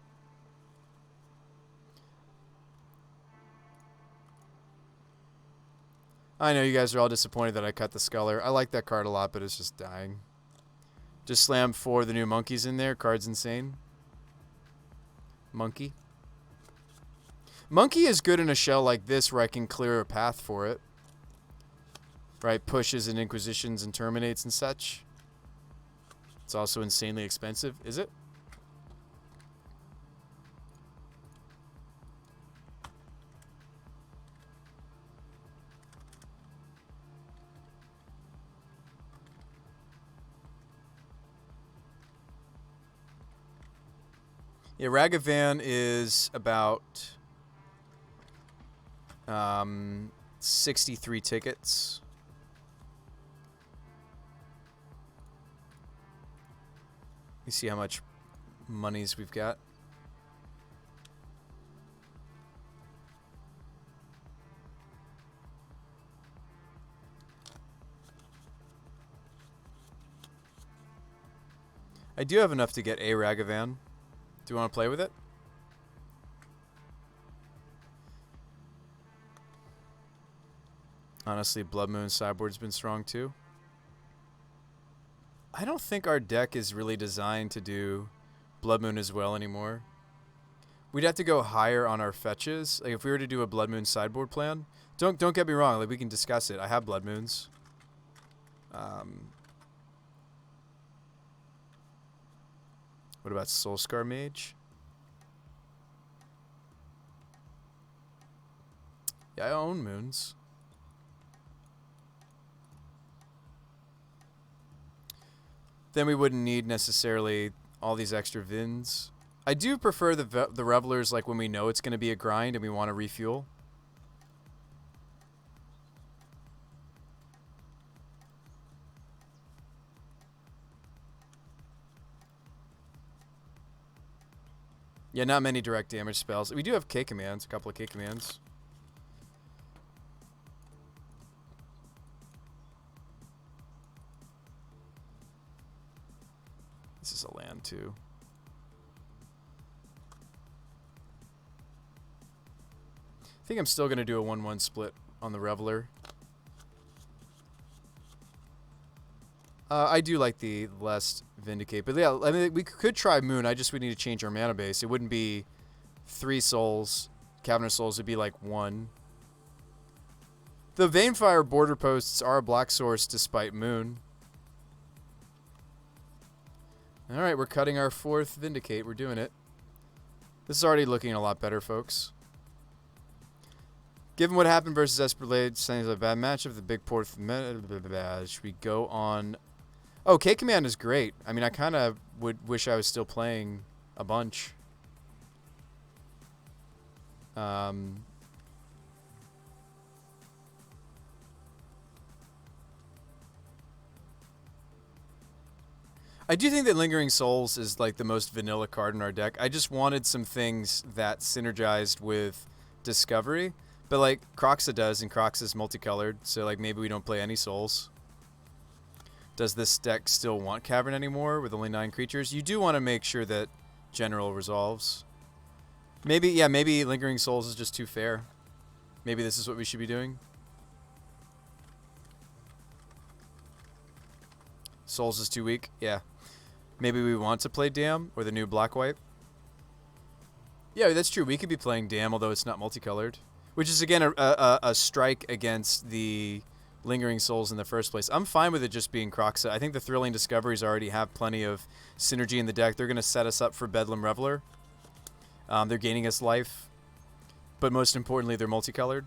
I know you guys are all disappointed that I cut the Scholar. I like that card a lot, but it's just dying. Just slam 4 of the new monkeys in there. Card's insane. Monkey. Monkey is good in a shell like this where I can clear a path for it. Right, pushes and Inquisitions and Terminates and such. It's also insanely expensive, is it? Yeah, Ragavan is about 63 tickets. Let me see how much monies we've got. I do have enough to get a Ragavan. Do you want to play with it? Honestly, Blood Moon sideboard's been strong too. I don't think our deck is really designed to do Blood Moon as well anymore. We'd have to go higher on our fetches. Like if we were to do a Blood Moon sideboard plan, Don't get me wrong. Like, we can discuss it. I have Blood Moons. What about Soulscar Mage? Yeah, I own moons. Then we wouldn't need necessarily all these extra Vins. I do prefer the Revelers, like when we know it's going to be a grind and we want to refuel. Yeah, not many direct damage spells. We do have K commands, a couple of K commands. This is a land too. I think I'm still going to do a 1-1 split on the Reveler. I do like the less Vindicate, but yeah, I mean, we could try Moon. I just would need to change our mana base. It wouldn't be 3 souls. Cavernous Souls would be like 1. The Vanefire border posts are a black source despite Moon. Alright, we're cutting our 4th Vindicate. We're doing it. This is already looking a lot better, folks. Given what happened versus Esperblade, saying it's a bad matchup, the big port. Should we go on? Oh, K Command is great. I mean, I kind of would wish I was still playing a bunch. I do think that Lingering Souls is like the most vanilla card in our deck. I just wanted some things that synergized with Discovery. But, like, Croxa does, and Croxa's multicolored, so, like, maybe we don't play any Souls. Does this deck still want Cavern anymore with only 9 creatures? You do want to make sure that General resolves. Maybe, yeah, maybe Lingering Souls is just too fair. Maybe this is what we should be doing. Souls is too weak? Yeah. Maybe we want to play Dam, or the new Black-White. Yeah, that's true. We could be playing Dam, although it's not multicolored. Which is, again, a strike against the Lingering Souls in the first place. I'm fine with it just being Croxa. I think the Thrilling Discoveries already have plenty of synergy in the deck. They're going to set us up for Bedlam Reveler. They're gaining us life. But most importantly, they're multicolored.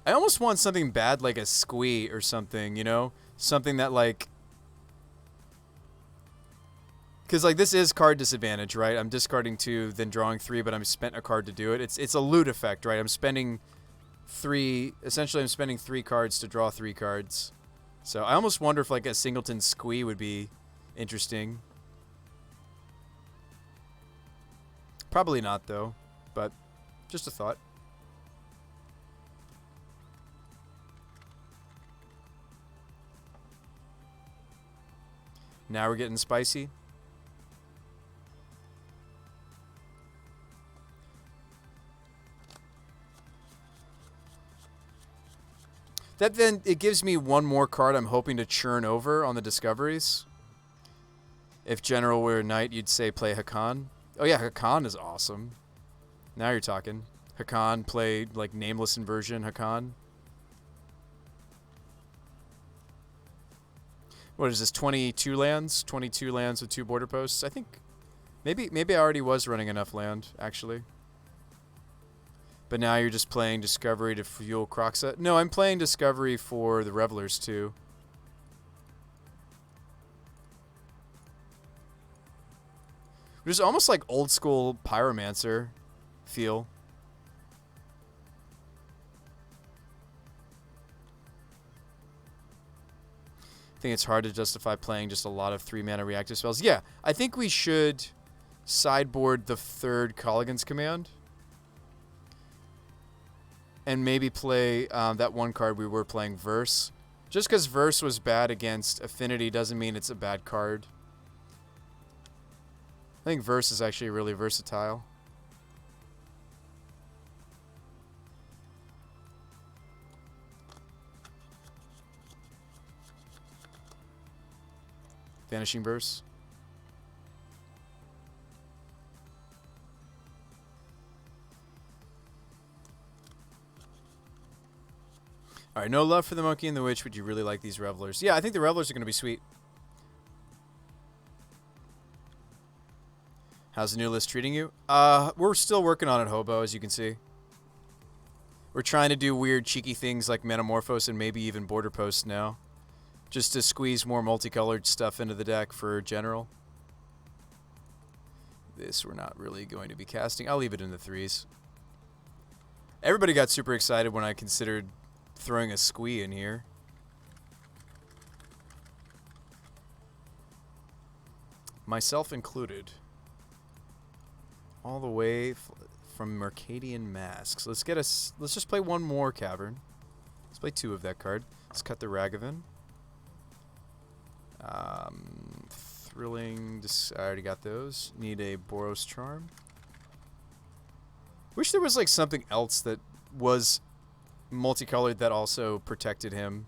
I almost want something bad like a Squee or something, you know? Something that, like... Because, like, this is card disadvantage, right? I'm discarding 2, then drawing 3, but I'm spent a card to do it. It's a loot effect, right? I'm spending 3... Essentially, I'm spending 3 cards to draw 3 cards. So I almost wonder if, like, a Singleton Squee would be interesting. Probably not, though. But just a thought. Now we're getting spicy. That then, it gives me one more card I'm hoping to churn over on the Discoveries. If General were a Knight, you'd say play Hakan. Oh yeah, Hakan is awesome. Now you're talking. Hakan, play, like, Nameless Inversion Hakan. What is this, 22 lands? 22 lands with 2 border posts? I think maybe I already was running enough land, actually. But now you're just playing Discovery to fuel Croxa? No, I'm playing Discovery for the Revelers, too. Which is almost like old school Pyromancer feel. I think it's hard to justify playing just a lot of 3-mana reactive spells. Yeah, I think we should sideboard the 3rd Colligan's Command. And maybe play that one card we were playing, Verse. Just because Verse was bad against Affinity doesn't mean it's a bad card. I think Verse is actually really versatile. Vanishing Verse. All right, no love for the Monkey and the Witch, but you really like these Revelers. Yeah, I think the Revelers are going to be sweet. How's the new list treating you? We're still working on it, Hobo, as you can see. We're trying to do weird, cheeky things like Metamorphose and maybe even Border Post now. Just to squeeze more multicolored stuff into the deck for general. This we're not really going to be casting. I'll leave it in the 3s. Everybody got super excited when I considered throwing a squee in here. Myself included. All the way from Mercadian Masks. Let's just play one more Cavern. Let's play 2 of that card. Let's cut the Ragavan. Thrilling. I already got those. Need a Boros Charm. Wish there was like something else that was multicolored that also protected him.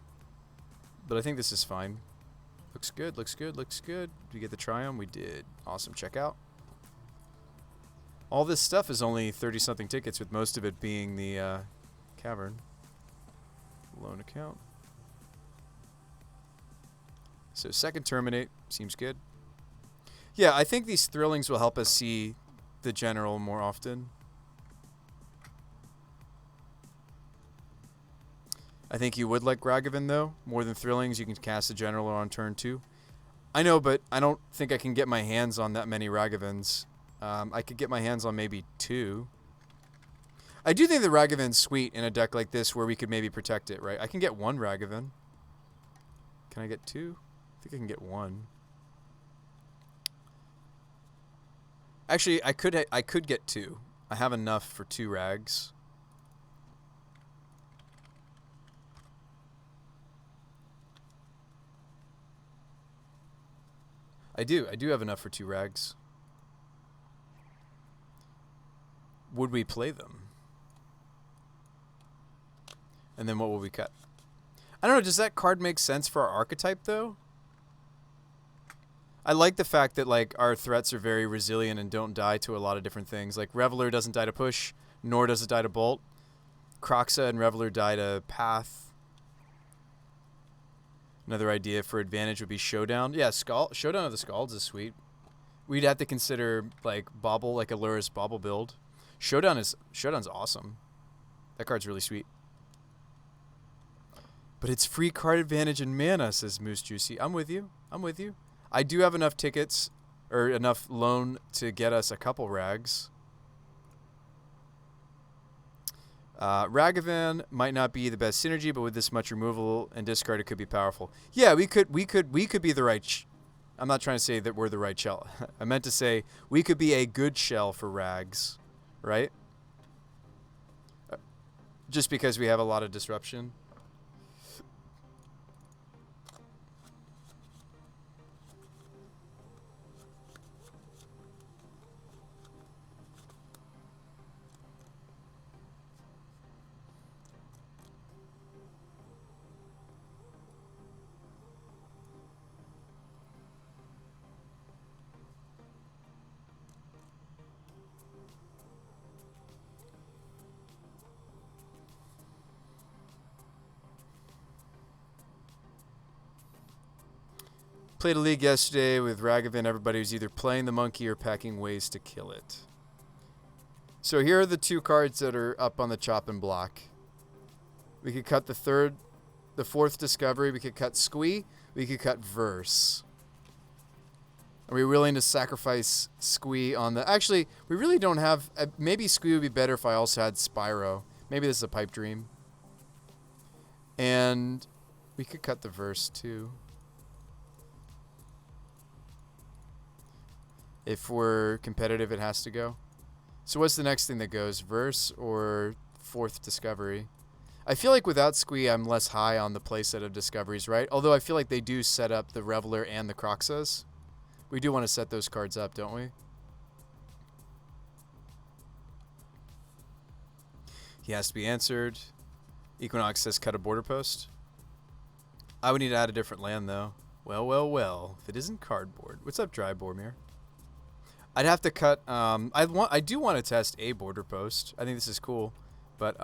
But I think this is fine. Looks good, looks good, looks good. Did we get the Triumph? We did. Awesome. Check out. All this stuff is only 30-something tickets, with most of it being the Cavern. Loan account. So second Terminate. Seems good. Yeah, I think these Thrillings will help us see the General more often. I think you would like Ragavan, though. More than Thrillings, you can cast the General on turn 2. I know, but I don't think I can get my hands on that many Ragavans. I could get my hands on maybe 2. I do think the Ragavan's sweet in a deck like this where we could maybe protect it, right? I can get 1 Ragavan. Can I get 2? I think I can get 1. Actually, I could get 2. I have enough for 2 Rags. I do have enough for 2 Rags. Would we play them? And then what will we cut? I don't know, does that card make sense for our archetype, though? I like the fact that, like, our threats are very resilient and don't die to a lot of different things. Like, Reveler doesn't die to push, nor does it die to bolt. Kroxa and Reveler die to path. Another idea for advantage would be Showdown. Yeah, Showdown of the Scalds is sweet. We'd have to consider, like, Bobble, like a Luris Bobble build. Showdown's awesome. That card's really sweet. But it's free card advantage and mana, says Moose Juicy. I'm with you. I'm with you. I do have enough tickets, or enough loan to get us a couple Rags. Ragavan might not be the best synergy, but with this much removal and discard, it could be powerful. Yeah, we could be the right. I'm not trying to say that we're the right shell. I meant to say we could be a good shell for Rags, right? Just because we have a lot of disruption. Played a league yesterday with Ragavan. Everybody was either playing the monkey or packing ways to kill it. So here are the 2 cards that are up on the chopping block. We could cut the 4th Discovery. We could cut Squee. We could cut Verse. Are we willing to sacrifice Squee on the... Actually, we really don't have... maybe Squee would be better if I also had Spyro. Maybe this is a pipe dream. And we could cut the Verse, too. If we're competitive, it has to go. So what's the next thing that goes? Verse or 4th Discovery? I feel like without Squee, I'm less high on the playset of Discoveries, right? Although I feel like they do set up the Reveler and the Kroxas. We do want to set those cards up, don't we? He has to be answered. Equinox says cut a border post. I would need to add a different land, though. Well, well, well. If it isn't cardboard. What's up, Dry Bormir? I'd have to cut. I do want to test a border post. I think this is cool, but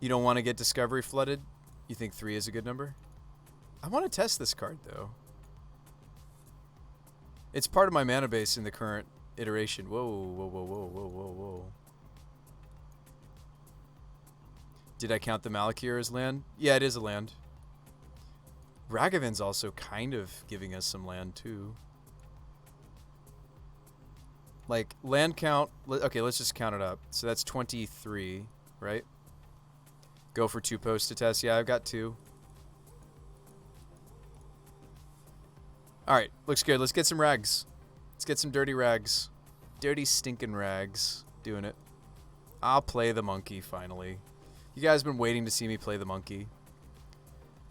You don't want to get Discovery flooded? You think 3 is a good number? I want to test this card, though. It's part of my mana base in the current iteration. Whoa, whoa, whoa, whoa, whoa, whoa, whoa. Did I count the Malakir as land? Yeah, it is a land. Ragavan's also kind of giving us some land, too. Like, land count... Okay, let's just count it up. So that's 23, right? Go for 2 posts to test. Yeah, I've got 2. Alright, looks good. Let's get some rags. Let's get some dirty rags. Dirty stinking rags. Doing it. I'll play the monkey, finally. You guys have been waiting to see me play the monkey.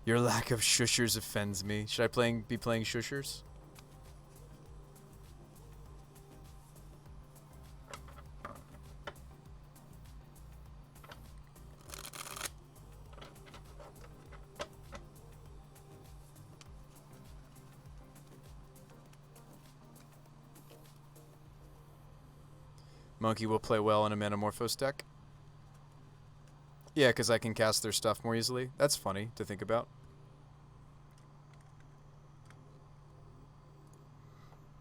Your lack of shushers offends me. Should I be playing shushers? Monkey will play well in a Manamorphose deck. Yeah, because I can cast their stuff more easily. That's funny to think about.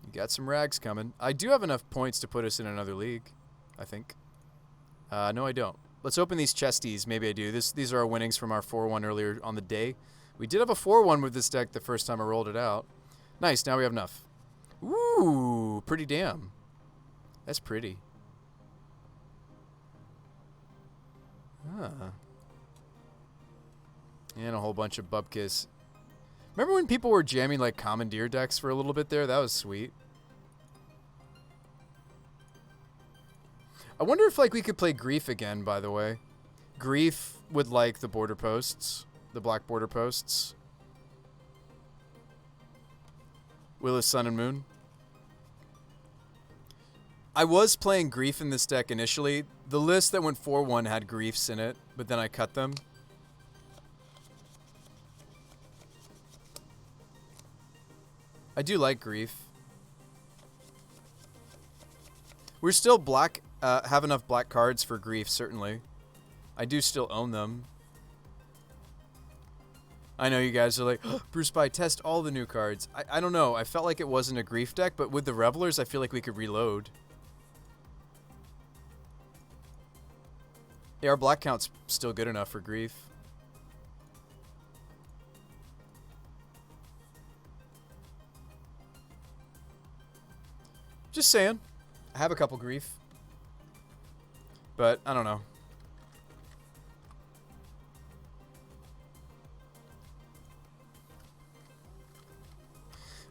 You got some rags coming. I do have enough points to put us in another league, I think. No, I don't. Let's open these chesties. Maybe I do. These are our winnings from our 4-1 earlier on the day. We did have a 4-1 with this deck the first time I rolled it out. Nice, now we have enough. Ooh, pretty damn. That's pretty. Ah. And a whole bunch of bupkis. Remember when people were jamming like commandeer decks for a little bit there? That was sweet. I wonder if like we could play Grief again, by the way. Grief with like the border posts. The black border posts. Willis, Sun, and Moon. I was playing Grief in this deck initially. The list that went 4-1 had Griefs in it, but then I cut them. I do like Grief. We're still black, have enough black cards for Grief, certainly. I do still own them. I know you guys are like, oh, Bruce By, test all the new cards. I don't know. I felt like it wasn't a Grief deck, but with the Revelers, I feel like we could reload. Yeah, our black count's still good enough for Grief. Just saying. I have a couple Grief. But, I don't know.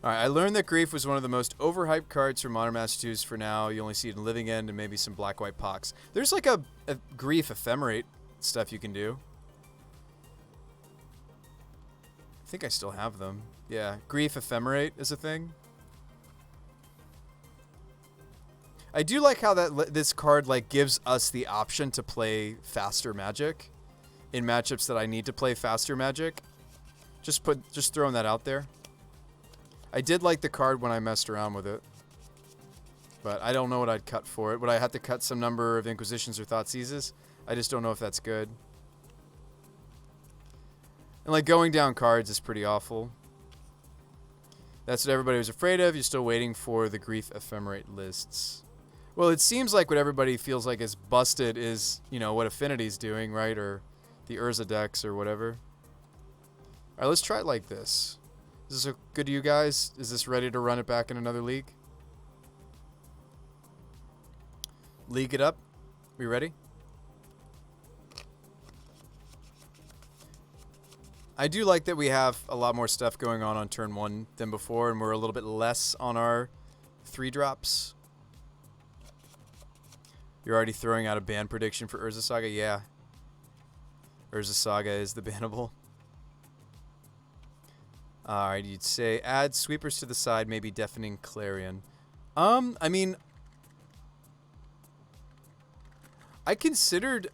Alright, I learned that Grief was one of the most overhyped cards for Modern Massachusetts for now. You only see it in Living End and maybe some black-white Pox. There's like a Grief Ephemerate stuff you can do. I think I still have them. Yeah, Grief Ephemerate is a thing. I do like how this card like gives us the option to play faster Magic in matchups that I need to play faster Magic. Just throwing that out there. I did like the card when I messed around with it. But I don't know what I'd cut for it. Would I have to cut some number of Inquisitions or Thoughtseizes? I just don't know if that's good. And like going down cards is pretty awful. That's what everybody was afraid of. You're still waiting for the Grief Ephemerate lists. Well, it seems like what everybody feels like is busted is, you know, what Affinity's doing, right? Or the Urza decks or whatever. Alright, let's try it like this. Is this good to you guys? Is this ready to run it back in another league? League it up. We ready? I do like that we have a lot more stuff going on turn 1 than before, and we're a little bit less on our 3-drops. You're already throwing out a ban prediction for Urza Saga? Yeah. Urza Saga is the bannable. Alright, you'd say add sweepers to the side, maybe Deafening Clarion. I mean, I considered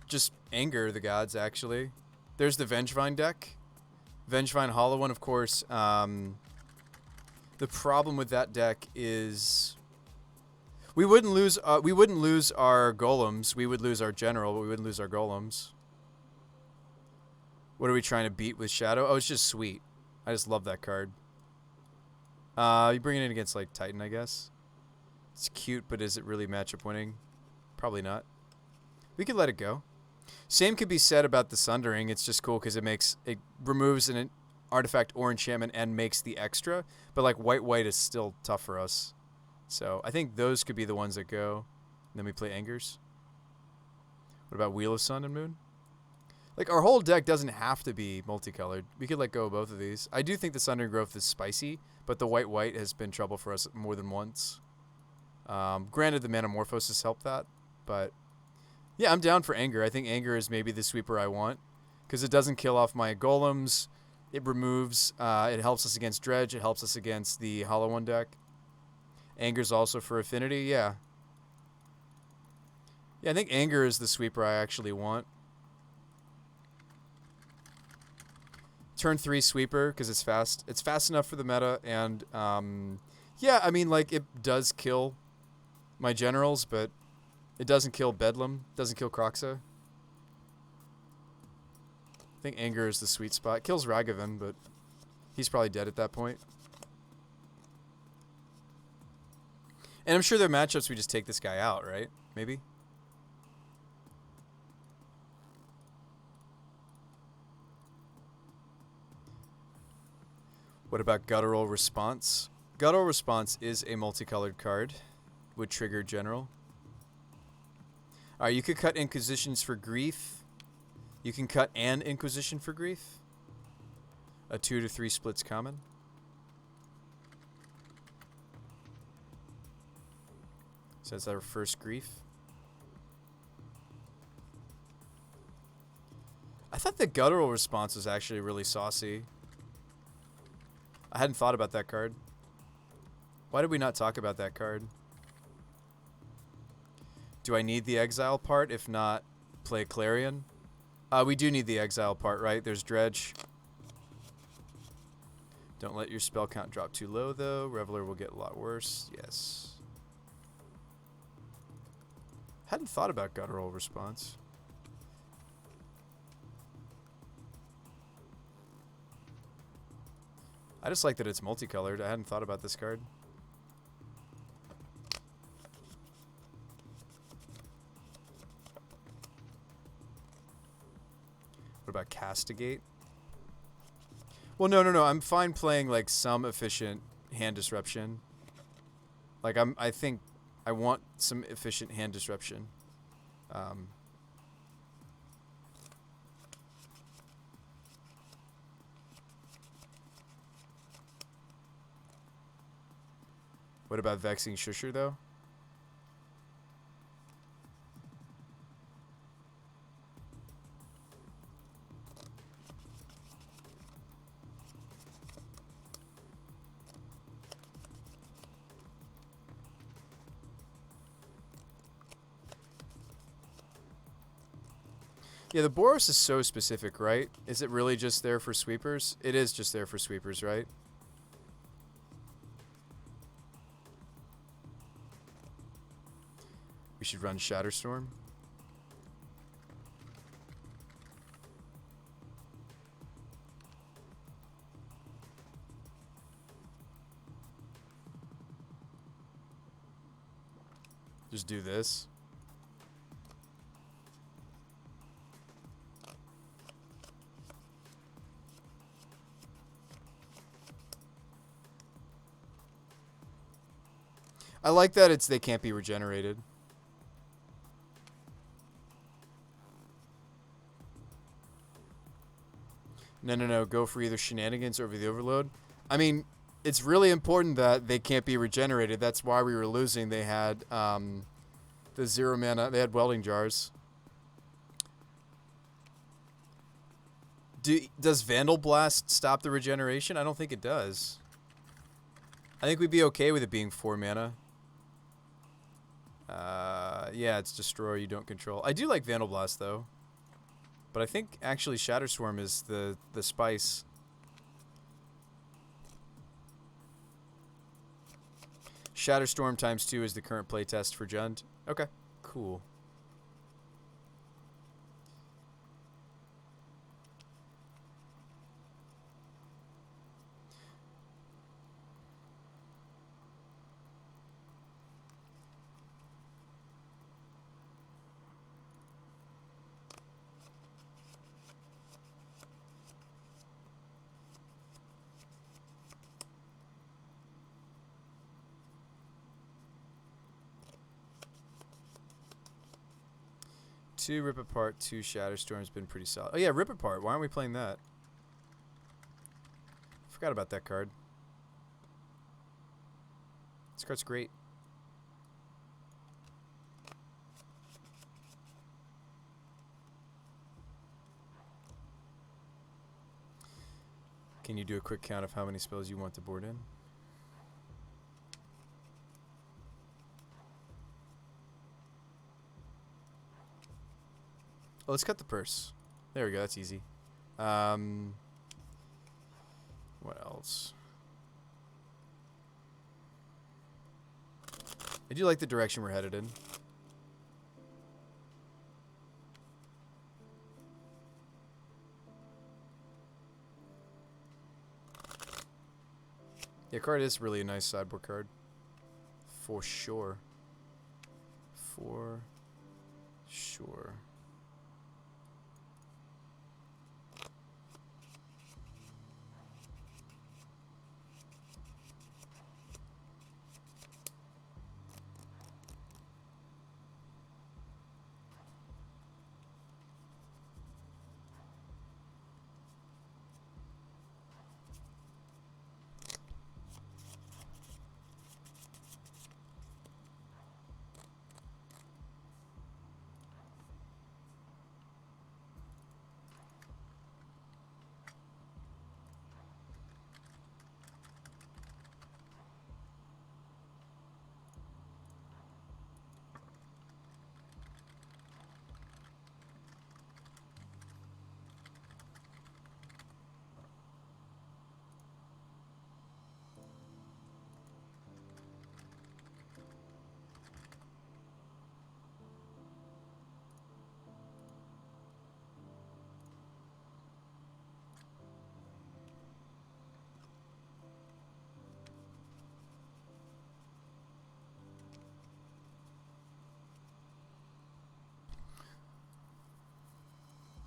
just Anger the Gods, actually. There's the Vengevine deck. Vengevine Hollow one, of course. The problem with that deck is we wouldn't lose our golems. We would lose our general, but we wouldn't lose our golems. What are we trying to beat with Shadow? Oh, it's just sweet. I just love that card. You bring it in against, like, Titan, I guess. It's cute, but is it really matchup winning? Probably not. We could let it go. Same could be said about the Sundering. It's just cool because it removes an artifact or enchantment and makes the extra. But, like, white is still tough for us. So I think those could be the ones that go. And then we play Angers. What about Wheel of Sun and Moon? Like, our whole deck doesn't have to be multicolored. We could let go of both of these. I do think the Sundering Growth is spicy, but the white has been trouble for us more than once. Granted, the Manamorphosis helped that, but yeah, I'm down for Anger. I think Anger is maybe the sweeper I want because it doesn't kill off my golems. It removes, it helps us against Dredge. It helps us against the Hollow One deck. Anger's also for Affinity, yeah. Yeah, I think Anger is the sweeper I actually want. Turn 3 sweeper because it's fast. It's fast enough for the meta, and yeah, I mean, like, it does kill my generals, but it doesn't kill Bedlam, doesn't kill Kroxa. I think Anger is the sweet spot. It kills Ragavan, but he's probably dead at that point. And I'm sure there are matchups we just take this guy out, right? Maybe? What about Guttural Response? Guttural Response is a multicolored card. Would trigger General. Alright, you could cut Inquisitions for Grief. You can cut an Inquisition for Grief. A 2 to 3 splits common. So that's our first Grief. I thought the Guttural Response was actually really saucy. I hadn't thought about that card. Why did we not talk about that card? Do I need the exile part? If not, play Clarion. We do need the exile part, right? There's Dredge. Don't let your spell count drop too low, though. Reveler will get a lot worse. Yes. Hadn't thought about Guttural Response. I just like that it's multicolored. I hadn't thought about this card. What about Castigate? Well, no. I'm fine playing like some efficient hand disruption. Like I think I want some efficient hand disruption. What about Vexing Shusher, though? Yeah, the Boros is so specific, right? Is it really just there for sweepers? It is just there for sweepers, right? We should run Shatterstorm. Just do this. I like that they can't be regenerated. No. Go for either Shenanigans or the Overload. I mean, it's really important that they can't be regenerated. That's why we were losing. They had the 0 mana. They had Welding Jars. Does Vandal Blast stop the regeneration? I don't think it does. I think we'd be okay with it being 4 mana. Yeah, it's Destroyer you don't control. I do like Vandal Blast, though. But I think, actually, Shatterstorm is the spice. Shatterstorm ×2 is the current playtest for Jund. Okay, cool. 2 Rip Apart, 2 Shatterstorm's been pretty solid. Oh yeah, Rip Apart. Why aren't we playing that? Forgot about that card. This card's great. Can you do a quick count of how many spells you want to board in? Oh, let's cut the purse. There we go. That's easy. What else? I do like the direction we're headed in. Yeah, card is really a nice sideboard card. For sure. For sure.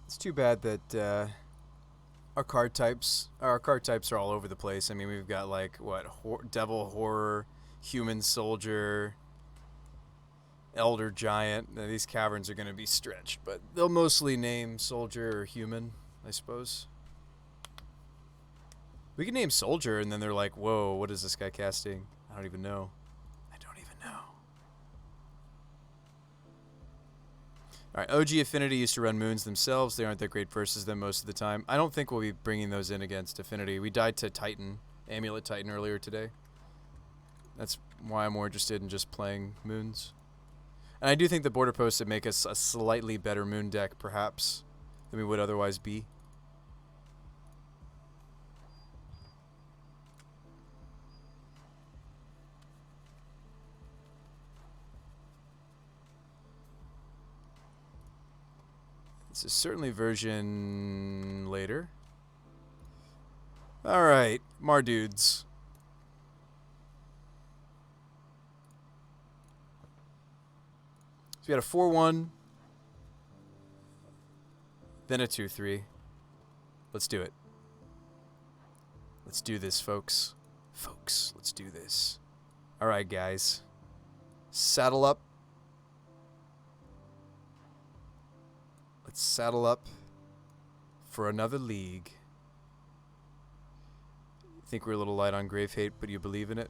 It's too bad that our card types are all over the place. I mean, we've got like what devil horror, human soldier, elder giant. Now, these caverns are going to be stretched, but they'll mostly name soldier or human, I suppose. We can name soldier, and then they're like, "Whoa, what is this guy casting? I don't even know. I don't even know." All right, OG Affinity used to run moons themselves. They aren't that great versus them most of the time. I don't think we'll be bringing those in against Affinity. We died to Titan, Amulet Titan, earlier today. That's why I'm more interested in just playing moons. And I do think the border posts would make us a slightly better moon deck, perhaps, than we would otherwise be. This is certainly version later. All right, Mardudes. So we got a 4-1, then a 2-3. Let's do it. Let's do this, folks. Folks, let's do this. All right, guys. Saddle up. Let's saddle up for another league. Think we're a little light on Grave Hate, but you believe in it?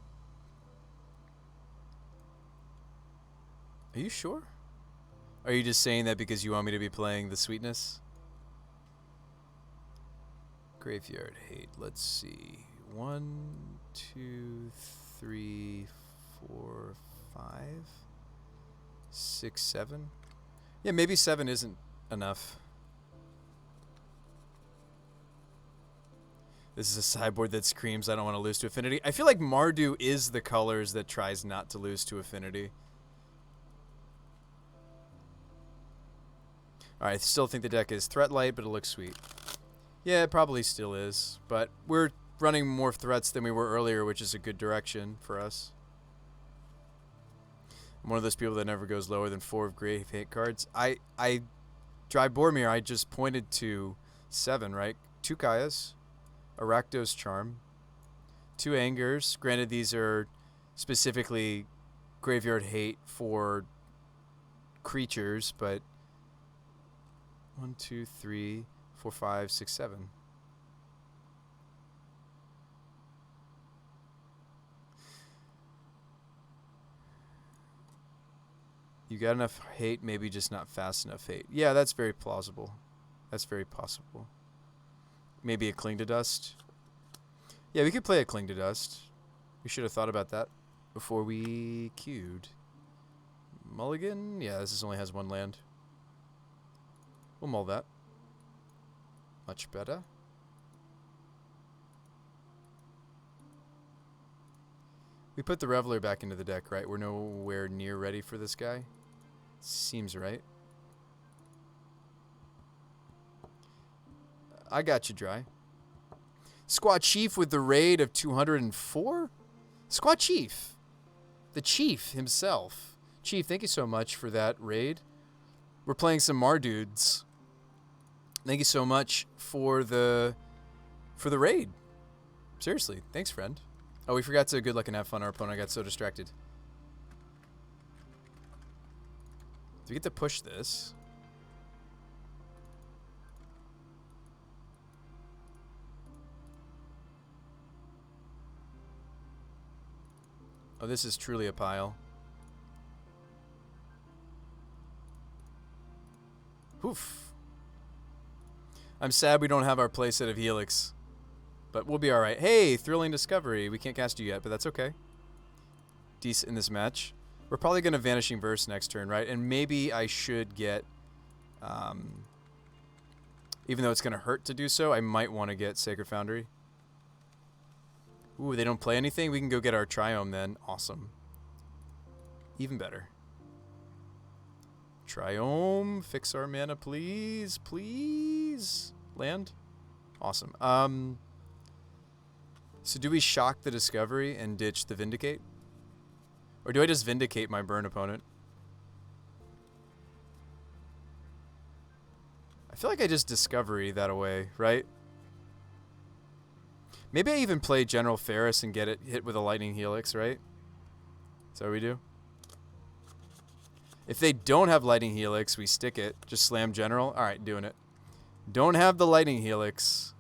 Are you sure? Are you just saying that because you want me to be playing the Sweetness? Graveyard Hate. Let's see. 1, 2, 3, 4, 5, 6, 7. Yeah, maybe 7 isn't enough. This is a sideboard that screams, I don't want to lose to Affinity. I feel like Mardu is the colors that tries not to lose to Affinity. Alright, I still think the deck is threat light, but it looks sweet. Yeah, it probably still is, but we're running more threats than we were earlier, which is a good direction for us. I'm one of those people that never goes lower than 4 of Grave Hate cards. Dry Boromir, I just pointed to 7, right? 2 Kayas, a Rakdos Charm, 2 Angers. Granted, these are specifically Graveyard Hate for creatures, but 1, 2, 3, 4, 5, 6, 7. You got enough hate, maybe just not fast enough hate. Yeah, that's very plausible. That's very possible. Maybe a Cling to Dust. Yeah, we could play a Cling to Dust. We should have thought about that before we queued. Mulligan? Yeah, this only has one land. We'll mull that. Much better. We put the Reveler back into the deck, right? We're nowhere near ready for this guy. Seems right. I got you, Dry. Squad Chief with the raid of 204? Squad Chief. The Chief himself. Chief, thank you so much for that raid. We're playing some Mardudes. Thank you so much for the raid. Seriously, thanks, friend. Oh, we forgot to good luck and have fun. Our opponent got so distracted. Do we get to push this? Oh, this is truly a pile. Oof. I'm sad we don't have our playset of Helix. But we'll be alright. Hey, Thrilling Discovery. We can't cast you yet, but that's okay. Decent in this match. We're probably going to Vanishing Verse next turn, right? And maybe I should get... even though it's going to hurt to do so, I might want to get Sacred Foundry. Ooh, they don't play anything? We can go get our Triome then. Awesome. Even better. Triome, fix our mana, please. Please. Land. Awesome. So do we shock the Discovery and ditch the Vindicate? Or do I just Vindicate my burn opponent? I feel like I just Discovery that away, right? Maybe I even play General Ferris and get it hit with a Lightning Helix, right? Is that what we do? If they don't have Lightning Helix, we stick it. Just slam General. Alright, doing it. Don't have the Lightning Helix.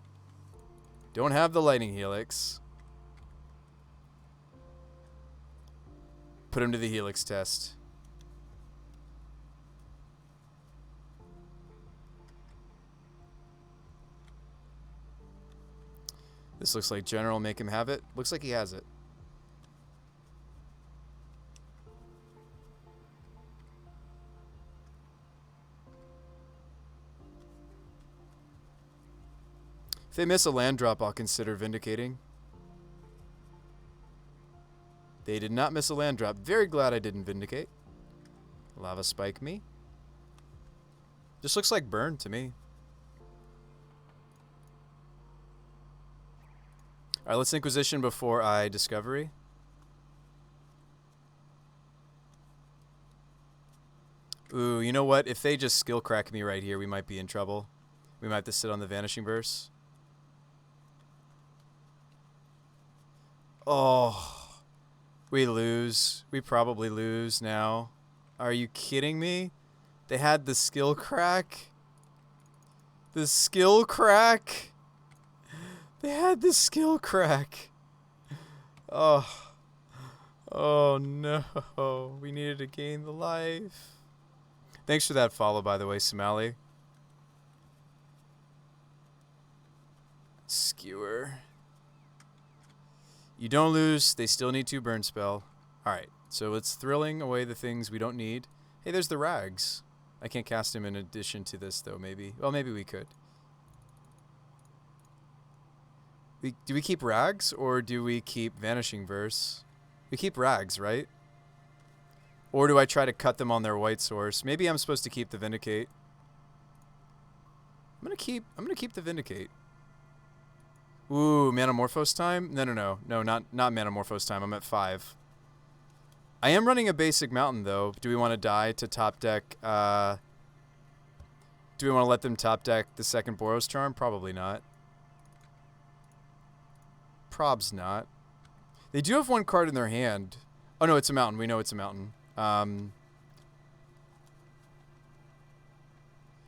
Don't have the Lightning Helix. Put him to the Helix test. This looks like General. Make him have it. Looks like he has it. If they miss a land drop, I'll consider Vindicating. They did not miss a land drop. Very glad I didn't Vindicate. Lava Spike me. Just looks like burn to me. Alright, let's Inquisition before I Discovery. Ooh, you know what? If they just skill crack me right here, we might be in trouble. We might have to sit on the Vanishing Verse. Oh, we lose. We probably lose now. Are you kidding me? They had the skill crack. The skill crack. They had the skill crack. Oh. Oh no. We needed to gain the life. Thanks for that follow, by the way, Somali. Skewer. You don't lose. They still need to burn spell. Alright, so it's thrilling away the things we don't need. Hey, there's the Rags. I can't cast him in addition to this, though, maybe. Well, maybe we could. Do we keep Rags, or do we keep Vanishing Verse? We keep Rags, right? Or do I try to cut them on their white source? Maybe I'm supposed to keep the Vindicate. I'm gonna keep the Vindicate. Ooh, Manamorphose time? No, not Manamorphose time. I'm at 5. I am running a basic mountain, though. Do we want to die to top deck? Do we want to let them top deck the second Boros Charm? Probably not. Probs not. They do have one card in their hand. Oh, no, it's a mountain. We know it's a mountain.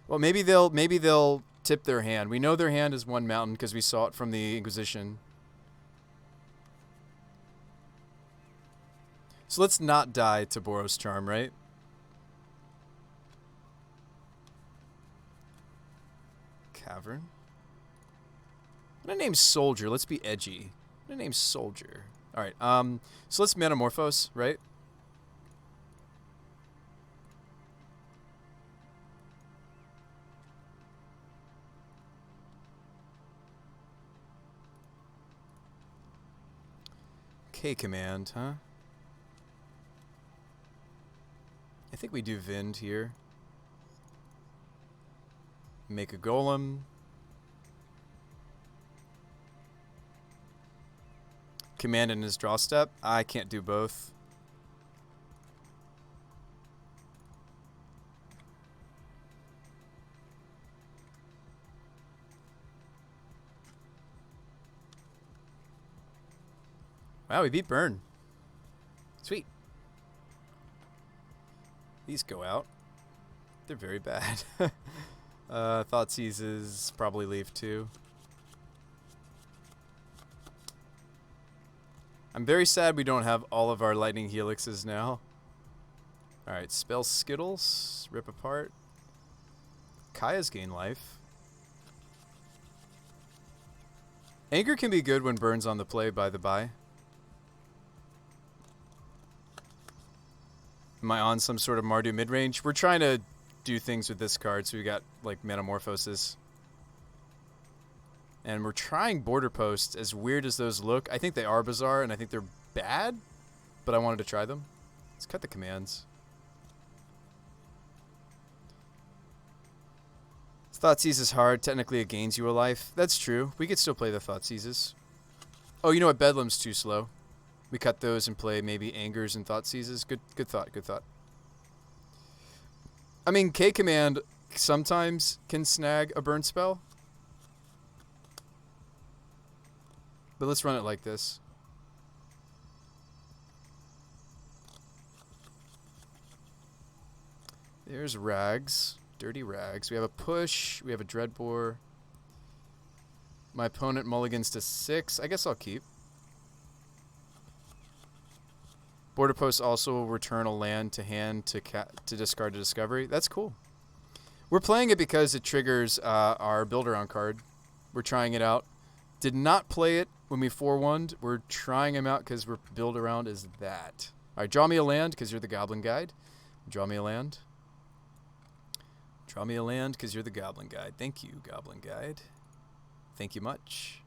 Well, maybe they'll tip their hand. We know their hand is one mountain because we saw it from the Inquisition. So let's not die to Boros Charm, right? Cavern. I'm gonna name Soldier. Let's be edgy. I'm gonna name Soldier. All right. So let's Metamorphose, right? K command, huh? I think we do Vind here. Make a golem. Command in his draw step. I can't do both. Wow, we beat Burn. Sweet. These go out. They're very bad. Thoughtseizes probably leave too. I'm very sad we don't have all of our lightning helixes now. Alright, spell Skittles. Rip apart. Kaya's gain life. Anger can be good when Burn's on the play, by the by. Am I on some sort of Mardu mid-range? We're trying to do things with this card, so we got, like, Metamorphoses. And we're trying Border Posts, as weird as those look. I think they are bizarre, and I think they're bad, but I wanted to try them. Let's cut the commands. Thoughtseize is hard. Technically, it gains you a life. That's true. We could still play the Thoughtseizes. Oh, you know what? Bedlam's too slow. We cut those and play maybe Angers and Thoughtseizes. Good thought, good thought. I mean, K command sometimes can snag a burn spell. But let's run it like this. There's Rags. Dirty Rags. We have a push. We have a Dreadbore. My opponent mulligans to 6. I guess I'll keep. Border Post also will return a land to hand to discard a discovery. That's cool. We're playing it because it triggers our build-around card. We're trying it out. Did not play it when we 4-1'd. We're trying him out because we're build-around is that. All right, draw me a land because you're the Goblin Guide. Draw me a land. Draw me a land because you're the Goblin Guide. Thank you, Goblin Guide. Thank you much.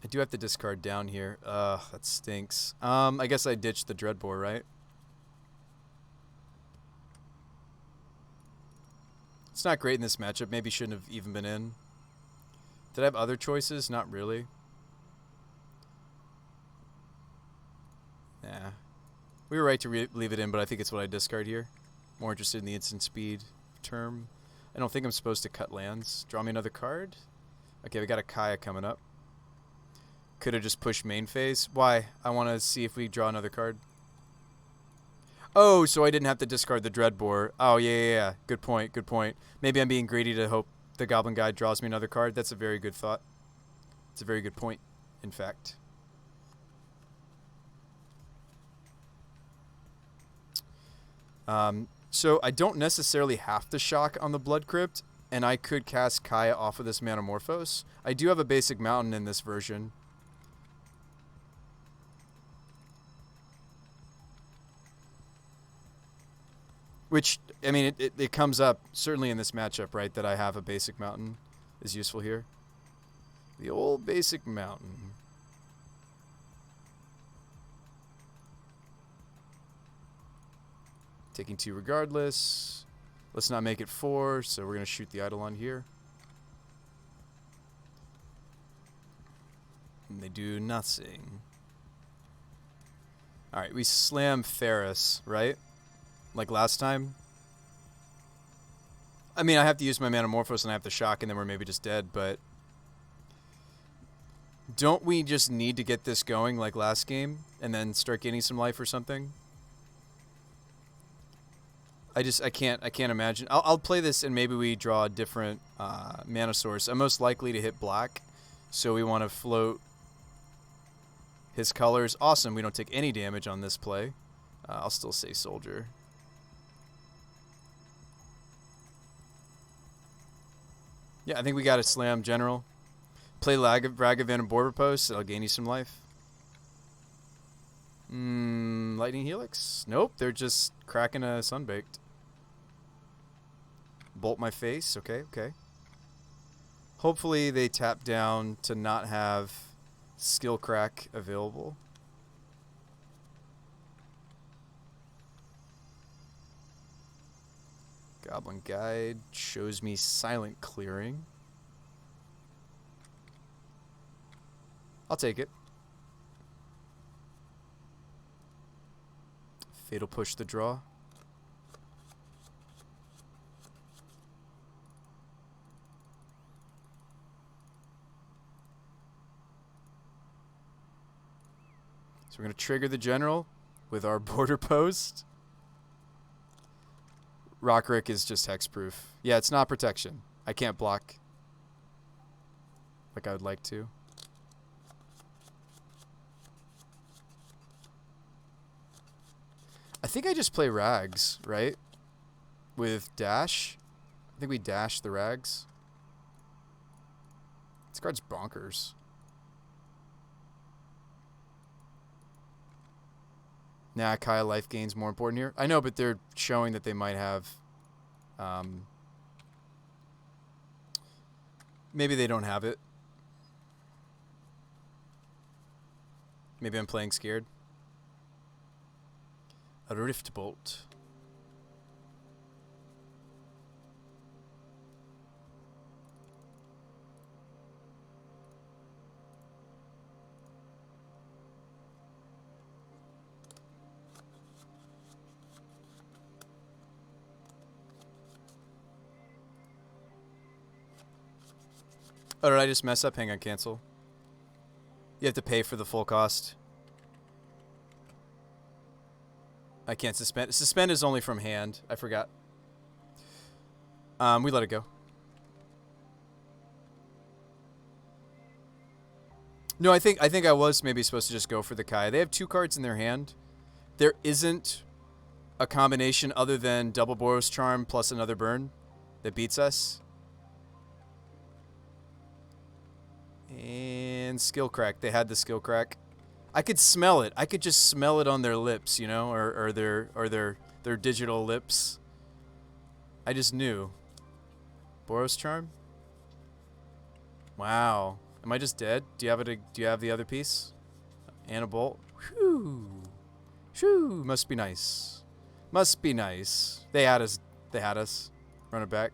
I do have to discard down here. That stinks. I guess I ditched the Dreadbore, right? It's not great in this matchup. Maybe shouldn't have even been in. Did I have other choices? Not really. Nah. We were right to leave it in, but I think it's what I discard here. More interested in the instant speed term. I don't think I'm supposed to cut lands. Draw me another card. Okay, we got a Kaya coming up. Could have just pushed main phase. Why? I want to see if we draw another card. Oh, so I didn't have to discard the Dreadbore. Oh, yeah. Good point, good point. Maybe I'm being greedy to hope the Goblin Guide draws me another card. That's a very good thought. It's a very good point, in fact. So I don't necessarily have to shock on the Blood Crypt, and I could cast Kaya off of this Metamorphose. I do have a basic mountain in this version. Which, I mean, it comes up, certainly in this matchup, right, that I have a basic mountain is useful here. The old basic mountain. Taking 2 regardless. Let's not make it 4, so we're going to shoot the Eidolon here. And they do nothing. Alright, we slam Ferris, right? Like last time. I mean, I have to use my Metamorphose and I have to shock and then we're maybe just dead, but... Don't we just need to get this going like last game and then start gaining some life or something? I can't imagine. I'll play this and maybe we draw a different mana source. I'm most likely to hit black, so we want to float his colors. Awesome, we don't take any damage on this play. I'll still say soldier. Yeah, I think we got to slam general. Play Ragavan and Border Post. That'll gain you some life. Lightning Helix? Nope, they're just cracking a Sunbaked. Bolt my face. Okay, okay. Hopefully they tap down to not have skill crack available. Goblin Guide shows me silent clearing. I'll take it. Fatal Push the draw. So we're going to trigger the general with our border post. Rockrick is just hexproof. Yeah, it's not protection. I can't block like I would like to. I think I just play Rags, right? With Dash. I think we dash the Rags. This card's bonkers. Nah, Kaya life gain's more important here. I know, but they're showing that they might have... maybe they don't have it. Maybe I'm playing scared. A Rift Bolt. Oh, did I just mess up? Hang on, cancel. You have to pay for the full cost. I can't suspend. Suspend is only from hand. I forgot. We let it go. No, I think I was maybe supposed to just go for the Kaya. They have 2 cards in their hand. There isn't a combination other than double Boros Charm plus another burn that beats us. And skill crack. They had the skill crack. I could smell it. I could just smell it on their lips, you know, or their digital lips. I just knew. Boros Charm? Wow. Am I just dead? Do you have the other piece? And a bolt? Whew. Whew. Must be nice. Must be nice. They had us. They had us. Run it back.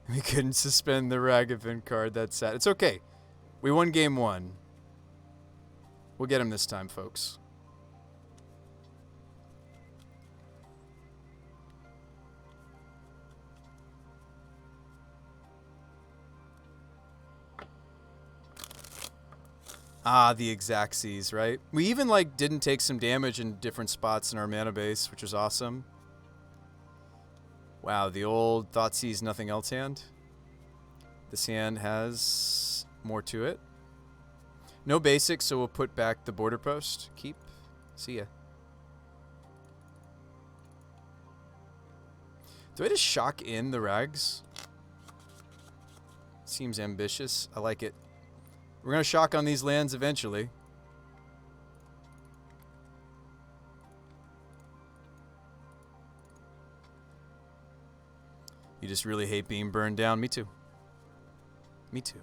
We couldn't suspend the Ragavan card. That's sad. It's okay. We won game 1. We'll get him this time, folks. Ah, the Exacxies, right? We even, like, didn't take some damage in different spots in our mana base, which was awesome. Wow, the old Thoughtseize Nothing Else hand. This hand has more to it. No basics, so we'll put back the border post. Keep. See ya. Do I just shock in the Rags? Seems ambitious. I like it. We're going to shock on these lands eventually. You just really hate being burned down. Me too. Me too.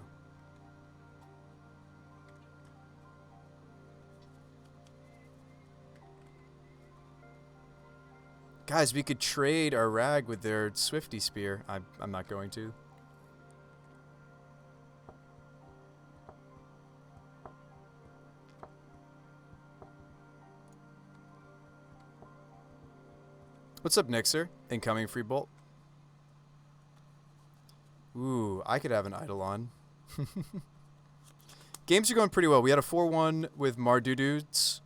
Guys, we could trade our Rag with their Swifty Spear. I'm not going to. What's up, Nixer? Incoming free bolt. Ooh, I could have an Eidolon. Games are going pretty well. We had a 4-1 with Mardudes.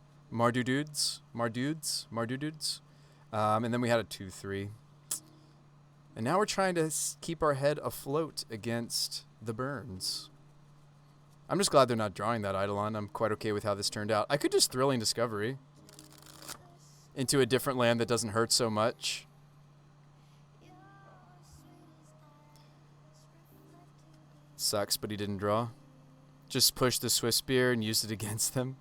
And then we had a 2-3. And now we're trying to keep our head afloat against the Burns. I'm just glad they're not drawing that Eidolon. I'm quite okay with how this turned out. I could just Thrilling Discovery into a different land that doesn't hurt so much. Sucks, but he didn't draw. Just push the Swift Spear and use it against them.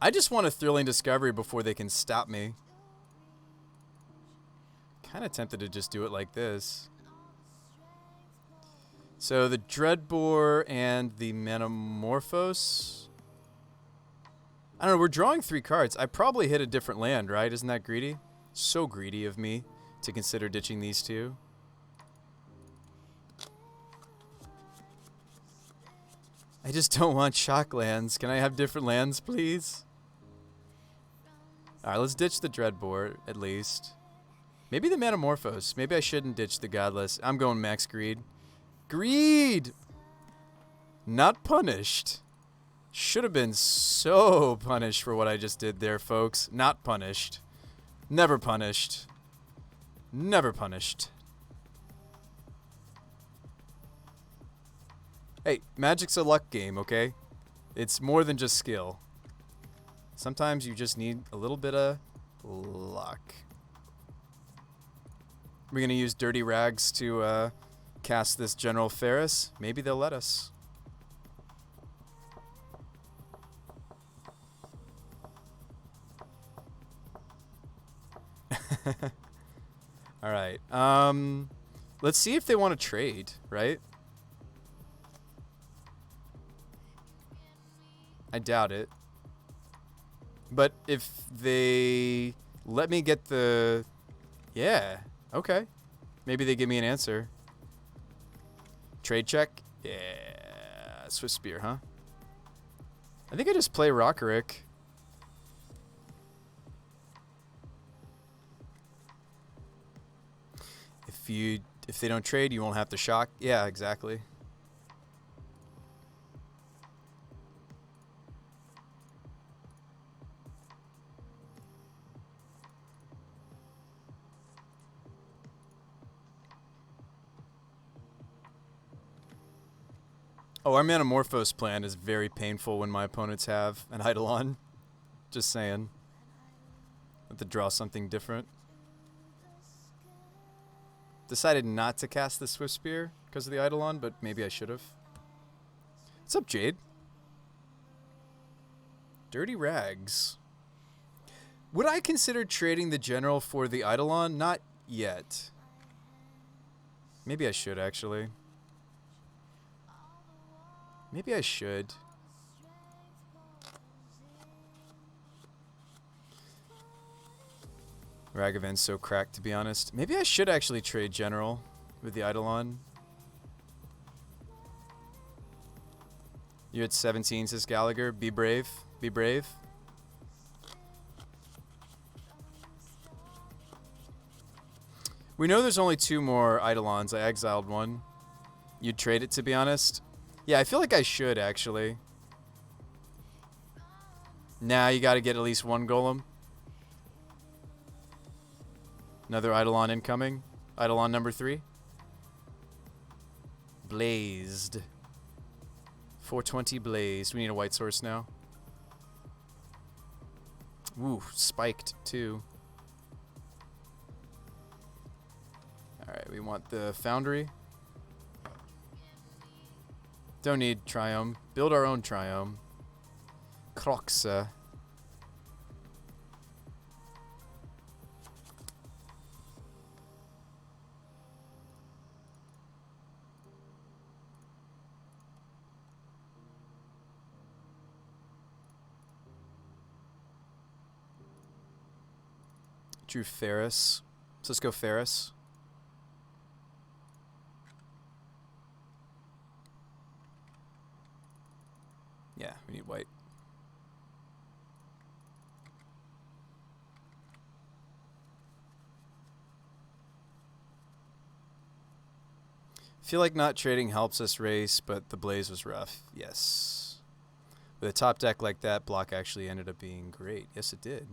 I just want a Thrilling Discovery before they can stop me. Kind of tempted to just do it like this. So the Dreadbore and the Metamorphose. I don't know, we're drawing 3 cards. I probably hit a different land, right? Isn't that greedy? So greedy of me to consider ditching these 2. I just don't want shock lands. Can I have different lands, please? Alright, let's ditch the Dreadbore, at least. Maybe the Metamorphose. Maybe I shouldn't ditch the Godless. I'm going Max Greed. Greed! Not punished. Should have been so punished for what I just did there, folks. Not punished. Never punished. Never punished. Hey, Magic's a luck game, okay? It's more than just skill. Sometimes you just need a little bit of luck. We're going to use Dirty Rags to cast this General Ferris. Maybe they'll let us. All right. Let's see if they want to trade, right? I doubt it. But if they let me get the... Yeah, okay. Maybe they give me an answer. Trade check? Yeah, Swift Spear, huh? I think I just play Rockerick. If they don't trade, you won't have to shock. Yeah, exactly. Oh, our Metamorphose plan is very painful when my opponents have an Eidolon. Just saying. Have to draw something different. Decided not to cast the Swift Spear because of the Eidolon, but maybe I should have. What's up, Jade? Dirty Rags. Would I consider trading the General for the Eidolon? Not yet. Maybe I should, actually. Maybe I should. Ragavan's so cracked, to be honest. Maybe I should actually trade General with the Eidolon. You're at 17, says Gallagher. Be brave. Be brave. We know there's only 2 more Eidolons. I exiled one. You'd trade it, to be honest? Yeah, I feel like I should, actually. Nah, you gotta get at least 1 Golem. Another Eidolon incoming. Eidolon number 3. Blazed. 420 blazed. We need a white source now. Ooh, spiked too. Alright, we want the Foundry. Don't need Triome. Build our own Triome. Croxa. Drew Ferris. So let's go Ferris. Yeah, we need white. Feel like not trading helps us race, but the Blaze was rough. Yes. With a top deck like that, block actually ended up being great. Yes, it did.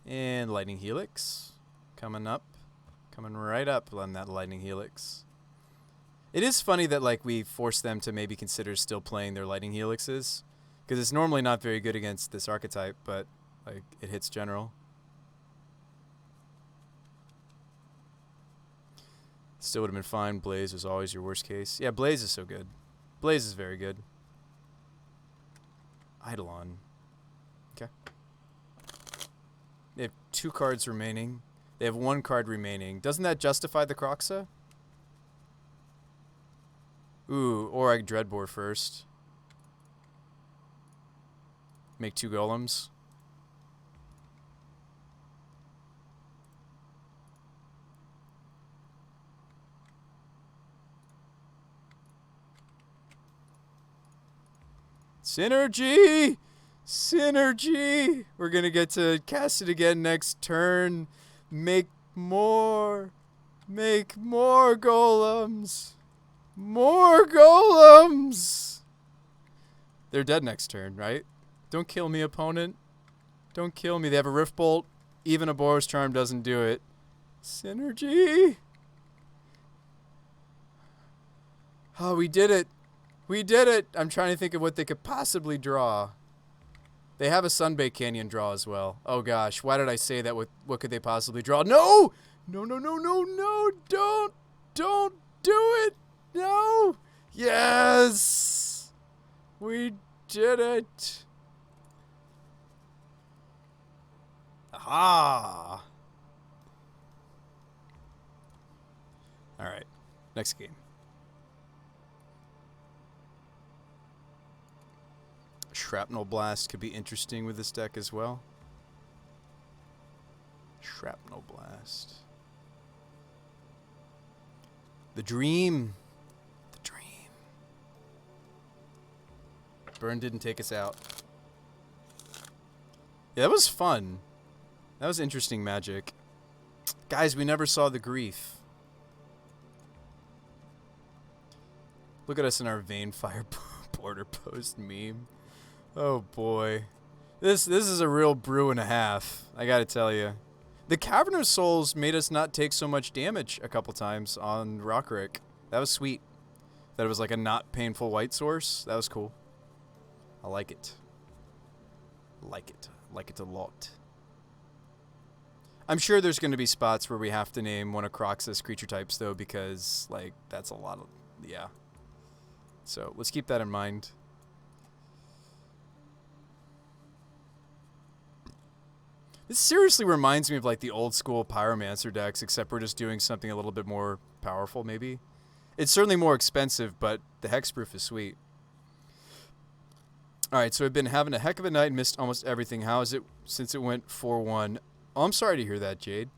And Lightning Helix coming up. Coming right up on that Lightning Helix. It is funny that like we force them to maybe consider still playing their Lightning Helixes. Because it's normally not very good against this archetype, but like it hits general. Still would have been fine. Blaze was always your worst case. Yeah, Blaze is so good. Blaze is very good. Eidolon. Okay. They have 2 cards remaining. They have 1 card remaining. Doesn't that justify the Croxa? Ooh, or I Dreadbore first. Make 2 golems. Synergy! Synergy! We're gonna get to cast it again next turn. Make more. Make more golems. More golems! They're dead next turn, right? Don't kill me, opponent. Don't kill me. They have a Rift Bolt. Even a Boros Charm doesn't do it. Synergy! Oh, we did it. We did it! I'm trying to think of what they could possibly draw. They have a Sunbait Canyon draw as well. Oh gosh, why did I say that? What could they possibly draw? No! No, no, no, no, no! Don't do it! No! Yes! We did it! Aha! Alright, next game. Shrapnel Blast could be interesting with this deck as well. Shrapnel Blast. The Dream. The Dream. Burn didn't take us out. Yeah, that was fun. That was interesting magic. Guys, we never saw the Grief. Look at us in our Vanefire border post meme. Oh boy. This is a real brew and a half, I gotta tell you. The Cavernous Souls made us not take so much damage a couple times on Rockrick. That was sweet. That it was like a not painful white source. That was cool. I like it. Like it. Like it a lot. I'm sure there's going to be spots where we have to name one of Crox's creature types, though, because, like, that's a lot of... Yeah. So, let's keep that in mind. This seriously reminds me of, like, the old-school Pyromancer decks, except we're just doing something a little bit more powerful, maybe. It's certainly more expensive, but the hexproof is sweet. Alright, so I've been having a heck of a night and missed almost everything. How is it since it went 4-1? Oh, I'm sorry to hear that, Jade.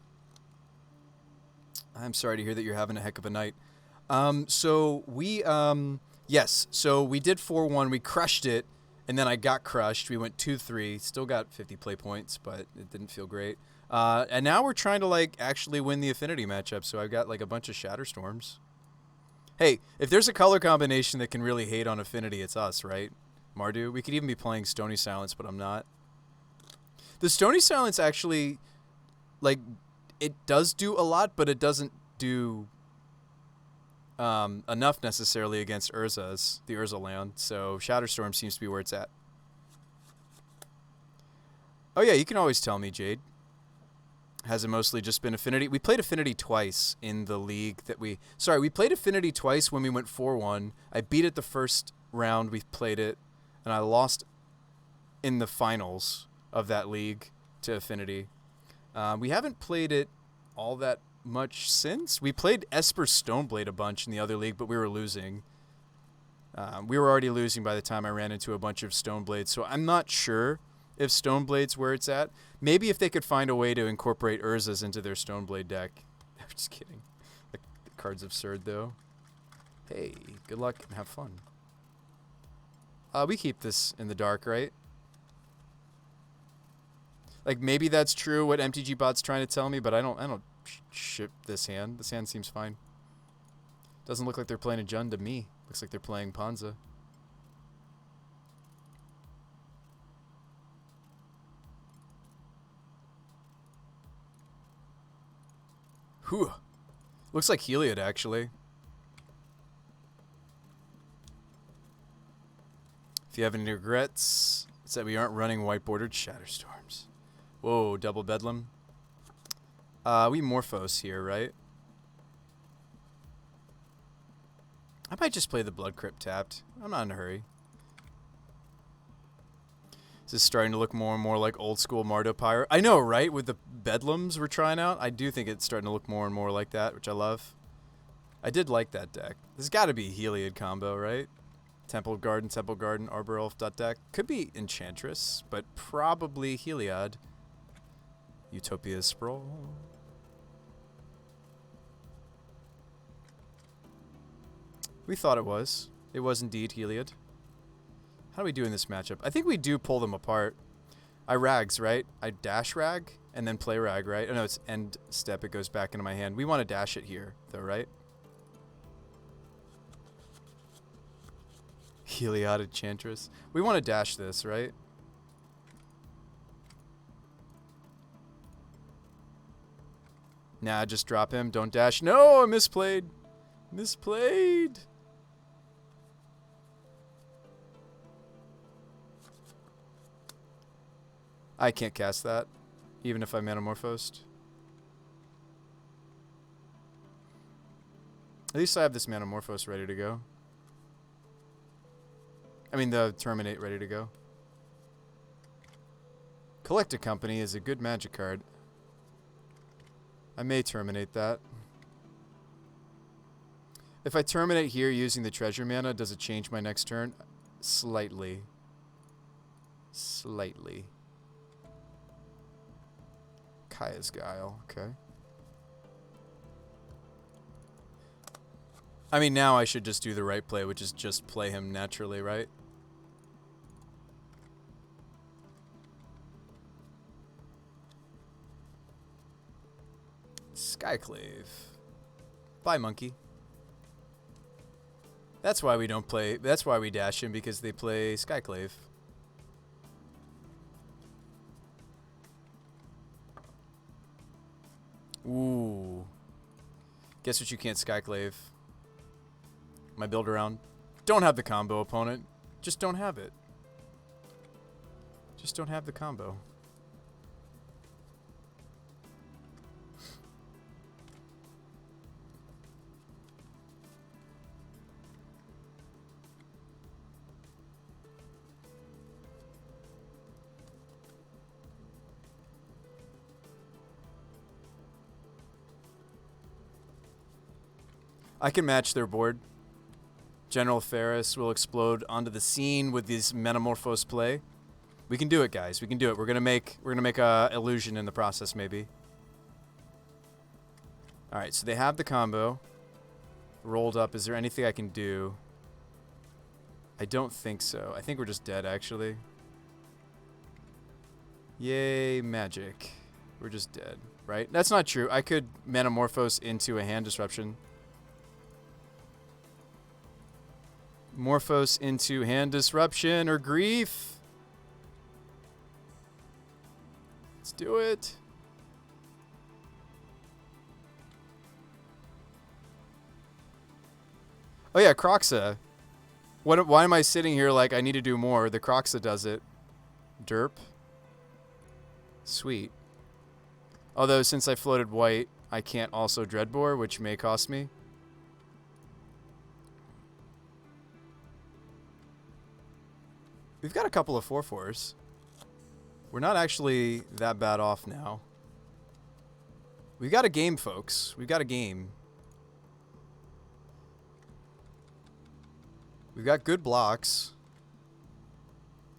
I'm sorry to hear that you're having a heck of a night. So we did 4-1. We crushed it, and then I got crushed. We went 2-3. Still got 50 play points, but it didn't feel great. And now we're trying to, like, actually win the Affinity matchup, so I've got, like, a bunch of Shatterstorms. Hey, if there's a color combination that can really hate on Affinity, it's us, right? Mardu? We could even be playing Stony Silence, but I'm not. The Stony Silence actually, like, it does do a lot, but it doesn't do enough necessarily against Urza's, the Urza land. So Shatterstorm seems to be where it's at. Oh yeah, you can always tell me, Jade. Has it mostly just been Affinity? We played Affinity twice in the league that we... Sorry, we played Affinity twice when we went 4-1. I beat it the first round we played it, and I lost in the finals of that league to Affinity. We haven't played it all that much since. We played Esper Stoneblade a bunch in the other league, but we were losing. We were already losing by the time I ran into a bunch of Stoneblades, so I'm not sure if Stoneblade's where it's at. Maybe if they could find a way to incorporate Urza's into their Stoneblade deck. I'm just kidding. The card's absurd, though. Hey, good luck and have fun. We keep this in the dark, right? Like, maybe that's true what MTG Bot's trying to tell me, but I don't ship this hand. This hand seems fine. Doesn't look like they're playing a Jund to me. Looks like they're playing Panza. Whew. Looks like Heliod, actually. If you have any regrets, it's that we aren't running white-bordered Shatterstorms. Whoa, double Bedlam. We Morphos here, right? I might just play the Blood Crypt tapped. I'm not in a hurry. This is starting to look more and more like old-school Mardo Pyro. I know, right? With the Bedlams we're trying out, I do think it's starting to look more and more like that, which I love. I did like that deck. This has got to be a Heliod combo, right? Temple Garden, Arbor Elf deck. Could be Enchantress, but probably Heliod. Utopia Sprawl. We thought it was. It was indeed Heliod. How do we do in this matchup? I think we do pull them apart. I rags, right? I dash rag and then play rag, right? Oh no, it's end step. It goes back into my hand. We want to dash it here, though, right? Heliod Enchantress. We want to dash this, right? Nah, just drop him. Don't dash. No, I misplayed. Misplayed. I can't cast that, even if I Manamorphosed. At least I have this Manamorphose ready to go. I mean, the Terminate ready to go. Collect a Company is a good magic card. I may terminate that. If I terminate here using the treasure mana, does it change my next turn? Slightly. Slightly. Kaya's Guile, okay. I mean, now I should just do the right play, which is just play him naturally, right? Skyclave. Bye, monkey. That's why we don't play. That's why we dash him, because they play Skyclave. Ooh. Guess what you can't Skyclave? My build around. Don't have the combo, opponent. Just don't have it. Just don't have the combo. I can match their board. General Ferris will explode onto the scene with this Metamorphose play. We can do it, guys. We can do it. We're gonna make a illusion in the process, maybe. All right, so they have the combo rolled up. Is there anything I can do? I don't think so. I think we're just dead, actually. Yay, magic. We're just dead, right? That's not true. I could Metamorphose into a hand disruption. Morphos into hand disruption or grief. Let's do it. Oh yeah, Croxa. Why am I sitting here like I need to do more? The Croxa does it. Derp. Sweet. Although since I floated white, I can't also Dreadbore, which may cost me. We've got a couple of 4/4s. We're not actually that bad off now. We've got a game, folks. We've got a game. We've got good blocks.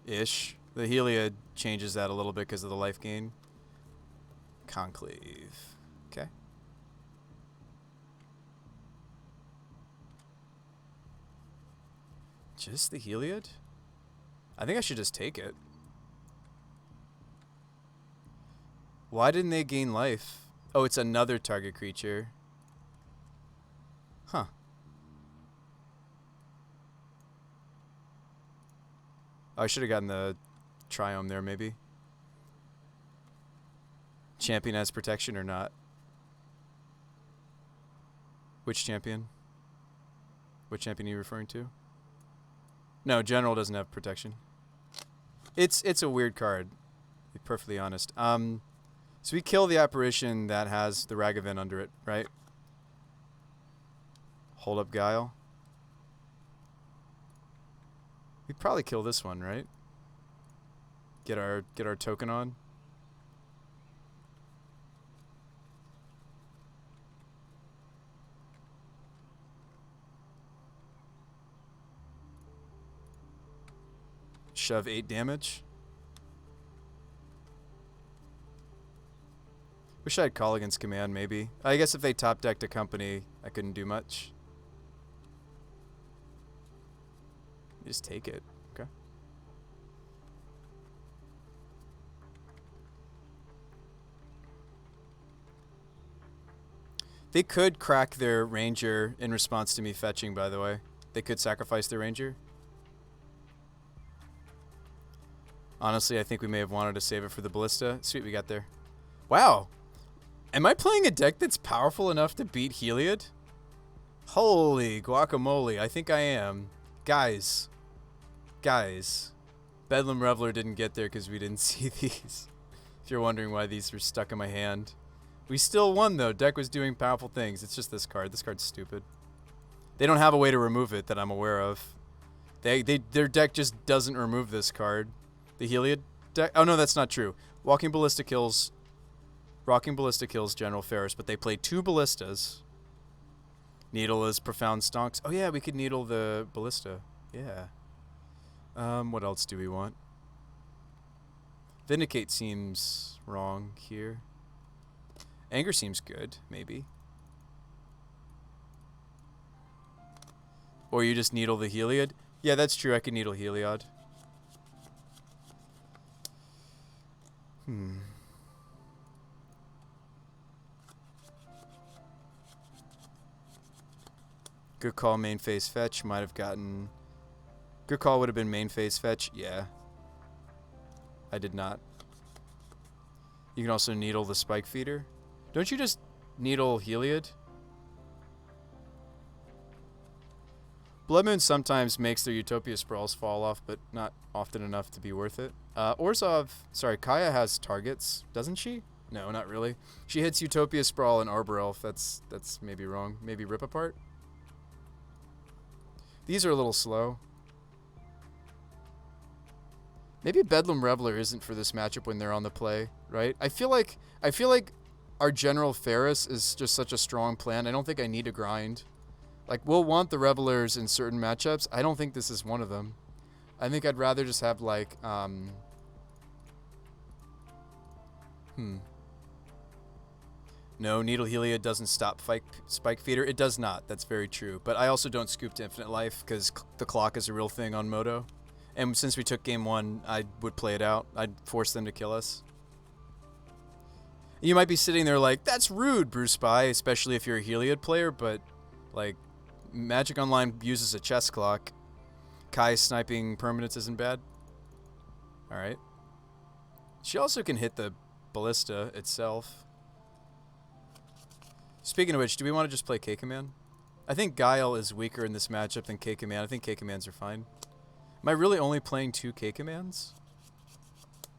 Ish. The Heliod changes that a little bit because of the life gain. Conclave. Okay. Just the Heliod? I think I should just take it. Why didn't they gain life? Oh, it's another target creature. Huh. Oh, I should have gotten the Triome there, maybe. Champion has protection or not? Which champion? Which champion are you referring to? No, General doesn't have protection. It's a weird card, to be perfectly honest. So we kill the apparition that has the Ragavan under it, right? Hold up Guile. We'd probably kill this one, right? Get our token on. Shove 8 damage. Wish I had Call Against Command, maybe. I guess if they top decked a company, I couldn't do much. Just take it. Okay. They could crack their Ranger in response to me fetching, by the way. They could sacrifice their Ranger. Honestly, I think we may have wanted to save it for the Ballista. Sweet, we got there. Wow. Am I playing a deck that's powerful enough to beat Heliod? Holy guacamole, I think I am. Guys. Bedlam Reveler didn't get there because we didn't see these. If you're wondering why these were stuck in my hand. We still won, though. Deck was doing powerful things. It's just this card. This card's stupid. They don't have a way to remove it that I'm aware of. Their deck just doesn't remove this card. The Heliod deck? Oh, no, that's not true. Rocking Ballista kills General Ferris, but they play 2 Ballistas. Needle is Profound Stonks. Oh, yeah, we could needle the Ballista. Yeah. What else do we want? Vindicate seems wrong here. Anger seems good, maybe. Or you just needle the Heliod? Yeah, that's true. I could needle Heliod. Good call, main phase fetch. Might have gotten... Good call would have been main phase fetch. Yeah. I did not. You can also needle the Spike Feeder. Don't you just needle Heliod? Blood Moon sometimes makes their Utopia Sprawls fall off, but not often enough to be worth it. Kaya has targets, doesn't she? No, not really. She hits Utopia Sprawl and Arbor Elf. That's maybe wrong. Maybe Rip Apart? These are a little slow. Maybe Bedlam Reveler isn't for this matchup when they're on the play, right? I feel like our General Ferris is just such a strong plan. I don't think I need to grind. Like, we'll want the Revelers in certain matchups. I don't think this is one of them. I think I'd rather just have, like, No, Needle Heliod doesn't stop Spike Feeder. It does not. That's very true. But I also don't scoop to Infinite Life because the clock is a real thing on Moto. And since we took game 1, I would play it out. I'd force them to kill us. You might be sitting there like, that's rude, Bruce Spy, especially if you're a Heliod player, but, like, Magic Online uses a chess clock. Kai sniping permanents isn't bad. Alright. She also can hit the Ballista itself. Speaking of which, do we want to just play K-Command? I think Guile is weaker in this matchup than K-Command. I think K-Commands are fine. Am I really only playing 2 K-Commands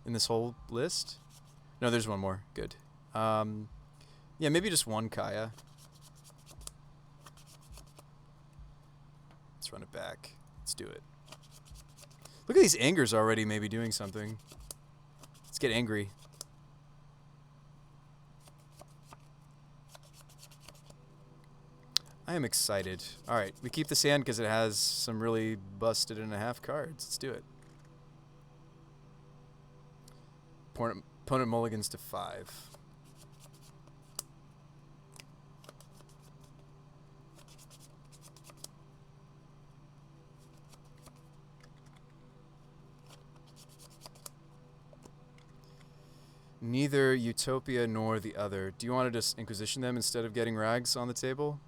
in this whole list? No, there's one more. Good. Yeah, maybe just 1 Kaya. Let's run it back. Let's do it. Look at these angers already maybe doing something. Let's get angry. I am excited. Alright, we keep the sand because it has some really busted and a half cards. Let's do it. Opponent mulligans to 5. Neither Utopia nor the other. Do you want to just Inquisition them instead of getting Rags on the table?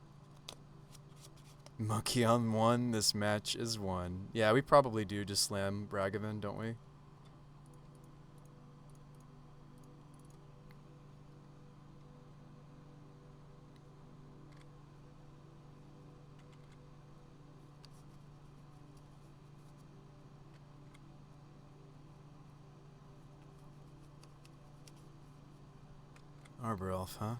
Monkey on one, this match is won. Yeah, we probably do just slam Ragavan, don't we? Arbor Elf, huh?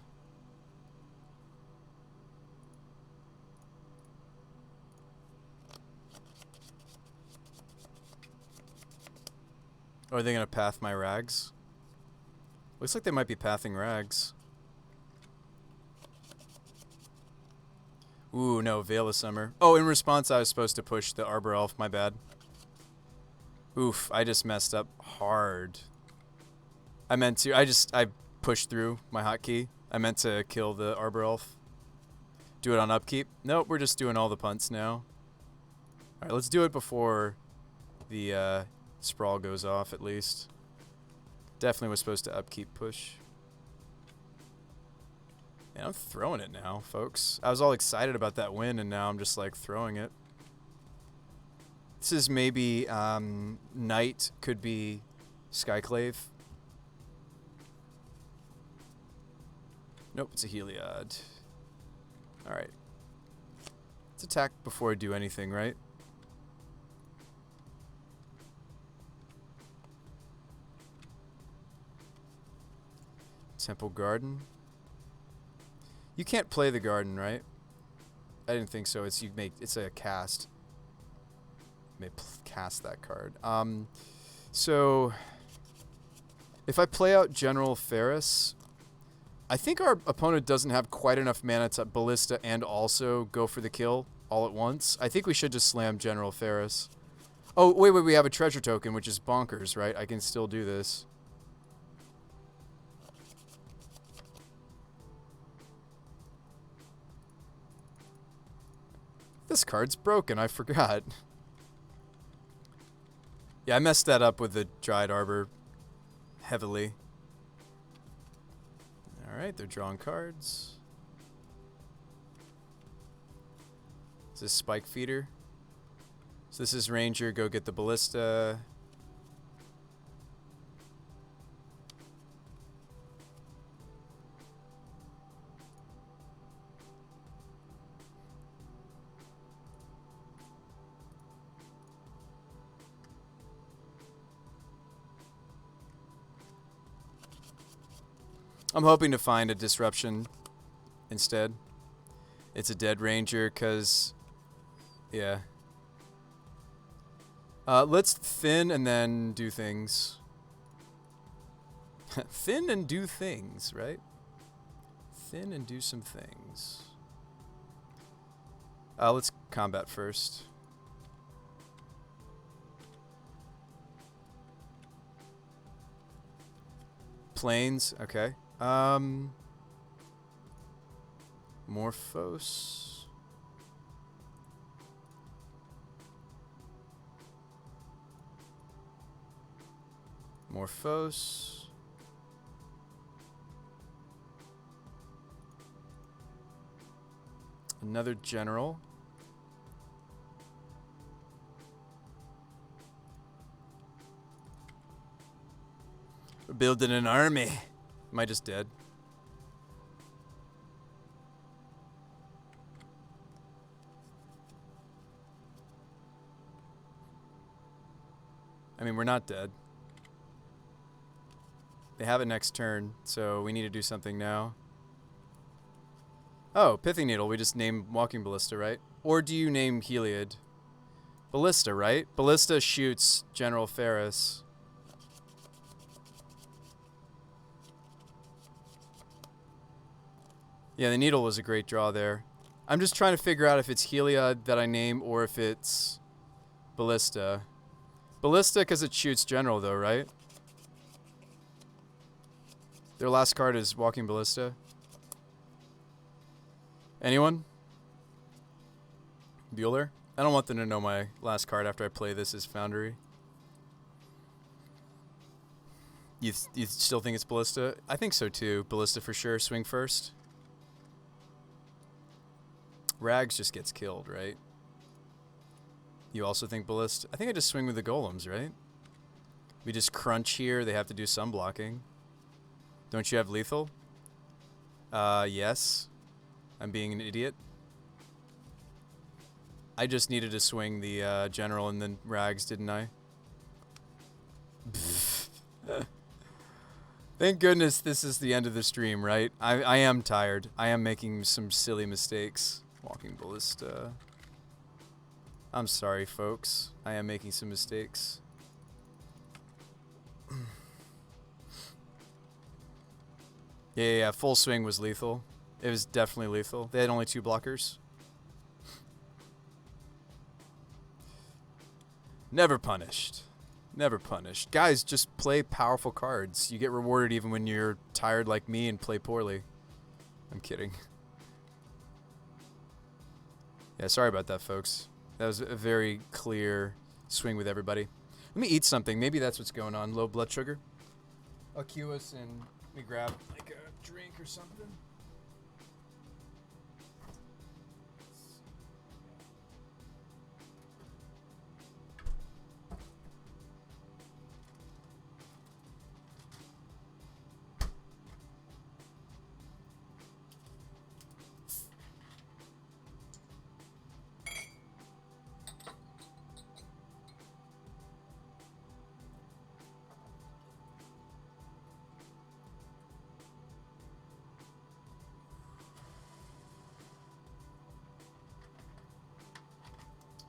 Oh, are they gonna path my rags? Looks like they might be pathing rags. Ooh, no, Veil of Summer. Oh, in response, I was supposed to push the Arbor Elf, my bad. Oof, I just messed up hard. I meant to, I pushed through my hotkey. I meant to kill the Arbor Elf. Do it on upkeep. Nope, we're just doing all the punts now. Alright, let's do it before the sprawl goes off, at least. Definitely was supposed to upkeep push. And I'm throwing it now, folks. I was all excited about that win, and now I'm just like throwing it. This is maybe Knight, could be Skyclave. Nope, it's a Heliod. Alright. Let's attack before I do anything, right? Temple Garden. You can't play the garden, right? I didn't think so. It's a cast. You may cast that card. So if I play out General Ferris, I think our opponent doesn't have quite enough mana to Ballista and also go for the kill all at once. I think we should just slam General Ferris. Oh, wait, we have a treasure token, which is bonkers, right? I can still do this. This card's broken, I forgot. Yeah, I messed that up with the Dryad Arbor heavily. Alright, they're drawing cards. Is this Spike Feeder? So this is Ranger, go get the Ballista. I'm hoping to find a disruption instead. It's a dead Ranger, because, yeah. Let's thin and then do things. Thin and do things, right? Thin and do some things. Let's combat first. Planes, okay. Morphos. Morphos. Another general. We're building an army. Am I just dead? I mean, we're not dead. They have it next turn, so we need to do something now. Oh, Pithing Needle. We just name Walking Ballista, right? Or do you name Heliod? Ballista, right? Ballista shoots General Ferris. Yeah, the Needle was a great draw there. I'm just trying to figure out if it's Heliod that I name or if it's Ballista. Ballista because it shoots General, though, right? Their last card is Walking Ballista. Anyone? Bueller? I don't want them to know my last card after I play this as Foundry. You still think it's Ballista? I think so, too. Ballista for sure. Swing first. Rags just gets killed, right? You also think Ballista? I think I just swing with the golems, right? We just crunch here. They have to do some blocking. Don't you have lethal? Yes. I'm being an idiot. I just needed to swing the general and then Rags, didn't I? Thank goodness this is the end of the stream, right? I am tired. I am making some silly mistakes. Walking Ballista. I'm sorry, folks. I am making some mistakes. Yeah, full swing was lethal. It was definitely lethal. They had only 2 blockers. Never punished. Never punished. Guys, just play powerful cards. You get rewarded even when you're tired like me and play poorly. I'm kidding. Yeah, sorry about that, folks. That was a very clear swing with everybody. Let me eat something. Maybe that's what's going on. Low blood sugar. I'll cue us and let me grab like a drink or something.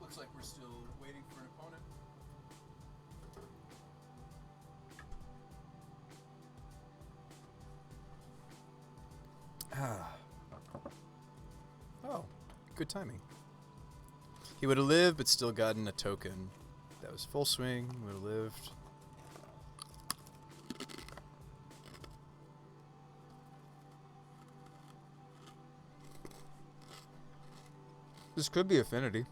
Looks like we're still waiting for an opponent. Oh, good timing. He would have lived, but still gotten a token. That was full swing. Would have lived. This could be Affinity.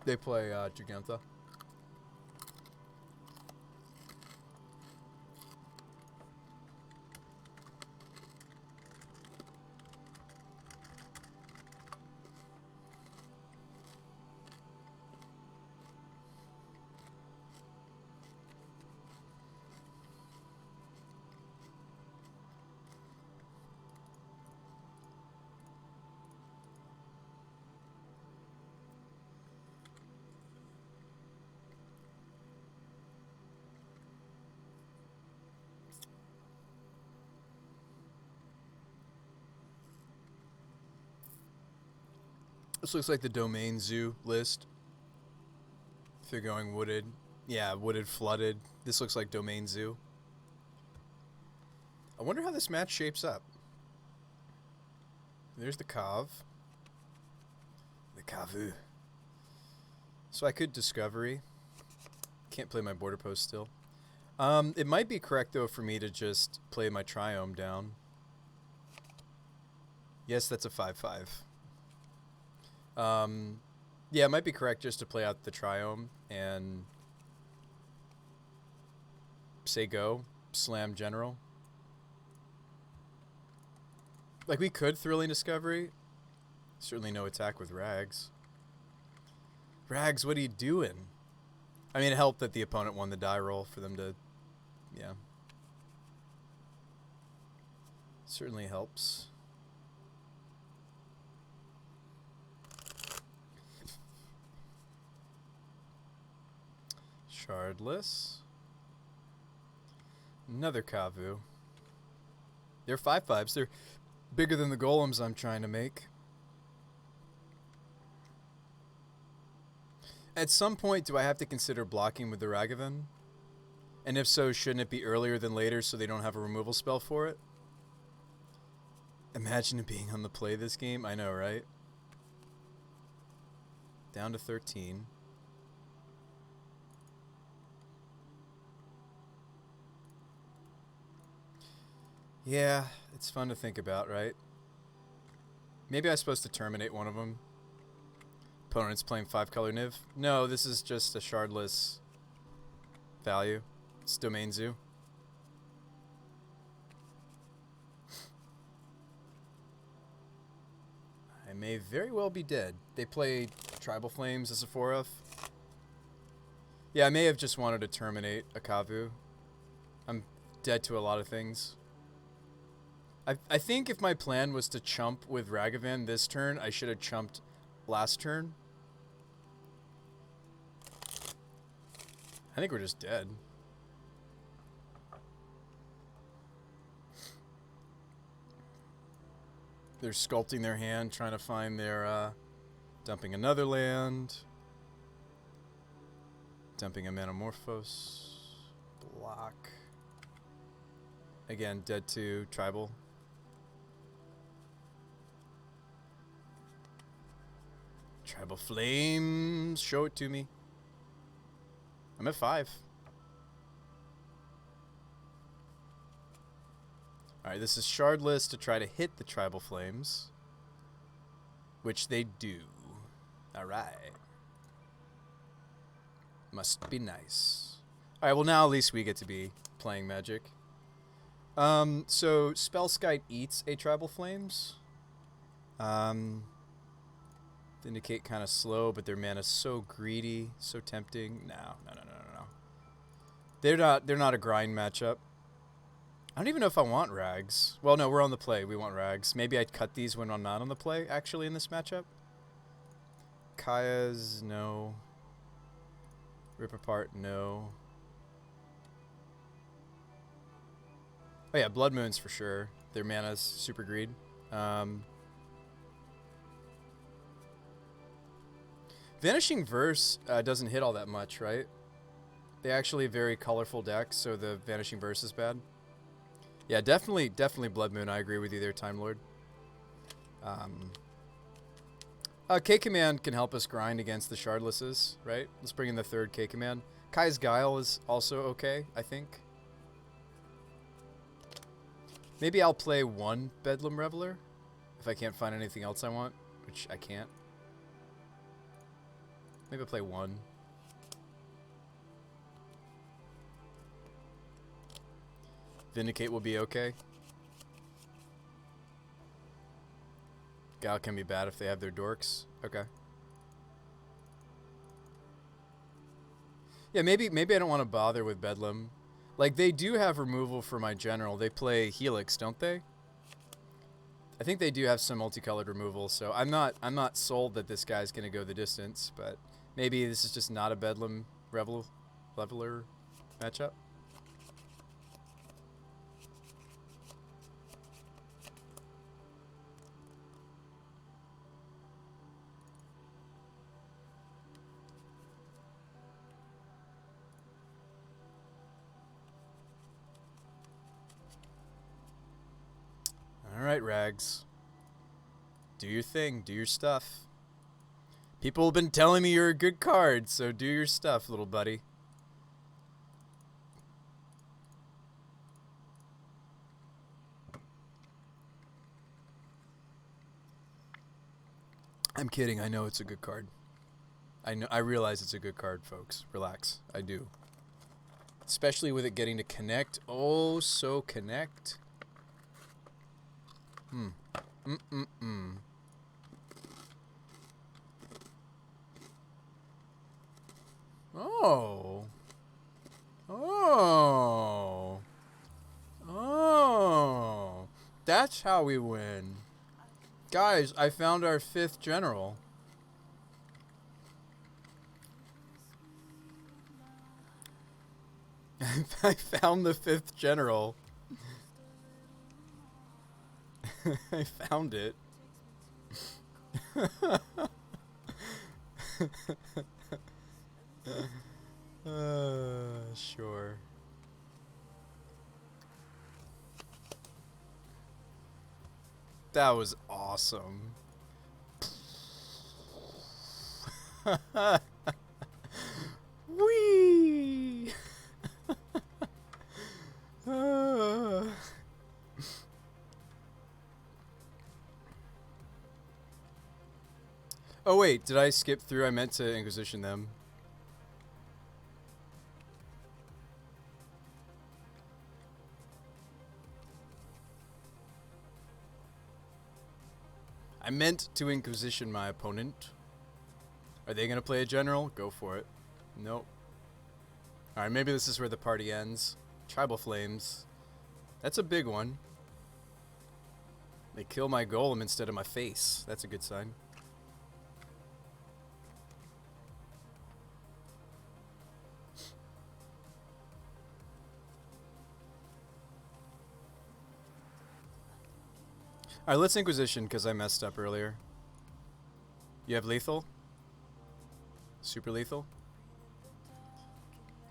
They play Giganta. This looks like the Domain Zoo list. If you're going wooded. Yeah, wooded, flooded. This looks like Domain Zoo. I wonder how this match shapes up. There's the Kav. The Kavu. So I could Discovery. Can't play my border post still. It might be correct, though, for me to just play my Triome down. Yes, that's a 5/5. Yeah, it might be correct just to play out the Triome and say go, slam General. Like, we could Thrilling Discovery. Certainly no attack with Rags. Rags, what are you doing? I mean, it helped that the opponent won the die roll for them to... Yeah. Certainly helps. Shardless. Another Kavu. They're 5/5s. They're bigger than the golems I'm trying to make. At some point, do I have to consider blocking with the Ragavan? And if so, shouldn't it be earlier than later so they don't have a removal spell for it? Imagine it being on the play this game. I know, right? Down to 13. Yeah, it's fun to think about, right? Maybe I was supposed to terminate one of them. Opponent's playing 5-color Niv. No, this is just a shardless value. It's Domain Zoo. may very well be dead. They play Tribal Flames as a 4F. Yeah, I may have just wanted to terminate a Kavu. I'm dead to a lot of things. I think if my plan was to chump with Ragavan this turn, I should have chumped last turn. I think we're just dead. They're sculpting their hand, trying to find their, dumping another land. Dumping a Manamorphose. Block. Again, dead to Tribal. Tribal Flames, show it to me. I'm at 5. Alright, this is Shardless to try to hit the Tribal Flames. Which they do. Alright. Must be nice. Alright, well now at least we get to be playing Magic. So Spellskite eats a Tribal Flames. Vindicate kind of slow, but their mana's so greedy, so tempting. No. They're not a grind matchup. I don't even know if I want Rags. Well, no, we're on the play. We want Rags. Maybe I'd cut these when I'm not on the play, actually, in this matchup. Kaya's, no. Rip Apart, no. Oh yeah, Blood Moons for sure. Their mana's super greed. Vanishing Verse doesn't hit all that much, right? They actually a very colorful deck, so the Vanishing Verse is bad. Yeah, definitely Blood Moon. I agree with you there, Time Lord. K-Command can help us grind against the Shardlesses, right? Let's bring in the third K-Command. Kai's Guile is also okay, I think. Maybe I'll play one Bedlam Reveler if I can't find anything else I want, which I can't. Maybe I'll play one. Vindicate will be okay. Gal can be bad if they have their dorks. Okay. Yeah, maybe I don't want to bother with Bedlam. Like, they do have removal for my general. They play Helix, don't they? I think they do have some multicolored removal, so I'm not sold that this guy's gonna go the distance, but maybe this is just not a Bedlam Leveler matchup. Alright, Rags. Do your thing. Do your stuff. People have been telling me you're a good card, so do your stuff, little buddy. I'm kidding. I know it's a good card. I realize it's a good card, folks. Relax. I do. Especially with it getting to connect. Oh, so connect. Oh. Oh. Oh. That's how we win. Guys, I found our 5th general. I found the 5th general. I found it. Sure. That was awesome. Whee! Oh wait, did I skip through? I meant to Inquisition them. I meant to Inquisition my opponent. Are they going to play a general? Go for it. Nope. Alright, maybe this is where the party ends. Tribal Flames. That's a big one. They kill my golem instead of my face. That's a good sign. Alright, let's Inquisition because I messed up earlier. You have lethal? Super lethal?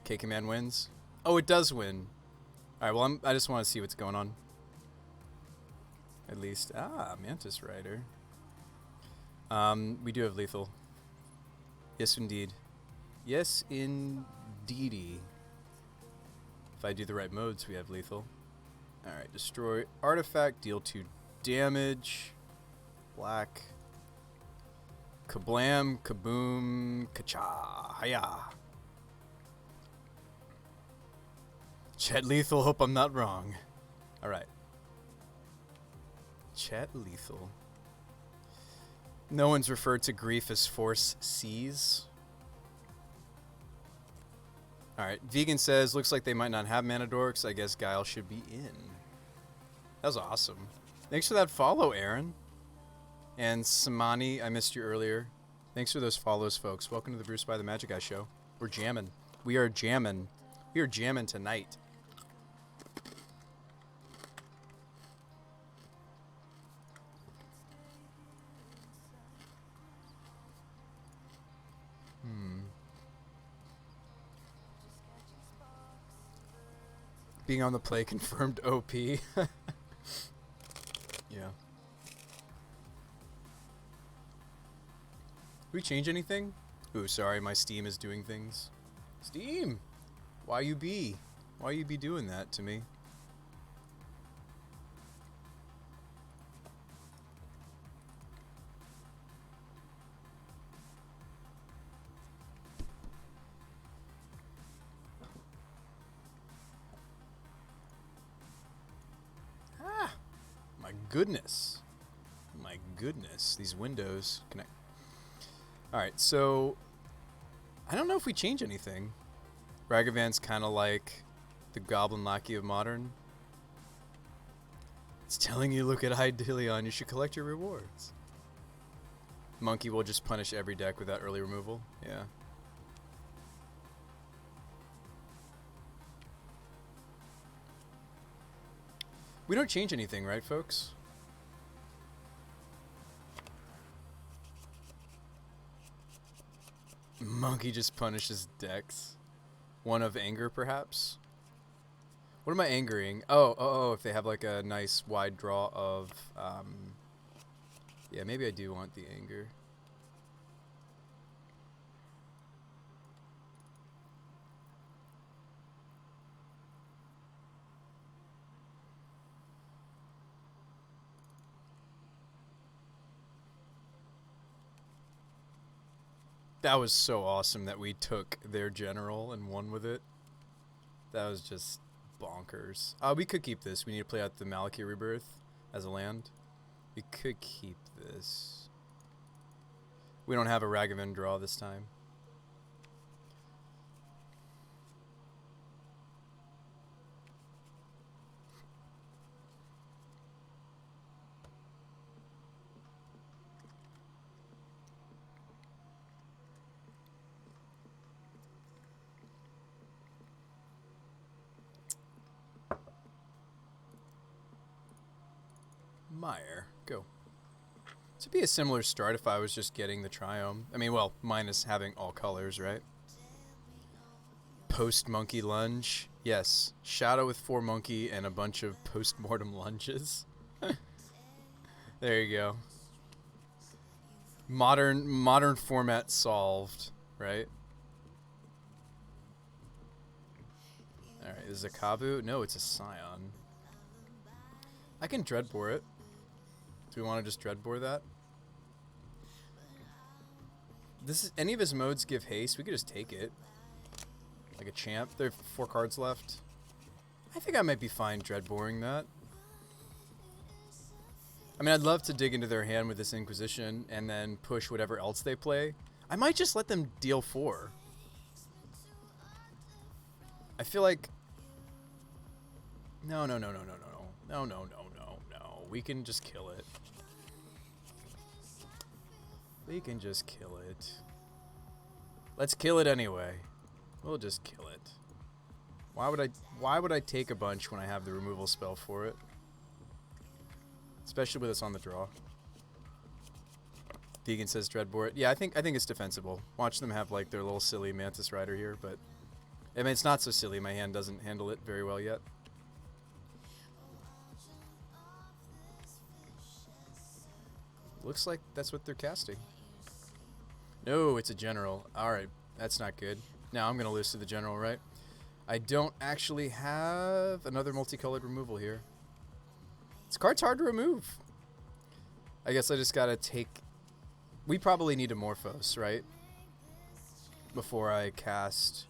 K-Command wins? Oh, it does win. Alright, well, I just want to see what's going on. At least. Ah, Mantis Rider. We do have lethal. Yes, indeed. Yes, indeedy. If I do the right modes, we have lethal. Alright, destroy artifact, deal 2 damage. Black. Kablam, kaboom, kacha, hiya. Chet lethal, hope I'm not wrong. Alright. Chet lethal. No one's referred to grief as force C's. Alright, Vegan says, looks like they might not have mana dorks. I guess Guile should be in. That was awesome. Thanks for that follow, Aaron. And Samani, I missed you earlier. Thanks for those follows, folks. Welcome to the Bruce by the Magic Guy show. We're jamming. We are jamming. We are jamming tonight. Being on the play confirmed OP. Yeah. We change anything? Ooh, sorry, my Steam is doing things. Steam! Why you be? Why you be doing that to me? Ah! My goodness. My goodness. These windows connect. Alright, so I don't know if we change anything. Ragavan's kind of like the Goblin Lackey of Modern. It's telling you look at Hydealion, you should collect your rewards. Monkey will just punish every deck with that early removal. Yeah. We don't change anything, right, folks? Monkey just punishes decks. One of anger, perhaps? What am I angering? Oh, if they have like a nice wide draw of, yeah, maybe I do want the anger. That was so awesome that we took their general and won with it. That was just bonkers. We could keep this. We need to play out the Maliki Rebirth as a land. We could keep this. We don't have a Ragavan draw this time. Meyer, go. This would be a similar start if I was just getting the Triome. I mean, well, minus having all colors, right? Post-monkey lunge. Yes. Shadow with 4 monkey and a bunch of post-mortem lunges. There you go. Modern format solved, right? Alright, is it a Kabu? No, it's a Scion. I can Dreadbore it. Do we want to just Dreadbore that? This is, any of his modes give haste. We could just take it. Like a champ. There are 4 cards left. I think I might be fine Dreadboring that. I mean, I'd love to dig into their hand with this Inquisition and then push whatever else they play. I might just let them deal 4. I feel like... No. We can just kill it. We can just kill it. Let's kill it anyway. We'll just kill it. Why would I take a bunch when I have the removal spell for it? Especially with us on the draw. Vegan says Dreadbort. Yeah, I think it's defensible. Watch them have like their little silly Mantis Rider here, but I mean it's not so silly. My hand doesn't handle it very well yet. Looks like that's what they're casting. No, it's a general. Alright, that's not good. Now I'm gonna lose to the general, right? I don't actually have another multicolored removal here. This card's hard to remove. I guess I just gotta take... We probably need a Morphos, right? Before I cast...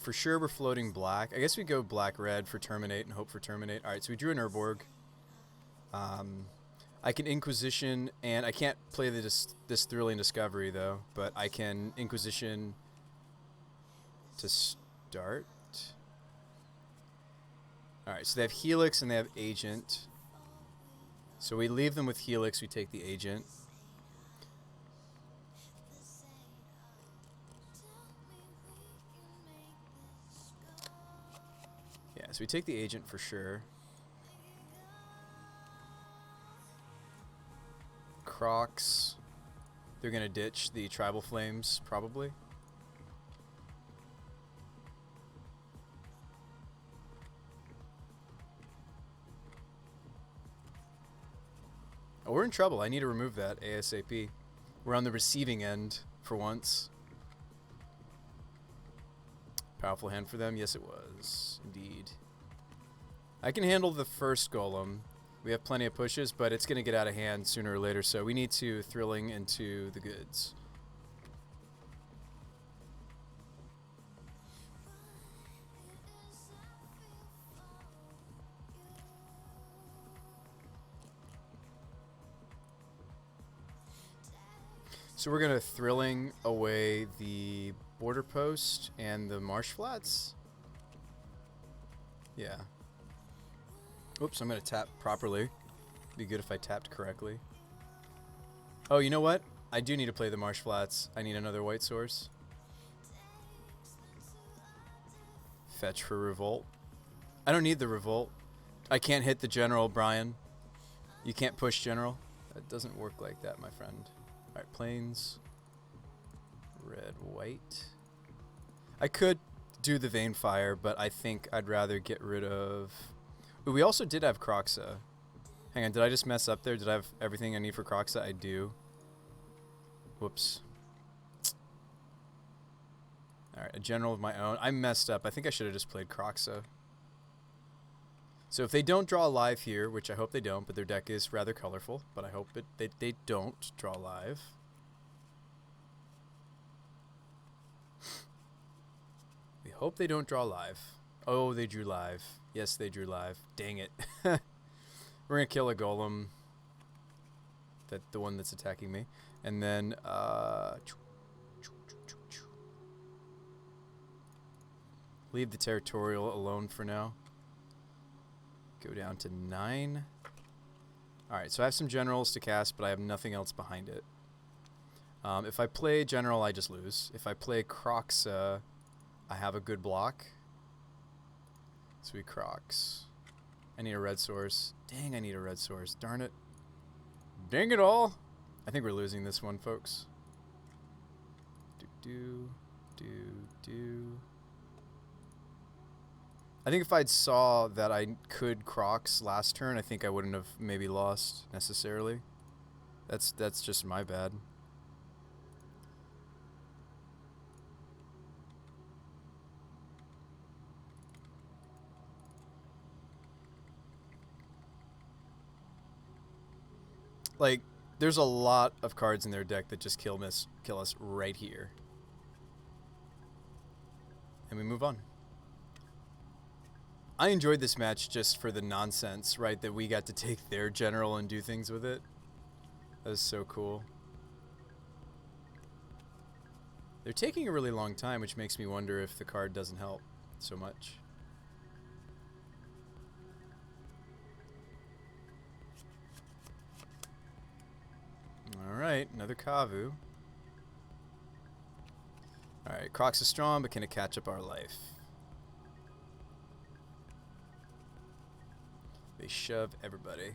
For sure we're floating black. I guess we go black-red for Terminate and hope for Terminate. Alright, so we drew an Urborg. I can Inquisition, and I can't play this Thrilling Discovery, though. But I can Inquisition to start. Alright, so they have Helix and they have Agent. So we leave them with Helix, we take the Agent. Yeah, so we take the Agent for sure. Crocs. They're going to ditch the Tribal Flames, probably. Oh, we're in trouble. I need to remove that ASAP. We're on the receiving end for once. Powerful hand for them. Yes, it was. Indeed. I can handle the first Golem. We have plenty of pushes, but it's going to get out of hand sooner or later, so we need to Thrilling into the goods. So we're going to Thrilling away the Border Post and the Marsh Flats. Yeah. Oops, I'm going to tap properly. Be good if I tapped correctly. Oh, you know what? I do need to play the Marsh Flats. I need another white source. Fetch for Revolt. I don't need the Revolt. I can't hit the General, Brian. You can't push General. That doesn't work like that, my friend. Alright, Plains. Red, white. I could do the Vein Fire, but I think I'd rather get rid of... Ooh, we also did have Croxa. Hang on, did I just mess up there? Did I have everything I need for Croxa? I do. Whoops. Alright, a General of my own. I messed up. I think I should have just played Croxa. So if they don't draw live here, which I hope they don't, but their deck is rather colorful, but I hope they don't draw live. We hope they don't draw live. Oh, they drew live. Yes, they drew live. Dang it. We're going to kill a Golem. The one that's attacking me. And then, leave the Territorial alone for now. Go down to 9. Alright, so I have some Generals to cast, but I have nothing else behind it. If I play General, I just lose. If I play Croxa, I have a good block. So we Crocs. I need a red source. Dang, I need a red source. Darn it. Dang it all! I think we're losing this one, folks. I think if I'd saw that I could Crocs last turn, I think I wouldn't have maybe lost necessarily. That's just my bad. Like, there's a lot of cards in their deck that just kill us right here. And we move on. I enjoyed this match just for the nonsense, right? That we got to take their general and do things with it. That was so cool. They're taking a really long time, which makes me wonder if the card doesn't help so much. Alright, another Kavu. Alright, Crocs is strong, but can it catch up our life? They shove everybody.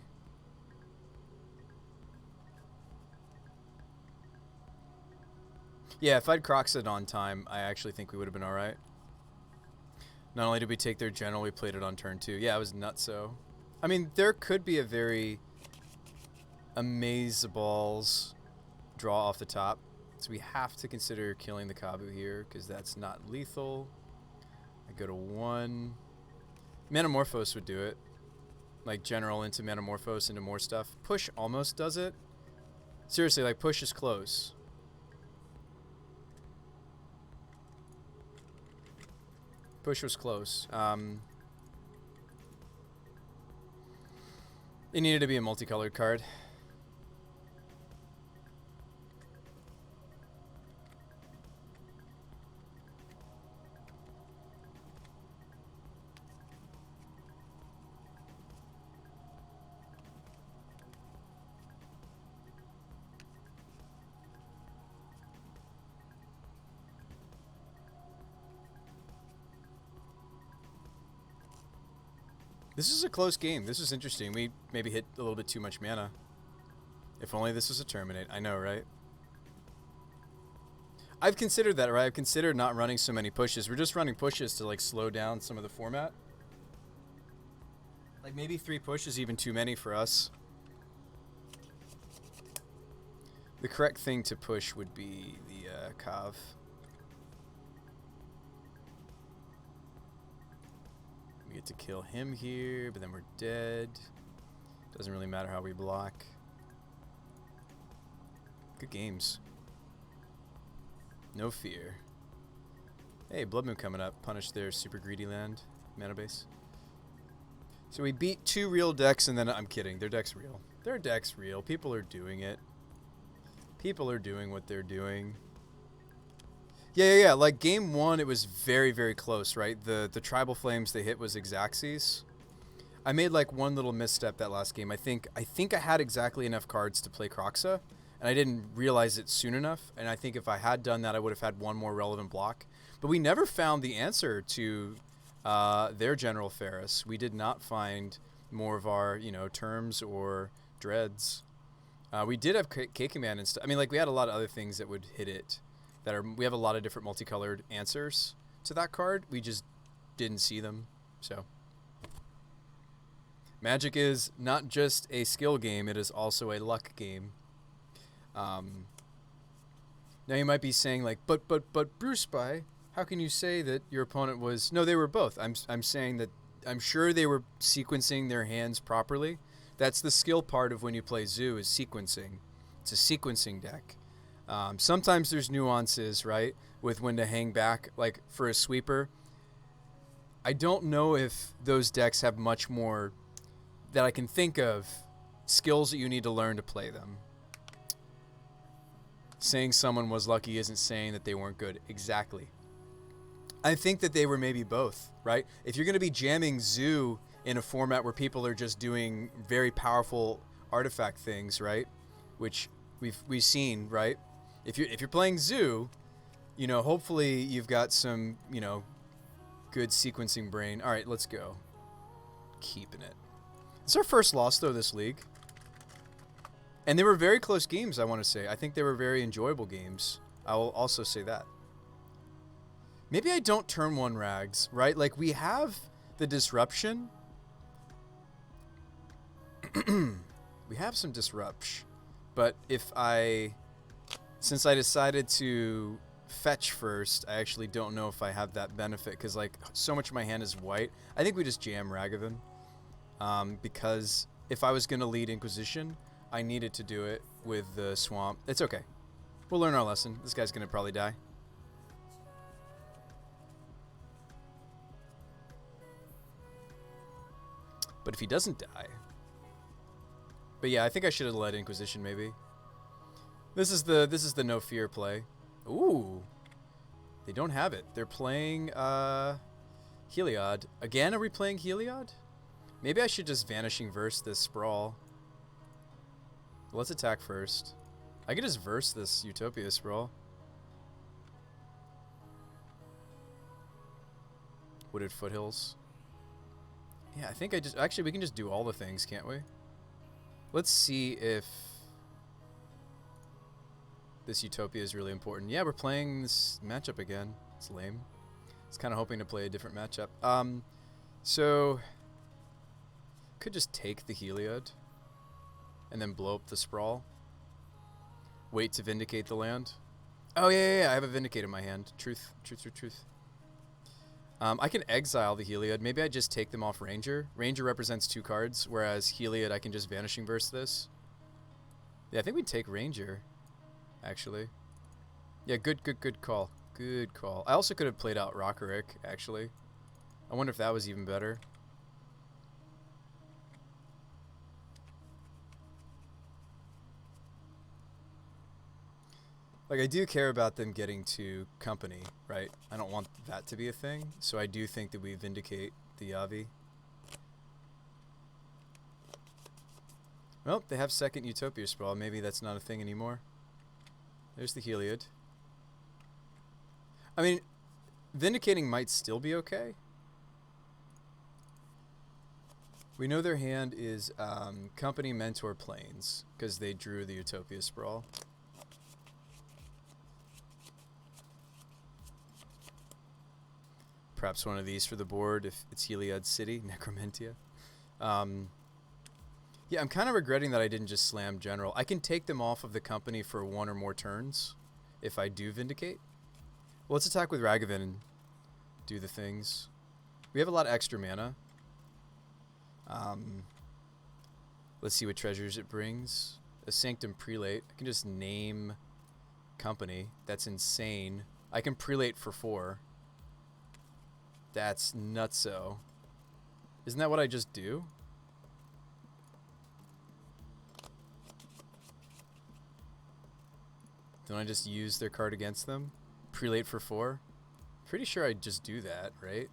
Yeah, if I'd Crocs it on time, I actually think we would have been alright. Not only did we take their general, we played it on turn 2. Yeah, it was nutso. I mean, there could be a very amazeballs draw off the top. So we have to consider killing the Kabu here, because that's not lethal. I go to 1. Manamorphose would do it. Like, general into Manamorphose into more stuff. Push almost does it. Seriously, like, push is close. Push was close. It needed to be a multicolored card. This is a close game. This is interesting. We maybe hit a little bit too much mana. If only this was a Terminate. I know, right? I've considered that, right? I've considered not running so many pushes. We're just running pushes to, like, slow down some of the format. Like, maybe 3 pushes even too many for us. The correct thing to push would be the Kav. We get to kill him here, but then we're dead. Doesn't really matter how we block. Good games. No fear. Hey, Blood Moon coming up. Punish their super greedy land mana base. So we beat 2 real decks, and then I'm kidding. Their deck's real. Their deck's real. People are doing it. People are doing what they're doing. Yeah. Like, game 1, it was very, very close, right? The Tribal Flames they hit was Xaxes. I made, like, one little misstep that last game. I think I had exactly enough cards to play Kroxa, and I didn't realize it soon enough. And I think if I had done that, I would have had one more relevant block. But we never found the answer to their General Ferris. We did not find more of our, terms or dreads. We did have K-Command and stuff. I mean, like, we had a lot of other things that would hit it. We have a lot of different multicolored answers to that card. We just didn't see them. So Magic is not just a skill game, it is also a luck game. Now you might be saying, like, but Bruce Spy, how can you say that your opponent was... No, they were both. I'm saying that I'm sure they were sequencing their hands properly. That's the skill part of when you play Zoo, is sequencing. It's a sequencing deck. Sometimes there's nuances, right, with when to hang back, like for a sweeper. I don't know if those decks have much more that I can think of skills that you need to learn to play them. Saying someone was lucky isn't saying that they weren't good. Exactly. I think that they were maybe both, right? If you're going to be jamming Zoo in a format where people are just doing very powerful artifact things, right, which we've seen, right? If you're playing Zoo, hopefully you've got some, good sequencing brain. All right, let's go. Keeping it. It's our first loss, though, this league. And they were very close games, I want to say. I think they were very enjoyable games. I will also say that. Maybe I don't turn 1 Rags, right? Like, we have the disruption. We have some disruption. But since I decided to fetch first, I actually don't know if I have that benefit, because, like, so much of my hand is white. I think we just jam Ragavan, because if I was going to lead Inquisition, I needed to do it with the Swamp. It's okay. We'll learn our lesson. This guy's going to probably die. But if he doesn't die... But yeah, I think I should have led Inquisition, maybe. This is the no fear play. Ooh. They don't have it. They're playing Heliod. Again, are we playing Heliod? Maybe I should just Vanishing Verse this Sprawl. Let's attack first. I could just verse this Utopia Sprawl. Wooded Foothills. Yeah, I think I just... Actually, we can just do all the things, can't we? Let's see if this Utopia is really important. Yeah, we're playing this matchup again. It's lame. I was kind of hoping to play a different matchup. So... Could just take the Heliod and then blow up the Sprawl. Wait to Vindicate the land. Oh, yeah, I have a Vindicate in my hand. Truth. I can exile the Heliod. Maybe I just take them off Ranger. Ranger represents 2 cards, whereas Heliod I can just Vanishing Verse this. Yeah, I think we take Ranger, actually. Yeah, good call. Good call. I also could have played out Rockerick, actually. I wonder if that was even better. Like, I do care about them getting to company, right? I don't want that to be a thing, so I do think that we Vindicate the Yavi. Well, they have second Utopia Sprawl. Maybe that's not a thing anymore. There's the Heliod. I mean, Vindicating might still be okay. We know their hand is Company, Mentor, Plains, because they drew the Utopia Sprawl. Perhaps one of these for the board if it's Heliod City, Necromentia. Yeah, I'm kind of regretting that I didn't just slam General. I can take them off of the company for 1 or more turns if I do Vindicate. Well, let's attack with Ragavan and do the things. We have a lot of extra mana. Let's see what treasures it brings. A Sanctum Prelate. I can just name company. That's insane. I can Prelate for 4. That's nutso. Isn't that what I just do? Don't I just use their card against them? Prelate for 4? Pretty sure I just do that, right?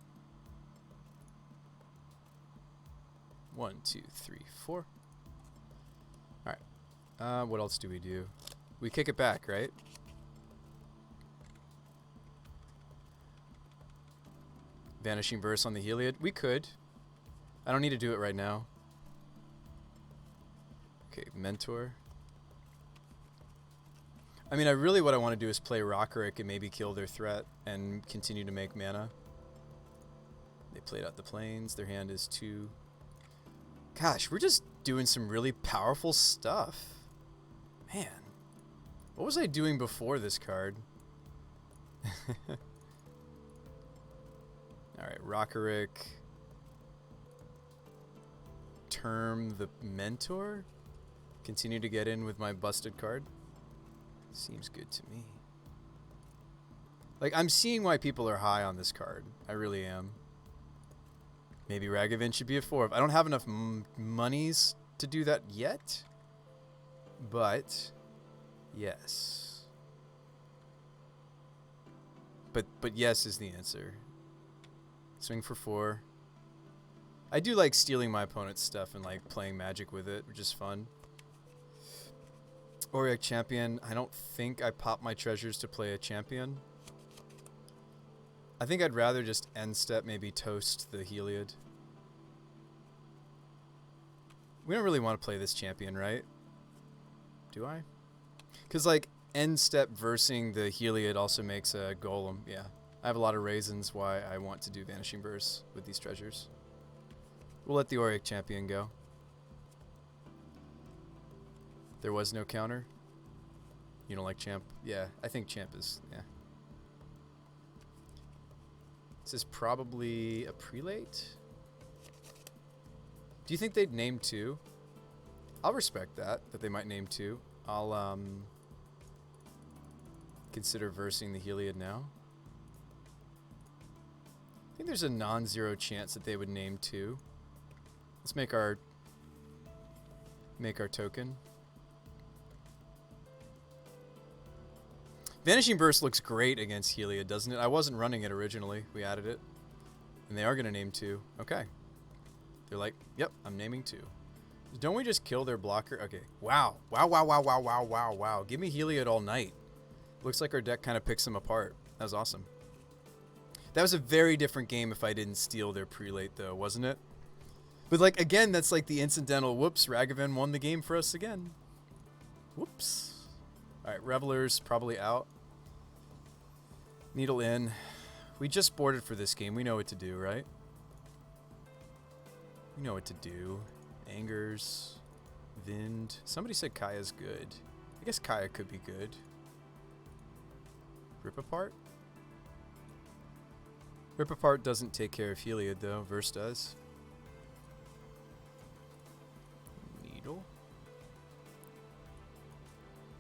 1, 2, 3, 4. Alright. What else do we do? We kick it back, right? Vanishing Verse on the Heliod. We could. I don't need to do it right now. Okay, Mentor. I mean, what I want to do is play Rockerick and maybe kill their threat and continue to make mana. They played out the Plains. Their hand is 2. Gosh, we're just doing some really powerful stuff. Man. What was I doing before this card? Alright, Rockerick. Term the Mentor. Continue to get in with my busted card. Seems good to me. Like, I'm seeing why people are high on this card. I really am. Maybe Ragavan should be a 4. I don't have enough monies to do that yet. But, yes. But yes is the answer. Swing for 4. I do like stealing my opponent's stuff and like playing Magic with it, which is fun. Auric Champion. I don't think I pop my treasures to play a champion. I think I'd rather just end step, maybe toast the Heliod. We don't really want to play this champion, right? Do I? Because like end step versing the Heliod also makes a golem. Yeah. I have a lot of reasons why I want to do Vanishing Verse with these treasures. We'll let the Auric Champion go. There was no counter. You don't like Champ? Yeah, I think Champ is, yeah. This is probably a Prelate. Do you think they'd name 2? I'll respect that they might name 2. I'll consider versing the Heliod now. I think there's a non-zero chance that they would name 2. Let's make our token. Vanishing Burst looks great against Heliod, doesn't it? I wasn't running it originally. We added it. And they are going to name 2. Okay. They're like, yep, I'm naming 2. Don't we just kill their blocker? Okay. Wow. Wow, wow, wow, wow, wow, wow, wow. Give me Heliod all night. Looks like our deck kind of picks them apart. That was awesome. That was a very different game if I didn't steal their prelate, though, wasn't it? But, like, again, that's like the incidental, whoops, Ragavan won the game for us again. Whoops. Alright, Revelers probably out. Needle in. We just boarded for this game. We know what to do, right? We know what to do. Angers. Vind. Somebody said Kaya's good. I guess Kaya could be good. Rip Apart? Rip Apart doesn't take care of Heliod, though. Verse does. Needle.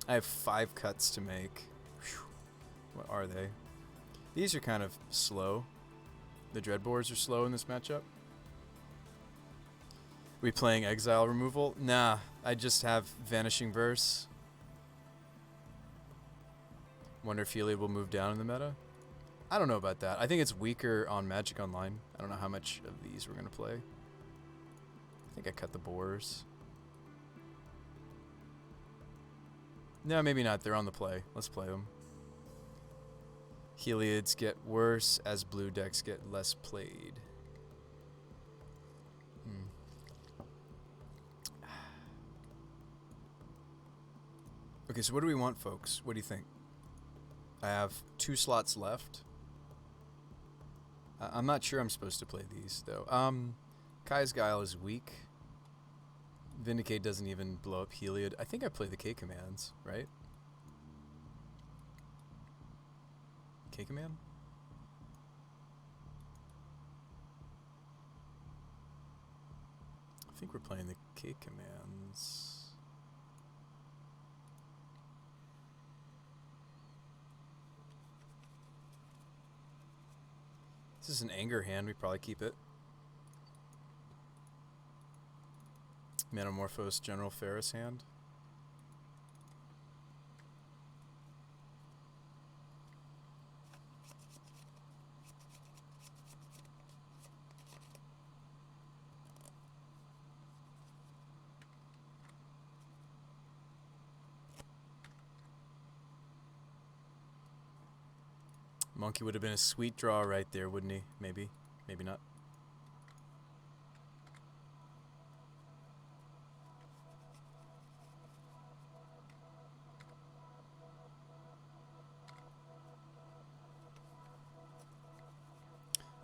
I have 5 cuts to make. Whew. What are they? These are kind of slow. The Dreadbores are slow in this matchup. We playing Exile removal? Nah, I just have Vanishing Verse. Wonder if Heliod will move down in the meta. I don't know about that. I think it's weaker on Magic Online. I don't know how much of these we're going to play. I think I cut the Boars. No, maybe not. They're on the play. Let's play them. Heliod's get worse as blue decks get less played. Okay, so what do we want, folks? What do you think? I have 2 slots left. I'm not sure I'm supposed to play these, though. Kai's Guile is weak. Vindicate doesn't even blow up Heliod. I think I play the K commands, right? K command? I think we're playing the K commands. This is an anger hand. We probably keep it. Metamorphose General Ferris hand. Monkey would have been a sweet draw right there, wouldn't he? Maybe. Maybe not.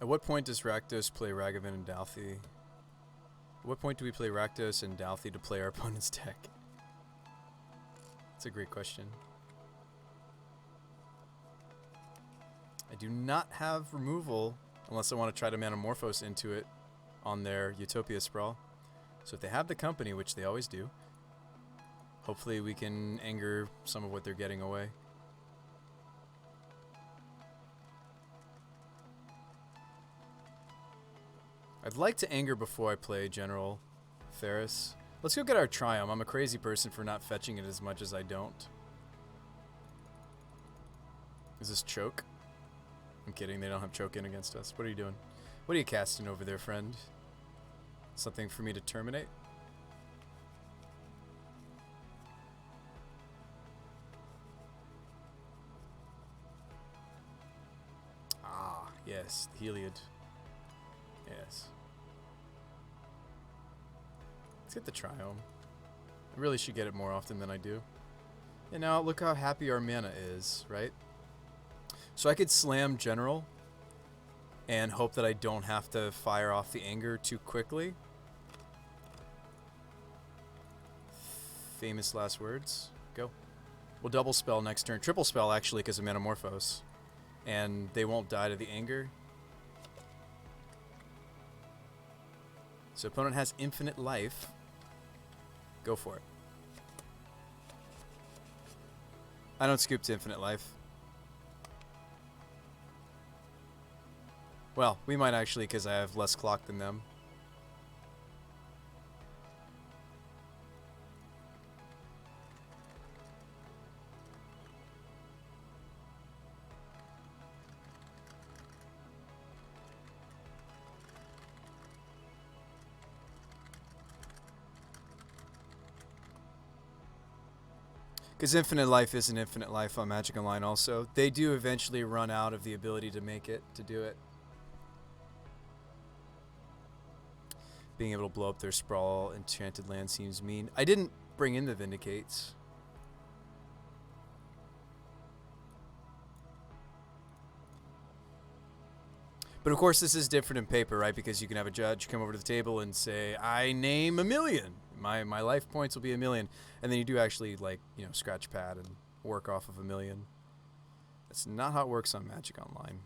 At what point does Rakdos play Ragavan and Dalthi? At what point do we play Rakdos and Dalthi to play our opponent's deck? That's a great question. I do not have removal unless I want to try to Metamorphose into it on their Utopia Sprawl. So if they have the company, which they always do, hopefully we can anger some of what they're getting away. I'd like to anger before I play General Ferris. Let's go get our Triumph. I'm a crazy person for not fetching it as much as I don't. Is this choke? I'm kidding, they don't have choke in against us. What are you doing? What are you casting over there, friend? Something for me to terminate? Ah, yes, the Heliod. Yes. Let's get the Triome. I really should get it more often than I do. And now look how happy our mana is, right? So I could slam General and hope that I don't have to fire off the anger too quickly. Famous last words. Go. We'll double spell next turn. Triple spell, actually, because of Metamorphose. And they won't die to the anger. So opponent has infinite life. Go for it. I don't scoop to infinite life. Well, we might actually, because I have less clock than them. Because Infinite Life isn't Infinite Life on Magic Online also. They do eventually run out of the ability to make it, to do it. Being able to blow up their Sprawl Enchanted Land seems mean. I didn't bring in the Vindicates. But of course this is different in paper, right? Because you can have a judge come over to the table and say, I name 1,000,000. My life points will be 1,000,000. And then you do actually, like, you know, scratch pad and work off of 1,000,000. That's not how it works on Magic Online.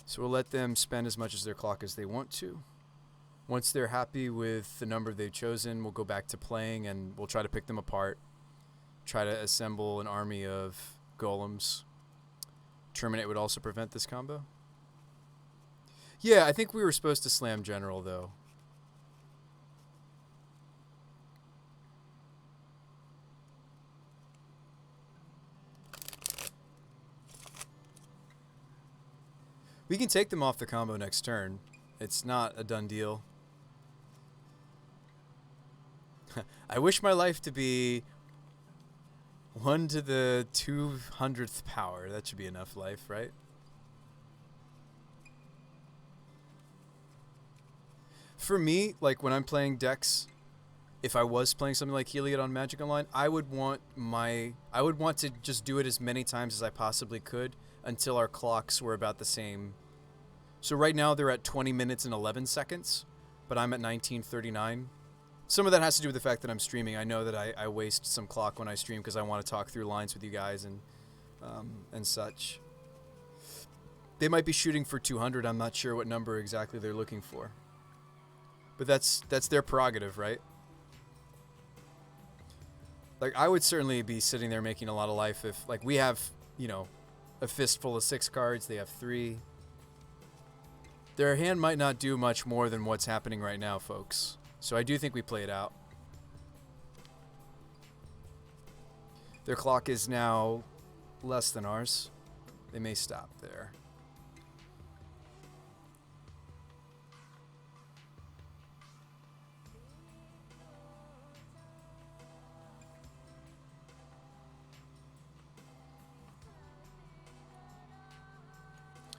So we'll let them spend as much as their clock as they want to. Once they're happy with the number they've chosen, we'll go back to playing and we'll try to pick them apart. Try to assemble an army of golems. Terminate would also prevent this combo. Yeah, I think we were supposed to slam General, though. We can take them off the combo next turn. It's not a done deal. I wish my life to be 1 to the 200th power. That should be enough life, right? For me, like when I'm playing decks, if I was playing something like Heliod on Magic Online, I would want to just do it as many times as I possibly could until our clocks were about the same. So right now they're at 20 minutes and 11 seconds, but I'm at 19:39. Some of that has to do with the fact that I'm streaming. I know that I waste some clock when I stream because I want to talk through lines with you guys and such. They might be shooting for 200. I'm not sure what number exactly they're looking for. But that's their prerogative, right? Like, I would certainly be sitting there making a lot of life if, like, we have, you know, a fistful of 6 cards. They have 3. Their hand might not do much more than what's happening right now, folks. So I do think we play it out. Their clock is now less than ours. They may stop there.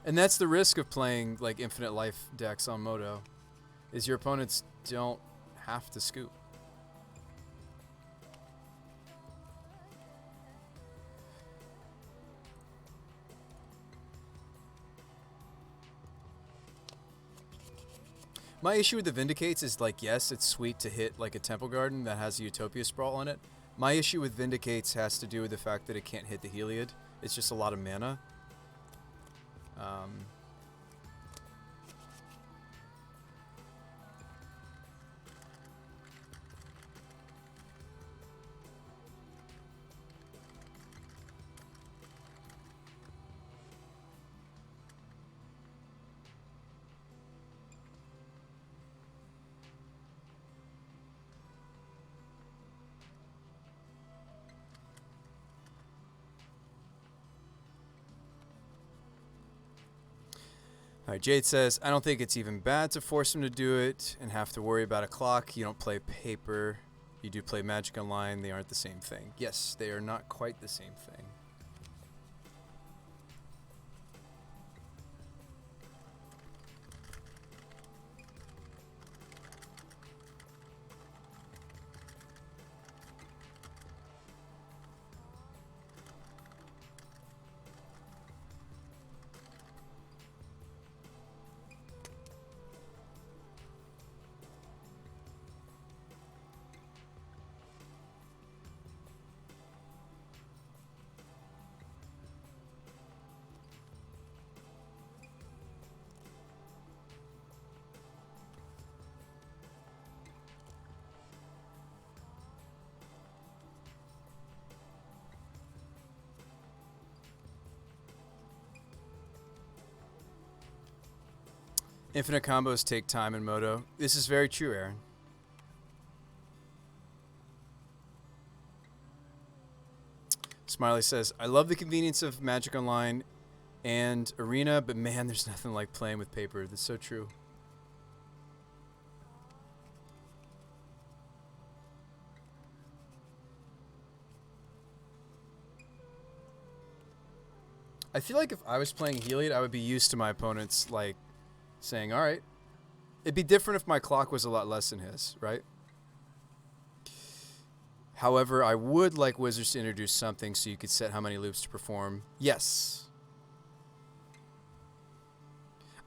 And that's the risk of playing like infinite life decks on Moto, is your opponents don't have to scoop. My issue with the Vindicates is, like, yes, it's sweet to hit like a Temple Garden that has a Utopia Sprawl on it. My issue with Vindicates has to do with the fact that it can't hit the Heliod. It's just a lot of mana. Alright, Jade says, I don't think it's even bad to force him to do it and have to worry about a clock. You don't play paper. You do play Magic Online. They aren't the same thing. Yes, they are not quite the same thing. Infinite combos take time in Moto. This is very true, Aaron. Smiley says, I love the convenience of Magic Online and Arena, but man, there's nothing like playing with paper. That's so true. I feel like if I was playing Heliod, I would be used to my opponents, like, saying, all right. It'd be different if my clock was a lot less than his, right? However, I would like Wizards to introduce something so you could set how many loops to perform. Yes.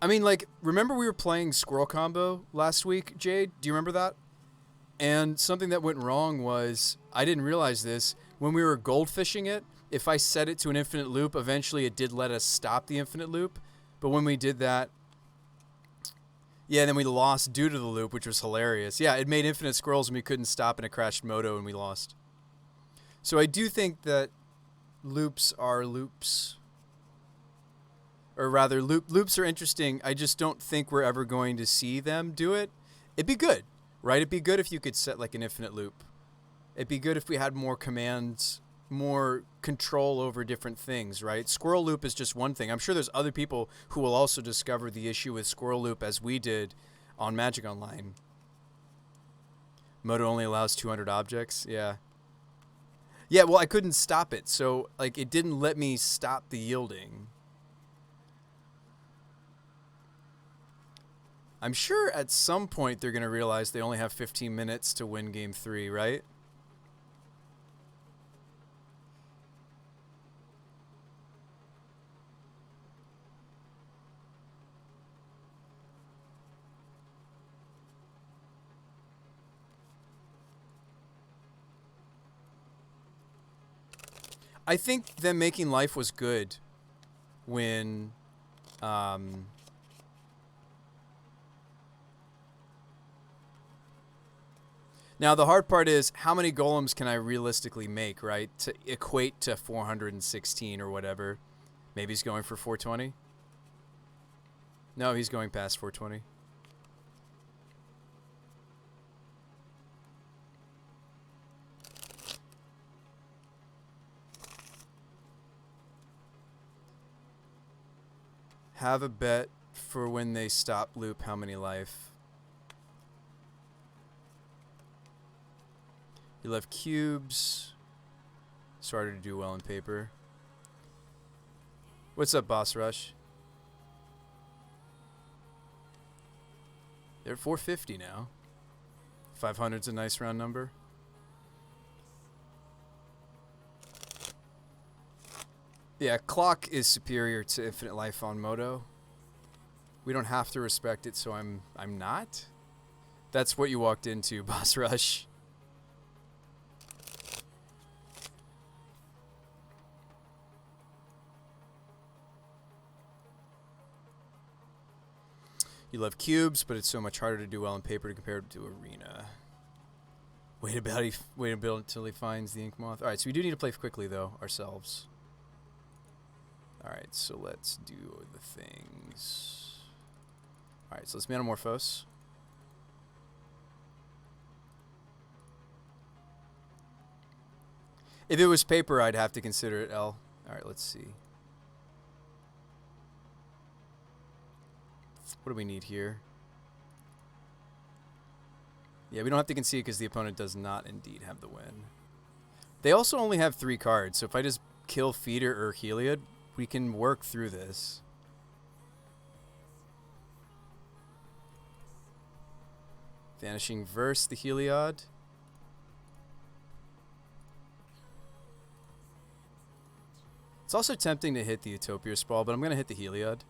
I mean, like, remember we were playing Squirrel Combo last week, Jade? Do you remember that? And something that went wrong was, I didn't realize this, when we were goldfishing it, if I set it to an infinite loop, eventually it did let us stop the infinite loop. But when we did that, yeah, then we lost due to the loop, which was hilarious. Yeah, it made infinite squirrels and we couldn't stop, and it crashed Moto and we lost. So I do think that loops are loops. Or rather, loops are interesting. I just don't think we're ever going to see them do it. It'd be good, right? It'd be good if you could set like an infinite loop. It'd be good if we had more commands, more control over different things, right? Squirrel loop is just one thing. I'm sure there's other people who will also discover the issue with squirrel loop as we did on Magic Online. Moto only allows 200 objects. Yeah. Yeah, well, I couldn't stop it. So, like, it didn't let me stop the yielding. I'm sure at some point they're going to realize they only have 15 minutes to win game 3, right? I think them making life was good when now the hard part is how many golems can I realistically make, right? To equate to 416 or whatever. Maybe he's going for 420. No, he's going past 420. Have a bet for when they stop loop how many life. You left cubes. Started to do well in paper. What's up, Boss Rush? They're at 450 now. 500's a nice round number. Yeah, clock is superior to infinite life on Moto. We don't have to respect it, so I'm not. That's what you walked into, Boss Rush. You love cubes, but it's so much harder to do well in paper compared to arena. Wait a bit until he finds the ink moth. All right, so we do need to play quickly though ourselves. All right, so let's do the things. All right, so let's Metamorphose. If it was paper, I'd have to consider it L. All right, let's see. What do we need here? Yeah, we don't have to concede because the opponent does not indeed have the win. They also only have 3 cards, so if I just kill Feeder or Heliod, we can work through this. Vanishing Verse the Heliod. It's also tempting to hit the Utopia Sprawl, but I'm going to hit the Heliod.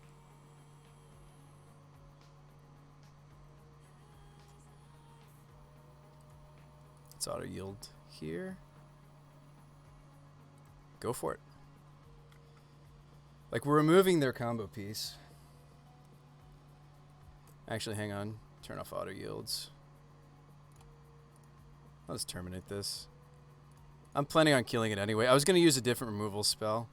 Let's auto yield here. Go for it. Like, we're removing their combo piece. Actually, hang on. Turn off auto yields. I'll just terminate this. I'm planning on killing it anyway. I was going to use a different removal spell.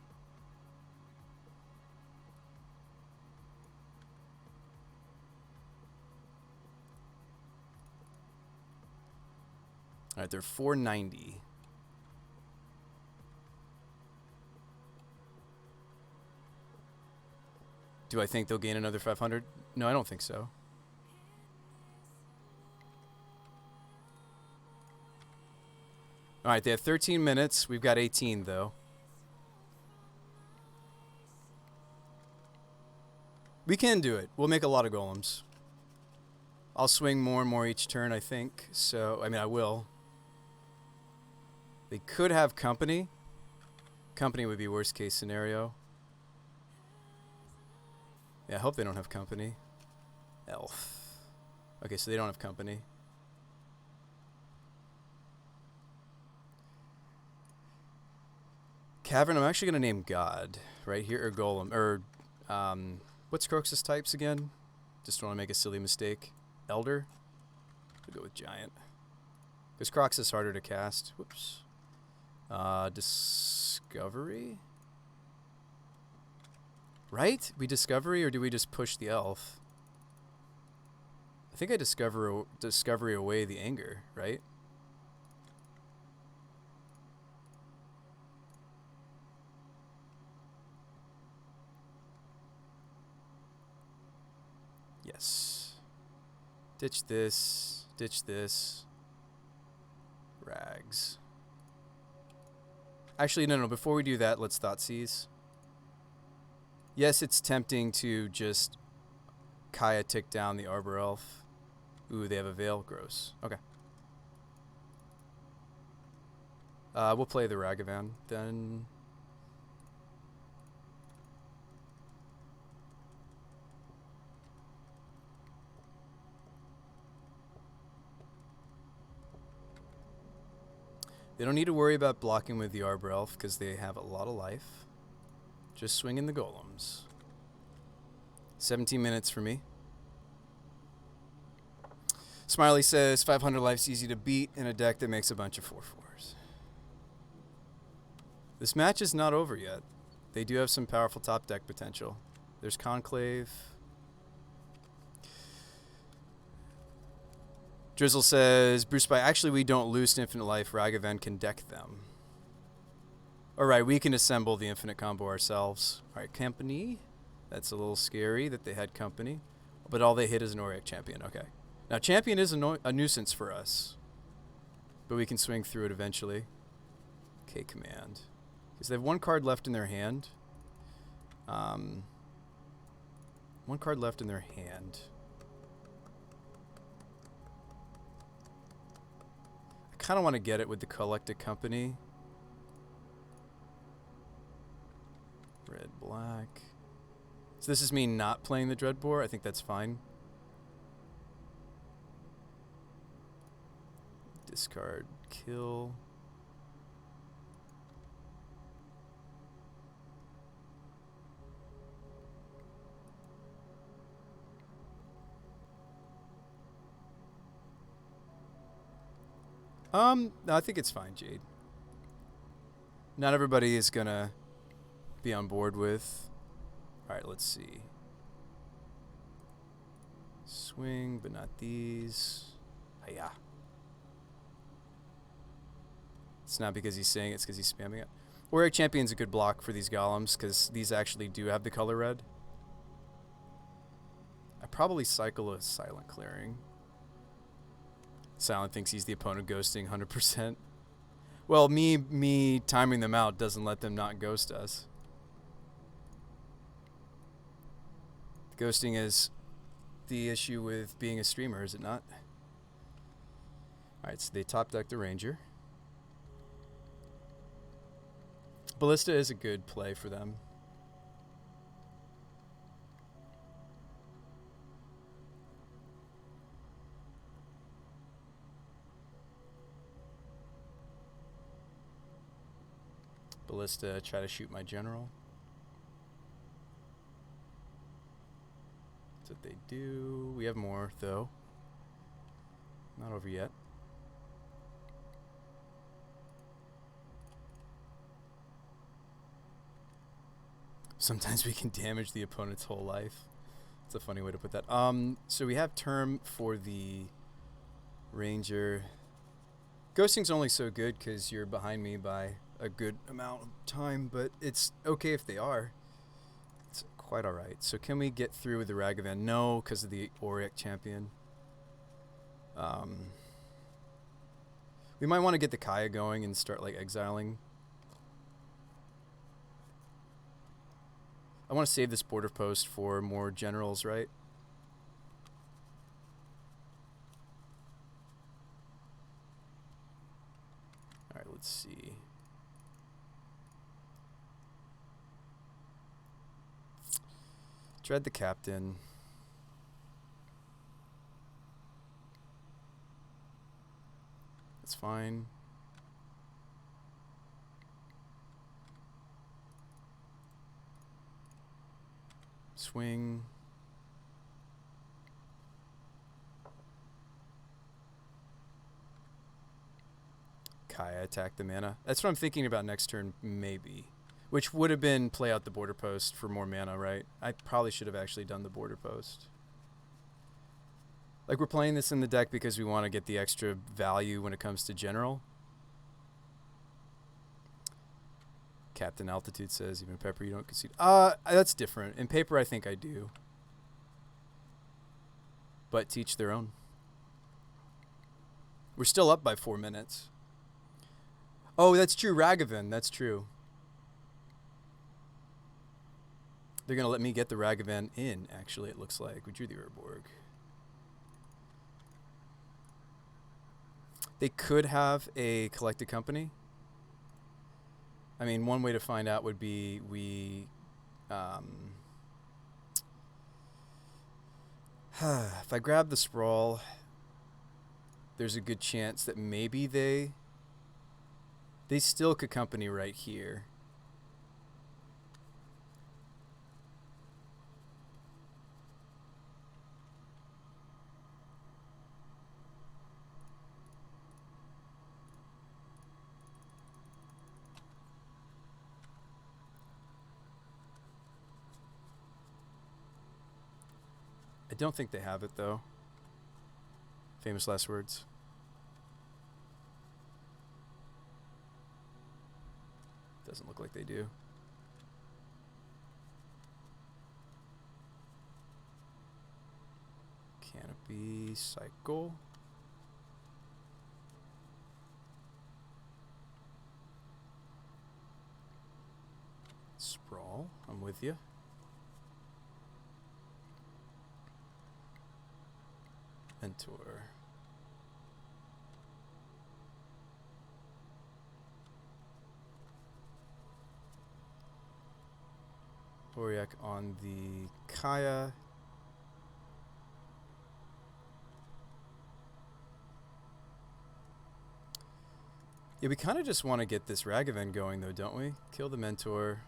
All right, they're 490. Do I think they'll gain another 500? No, I don't think so. All right, they have 13 minutes. We've got 18, though. We can do it. We'll make a lot of golems. I'll swing more and more each turn, I think. So, I mean, I will. They could have company. Company would be worst case scenario. Yeah, I hope they don't have company. Elf. Okay, so they don't have company. Cavern, I'm actually going to name God right here, or Golem, or, what's Croxus types again? Just want to make a silly mistake. Elder? We'll go with Giant. Because Crox is harder to cast. Whoops. Discovery? Right? We Discovery, or do we just push the Elf? I think I Discovery away the Anger, right? Yes. Ditch this. Ditch this. Rags. Actually, no. Before we do that, let's Thoughtseize. Yes, it's tempting to just Kaya tick down the Arbor Elf. Ooh, they have a Veil. Gross. Okay. We'll play the Ragavan then. They don't need to worry about blocking with the Arbor Elf because they have a lot of life. Just swinging the golems. 17 minutes for me. Smiley says 500 life's easy to beat in a deck that makes a bunch of 4/4s. This match is not over yet. They do have some powerful top deck potential. There's Conclave. Drizzle says, Bruce By, actually we don't lose to Infinite Life. Ragavan can deck them. Alright, we can assemble the Infinite combo ourselves. Alright, Company. That's a little scary that they had Company. But all they hit is an Auric Champion. Okay. Now, Champion is a nuisance for us. But we can swing through it eventually. Okay, Command. Because they have one card left in their hand. One card left in their hand. I kind of want to get it with the Collected Company. Red, black. So this is me not playing the Dreadbore. I think that's fine. Discard, kill. No, I think it's fine, Jade. Not everybody is gonna be on board with. Alright, let's see. Swing, but not these. Hiya. It's not because he's saying it, it's because he's spamming it. Auric Champion's a good block for these golems, because these actually do have the color red. I probably cycle a Silent Clearing. Silent thinks he's the opponent ghosting 100%. Well, me timing them out doesn't let them not ghost us. Ghosting is the issue with being a streamer, is it not? Alright, so they top deck the Ranger. Ballista is a good play for them. Ballista, try to shoot my general. That's what they do. We have more, though. Not over yet. Sometimes we can damage the opponent's whole life. It's a funny way to put that. So we have term for the Ranger. Ghosting's only so good because you're behind me by a good amount of time, but it's okay if they are. It's quite alright. So can we get through with the Ragavan? No, because of the Auric Champion. We might want to get the Kaya going and start like exiling. I want to save this border post for more generals, right? Alright, let's see. Dread the captain. That's fine. Swing. Kaya attack the mana. That's what I'm thinking about next turn, maybe. Which would have been play out the border post for more mana, right? I probably should have actually done the border post. Like, we're playing this in the deck because we want to get the extra value when it comes to general. Captain Altitude says, even Pepper, you don't concede. That's different. In paper, I think I do. But teach their own. We're still up by 4 minutes. Oh, that's true. Ragavan. That's true. They're going to let me get the Ragavan in, actually, it looks like. We drew the Urborg. They could have a collected company. I mean, one way to find out would be if I grab the Sprawl, there's a good chance that maybe they still could company right here. I don't think they have it, though. Famous last words. Doesn't look like they do. Canopy, cycle. Sprawl, I'm with you. Mentor. Auric on the Kaya. Yeah, we kind of just want to get this Ragavan going, though, don't we? Kill the Mentor.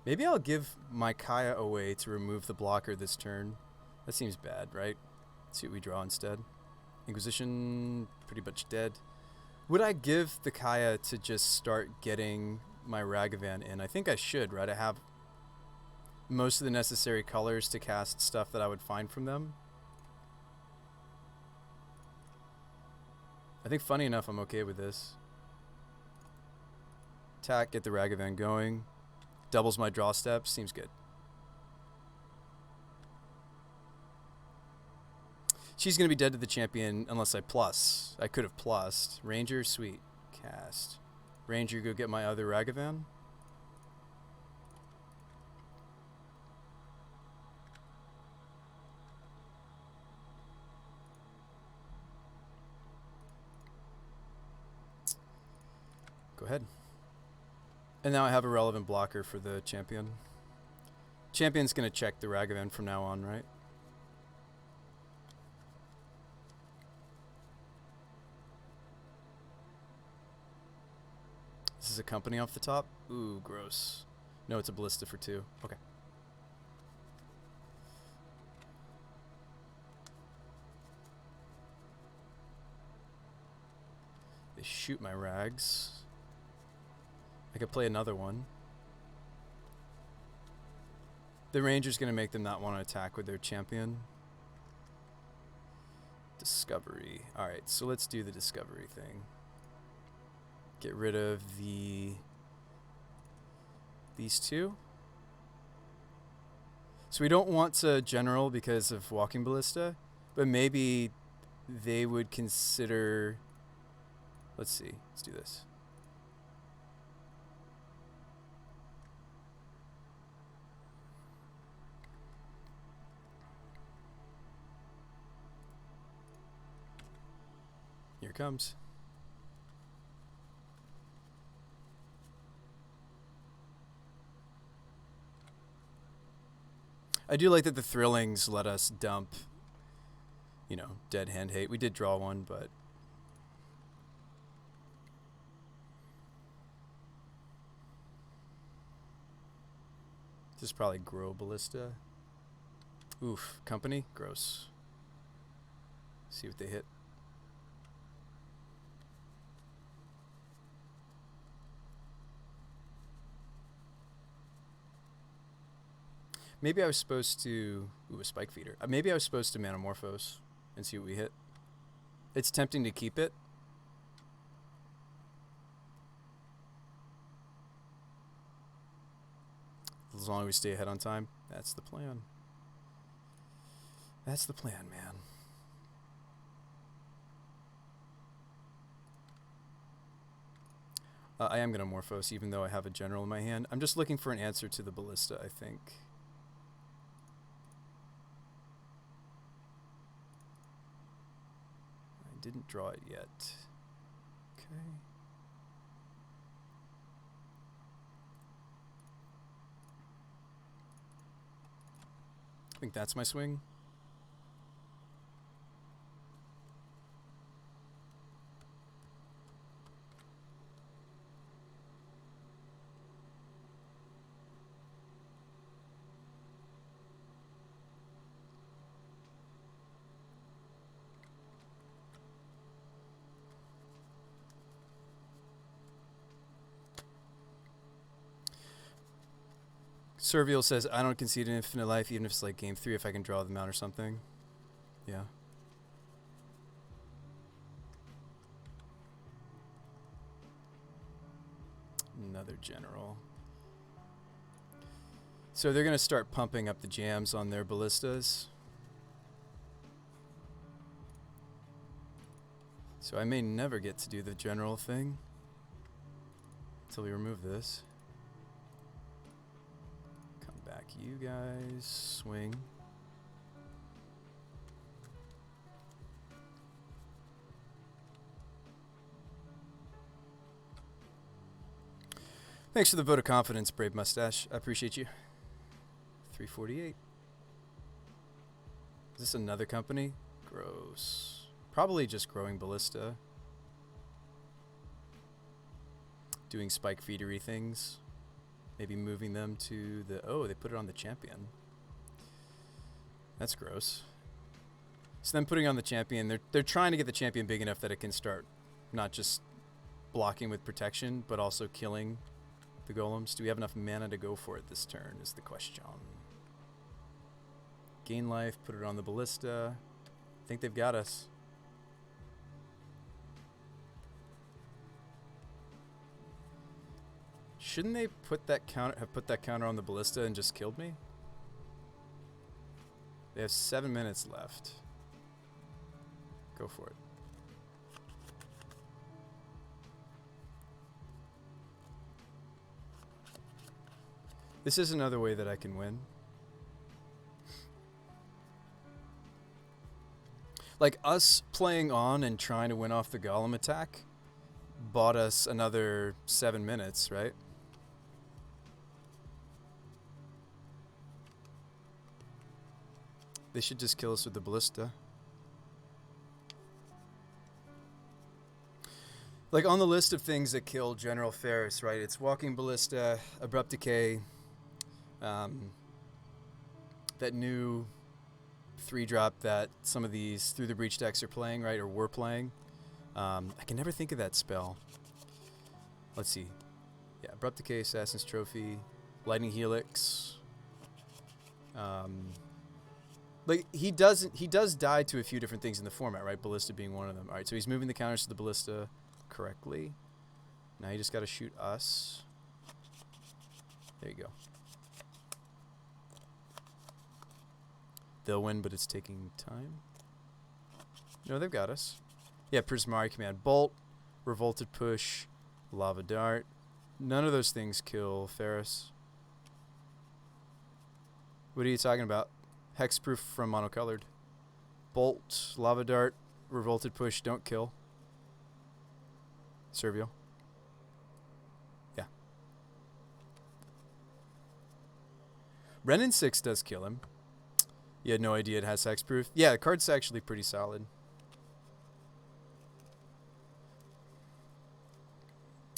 Maybe I'll give my Kaya away to remove the blocker this turn. That seems bad, right? Let's see what we draw instead. Inquisition, pretty much dead. Would I give the Kaya to just start getting my Ragavan in? I think I should, right? I have most of the necessary colors to cast stuff that I would find from them. I think, funny enough, I'm okay with this. Attack, get the Ragavan going. Doubles my draw steps, seems good. She's going to be dead to the champion unless I plus. I could have plussed. Ranger, sweet. Cast. Ranger, go get my other Ragavan. Go ahead. And now I have a relevant blocker for the champion. Champion's going to check the Ragavan from now on, right? This is a company off the top? Ooh, gross. No, it's a ballista for 2. Okay. They shoot my rags. I could play another one. The Ranger's going to make them not want to attack with their champion. Discovery. Alright, so let's do the discovery thing. Get rid of these two. So we don't want to general because of walking ballista, but maybe they would consider. Let's see. Let's do this. it comes. I do like that the Thrillings let us dump, you know, dead hand hate. We did draw one, but... This is probably Grow Ballista. Oof. Company? Gross. See what they hit. Maybe I was supposed to... Ooh, a Spike Feeder. Maybe I was supposed to Manamorphose and see what we hit. It's tempting to keep it. As long as we stay ahead on time. That's the plan. That's the plan, man. I am going to Morphose, even though I have a General in my hand. I'm just looking for an answer to the Ballista, I think. I didn't draw it yet. Okay. I think that's my swing. Servial says, I don't concede an infinite life, even if it's like game 3, if I can draw them out or something. Yeah. Another General. So they're going to start pumping up the jams on their ballistas. So I may never get to do the General thing until we remove this. You guys swing. Thanks for the vote of confidence, Brave Mustache. I appreciate you. 348. Is this another company? Gross. Probably just growing Ballista. Doing Spike Feedery things. Maybe moving them to the... Oh, they put it on the champion. That's gross. So then putting on the champion, they're trying to get the champion big enough that it can start not just blocking with protection, but also killing the golems. Do we have enough mana to go for it this turn is the question. Gain life, put it on the Ballista. I think they've got us. Shouldn't they put that have put that counter on the Ballista and just killed me? They have 7 minutes left. Go for it. This is another way that I can win. Like, us playing on and trying to win off the Golem attack bought us another 7 minutes, right? They should just kill us with the Ballista. Like, on the list of things that kill General Ferris, right? It's Walking Ballista, Abrupt Decay, that new 3-drop that some of these Through the Breach decks are playing, right? Or were playing. I can never think of that spell. Let's see. Yeah, Abrupt Decay, Assassin's Trophy, Lightning Helix. Like, he does die to a few different things in the format, right? Ballista being one of them. All right, so he's moving the counters to the Ballista correctly. Now you just got to shoot us. There you go. They'll win, but it's taking time. No, they've got us. Yeah, Prismari Command. Bolt, Revolted Push, Lava Dart. None of those things kill Ferris. What are you talking about? Hexproof from Monocolored. Bolt, Lava Dart, Revolted Push don't kill. Servial. Yeah. Renin 6 does kill him. You had no idea it has hexproof? Yeah, the card's actually pretty solid.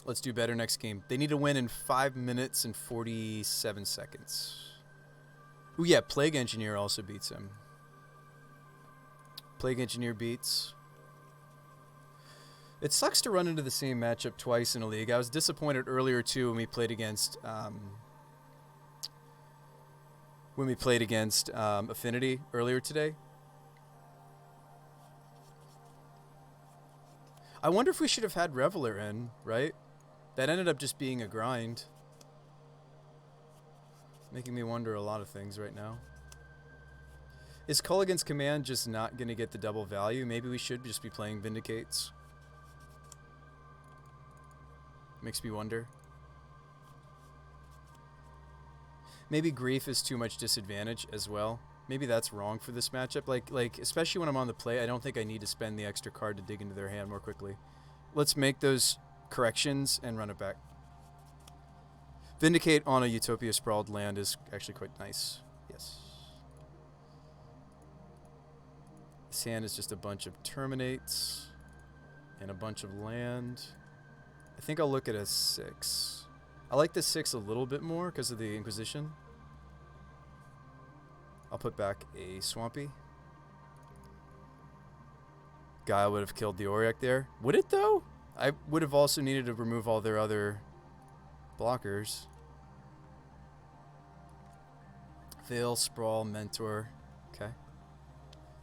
Let's do better next game. They need to win in 5 minutes and 47 seconds. Ooh, yeah, Plague Engineer also beats him. Plague Engineer beats. It sucks to run into the same matchup twice in a league. I was disappointed earlier, too, when we played against... Affinity earlier today. I wonder if we should have had Reveler in, right? That ended up just being a grind. Making me wonder a lot of things right now. Is Culligan's Command just not going to get the double value? Maybe we should just be playing Vindicates. Makes me wonder. Maybe Grief is too much disadvantage as well. Maybe that's wrong for this matchup. Like especially when I'm on the play, I don't think I need to spend the extra card to dig into their hand more quickly. Let's make those corrections and run it back. Vindicate on a Utopia Sprawled land is actually quite nice. Yes. This hand is just a bunch of Terminates and a bunch of land. I think I'll look at a 6. I like the 6 a little bit more because of the Inquisition. I'll put back a Swampy. Guile would have killed the Auric there. Would it, though? I would have also needed to remove all their other blockers. Veil, Sprawl, Mentor. Okay.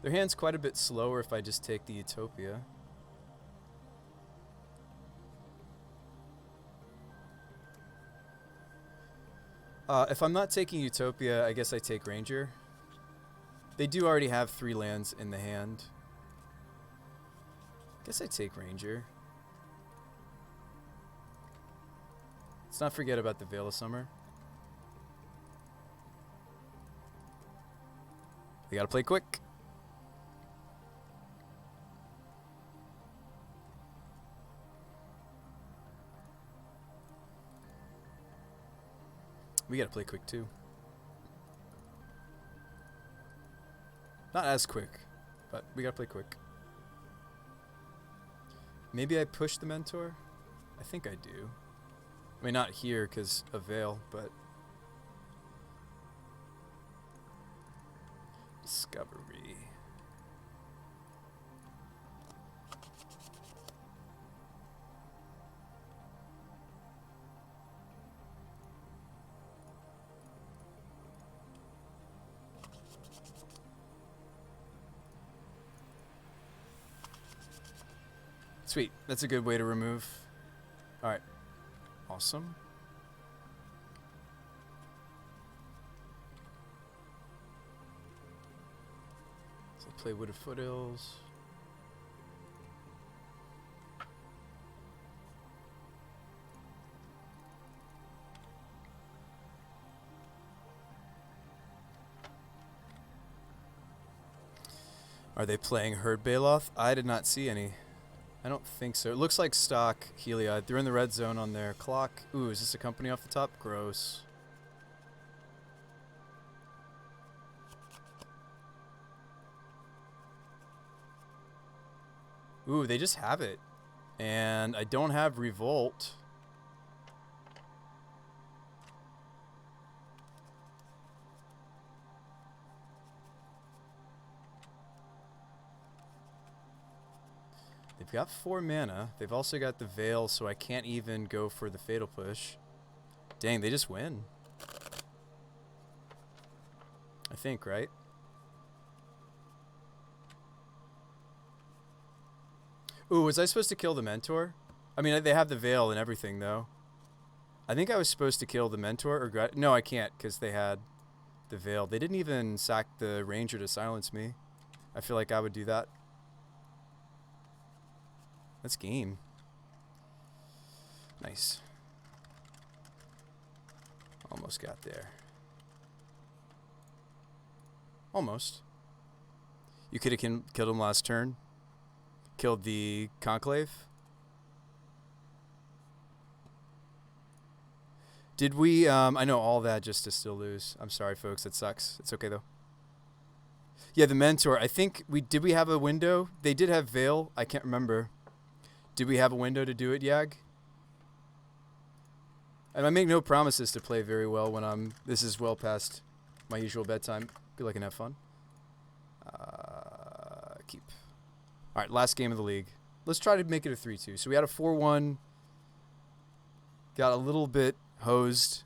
Their hand's quite a bit slower if I just take the Utopia. If I'm not taking Utopia, I guess I take Ranger. They do already have 3 lands in the hand. Guess I take Ranger. Let's not forget about the Veil of Summer. We gotta play quick. We gotta play quick too. Not as quick, but we gotta play quick. Maybe I push the Mentor? I think I do. I mean, not here because of Veil, but... Discovery. Sweet. That's a good way to remove. Alright. Awesome. So play Wooded Foothills. Are they playing Herd Baloth? I did not see any. I don't think so. It looks like stock Heliod. They're in the red zone on their clock. Ooh, is this a company off the top? Gross. Ooh, they just have it. And I don't have Revolt. They've got 4 mana. They've also got the Veil, so I can't even go for the Fatal Push. Dang, they just win. I think, right? Ooh, was I supposed to kill the Mentor? I mean, they have the Veil and everything, though. I think I was supposed to kill the Mentor. Or no, I can't, because they had the Veil. They didn't even sack the Ranger to silence me. I feel like I would do that. That's game. Nice. Almost got there. Almost. You could have killed him last turn. Killed the Conclave. Did we, I know all that just to still lose. I'm sorry, folks. That sucks. It's okay, though. Yeah, the Mentor. I think did we have a window? They did have Veil. I can't remember. Did we have a window to do it, Yag? And I make no promises to play very well when this is well past my usual bedtime. Good luck and have fun. Keep. All right, last game of the league. Let's try to make it a 3-2. So we had a 4-1. Got a little bit hosed.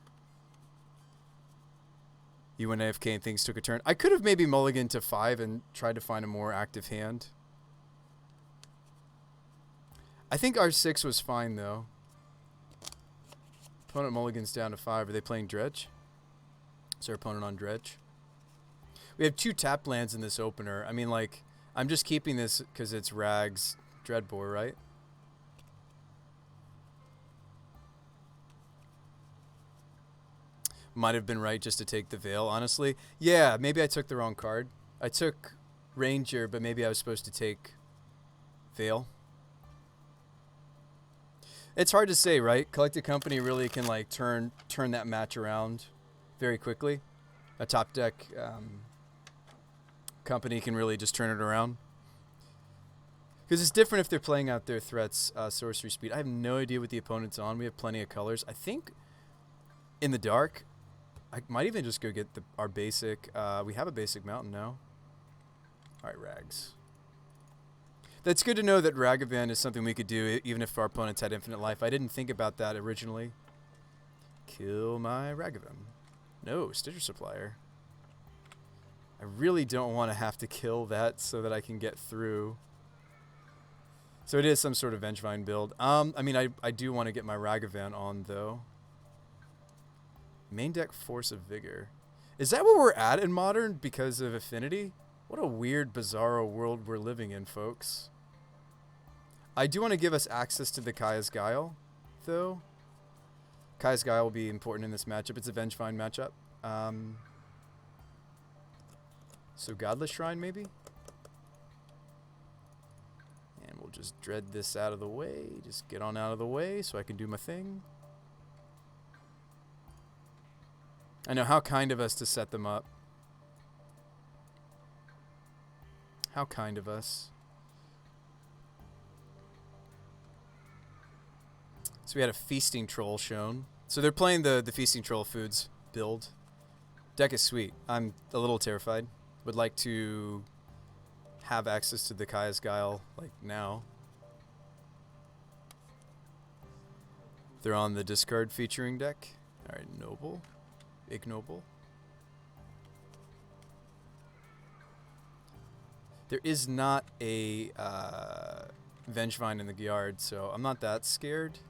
You went AFK and things took a turn. I could have maybe mulliganed to 5 and tried to find a more active hand. I think R6 was fine, though. Opponent mulligans down to 5. Are they playing Dredge? Is their opponent on Dredge? We have 2 tap lands in this opener. I mean, like, I'm just keeping this because it's Rag's Dreadbore, right? Might have been right just to take the Veil, honestly. Yeah, maybe I took the wrong card. I took Ranger, but maybe I was supposed to take Veil. It's hard to say, right? Collected Company really can like turn that match around very quickly. A top deck company can really just turn it around. Because it's different if they're playing out their threats, sorcery speed. I have no idea what the opponent's on. We have plenty of colors. I think in the dark, I might even just go get our basic. We have a basic mountain now. All right, Rags. That's good to know that Ragavan is something we could do even if our opponents had infinite life. I didn't think about that originally. Kill my Ragavan. No, Stitcher Supplier. I really don't want to have to kill that so that I can get through. So it is some sort of Vengevine build. I mean, I do want to get my Ragavan on, though. Main deck Force of Vigor. Is that where we're at in Modern because of Affinity? What a weird, bizarro world we're living in, folks. I do want to give us access to the Kaya's Guile, though. Kaya's Guile will be important in this matchup. It's a Vengevine matchup. So Godless Shrine, maybe? And we'll just dread this out of the way. Just get on out of the way so I can do my thing. I know, how kind of us to set them up. How kind of us. So we had a Feasting Troll shown. So they're playing the Feasting Troll Foods build. Deck is sweet. I'm a little terrified. Would like to have access to the Kaya's Guile, like, now. They're on the discard featuring deck. Alright, Noble. Ignoble. There is not a Vengevine in the yard, so I'm not that scared.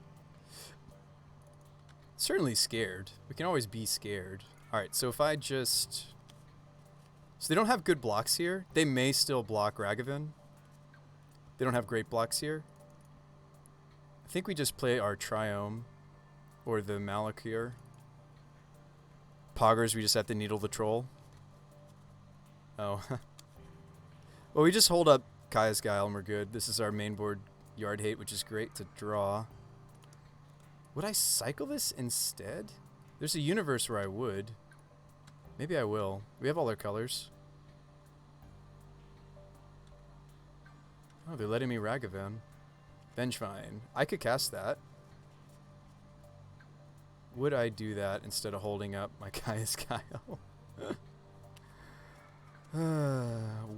Certainly scared. We can always be scared. Alright, so if I just... So they don't have good blocks here. They may still block Ragavan. They don't have great blocks here. I think we just play our Triome or the Malakir. Poggers, we just have to needle the troll. Oh. Well, we just hold up Kaya's Guile and we're good. This is our main board Yard Hate, which is great to draw. Would I cycle this instead? There's a universe where I would. Maybe I will. We have all our colors. Oh, they're letting me Ragavan. Vengevine. I could cast that. Would I do that instead of holding up my Kaya's Guile?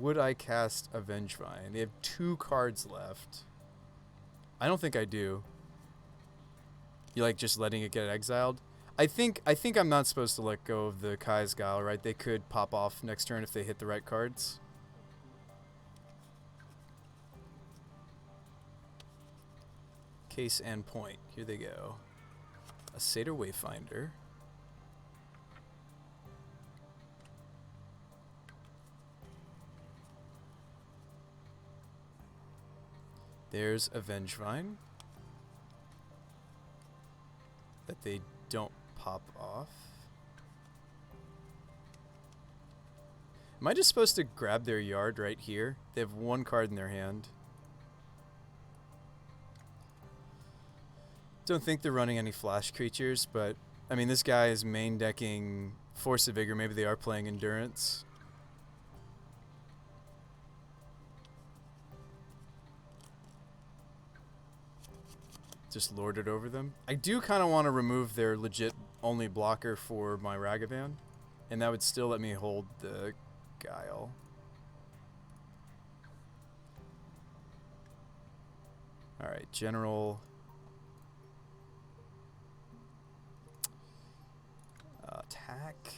Would I cast a Vengevine? They have 2 cards left. I don't think I do. You like just letting it get exiled? I think I'm not supposed to let go of the Kaya's Guile, right? They could pop off next turn if they hit the right cards. Case and point. Here they go. A Satyr Wayfinder. There's a Vengevine that they don't pop off. Am I just supposed to grab their yard right here? They have 1 card in their hand. Don't think they're running any flash creatures, but I mean, this guy is main decking Force of Vigor. Maybe they are playing Endurance. Just lord it over them. I do kind of want to remove their legit only blocker for my Ragavan. And that would still let me hold the Guile. Alright, General. Attack.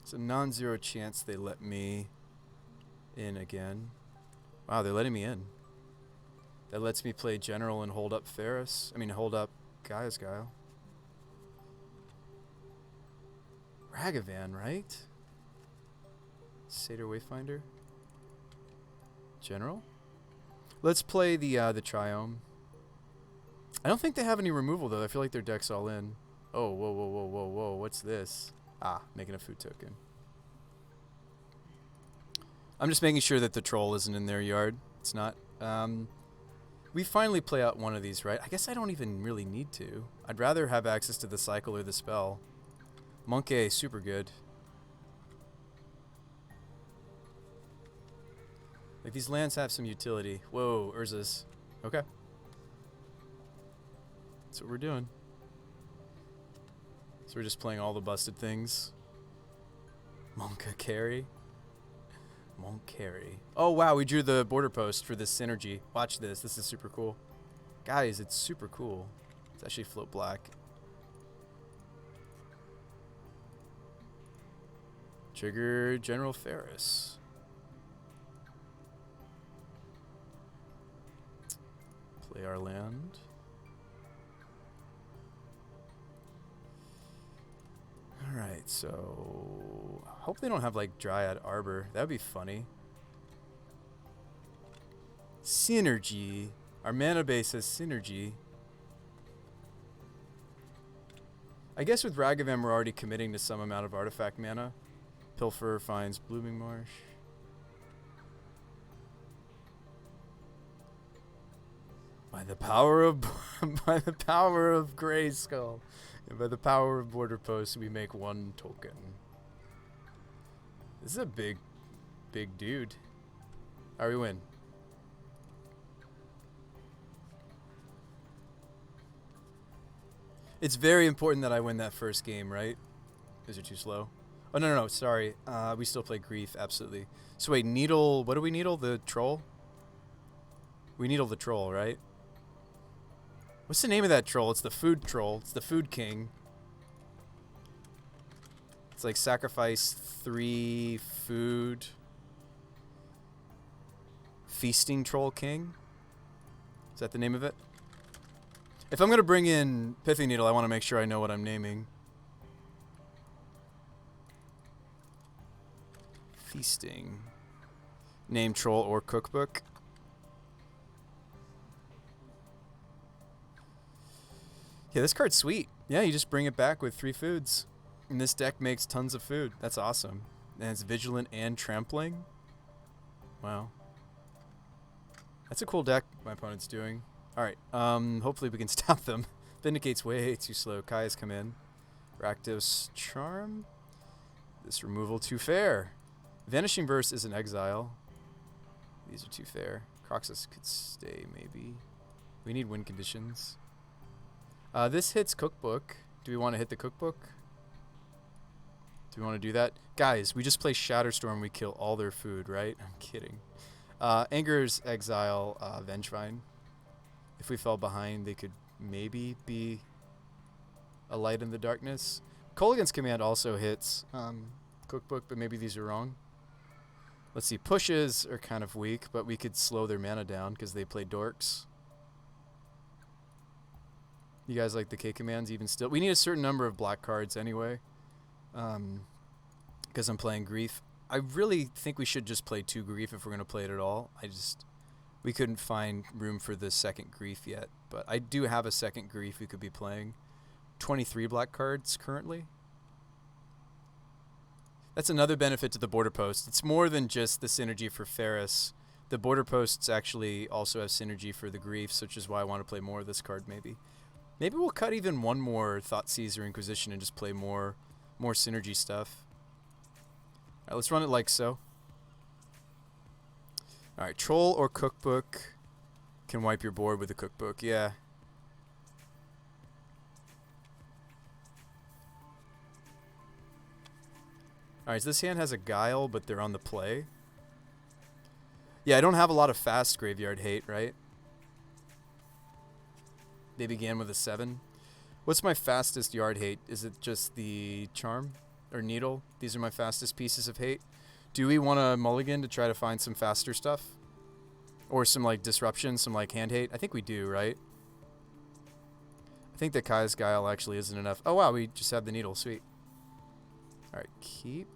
It's a non-zero chance they let me in again. Wow, they're letting me in. That lets me play General and hold up Ferris. I mean, hold up Gaia's Guile. Ragavan, right? Satyr Wayfinder. General. Let's play the Triome. I don't think they have any removal though. I feel like their deck's all in. Oh, whoa, whoa, whoa, whoa, whoa! What's this? Ah, making a food token. I'm just making sure that the troll isn't in their yard. It's not. We finally play out one of these, right? I guess I don't even really need to. I'd rather have access to the cycle or the spell. Monkey, super good. Like, these lands have some utility. Whoa, Urza's. Okay. That's what we're doing. So we're just playing all the busted things. Monka carry. Monk carry. Oh, wow, we drew the border post for this synergy. Watch this. This is super cool. Guys, it's super cool. It's actually float black. Trigger General Ferris. Play our land. Alright, so hope they don't have like Dryad Arbor. That would be funny. Synergy. Our mana base has synergy. I guess with Ragavan we're already committing to some amount of artifact mana. Pilfer finds Blooming Marsh. By the power of by the power of Grayskull, and by the power of Border Post, we make one token. This is a big dude. Alright, we win. It's very important that I win that first game, right? Is it too slow? Oh, no, sorry. We still play Grief, absolutely. So wait, Needle, what do we needle? The troll? We needle the troll, right? What's the name of that troll? It's the food troll. It's the food king. It's like sacrifice 3 food. Feasting troll king? Is that the name of it? If I'm going to bring in Pithy Needle, I want to make sure I know what I'm naming. Feasting. Name troll or cookbook. Yeah, this card's sweet. Yeah, you just bring it back with 3 foods. And this deck makes tons of food. That's awesome. And it's vigilant and trampling. Wow. That's a cool deck my opponent's doing. Alright, hopefully we can stop them. Vindicate's way too slow. Kaya's come in. Rakdos Charm. This removal too fair. Vanishing Verse is an exile. These are too fair. Croxus could stay, maybe. We need win conditions. This hits Cookbook. Do we want to hit the Cookbook? Do we want to do that? Guys, we just play Shatterstorm, we kill all their food, right? I'm kidding. Anger's exile Vengevine. If we fell behind, they could maybe be a light in the darkness. Kolaghan's Command also hits Cookbook, but maybe these are wrong. Let's see. Pushes are kind of weak, but we could slow their mana down because they play Dorks. You guys like the K commands even still? We need a certain number of black cards anyway. Because I'm playing Grief. I really think we should just play 2 Grief if we're going to play it at all. We couldn't find room for the second Grief yet. But I do have a second Grief we could be playing. 23 black cards currently. That's another benefit to the border post. It's more than just the synergy for Ferris. The border posts actually also have synergy for the griefs, which is why I want to play more of this card. Maybe we'll cut even one more Thoughtseize or Inquisition and just play more synergy stuff. All right, let's run it like so. All right, Troll or Cookbook can wipe your board with a Cookbook. Yeah. Alright, so this hand has a Guile, but they're on the play. Yeah, I don't have a lot of fast graveyard hate, right? They began with a 7. What's my fastest yard hate? Is it just the Charm or Needle? These are my fastest pieces of hate. Do we want a mulligan to try to find some faster stuff? Or some, like, disruption, some, like, hand hate? I think we do, right? I think that Kai's Guile actually isn't enough. Oh, wow, we just have the Needle. Sweet. Alright, keep.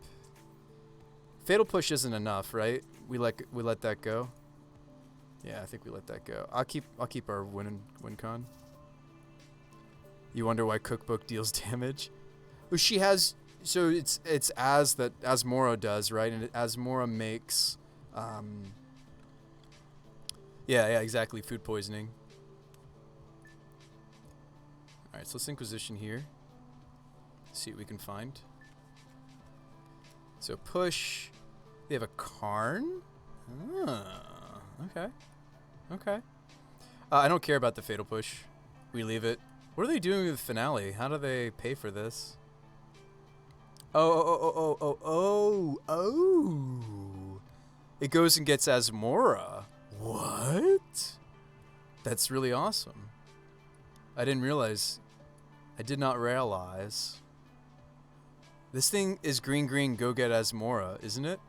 Fatal Push isn't enough, right? We let that go. Yeah, I think we let that go. I'll keep our win con. You wonder why Cookbook deals damage? Well, she has, so it's as that Asmora does, right? And Asmora makes yeah, exactly, food poisoning. Alright, so let's Inquisition here. See what we can find. So push. They have a Karn? Ah, okay. Okay. I don't care about the Fatal Push. We leave it. What are they doing with the Finale? How do they pay for this? Oh. It goes and gets Asmora. What? That's really awesome. I didn't realize. I did not realize. This thing is green, go get Asmora, isn't it?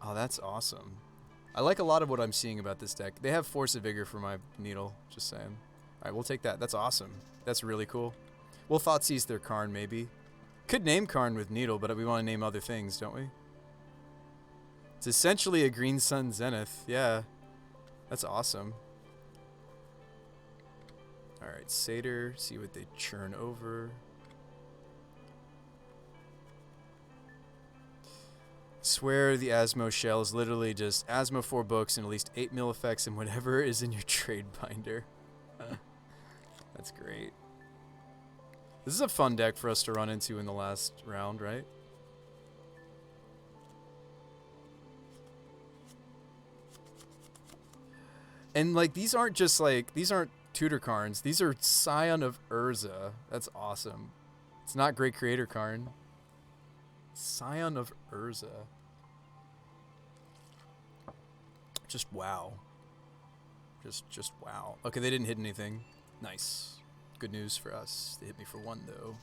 Oh, that's awesome. I like a lot of what I'm seeing about this deck. They have Force of Vigor for my Needle, just saying. Alright, we'll take that. That's awesome. That's really cool. We'll Thoughtseize their Karn, maybe. Could name Karn with Needle, but we want to name other things, don't we? It's essentially a Green Sun Zenith. Yeah. That's awesome. Alright, Satyr. See what they churn over. Swear the Asmo shell is literally just Asmo 4 books and at least 8 mill effects and whatever is in your trade binder. That's great. This is a fun deck for us to run into in the last round, right? And like these aren't just like, these aren't Tutor Karns. These are Scion of Urza. That's awesome. It's not Great Creator Karn. Scion of Urza. Just wow. Just wow. Okay, they didn't hit anything. Nice. Good news for us. They hit me for 1 though.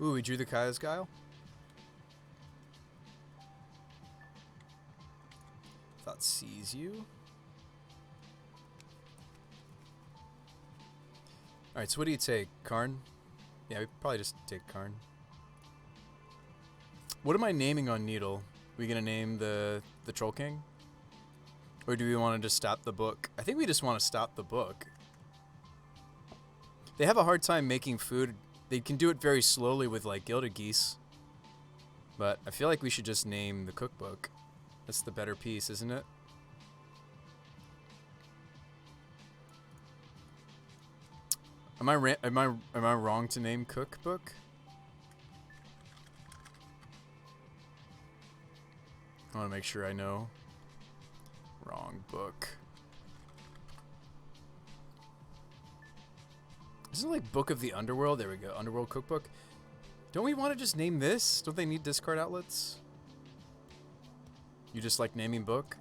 Ooh, we drew the Kaya's Guile. Thoughtseize you. Alright, so what do you take? Karn? Yeah, we probably just take Karn. What am I naming on Needle? We gonna name the Troll King? Or do we want to just stop the book? I think we just want to stop the book. They have a hard time making food. They can do it very slowly with like Gilded Geese. But I feel like we should just name the cookbook. That's the better piece, isn't it? Am I wrong to name cookbook? I want to make sure I know. Wrong book. Isn't it like Book of the Underworld? There we go. Underworld Cookbook. Don't we want to just name this? Don't they need discard outlets? You just like naming book?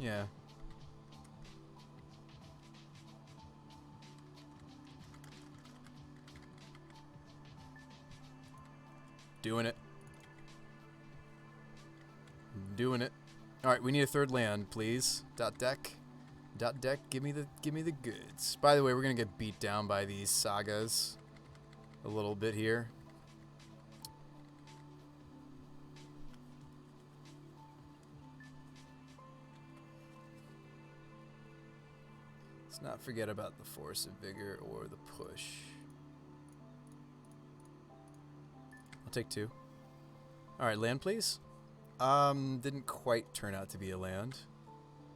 Yeah. Doing it. Doing it. All right, we need a 3rd land, please. Deck. Give me the goods. By the way, we're gonna get beat down by these sagas a little bit here. Let's not forget about the Force of Vigor or the push. take 2. All right, land, please. Didn't quite turn out to be a land.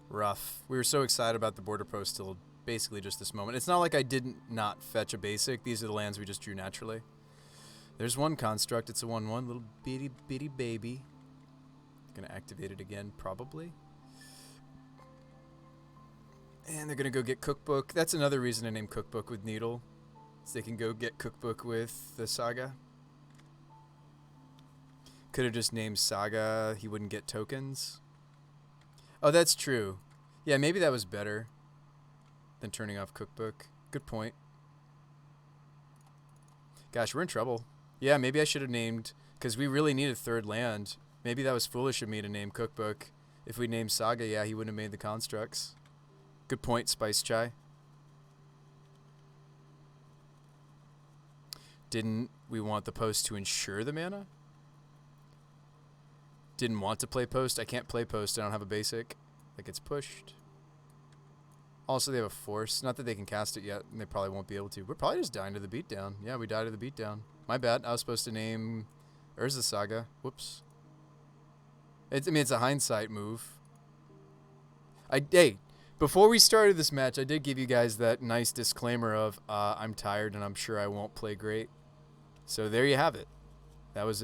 Rough. We were so excited about the border post till basically just this moment. It's not like I didn't not fetch a basic. These are the lands we just drew naturally. There's one construct. It's a 1/1, little bitty baby. Gonna activate it again, probably. And they're gonna go get Cookbook. That's another reason to name Cookbook with Needle, so they can go get Cookbook with the Saga. Could have just named Saga. He wouldn't get tokens. Oh, that's true. Yeah, maybe that was better than turning off Cookbook. Good point. Gosh, we're in trouble. Yeah, maybe I should have named, because we really need a 3rd land. Maybe that was foolish of me to name Cookbook. If we named Saga, yeah, he wouldn't have made the constructs. Good point, Spice Chai. Didn't we want the post to ensure the mana? Didn't want to play post. I can't play post. I don't have a basic. That gets pushed. Also, they have a force. Not that they can cast it yet, and they probably won't be able to. We're probably just dying to the beatdown. Yeah, we died to the beatdown. My bad. I was supposed to name Urza Saga. Whoops. I mean, it's a hindsight move. Hey, before we started this match, I did give you guys that nice disclaimer of I'm tired and I'm sure I won't play great. So there you have it. That was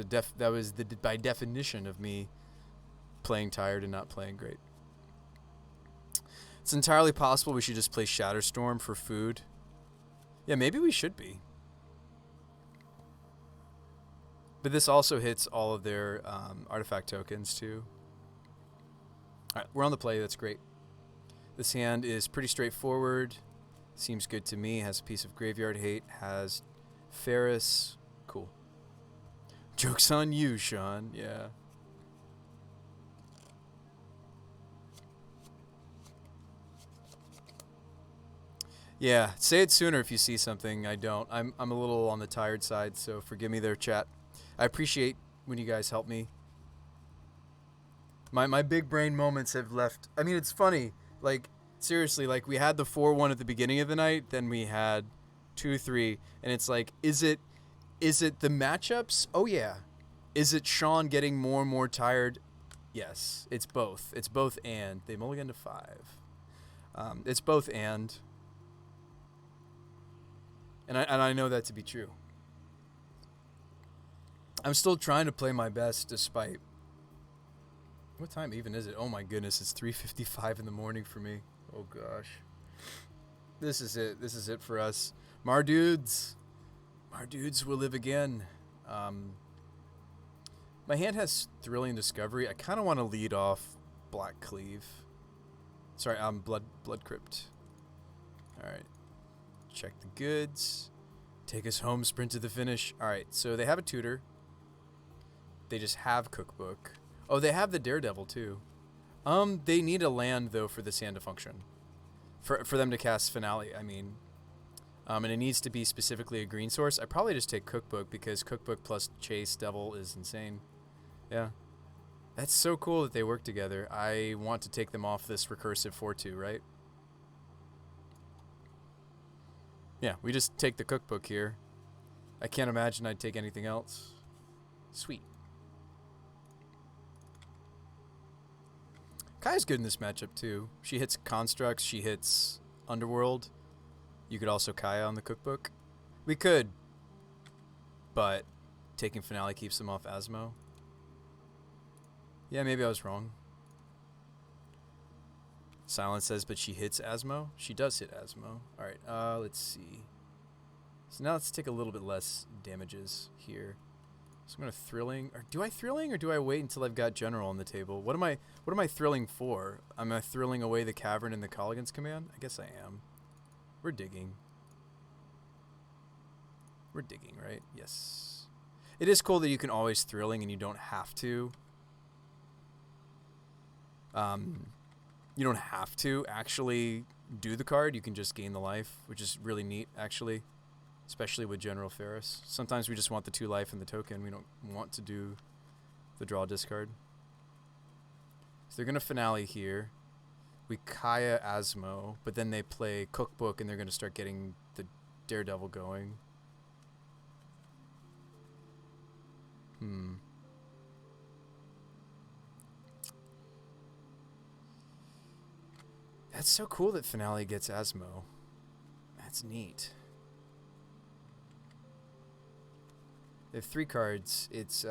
by definition of me playing tired and not playing great. It's entirely possible we should just play Shatterstorm for food. Yeah, maybe we should be. But this also hits all of their artifact tokens too. Alright, we're on the play. That's great. This hand is pretty straightforward. Seems good to me. Has a piece of Graveyard Hate. Has Ferris. Cool. Joke's on you, Sean. Yeah. Yeah, say it sooner if you see something. I don't. I'm a little on the tired side, so forgive me there, chat. I appreciate when you guys help me. My big brain moments have left. I mean, it's funny. Like, seriously, like, we had the 4-1 at the beginning of the night, then we had 2-3, and it's like, is it the matchups? Oh, yeah. Is it Sean getting more and more tired? Yes, it's both. It's both and. They mulligan to 5. It's both and. And I know that to be true. I'm still trying to play my best despite... What time even is it? Oh my goodness, it's 3:55 in the morning for me. Oh gosh. This is it. This is it for us. Mardudes. Mardudes will live again. My hand has Thrilling Discovery. I kind of want to lead off Black Cleave. Sorry, Blood Crypt. Alright. Check the goods. Take us home, sprint to the finish. Alright, so they have a tutor. They just have Cookbook. Oh, they have the Daredevil too. They need a land though for this hand to function. For them to cast Finale, I mean. And it needs to be specifically a green source. I probably just take Cookbook because Cookbook plus Chase Devil is insane. Yeah. That's so cool that they work together. I want to take them off this recursive 4-2, right? Yeah, we just take the Cookbook here. I can't imagine I'd take anything else. Sweet. Kaya's good in this matchup too. She hits Constructs, she hits Underworld. You could also Kaya on the Cookbook. We could, but taking Finale keeps them off Asmo. Yeah, maybe I was wrong. Silence says, but she hits Asmo. She does hit Asmo. Alright, let's see. So now let's take a little bit less damages here. So I'm gonna Thrilling. Or do I Thrilling or do I wait until I've got General on the table? What am I Thrilling for? Am I Thrilling away the Cavern and the Colligan's Command? I guess I am. We're digging. We're digging, right? Yes. It is cool that you can always Thrilling and you don't have to. You don't have to actually do the card. You can just gain the life, which is really neat, actually. Especially with General Ferris. Sometimes we just want the 2 life and the token. We don't want to do the draw discard. So they're going to Finale here. We Kaya Asmo, but then they play Cookbook and they're going to start getting the Daredevil going. That's so cool that Finale gets Asmo. That's neat. They have 3 cards. It's,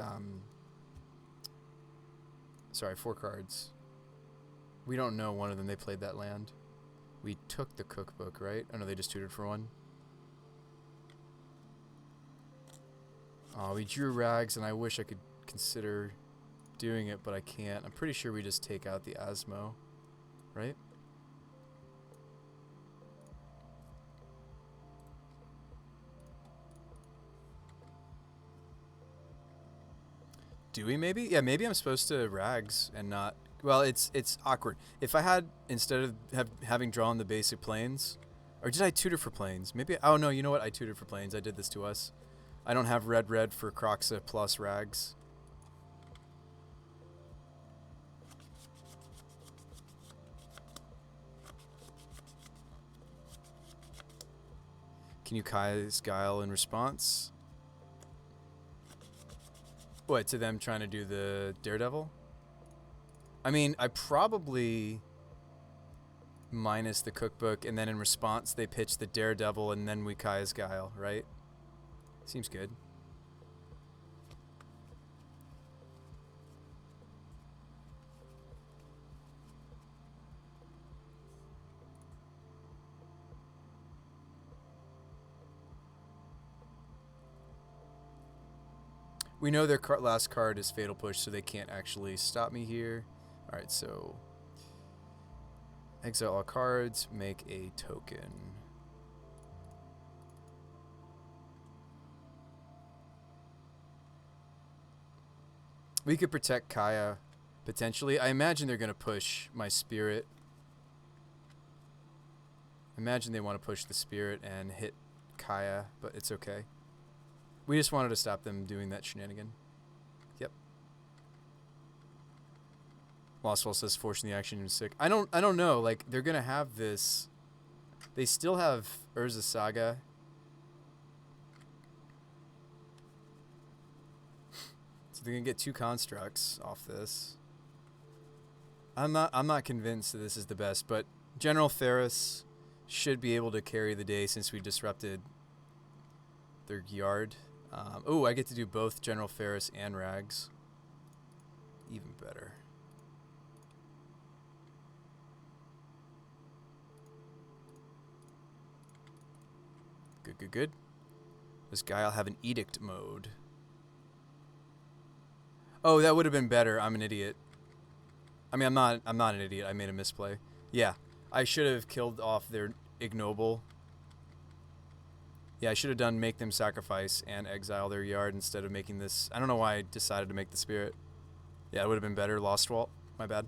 sorry, 4 cards. We don't know one of them. They played that land. We took the cookbook, right? Oh, no, they just tutored for 1. Oh, we drew Rags, and I wish I could consider doing it, but I can't. I'm pretty sure we just take out the Asmo, right? Do we maybe? Yeah, maybe I'm supposed to Rags and not... Well, it's awkward. If I had, instead of having drawn the basic planes... Or did I tutor for planes? Maybe... Oh, no, you know what? I tutored for planes. I did this to us. I don't have red for Croxa plus Rags. Can you Kai's Guile in response? What, to them trying to do the Daredevil? I mean, I probably minus the cookbook, and then in response they pitch the Daredevil, and then we Kai's Guile, right? Seems good. We know their last card is Fatal Push, so they can't actually stop me here. Alright, so... exile all cards, make a token. We could protect Kaya, potentially. I imagine they're going to push my Spirit. I imagine they want to push the Spirit and hit Kaya, but it's okay. We just wanted to stop them doing that shenanigan. Yep. Lostwall says forcing the action is sick. I don't know. Like, they're gonna have this. They still have Urza Saga. So they're gonna get 2 constructs off this. I'm not convinced that this is the best, but General Ferris should be able to carry the day since we disrupted their yard. Oh, I get to do both General Ferris and Rags. Even better. Good. This guy'll have an edict mode. Oh, that would have been better. I'm an idiot. I mean, I'm not an idiot. I made a misplay. Yeah, I should have killed off their ignoble. Yeah, I should have done make them sacrifice and exile their yard instead of making this. I don't know why I decided to make the Spirit. Yeah, it would have been better. Lost Walt. My bad.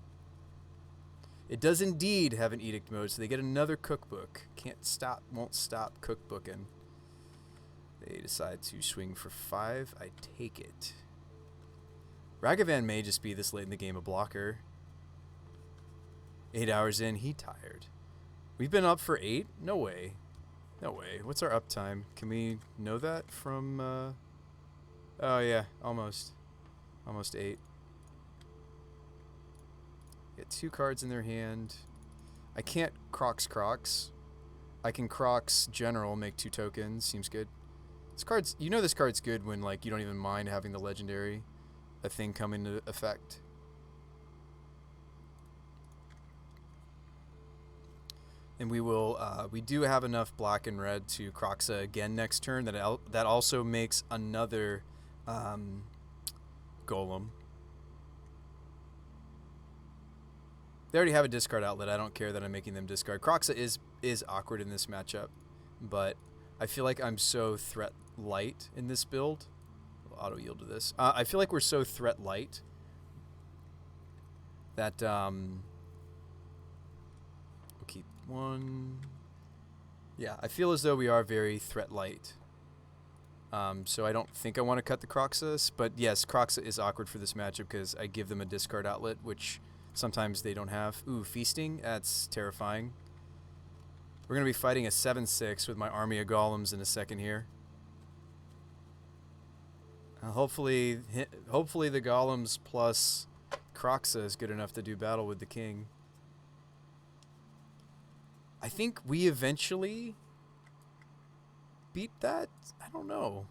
It does indeed have an edict mode, so they get another cookbook. Can't stop, won't stop cookbooking. They decide to swing for 5. I take it. Ragavan may just be this late in the game a blocker. 8 hours in, he tired. We've been up for 8? No way. No way. What's our uptime? Can we know that from, Oh, yeah. Almost. Almost 8. Get 2 cards in their hand. I can't Crocs. I can Crocs General, make 2 tokens. Seems good. This card's... You know this card's good when, like, you don't even mind having the legendary, a thing come into effect. And we will, we do have enough black and red to Croxa again next turn. That also makes another Golem. They already have a discard outlet. I don't care that I'm making them discard. Croxa is awkward in this matchup, but I feel like I'm so threat light in this build. I'll auto yield to this. I feel like we're so threat light that keep 1. Yeah, I feel as though we are very threat light. So I don't think I want to cut the Croxus, but yes, Croxa is awkward for this matchup because I give them a discard outlet, which sometimes they don't have. Ooh, Feasting, that's terrifying. We're going to be fighting a 7/6 with my army of golems in a second here. Hopefully the golems plus Kroxa is good enough to do battle with the king. I think we eventually beat that. I don't know.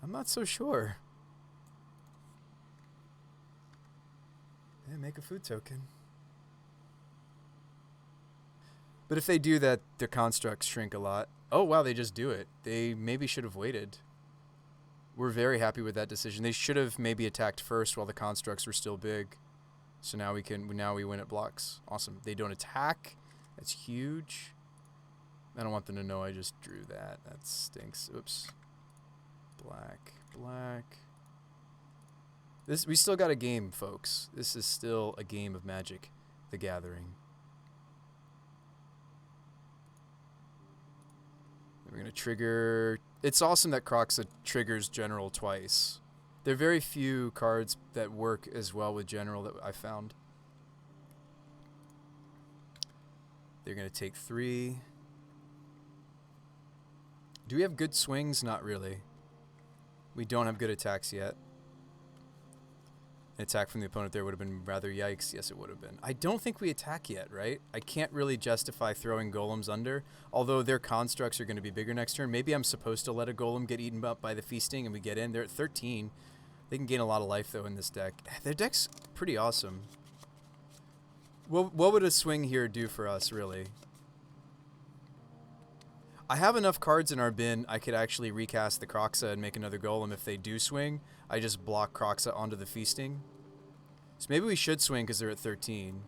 I'm not so sure. Yeah, make a food token. But if they do that, their constructs shrink a lot. Oh, wow, they just do it. They maybe should have waited. We're very happy with that decision. They should have maybe attacked first while the constructs were still big. So now we win at blocks. Awesome. They don't attack. That's huge. I don't want them to know I just drew that. That stinks. Oops. Black. We still got a game, folks. This is still a game of Magic: The Gathering. We're going to trigger... It's awesome that Kroxa triggers General twice. There are very few cards that work as well with General that I found. They're going to take 3. Do we have good swings? Not really. We don't have good attacks yet. An attack from the opponent there would have been rather yikes. Yes, it would have been. I don't think we attack yet, right? I can't really justify throwing golems under, although their constructs are going to be bigger next turn. Maybe I'm supposed to let a golem get eaten up by the feasting and we get in. They're at 13. They can gain a lot of life, though, in this deck. Their deck's pretty awesome. What would a swing here do for us, really? I have enough cards in our bin, I could actually recast the Kroxa and make another golem if they do swing. I just block Kroxa onto the feasting. So maybe we should swing because they're at 13.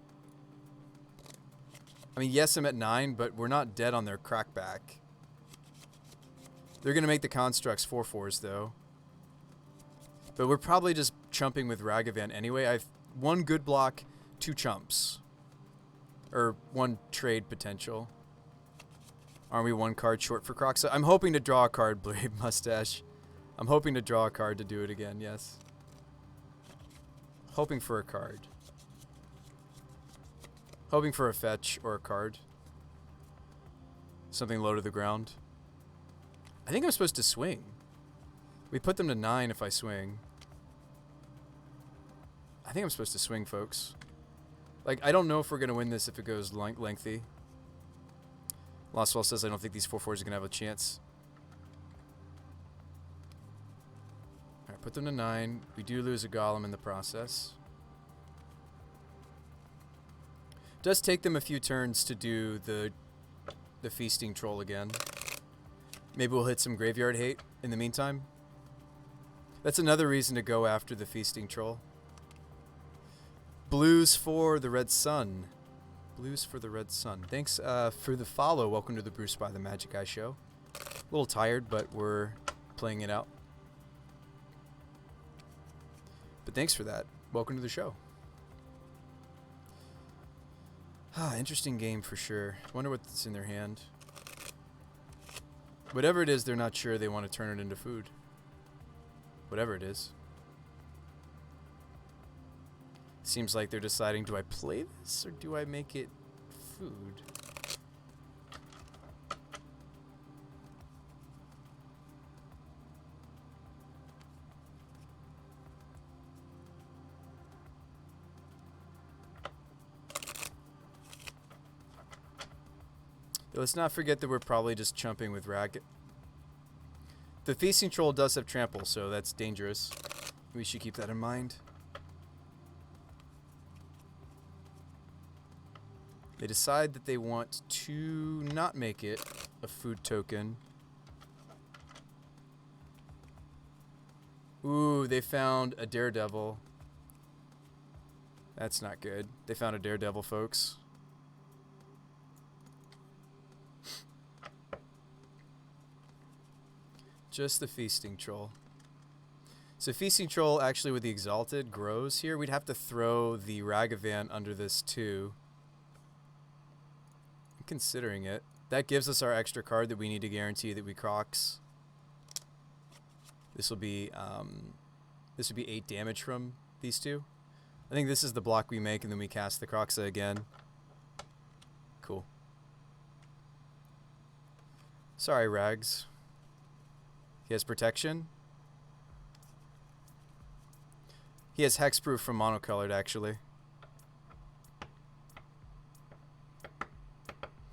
I mean, yes, I'm at 9, but we're not dead on their crackback. They're going to make the constructs 4/4s, though. But we're probably just chumping with Ragavan anyway. I've 1 good block, 2 chumps. Or 1 trade potential. Aren't we 1 card short for Kroxa? I'm hoping to draw a card, Blade Mustache. I'm hoping to draw a card to do it again, yes. Hoping for a card. Hoping for a fetch or a card. Something low to the ground. I think I'm supposed to swing. We put them to 9 if I swing. I think I'm supposed to swing, folks. Like, I don't know if we're going to win this if it goes lengthy. Lostwell says I don't think these 4/4s are going to have a chance. Alright, put them to 9. We do lose a golem in the process. Does take them a few turns to do the feasting troll again. Maybe we'll hit some graveyard hate in the meantime. That's another reason to go after the feasting troll. Blues for the Red Sun. Blues for the Red Sun. Thanks for the follow. Welcome to the Bruce by the Magic Eye Show. A little tired, but we're playing it out. But thanks for that. Welcome to the show. Interesting game for sure. Wonder what's in their hand. Whatever it is, they're not sure they want to turn it into food. Whatever it is. Seems like they're deciding, do I play this or do I make it food? Let's not forget that we're probably just chumping with Rag. The Feasting Troll does have trample, so that's dangerous. We should keep that in mind. They decide that they want to not make it a food token. Ooh, they found a Daredevil. That's not good. They found a Daredevil, folks. Just the Feasting Troll. So Feasting Troll, actually with the Exalted, grows here. We'd have to throw the Ragavan under this too. I'm considering it. That gives us our extra card that we need to guarantee that we Crocs. This will be 8 damage from these two. I think this is the block we make and then we cast the Croxa again. Cool. Sorry, Rags. He has protection. He has hexproof from monocolored, actually.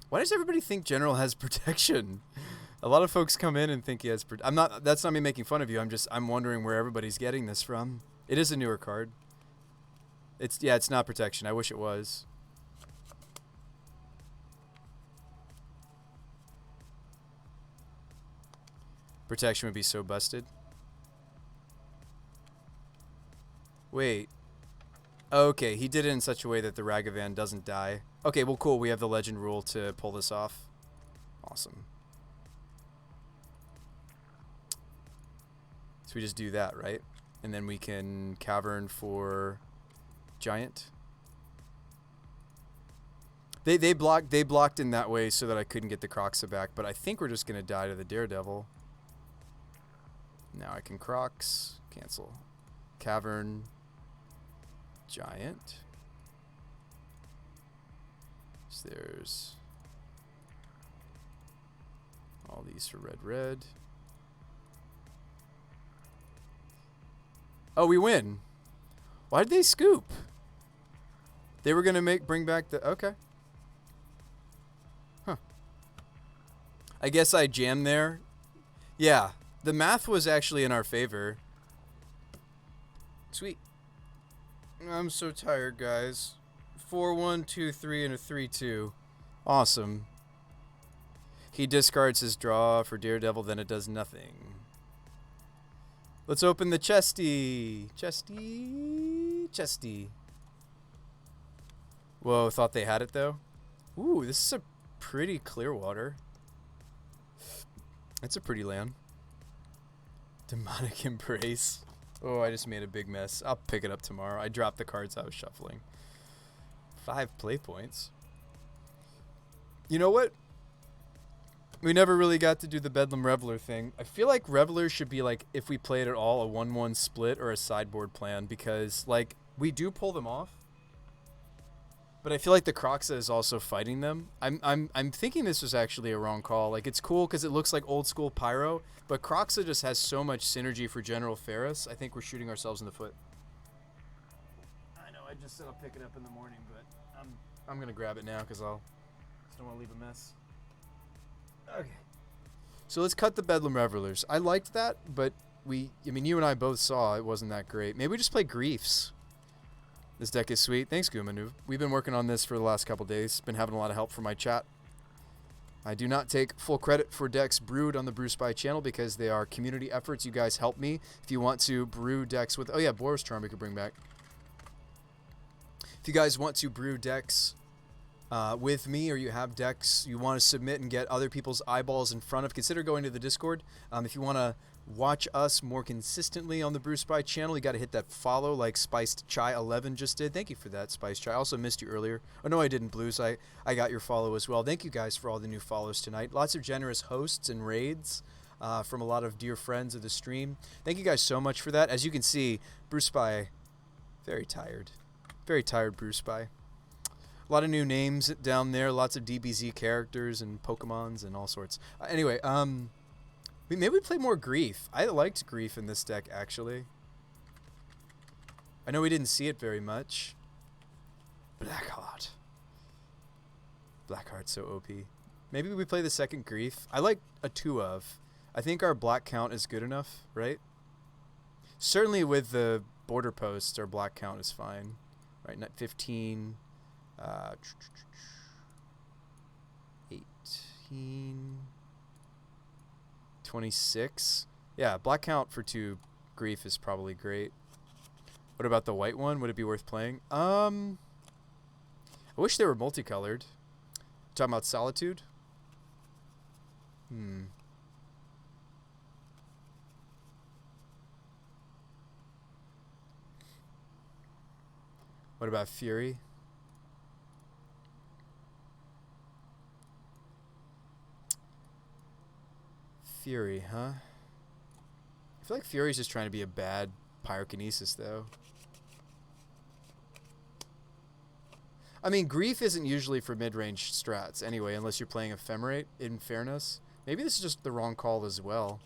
Why does everybody think General has protection? A lot of folks come in and think he has that's not me making fun of you. I'm wondering where everybody's getting this from. It is a newer card. It's not protection. I wish it was. Protection would be so busted. Wait. Okay, he did it in such a way that the Ragavan doesn't die. Okay, well, cool. We have the legend rule to pull this off. Awesome. So we just do that, right? And then we can cavern for giant. They blocked in that way so that I couldn't get the Croxa back, but I think we're just gonna die to the Daredevil. Now I can Crocs, cancel. Cavern, giant. So there's all these for red. Oh, we win. Why did they scoop? They were gonna bring back the okay. Huh. I guess I jammed there. Yeah, the math was actually in our favor. Sweet. I'm so tired, guys. 4-1-2-3 and a 3-2. Awesome. He discards his draw for Daredevil, then it does nothing. Let's open the chesty. Chesty. Whoa, thought they had it though. Ooh, this is a pretty clear water. That's a pretty land. Demonic Embrace. Oh, I just made a big mess. I'll pick it up tomorrow. I dropped the cards I was shuffling. 5 play points. You know what? We never really got to do the Bedlam Reveler thing. I feel like Reveler should be like, if we played at all, a 1-1 split or a sideboard plan, because like we do pull them off. But I feel like the Croxa is also fighting them. I'm thinking this was actually a wrong call. Like, it's cool because it looks like old school Pyro, but Croxa just has so much synergy for General Ferris. I think we're shooting ourselves in the foot. I know. I just said I'll pick it up in the morning, but I'm gonna grab it now because I just don't want to leave a mess. Okay. So let's cut the Bedlam Revelers. I liked that, but I mean, you and I both saw it wasn't that great. Maybe we just play Griefs. This deck is sweet. Thanks, Gumanu. We've been working on this for the last couple days. Been having a lot of help from my chat. I do not take full credit for decks brewed on the Brew Spy channel because they are community efforts. You guys help me. If you want to brew decks with... Oh, yeah, Boros Charm we could bring back. If you guys want to brew decks with me, or you have decks you want to submit and get other people's eyeballs in front of, consider going to the Discord. If you want to watch us more consistently on the Brew Spy channel, you got to hit that follow like Spiced Chai 11 just did. Thank you for that, Spiced Chai. I also missed you earlier. Oh, no, I didn't, Blues. I got your follow as well. Thank you guys for all the new follows tonight. Lots of generous hosts and raids from a lot of dear friends of the stream. Thank you guys so much for that. As you can see, Brew Spy, very tired. Very tired, Brew Spy. A lot of new names down there. Lots of DBZ characters and Pokemons and all sorts. Anyway, maybe we play more Grief. I liked Grief in this deck, actually. I know we didn't see it very much. Blackheart. Blackheart's so OP. Maybe we play the second Grief. I like a 2 of. I think our black count is good enough, right? Certainly with the border posts, our black count is fine. Right, net 15... 18... 26. Yeah, black count for 2 Grief is probably great. What about the white one? Would it be worth playing? I wish they were multicolored. Talking about Solitude? What about Fury? Fury, huh? I feel like Fury's just trying to be a bad pyrokinesis, though. I mean, Grief isn't usually for mid-range strats anyway, unless you're playing Ephemerate, in fairness. Maybe this is just the wrong call as well.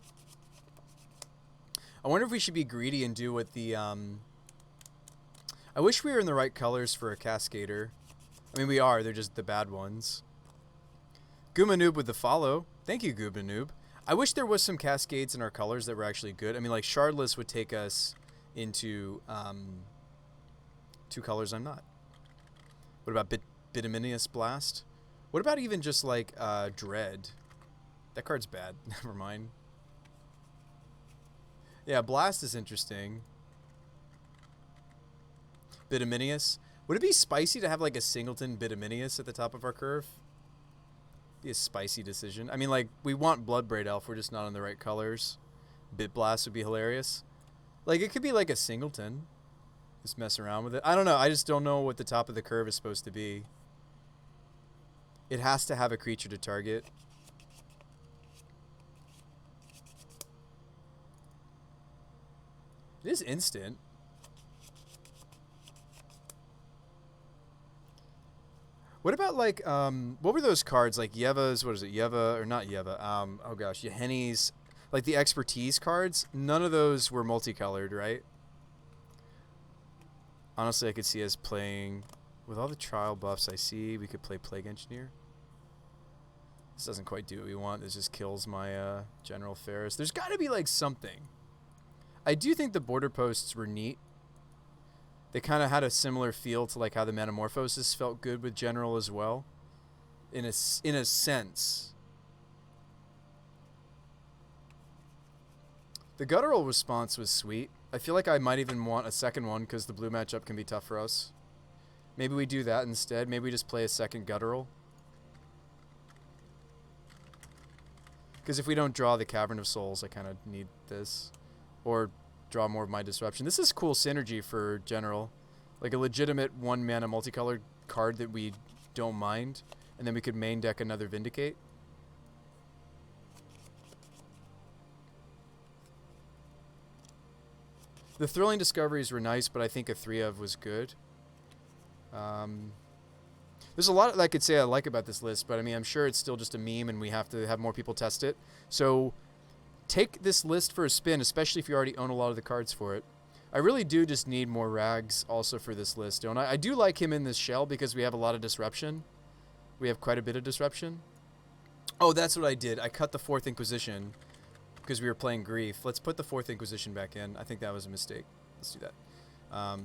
I wonder if we should be greedy and do what the I wish we were in the right colors for a Cascader. I mean, we are. They're just the bad ones. Goomanoob with the follow. Thank you, Goomanoob. I wish there was some Cascades in our colors that were actually good. I mean, like, Shardless would take us into 2 colors I'm not. What about Bituminius Blast? What about even just, like, Dread? That card's bad. Never mind. Yeah, Blast is interesting. Bituminius. Would it be spicy to have, like, a singleton Bituminius at the top of our curve? Be a spicy decision. I mean, like, we want Bloodbraid Elf. We're just not in the right colors. Bit Blast would be hilarious. Like, it could be, like, a singleton. Just mess around with it. I don't know. I just don't know what the top of the curve is supposed to be. It has to have a creature to target. It is instant. What about, like, what were those cards? Like, Yeva's, what is it? Yeva, or not Yeva. Oh, gosh. Yahenni's, like, the expertise cards. None of those were multicolored, right? Honestly, I could see us playing, with all the trial buffs I see, we could play Plague Engineer. This doesn't quite do what we want. This just kills my General Ferris. There's got to be, like, something. I do think the border posts were neat. They kind of had a similar feel to, like, how the Metamorphosis felt good with General as well. In a sense. The Guttural response was sweet. I feel like I might even want a second one because the blue matchup can be tough for us. Maybe we do that instead. Maybe we just play a second Guttural. Because if we don't draw the Cavern of Souls, I kind of need this. Or draw more of my Disruption. This is cool synergy for General. Like a legitimate 1-mana multicolored card that we don't mind. And then we could main deck another Vindicate. The Thrilling Discoveries were nice, but I think a 3-of was good. There's a lot that I could say I like about this list, but I mean, I'm sure it's still just a meme and we have to have more people test it. So take this list for a spin, especially if you already own a lot of the cards for it. I really do just need more Rags also for this list, don't I? I do like him in this shell because we have a lot of disruption. We have quite a bit of disruption. Oh, that's what I did. I cut the 4th Inquisition because we were playing Grief. Let's put the 4th Inquisition back in. I think that was a mistake. Let's do that. I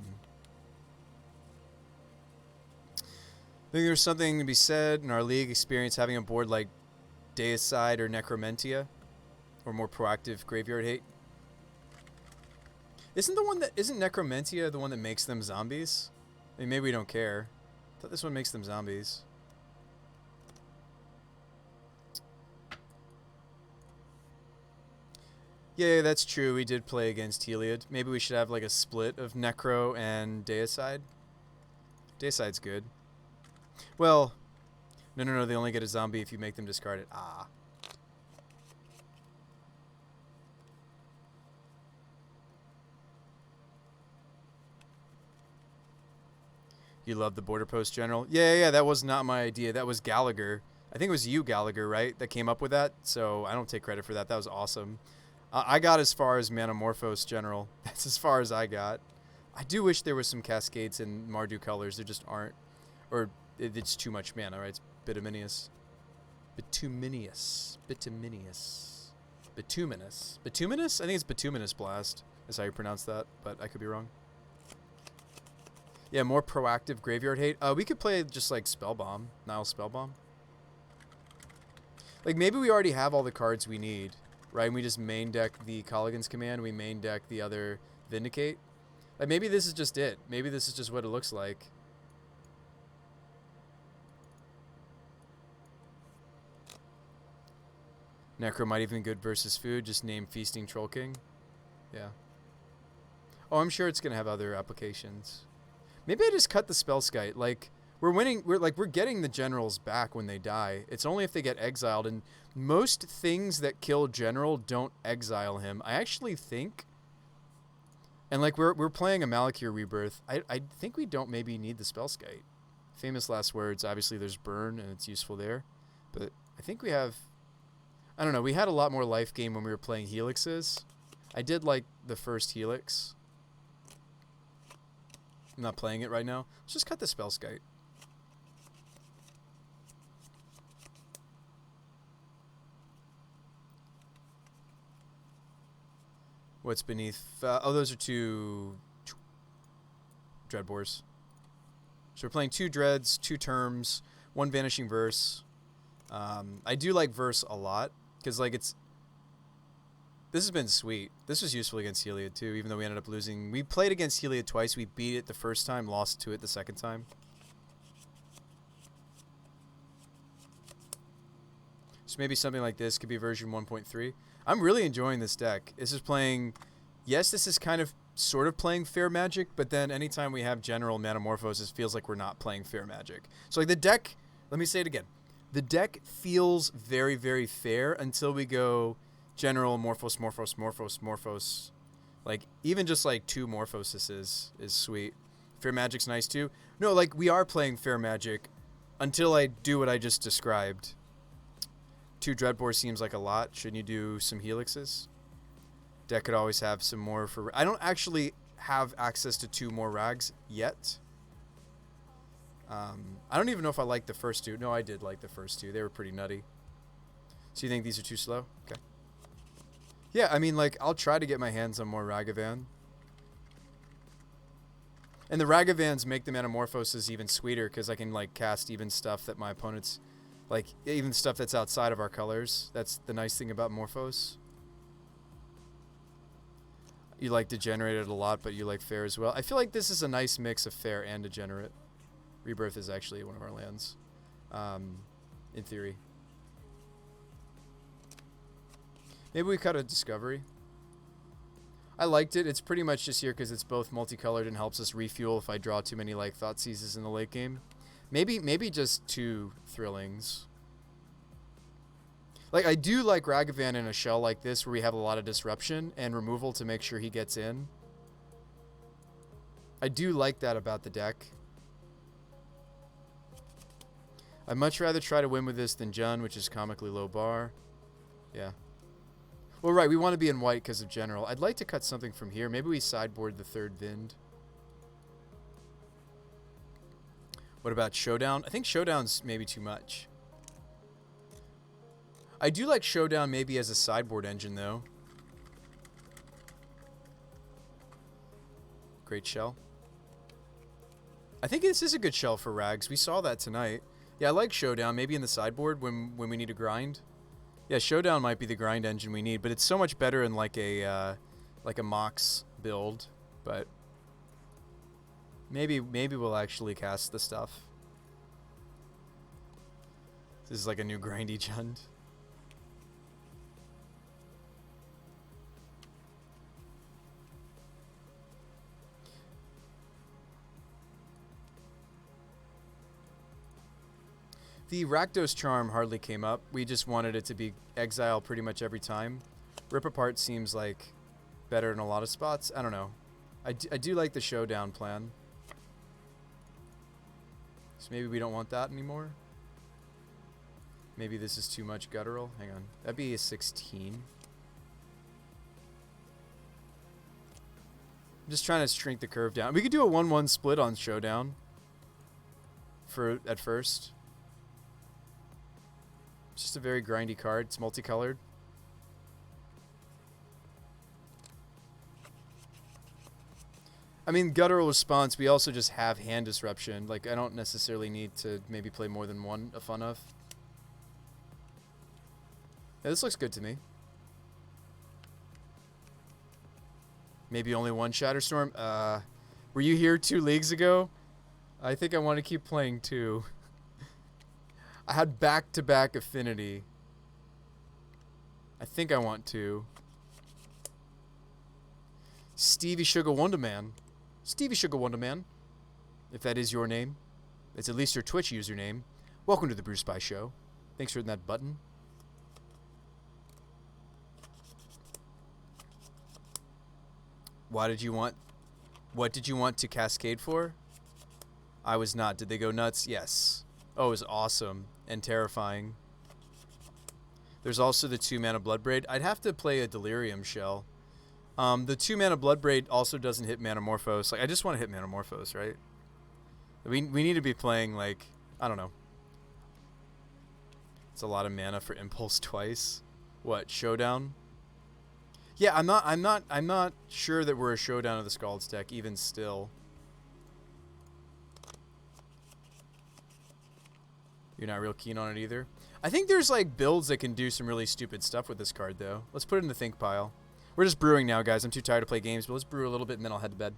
think there's something to be said in our league experience having a board like Deicide or Necromentia, or more proactive Graveyard Hate. Isn't Necromentia the one that makes them zombies? I mean, maybe we don't care. I thought this one makes them zombies. Yeah, that's true. We did play against Heliod. Maybe we should have like a split of Necro and Deicide. Deicide's good. Well, no. They only get a zombie if you make them discard it. Ah. You love the border post, General? Yeah, that was not my idea. That was Gallagher. I think it was you, Gallagher, right, that came up with that? So I don't take credit for that. That was awesome. I got as far as Manamorphose, General. That's as far as I got. I do wish there was some Cascades in Mardu colors. There just aren't. Or it's too much mana, right? It's Bituminous. Bituminous. Bituminous? I think it's Bituminous Blast is how you pronounce that, but I could be wrong. Yeah, more proactive Graveyard Hate. We could play just like Spellbomb. Nile Spellbomb. Like maybe we already have all the cards we need, right? And we just main deck the Colligan's Command. We main deck the other Vindicate. Like maybe this is just it. Maybe this is just what it looks like. Necro might even be good versus food. Just name Feasting Troll King. Yeah. Oh, I'm sure it's gonna have other applications. Maybe I just cut the Spellskite. Like we're winning. We're getting the generals back when they die. It's only if they get exiled, and most things that kill general don't exile him. I actually think. And like we're playing a Malakir Rebirth. I think we don't maybe need the Spellskite. Famous last words. Obviously, there's burn, and it's useful there. But I think we have. I don't know. We had a lot more life gain when we were playing Helixes. I did like the first Helix. I'm not playing it right now. Let's just cut the Spellskite. What's beneath? Oh, those are two Dreadbores. So we're playing 2 Dreads, 2 Terms, 1 Vanishing Verse. I do like Verse a lot because like this has been sweet. This was useful against Heliod too, even though we ended up losing. We played against Heliod twice. We beat it the first time, lost to it the second time. So maybe something like this could be version 1.3. I'm really enjoying this deck. This is playing... Yes, this is kind of sort of playing fair Magic, but then anytime we have general Manamorphose, it feels like we're not playing fair Magic. So like the deck... Let me say it again. The deck feels very, very fair until we go general Morphos, Morphos, Morphos, Morphos. Like, even just like 2 Morphoses is sweet. Fair Magic's nice too. No, like, we are playing fair Magic until I do what I just described. 2 Dreadbore seems like a lot. Shouldn't you do some Helixes? Deck could always have some more for... I don't actually have access to 2 more Rags yet. I don't even know if I like the first 2. No, I did like the first 2. They were pretty nutty. So you think these are too slow? Okay. Yeah, I mean, like, I'll try to get my hands on more Ragavan. And the Ragavans make the Manamorphoses even sweeter because I can, like, cast even stuff that my opponents... Like, even stuff that's outside of our colors. That's the nice thing about Morphos. You like Degenerated a lot, but you like Fair as well. I feel like this is a nice mix of Fair and Degenerate. Rebirth is actually one of our lands. In theory. Maybe we cut a Discovery. I liked it. It's pretty much just here because it's both multicolored and helps us refuel if I draw too many, like, Thoughtseizes in the late game. Maybe just 2 Thrillings. Like, I do like Ragavan in a shell like this where we have a lot of disruption and removal to make sure he gets in. I do like that about the deck. I'd much rather try to win with this than Jund, which is comically low bar. Yeah. Well, right, we want to be in white because of general. I'd like to cut something from here. Maybe we sideboard the 3rd Vind. What about Showdown? I think Showdown's maybe too much. I do like Showdown maybe as a sideboard engine, though. Great shell. I think this is a good shell for Rags. We saw that tonight. Yeah, I like Showdown, maybe in the sideboard when we need to grind. Yeah, Showdown might be the grind engine we need, but it's so much better in like a Mox build, but... Maybe we'll actually cast the stuff. This is like a new grindy Jund. The Rakdos Charm hardly came up. We just wanted it to be exile pretty much every time. Rip Apart seems like better in a lot of spots. I don't know. I do like the Showdown plan. So maybe we don't want that anymore. Maybe this is too much guttural. Hang on. That'd be a 16. I'm just trying to shrink the curve down. We could do a 1-1 split on Showdown. At first. It's just a very grindy card. It's multicolored. I mean, guttural response, we also just have hand disruption. Like, I don't necessarily need to maybe play more than one a fun of. Yeah, this looks good to me. Maybe only one Shatterstorm. Were you here 2 leagues ago? I think I want to keep playing 2. I had back-to-back Affinity. I think I want 2. Stevie Sugar Wonder Man. Stevie Sugar Wonder Man, if that is your name. It's at least your Twitch username. Welcome to the Bruce Spy Show. Thanks for hitting that button. What did you want to cascade for? I was not. Did they go nuts? Yes. Oh, it was awesome and terrifying. There's also the 2-mana Bloodbraid. I'd have to play a Delirium Shell. The 2-mana Bloodbraid also doesn't hit Manamorphose. Like, I just want to hit Manamorphose, right? We need to be playing, like, I don't know. It's a lot of mana for Impulse twice. What, Showdown? Yeah, I'm not sure that we're a Showdown of the Scald's deck, even still. You're not real keen on it either? I think there's, like, builds that can do some really stupid stuff with this card, though. Let's put it in the think pile. We're just brewing now, guys. I'm too tired to play games, but let's brew a little bit and then I'll head to bed.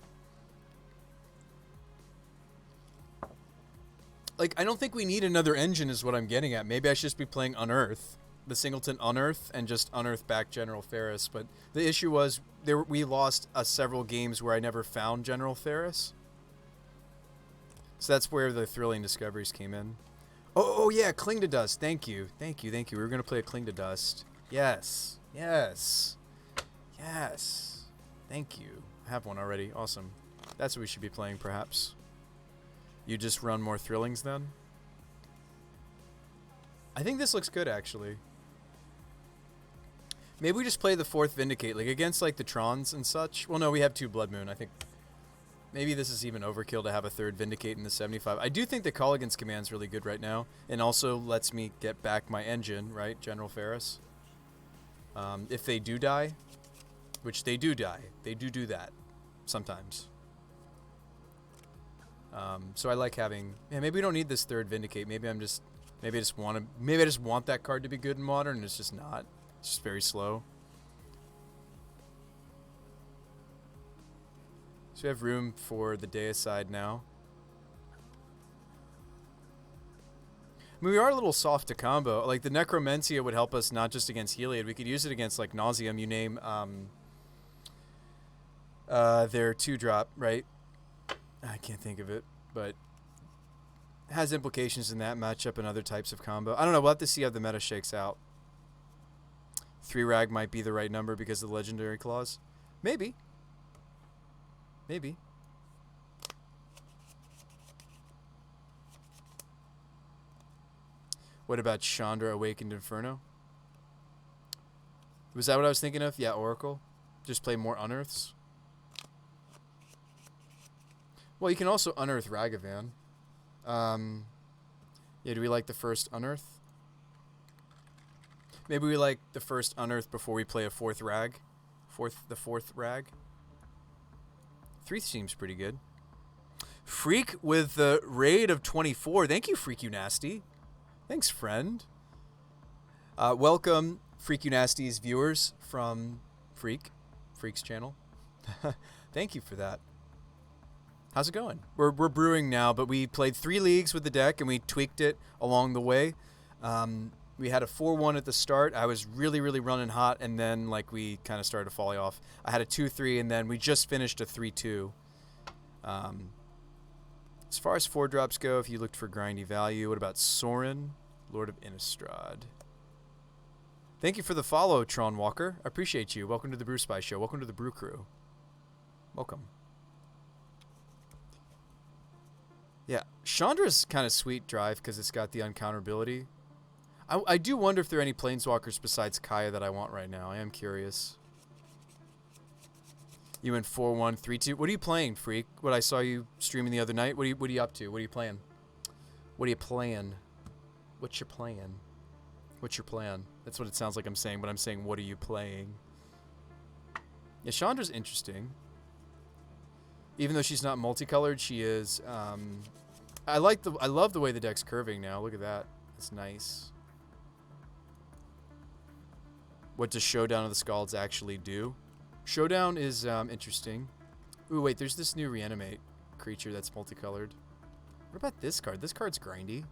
Like, I don't think we need another engine is what I'm getting at. Maybe I should just be playing Unearth. The Singleton Unearth and just Unearth back General Ferris. But the issue was we lost several games where I never found General Ferris. So that's where the thrilling discoveries came in. Oh yeah, Cling to Dust. Thank you. Thank you. We were going to play a Cling to Dust. Yes. Yes. Yes. Thank you. I have one already. Awesome. That's what we should be playing, perhaps. You just run more Thrillings then? I think this looks good, actually. Maybe we just play the 4th Vindicate, like against like the Trons and such. Well, no, we have 2 Blood Moon. I think maybe this is even overkill to have a 3rd Vindicate in the 75. I do think the Colligan's Command's really good right now, and also lets me get back my engine, right, General Ferris. If they do die, which they do die, they do that sometimes. So I like having. Yeah, maybe we don't need this 3rd Vindicate. Maybe I just want that card to be good in Modern, and it's just not. It's just very slow. So we have room for the Deicide now. I mean, we are a little soft to combo. Like, the Necromencia would help us not just against Heliod. We could use it against, like, Nauseam. You name their 2-drop, right? I can't think of it, but it has implications in that matchup and other types of combo. I don't know. We'll have to see how the meta shakes out. 3 rag might be the right number because of the legendary clause. Maybe. Maybe. What about Chandra Awakened Inferno? Was that what I was thinking of? Yeah, Oracle. Just play more Unearths. Well, you can also Unearth Ragavan. Yeah, do we like the first Unearth? Maybe we like the first Unearth before we play a 4th rag. The 4th rag. 3 seems pretty good. Freak with the raid of 24. Thank you, Freak You Nasty. Thanks, friend. Welcome, Freak You Nasty's viewers from Freak's channel. Thank you for that. How's it going? We're brewing now, but we played 3 leagues with the deck, and we tweaked it along the way. We had a 4-1 at the start. I was really running hot, and then like we kind of started to fall off. I had a 2-3, and then we just finished a 3-2. As far as 4-drops go, if you looked for grindy value, what about Sorin, Lord of Innistrad? Thank you for the follow, Tron Walker. I appreciate you. Welcome to the Brew Spy Show. Welcome to the Brew Crew. Welcome. Yeah, Chandra's kind of sweet drive because it's got the uncounterability. I do wonder if there are any Planeswalkers besides Kaya that I want right now. I am curious. You went 4-1, 3-2. What are you playing, Freak? What I saw you streaming the other night. What are you up to? What are you playing? What are you playing? What's your plan? What's your plan? That's what it sounds like I'm saying, but I'm saying, what are you playing? Yeah, Chandra's interesting. Even though she's not multicolored, she is. I love the way the deck's curving now. Look at that. It's nice. What does Showdown of the Scalds actually do? Showdown is interesting. Ooh, wait, there's this new Reanimate creature that's multicolored. What about this card? This card's grindy.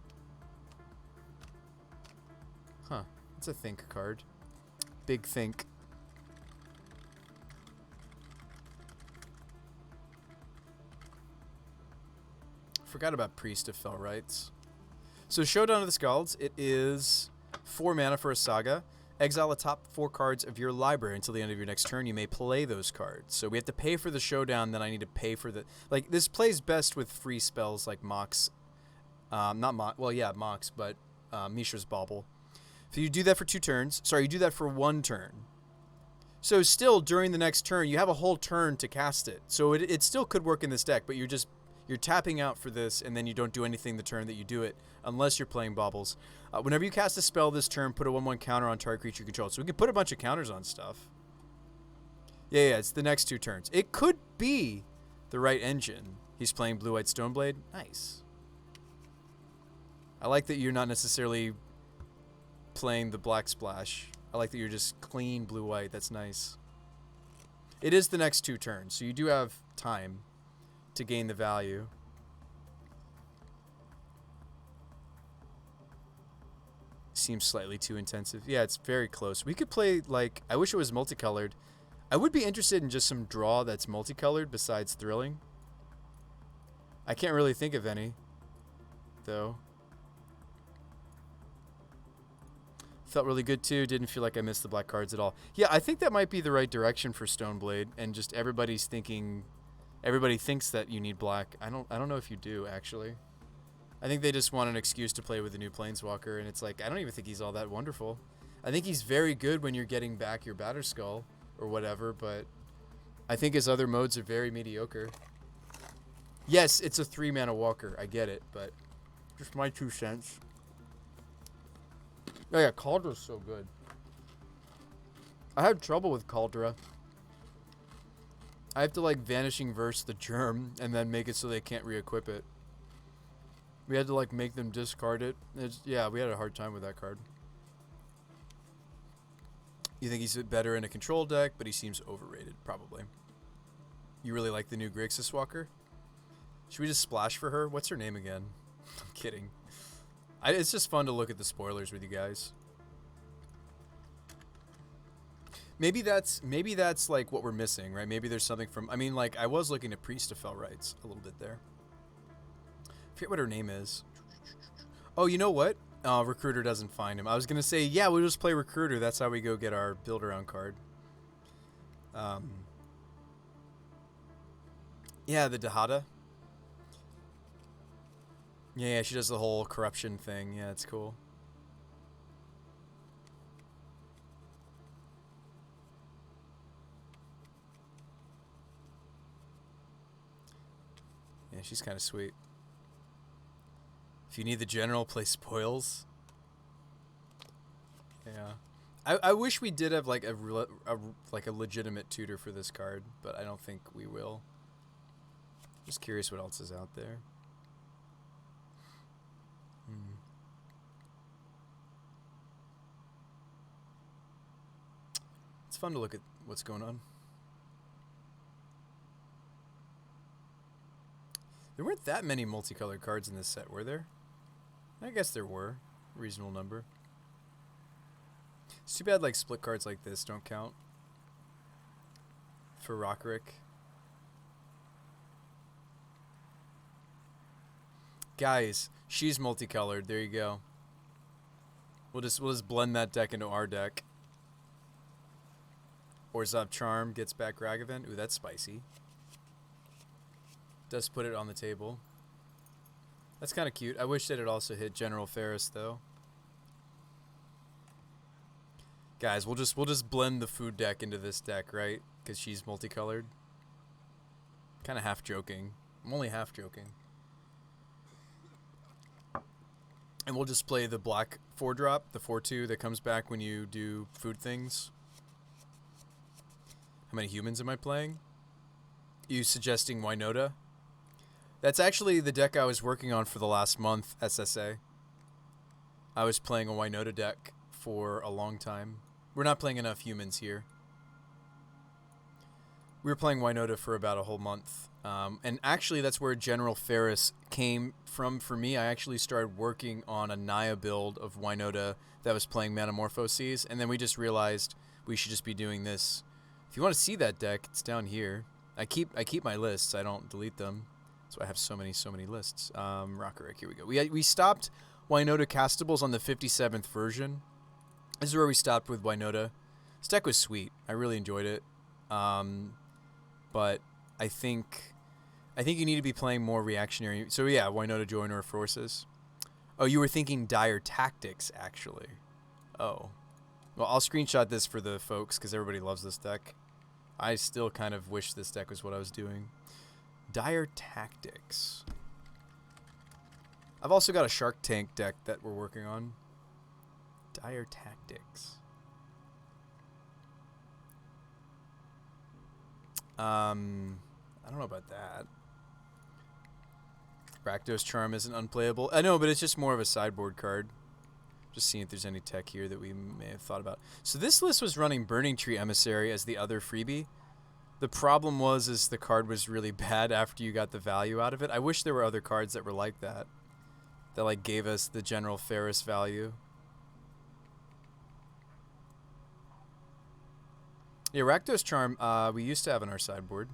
Huh. It's a Think card. Big Think. Forgot about Priest of Fell Rights. So Showdown of the Scalds, it is 4 mana for a saga. Exile the top 4 cards of your library until the end of your next turn. You may play those cards. So we have to pay for the Showdown, then I need to pay for the... Like, this plays best with free spells like Mox. Not Mox. Well, yeah, Mox, but Mishra's Bauble. So you do that for 2 turns. Sorry, you do that for 1 turn. So still, during the next turn, you have a whole turn to cast it. So it still could work in this deck, but you're tapping out for this, and then you don't do anything the turn that you do it, unless you're playing Baubles. Whenever you cast a spell this turn, put a 1/1 counter on target creature you control. So we can put a bunch of counters on stuff. Yeah, it's the next 2 turns. It could be the right engine. He's playing Blue-White Stoneblade. Nice. I like that you're not necessarily playing the Black Splash. I like that you're just clean blue-white. That's nice. It is the next 2 turns, so you do have time to gain the value. Seems slightly too intensive. Yeah, it's very close. We could play, like, I wish it was multicolored. I would be interested in just some draw that's multicolored besides Thrilling. I can't really think of any, though. Felt really good too. Didn't feel like I missed the black cards at all. Yeah, I think that might be the right direction for Stoneblade, and just everybody thinks that you need black. I don't know if you do, actually. I think they just want an excuse to play with the new Planeswalker, and it's like, I don't even think he's all that wonderful. I think he's very good when you're getting back your Batterskull or whatever, but I think his other modes are very mediocre. Yes, it's a 3-mana walker. I get it, but just my 2 cents. Oh yeah, Caldra's so good. I had trouble with Caldra. I have to like Vanishing Verse the Germ and then make it so they can't re-equip it. We had to like make them discard it. Yeah, we had a hard time with that card. You think he's better in a control deck, but he seems overrated, probably. You really like the new Grixis Walker? Should we just splash for her? What's her name again? I'm kidding. It's just fun to look at the spoilers with you guys. Maybe that's like what we're missing, right? Maybe there's something from... I mean, like, I was looking at Priest of Fell Rights a little bit there. I forget what her name is. Oh, you know what? Recruiter doesn't find him. I was going to say, yeah, we'll just play Recruiter. That's how we go get our build-around card. Yeah, the Dahada. Yeah, she does the whole corruption thing. Yeah, it's cool. Yeah, she's kind of sweet. If you need the general, play Spoils. Yeah. I wish we did have like a legitimate tutor for this card, but I don't think we will. Just curious what else is out there. It's fun to look at what's going on. There weren't that many multicolored cards in this set, were there? I guess there were. Reasonable number. It's too bad like split cards like this don't count. For Rockrick. Guys, she's multicolored. There you go. We'll just blend that deck into our deck. Orzhov Charm gets back Ragavan. Ooh, that's spicy. Does put it on the table. That's kind of cute. I wish that it also hit General Ferris though. Guys, we'll just blend the food deck into this deck, right? Because she's multicolored. Kind of half joking. I'm only half joking. And we'll just play the black 4-drop, the 4/2 that comes back when you do food things. How many humans am I playing? You suggesting Wynota? That's actually the deck I was working on for the last month, SSA. I was playing a Wynota deck for a long time. We're not playing enough humans here. We were playing Wynota for about a whole month. And actually, that's where General Ferris came from for me. I actually started working on a Naya build of Wynota that was playing Metamorphoses, and then we just realized we should just be doing this. If you want to see that deck, it's down here. I keep my lists. I don't delete them. So I have so many lists. Rockerick, here we go. We stopped Wynota castables on the 57th version. This is where we stopped with Wynota. This deck was sweet. I really enjoyed it. But I think you need to be playing more reactionary. So yeah, Wynota Joiner Forces. Oh, you were thinking Dire Tactics, actually. Oh. Well, I'll screenshot this for the folks because everybody loves this deck. I still kind of wish this deck was what I was doing. Dire Tactics. I've also got a Shark Tank deck that we're working on. Dire Tactics. I don't know about that. Rakdos Charm isn't unplayable. I know, but it's just more of a sideboard card. Just seeing if there's any tech here that we may have thought about. So this list was running Burning Tree Emissary as the other freebie. The problem is the card was really bad after you got the value out of it. I wish there were other cards that were like that. That like gave us the general Ferris value. Yeah, Rakdos Charm we used to have in our sideboard.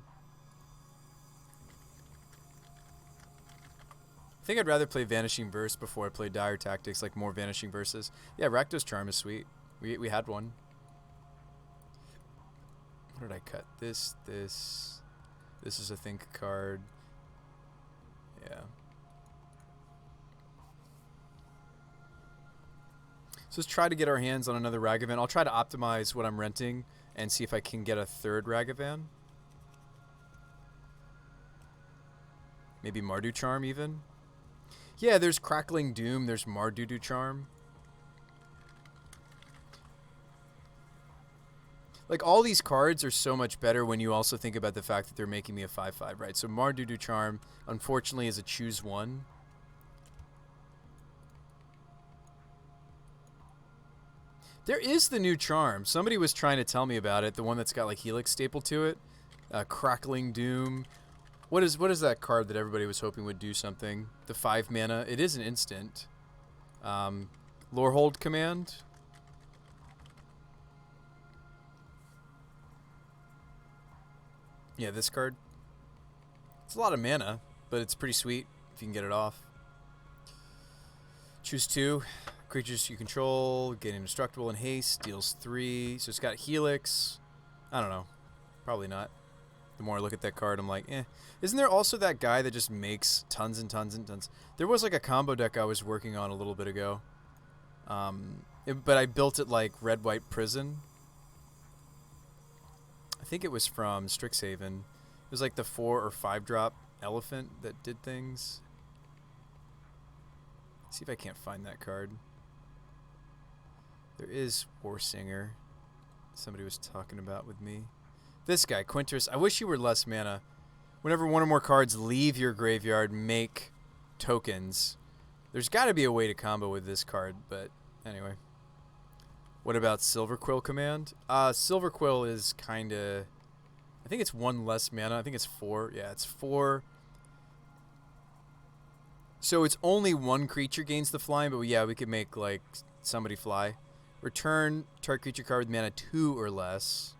I think I'd rather play Vanishing Verse before I play Dire Tactics, like more Vanishing Verses. Yeah, Rakdos Charm is sweet. We had one. What did I cut? This is a Think card. Yeah. So let's try to get our hands on another Ragavan. I'll try to optimize what I'm renting and see if I can get a third Ragavan. Maybe Mardu Charm even. Yeah, there's Crackling Doom, there's Mardudu Charm. Like, all these cards are so much better when you also think about the fact that they're making me a 5/5, right? So Mardudu Charm, unfortunately, is a choose one. There is the new charm. Somebody was trying to tell me about it, the one that's got, like, Helix stapled to it. Crackling Doom. What is that card that everybody was hoping would do something? The 5 mana. It is an instant. Lorehold Command. Yeah, this card. It's a lot of mana, but it's pretty sweet if you can get it off. Choose 2. Creatures you control get indestructible in haste. Deals 3. So it's got Helix. I don't know. Probably not. The more I look at that card, I'm like, eh. Isn't there also that guy that just makes tons and tons and tons? There was like a combo deck I was working on a little bit ago. But I built it like Red-White Prison. I think it was from Strixhaven. It was like the 4 or 5 drop elephant that did things. Let's see if I can't find that card. There is Warsinger. Somebody was talking about with me. This guy, Quintus. I wish you were less mana. Whenever one or more cards leave your graveyard, make tokens. There's got to be a way to combo with this card, but anyway. What about Silverquill Command? Silverquill is kind of... I think it's 1 less mana. I think it's 4. Yeah, it's 4. So it's only 1 creature gains the flying, but yeah, we could make, like, somebody fly. Return target creature card with mana 2 or less.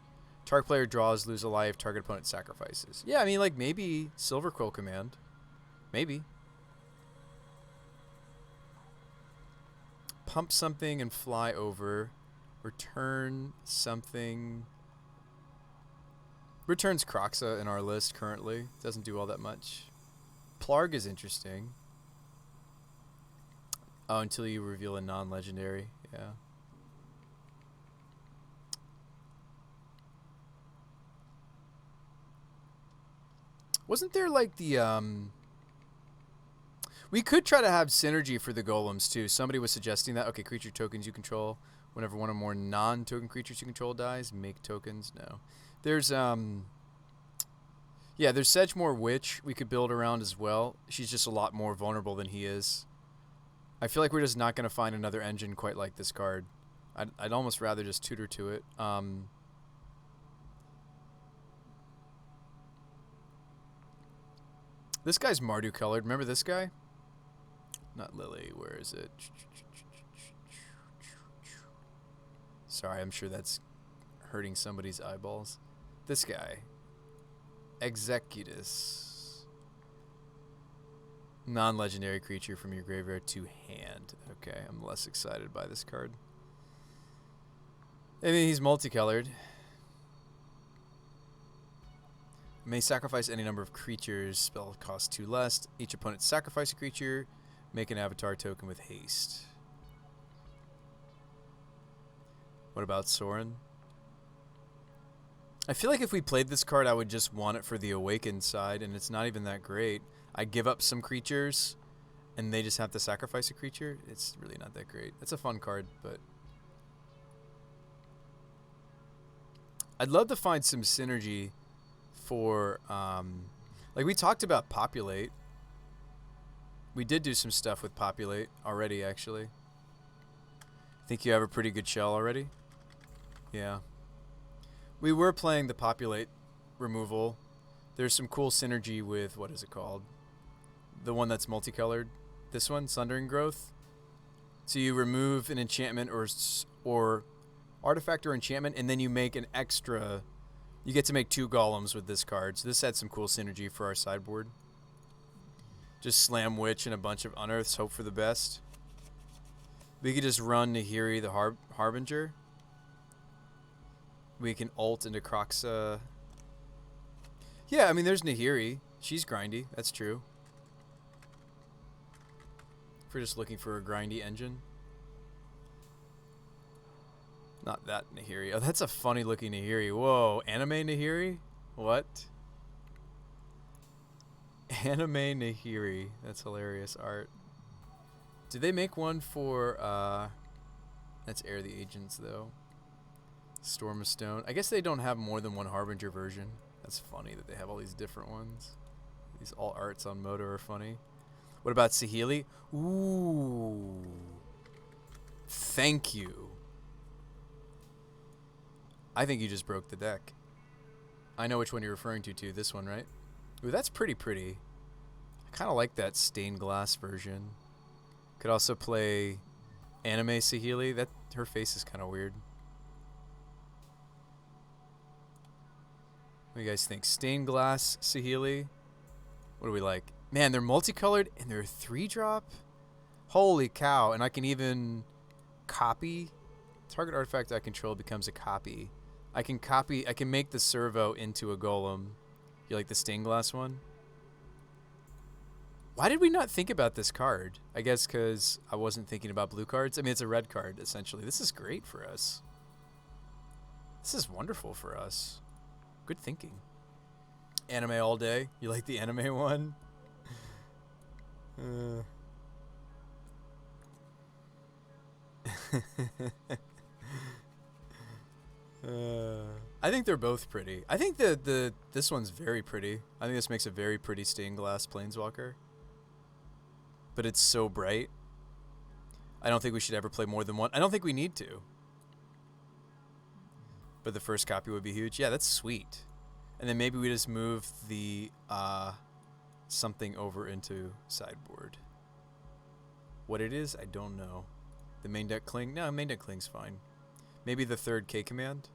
Target player draws, lose a life, target opponent sacrifices. Yeah, I mean, like, maybe Silverquill Command. Maybe. Pump something and fly over. Return something. Returns Kroxa in our list currently. Doesn't do all that much. Plarg is interesting. Oh, until you reveal a non-legendary. Yeah. Wasn't there like the we could try to have synergy for the golems too. Somebody was suggesting that. Okay, creature tokens you control. Whenever one or more non-token creatures you control dies, make tokens. No. There's yeah, there's Sedgemoor Witch we could build around as well. She's just a lot more vulnerable than he is. I feel like we're just not going to find another engine quite like this card. I'd almost rather just tutor to it. This guy's Mardu colored. Remember this guy? Not Lily. Where is it? Sorry, I'm sure that's hurting somebody's eyeballs. This guy. Executus. Non-legendary creature from your graveyard to hand. Okay, I'm less excited by this card. I mean, he's multicolored. May sacrifice any number of creatures. Spell cost 2 less. Each opponent sacrifice a creature. Make an avatar token with haste. What about Soren? I feel like if we played this card, I would just want it for the Awakened side, and it's not even that great. I give up some creatures, and they just have to sacrifice a creature. It's really not that great. It's a fun card, but... I'd love to find some synergy for... like, we talked about Populate. We did do some stuff with Populate already, actually. Think you have a pretty good shell already? Yeah. We were playing the Populate removal. There's some cool synergy with, what is it called? The one that's multicolored. This one, Sundering Growth. So you remove an enchantment or artifact or enchantment, and then you make an extra... You get to make 2 golems with this card. So this had some cool synergy for our sideboard. Just slam Witch and a bunch of unearths, hope for the best. We could just run Nahiri the Harbinger. We can ult into Kroxa. Yeah, I mean, there's Nahiri. She's grindy. That's true. If we're just looking for a grindy engine. Not that Nahiri. Oh, that's a funny looking Nahiri. Whoa, anime Nahiri? What? Anime Nahiri. That's hilarious art. Did they make one for, that's Air the Agents, though. Storm of Stone. I guess they don't have more than one Harbinger version. That's funny that they have all these different ones. These all arts on Moto are funny. What about Saheeli? Ooh. Thank you. I think you just broke the deck. I know which one you're referring to, too. This one, right? Ooh, that's pretty pretty. I kind of like that stained glass version. Could also play anime Saheeli. That her face is kind of weird. What do you guys think? Stained glass Saheeli? What do we like? Man, they're multicolored and they're 3-drop? Holy cow. And I can even copy. Target artifact I control becomes a copy. I can make the servo into a golem. You like the stained glass one? Why did we not think about this card? I guess because I wasn't thinking about blue cards. I mean, it's a red card, essentially. This is great for us. This is wonderful for us. Good thinking. Anime all day. You like the anime one? I think they're both pretty. I think this one's very pretty. I think this makes a very pretty stained glass planeswalker. But it's so bright. I don't think we should ever play more than one. I don't think we need to. But the first copy would be huge. Yeah, that's sweet. And then maybe we just move the something over into sideboard. What it is, I don't know. The main deck cling? No, main deck cling's fine. Maybe the third K command.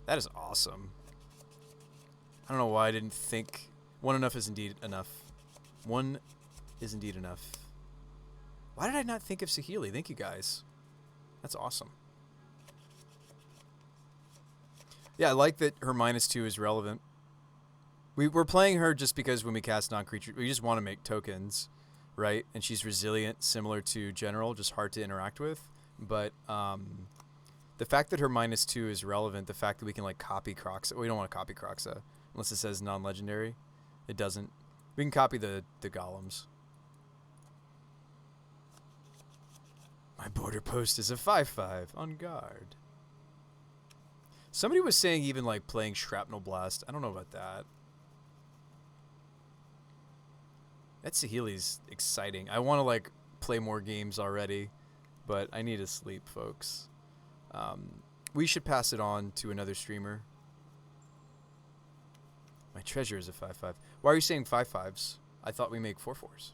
That is awesome. I don't know why I didn't think. One enough is indeed enough. One is indeed enough. Why did I not think of Saheeli? Thank you guys. That's awesome. Yeah, I like that her -2 is relevant. We're playing her just because when we cast non-creature, we just want to make tokens, right? And she's resilient, similar to General, just hard to interact with. But the fact that her -2 is relevant, the fact that we can like copy Kroxa, we don't want to copy Kroxa unless it says non-legendary. It doesn't. We can copy the golems. My border post is a 5/5 on guard. Somebody was saying even like playing Shrapnel Blast. I don't know about that. That Saheeli's exciting. I want to like play more games already, but I need to sleep, folks. We should pass it on to another streamer. My treasure is a 5/5. Why are you saying 5/5s? I thought we make 4/4s.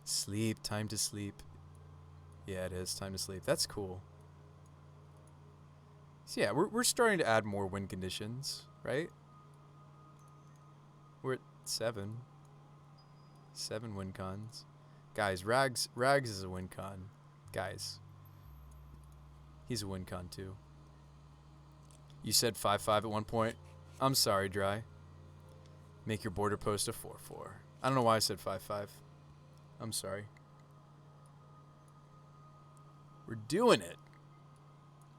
Sleep, time to sleep. Yeah, it is time to sleep. That's cool. So yeah, we're starting to add more win conditions, right? We're at 7. 7 win cons. Guys, Rags is a win con. Guys. He's a win con too. You said 5/5 at one point. I'm sorry, Dry. Make your border post a 4/4. I don't know why I said 5/5. I'm sorry. We're doing it.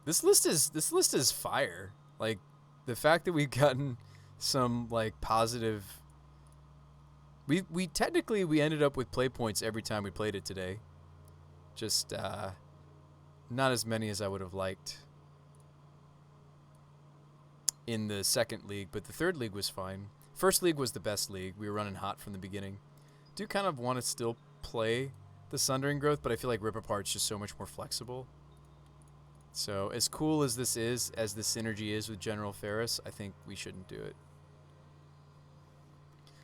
This list is fire. Like, the fact that we've gotten some like positive. We technically we ended up with play points every time we played it today. Just not as many as I would have liked in the second league, but the third league was fine. First league was the best league. We were running hot from the beginning. Do kind of want to still play the Sundering Growth, but I feel like Rip Apart's just so much more flexible. So as cool as this is, as the synergy is with General Ferris, I think we shouldn't do it.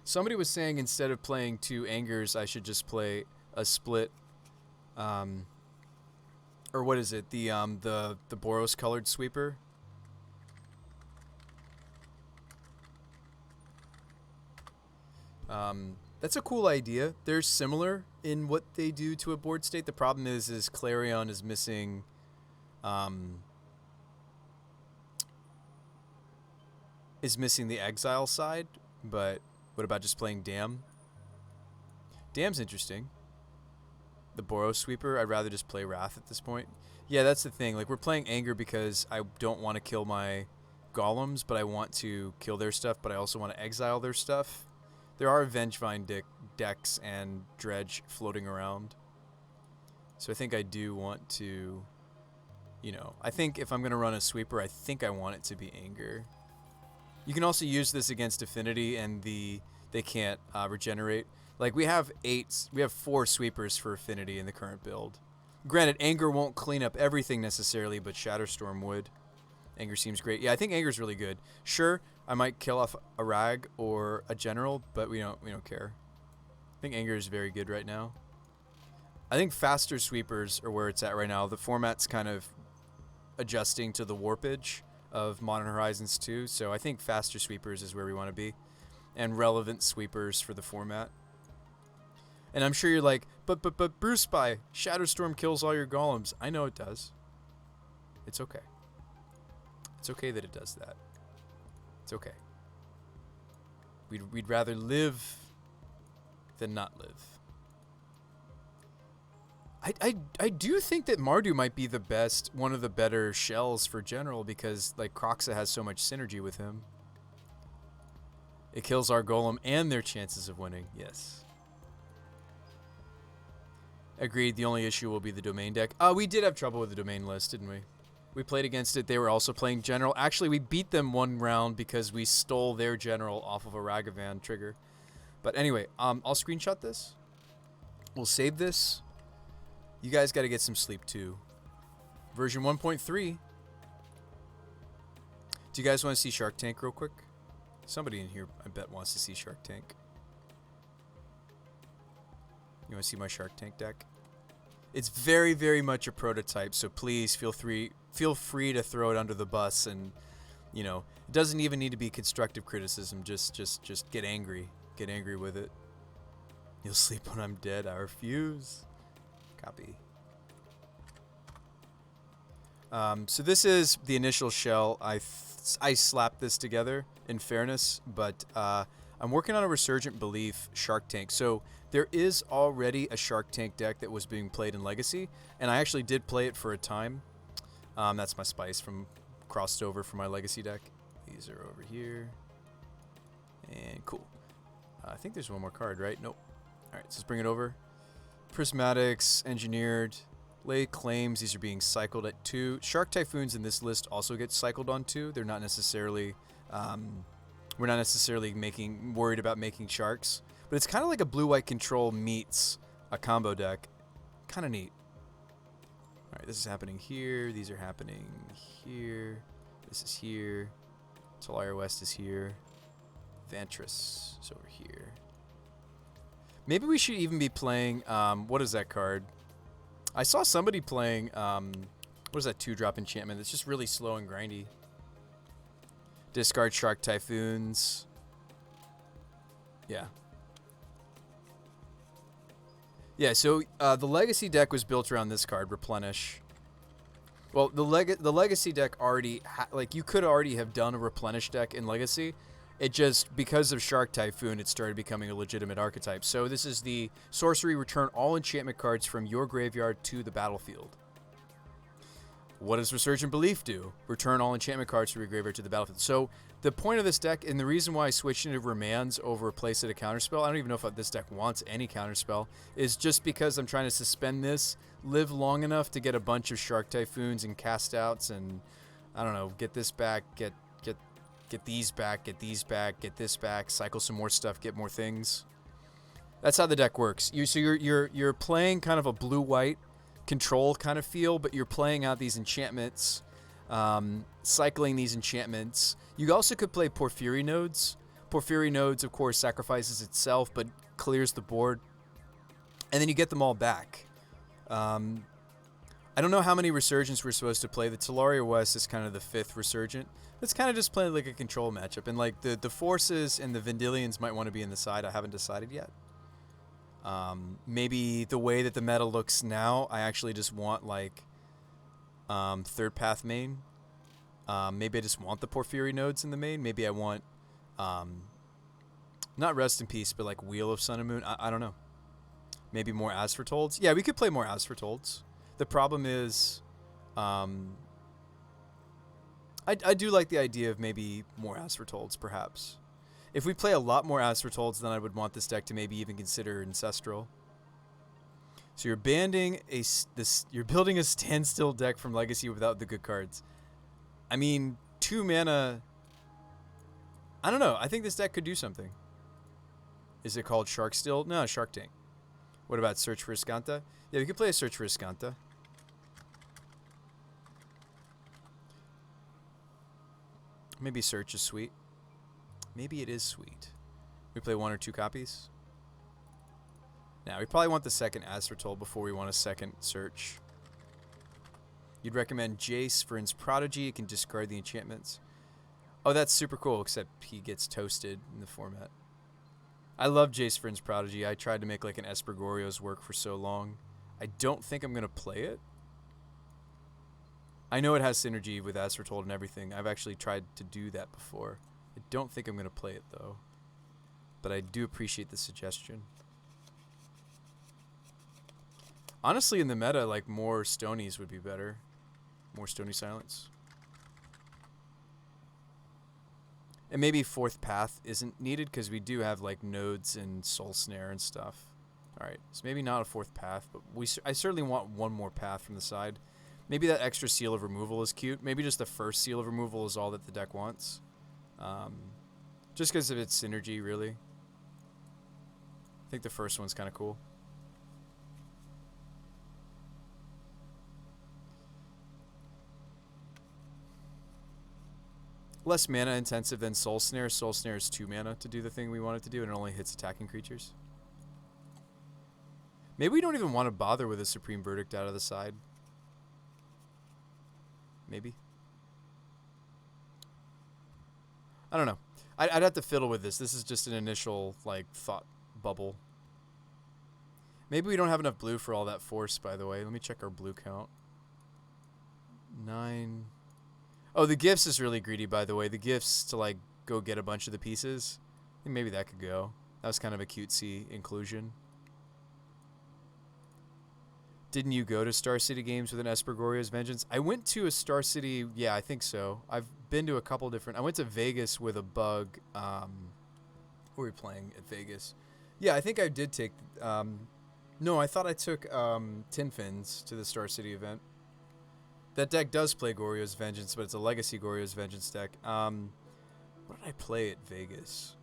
Somebody was saying instead of playing 2 Angers, I should just play a split, or what is it? The Boros colored sweeper. That's a cool idea. They're similar in what they do to a board state. The problem is Clarion is missing, the exile side. But what about just playing Dam? Dam's interesting. The Boros sweeper. I'd rather just play Wrath at this point. Yeah, that's the thing. Like, we're playing Anger because I don't want to kill my golems, but I want to kill their stuff. But I also want to exile their stuff. There are Vengevine decks and Dredge floating around. So I think I do want to, I think if I'm going to run a sweeper, I think I want it to be Anger. You can also use this against Affinity and they can't regenerate. Like, we have 4 sweepers for Affinity in the current build. Granted, Anger won't clean up everything necessarily, but Shatterstorm would. Anger seems great. Yeah, I think Anger's really good. Sure, I might kill off a Rag or a General, but we don't care. I think Anger is very good right now. I think faster sweepers are where it's at right now. The format's kind of adjusting to the warpage of Modern Horizons 2, so I think faster sweepers is where we want to be, and relevant sweepers for the format. And I'm sure you're like, but Bruce Spy, Shatterstorm kills all your golems. I know it does. It's okay. It's okay that it does that. It's okay. We'd rather live than not live. I do think that Mardu might be one of the better shells for General, because like Kroxa has so much synergy with him. It kills our golem and their chances of winning. Yes. Agreed. The only issue will be the domain deck. We did have trouble with the domain list, didn't we? We played against it. They were also playing General. Actually, we beat them one round because we stole their General off of a Ragavan trigger. But anyway, I'll screenshot this. We'll save this. You guys got to get some sleep too. Version 1.3. Do you guys want to see Shark Tank real quick? Somebody in here, I bet, wants to see Shark Tank. You want to see my Shark Tank deck? It's very, very much a prototype, so please feel free to throw it under the bus, and it doesn't even need to be constructive criticism. Just get angry. Get angry with it. You'll sleep when I'm dead. I refuse. Copy. So this is the initial shell. I slapped this together, in fairness, but I'm working on a Resurgent Belief Shark Tank. So there is already a Shark Tank deck that was being played in Legacy, and I actually did play it for a time. That's my spice from crossed over from my Legacy deck. These are over here. And cool. I think there's one more card, right? Nope. All right, so let's bring it over. Prismatics, Engineered, Lay Claims. These are being cycled at 2. Shark Typhoons in this list also get cycled on 2. They're not necessarily... we're not necessarily worried about making sharks. But it's kind of like a blue-white control meets a combo deck. Kind of neat. Alright, this is happening here. These are happening here. This is here. Talaria West is here. Vantress is over here. Maybe we should even be playing, what is that card? I saw somebody playing, what is that 2-drop enchantment? It's just really slow and grindy. Discard Shark Typhoons. Yeah. Yeah, so the Legacy deck was built around this card, Replenish. Well, the Legacy deck already, you could already have done a Replenish deck in Legacy. It just, because of Shark Typhoon, it started becoming a legitimate archetype. So this is the sorcery, return all enchantment cards from your graveyard to the battlefield. What does Resurgent Belief do? Return all enchantment cards from your graveyard to the battlefield. So the point of this deck, and the reason why I switched into Remands over Place at a Counterspell, I don't even know if this deck wants any Counterspell, is just because I'm trying to suspend this, live long enough to get a bunch of Shark Typhoons and cast outs, and I don't know, get this back, get these back, get these back, get this back, cycle some more stuff, get more things. That's how the deck works. You're playing kind of a blue-white control kind of feel, but you're playing out these enchantments, cycling these enchantments. You also could play Porphyry Nodes. Porphyry Nodes, of course, sacrifices itself, but clears the board. And then you get them all back. I don't know how many Resurgents we're supposed to play. The Talaria West is kind of the 5th Resurgent. It's kind of just playing like a control matchup. And like the Forces and the Vendilions might want to be in the side. I haven't decided yet. Maybe the way that the meta looks now, I actually just want like third path main. Maybe I just want the Porphyry Nodes in the main. Maybe I want not Rest in Peace, but like Wheel of Sun and Moon. I don't know. Maybe more As Fortolds. Yeah, we could play more As Fortolds. The problem is I do like the idea of maybe more As Fortolds, perhaps. If we play a lot more As Fortolds, then I would want this deck to maybe even consider Ancestral. So you're banding you're building a standstill deck from Legacy without the good cards. I mean, 2 mana. I don't know. I think this deck could do something. Is it called Shark Still? No, Shark Tank. What about Search for Iskanta? Yeah, we could play a Search for Iskanta. Maybe Search is sweet. Maybe it is sweet. We play 1 or 2 copies. Now, we probably want the second As Foretold before we want a second Search. You'd recommend Jace for In's Prodigy. You can discard the enchantments. Oh, that's super cool, except he gets toasted in the format. I love Jace for In's Prodigy. I tried to make like an Espergorios work for so long. I don't think I'm going to play it. I know it has synergy with As Foretold and everything. I've actually tried to do that before. I don't think I'm going to play it, though. But I do appreciate the suggestion. Honestly, in the meta, like, more Stonies would be better. More Stony Silence. And maybe 4th Path isn't needed, because we do have, like, Nodes and Soul Snare and stuff. Alright, so maybe not a 4th Path, but I certainly want 1 more path from the side. Maybe that extra Seal of Removal is cute. Maybe just the first Seal of Removal is all that the deck wants. Just because of its synergy, really. I think the first one's kind of cool. Less mana intensive than Soul Snare. Soul Snare is 2 mana to do the thing we want it to do, and it only hits attacking creatures. Maybe we don't even want to bother with a Supreme Verdict out of the side. Maybe. I don't know. I'd have to fiddle with this. This is just an initial, like, thought bubble. Maybe we don't have enough blue for all that force, by the way. Let me check our blue count. 9. Oh, the gifts is really greedy, by the way. The gifts to, like, go get a bunch of the pieces. I think maybe that could go. That was kind of a cutesy inclusion. Didn't you go to Star City games with an Espergoria's Vengeance? I went to a Star City, yeah, I think so. I've been to a couple different, I went to Vegas with a bug. Who were we playing at Vegas? Yeah, I think I did take, no, I thought I took Tin Fins to the Star City event. That deck does play Goryo's Vengeance, but it's a Legacy Goryo's Vengeance deck. What did I play at Vegas?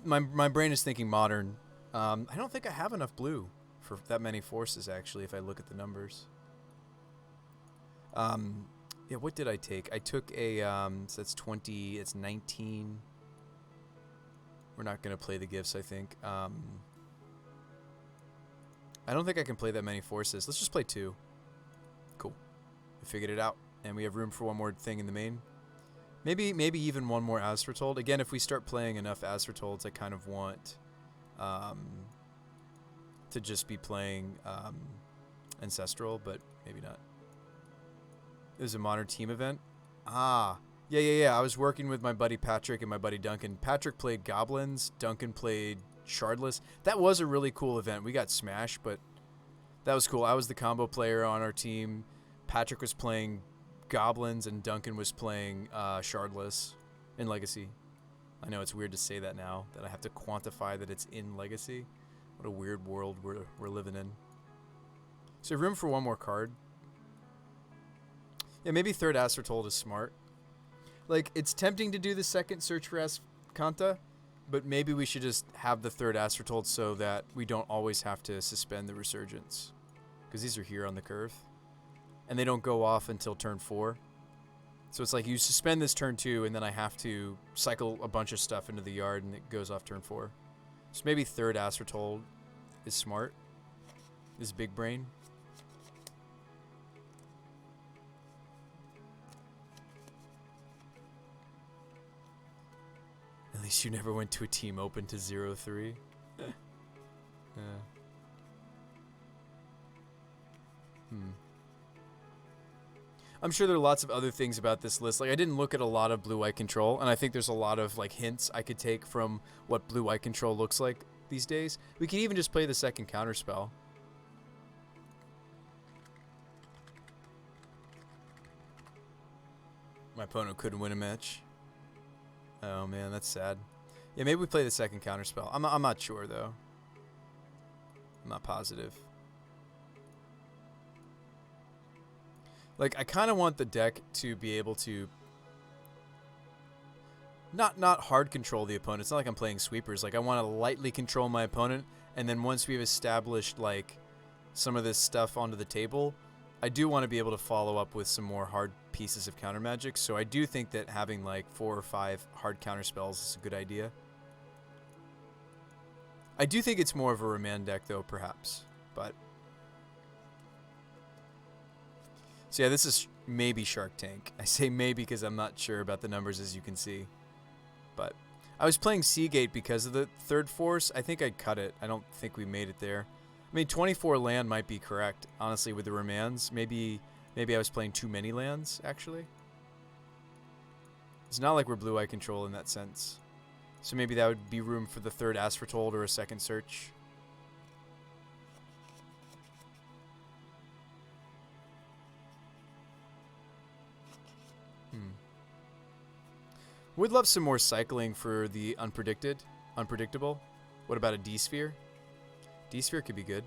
My brain is thinking Modern. I don't think I have enough blue for that many forces, actually, if I look at the numbers. Yeah, what did I take? I took a, so that's 20, it's 19. We're not going to play the gifts, I think. I don't think I can play that many forces. Let's just play 2. Cool. We figured it out, and we have room for 1 more thing in the main. Maybe even 1 more As Foretold. Again, if we start playing enough As Fortolds, I kind of want to just be playing Ancestral, but maybe not. It was a Modern Team event. Ah, yeah. I was working with my buddy Patrick and my buddy Duncan. Patrick played Goblins. Duncan played Shardless. That was a really cool event. We got smashed, but that was cool. I was the combo player on our team. Patrick was playing Goblins and Duncan was playing Shardless in Legacy. I know it's weird to say that now, that I have to quantify that it's in Legacy. What a weird world we're living in. So room for one more card. Yeah, maybe third Astrotold is smart. Like, it's tempting to do the second Search for Kanta, but maybe we should just have the third Astrotold so that we don't always have to suspend the Resurgence. Because these are here on the curve. And they don't go off until turn 4. So it's like you suspend this turn 2, and then I have to cycle a bunch of stuff into the yard, and it goes off turn 4. So maybe third Astrotold is smart. Is big brain. At least you never went to a team open to 0-3. Yeah. I'm sure there are lots of other things about this list. Like, I didn't look at a lot of blue-white control, and I think there's a lot of like hints I could take from what blue-white control looks like these days. We could even just play the second counterspell. My opponent couldn't win a match. Oh man, that's sad. Yeah, maybe we play the second counterspell. I'm not sure though. I'm not positive. Like, I kind of want the deck to be able to not hard control the opponent. It's not like I'm playing sweepers. Like, I want to lightly control my opponent, and then once we've established like some of this stuff onto the table, I do want to be able to follow up with some more hard pieces of counter magic. So I do think that having like 4 or 5 hard counter spells is a good idea. I do think it's more of a remand deck though, perhaps, but. So yeah, this is maybe Shark Tank. I say maybe because I'm not sure about the numbers, as you can see. But I was playing Seagate because of the third force. I think I'd cut it. I don't think we made it there. I mean, 24 land might be correct, honestly, with the remands. Maybe I was playing too many lands, actually. It's not like we're blue-eye control in that sense. So maybe that would be room for the third Astrotold or a second search. Would love some more cycling for the unpredictable. What about a D-Sphere? D-Sphere could be good.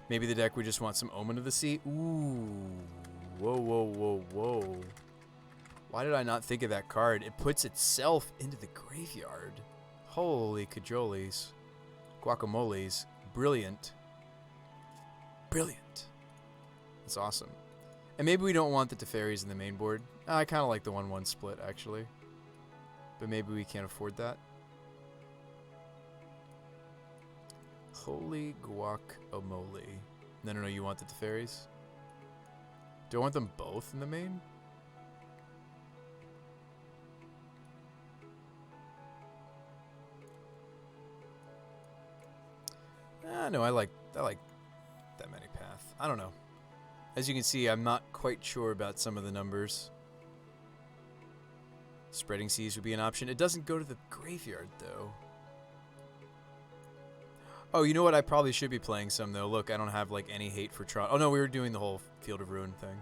Maybe the deck we just want some Omen of the Sea. Ooh. Whoa, whoa, whoa, whoa. Why did I not think of that card? It puts itself into the graveyard. Holy cajoles. Guacamoles. Brilliant. Brilliant. That's awesome. And maybe we don't want the Teferis in the main board. I kind of like the 1-1 split, actually. But maybe we can't afford that. Holy guacamole. No, you want the Teferis? Do I want them both in the main? No, I like that many path. I don't know. As you can see, I'm not quite sure about some of the numbers. Spreading Seas would be an option. It doesn't go to the graveyard, though. Oh, you know what? I probably should be playing some, though. Look, I don't have, like, any hate for Tron. Oh, no, we were doing the whole Field of Ruin thing.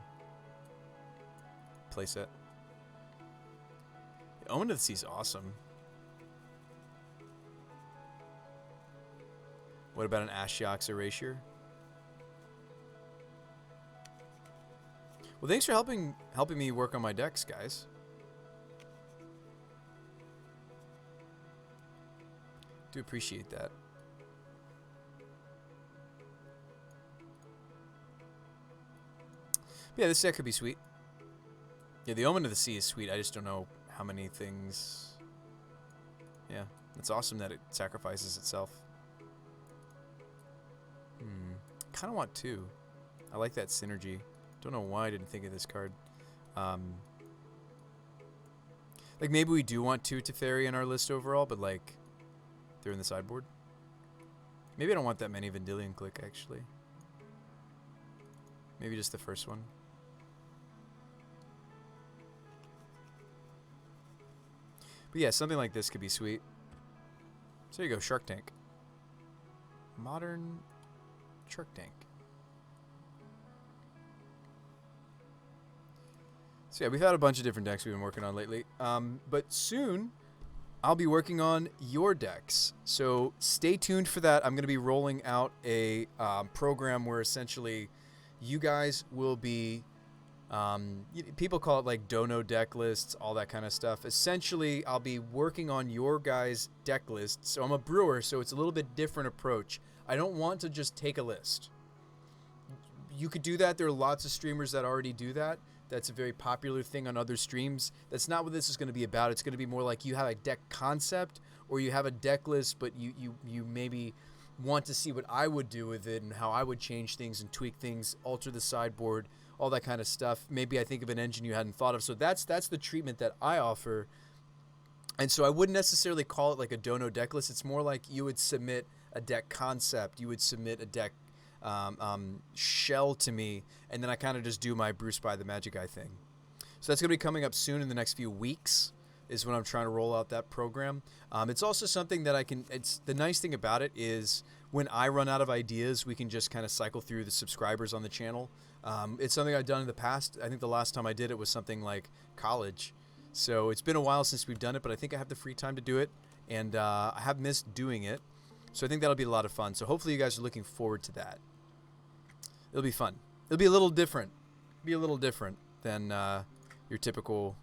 Playset. Omen of the Sea is awesome. What about an Ashiok's Erasure? Well, thanks for helping me work on my decks, guys. Do appreciate that. But yeah, this deck could be sweet. Yeah, the Omen of the Sea is sweet. I just don't know how many things. Yeah, it's awesome that it sacrifices itself. Kind of want 2. I like that synergy. Don't know why I didn't think of this card. Like, maybe we do want 2 Teferi in our list overall, but, like, they're in the sideboard. Maybe I don't want that many Vendilion Click, actually. Maybe just the first one. But yeah, something like this could be sweet. So there you go, Shark Tank. Modern Shark Tank. So yeah, we've had a bunch of different decks we've been working on lately. But soon, I'll be working on your decks. So stay tuned for that. I'm going to be rolling out a program where essentially you guys will be... people call it like dono deck lists, all that kind of stuff. Essentially, I'll be working on your guys' deck lists. So I'm a brewer, so it's a little bit different approach. I don't want to just take a list. You could do that. There are lots of streamers that already do that. That's a very popular thing on other streams. That's not what this is going to be about. It's going to be more like you have a deck concept or you have a deck list, but you maybe want to see what I would do with it and how I would change things and tweak things, alter the sideboard, all that kind of stuff. Maybe I think of an engine you hadn't thought of. So that's the treatment that I offer. And so I wouldn't necessarily call it like a dono deck list. It's more like you would submit a deck concept. You would submit a deck shell to me, and then I kind of just do my Bruce by the Magic Guy thing. So that's going to be coming up soon in the next few weeks is when I'm trying to roll out that program. It's also something that the nice thing about it is when I run out of ideas, we can just kind of cycle through the subscribers on the channel. It's something I've done in the past. I think the last time I did it was something like college. So it's been a while since we've done it, but I think I have the free time to do it, and I have missed doing it. So I think that'll be a lot of fun. So hopefully you guys are looking forward to that. It'll be fun. It'll be a little different. Than your typical...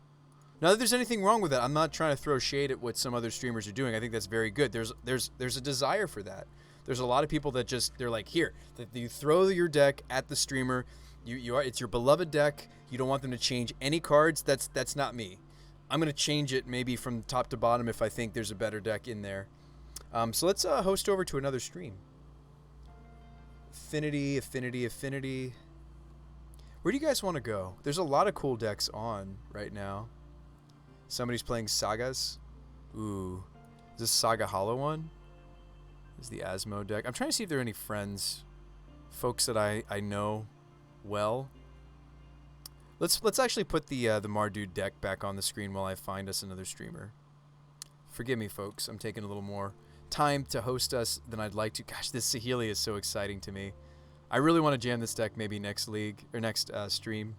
Not that there's anything wrong with that. I'm not trying to throw shade at what some other streamers are doing. I think that's very good. There's a desire for that. There's a lot of people that they're like, here, that you throw your deck at the streamer. It's your beloved deck. You don't want them to change any cards. That's not me. I'm gonna change it maybe from top to bottom if I think there's a better deck in there. So let's host over to another stream. Affinity. Where do you guys want to go? There's a lot of cool decks on right now. Somebody's playing Sagas. Ooh. Is this Saga Hollow one? This is the Asmo deck. I'm trying to see if there are any friends. Folks that I know well. Let's actually put the Mardude deck back on the screen while I find us another streamer. Forgive me, folks. I'm taking a little more time to host us than I'd like to. Gosh, this Saheeli is so exciting to me. I really want to jam this deck maybe next league or next stream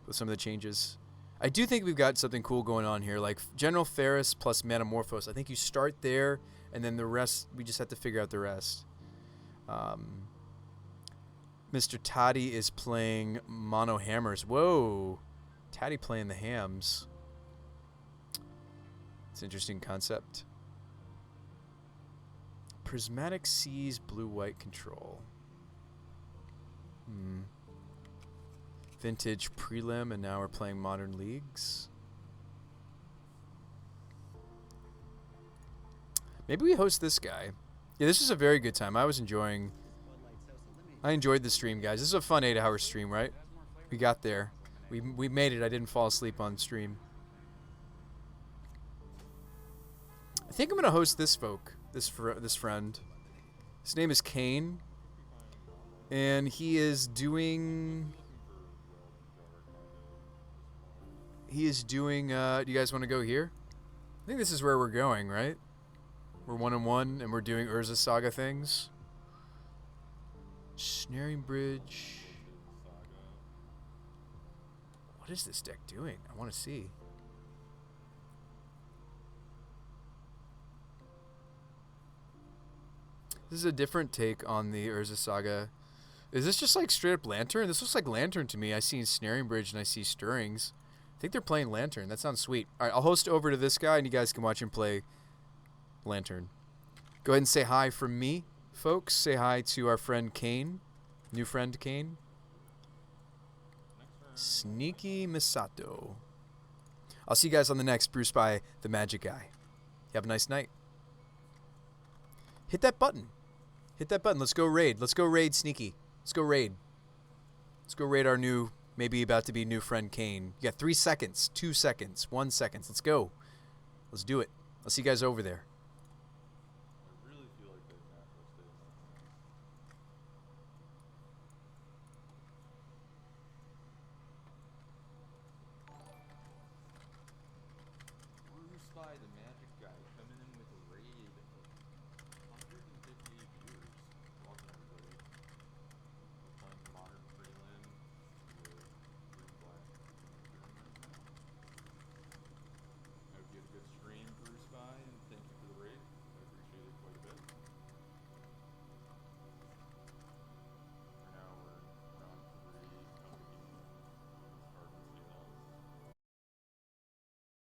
with some of the changes. I do think we've got something cool going on here, like General Ferris plus Metamorphose. I think you start there, and then the rest, we just have to figure out the rest. Mr. Toddy is playing Mono Hammers. Whoa. Toddy playing the hams. It's an interesting concept. Prismatic Seas blue-white control. Vintage prelim, and now we're playing modern leagues. Maybe we host this guy. Yeah, this was a very good time. I enjoyed the stream, guys. This is a fun 8-hour stream, right? We got there. We made it. I didn't fall asleep on stream. I think I'm gonna host this friend. His name is Kane, and he is doing. Do you guys want to go here? I think this is where we're going, right? We're 1-1, and we're doing Urza Saga things. Snaring Bridge. What is this deck doing? I want to see. This is a different take on the Urza Saga. Is this just like straight up Lantern? This looks like Lantern to me. I see Snaring Bridge and I see Stirrings. I think they're playing Lantern. That sounds sweet. All right, I'll host over to this guy and you guys can watch him play Lantern. Go ahead and say hi from me, folks. Say hi to our friend Kane. New friend Kane. Sneaky Misato. I'll see you guys on the next Bruce by the Magic Guy. Have a nice night. Hit that button. Hit that button. Let's go raid. Let's go raid Sneaky. Let's go raid. Let's go raid our new, maybe about to be new friend Kane. You got 3 seconds, 2 seconds, 1 second. Let's go. Let's do it. I'll see you guys over there. I really feel like that macro stays. Bruce by the Magic Guy coming in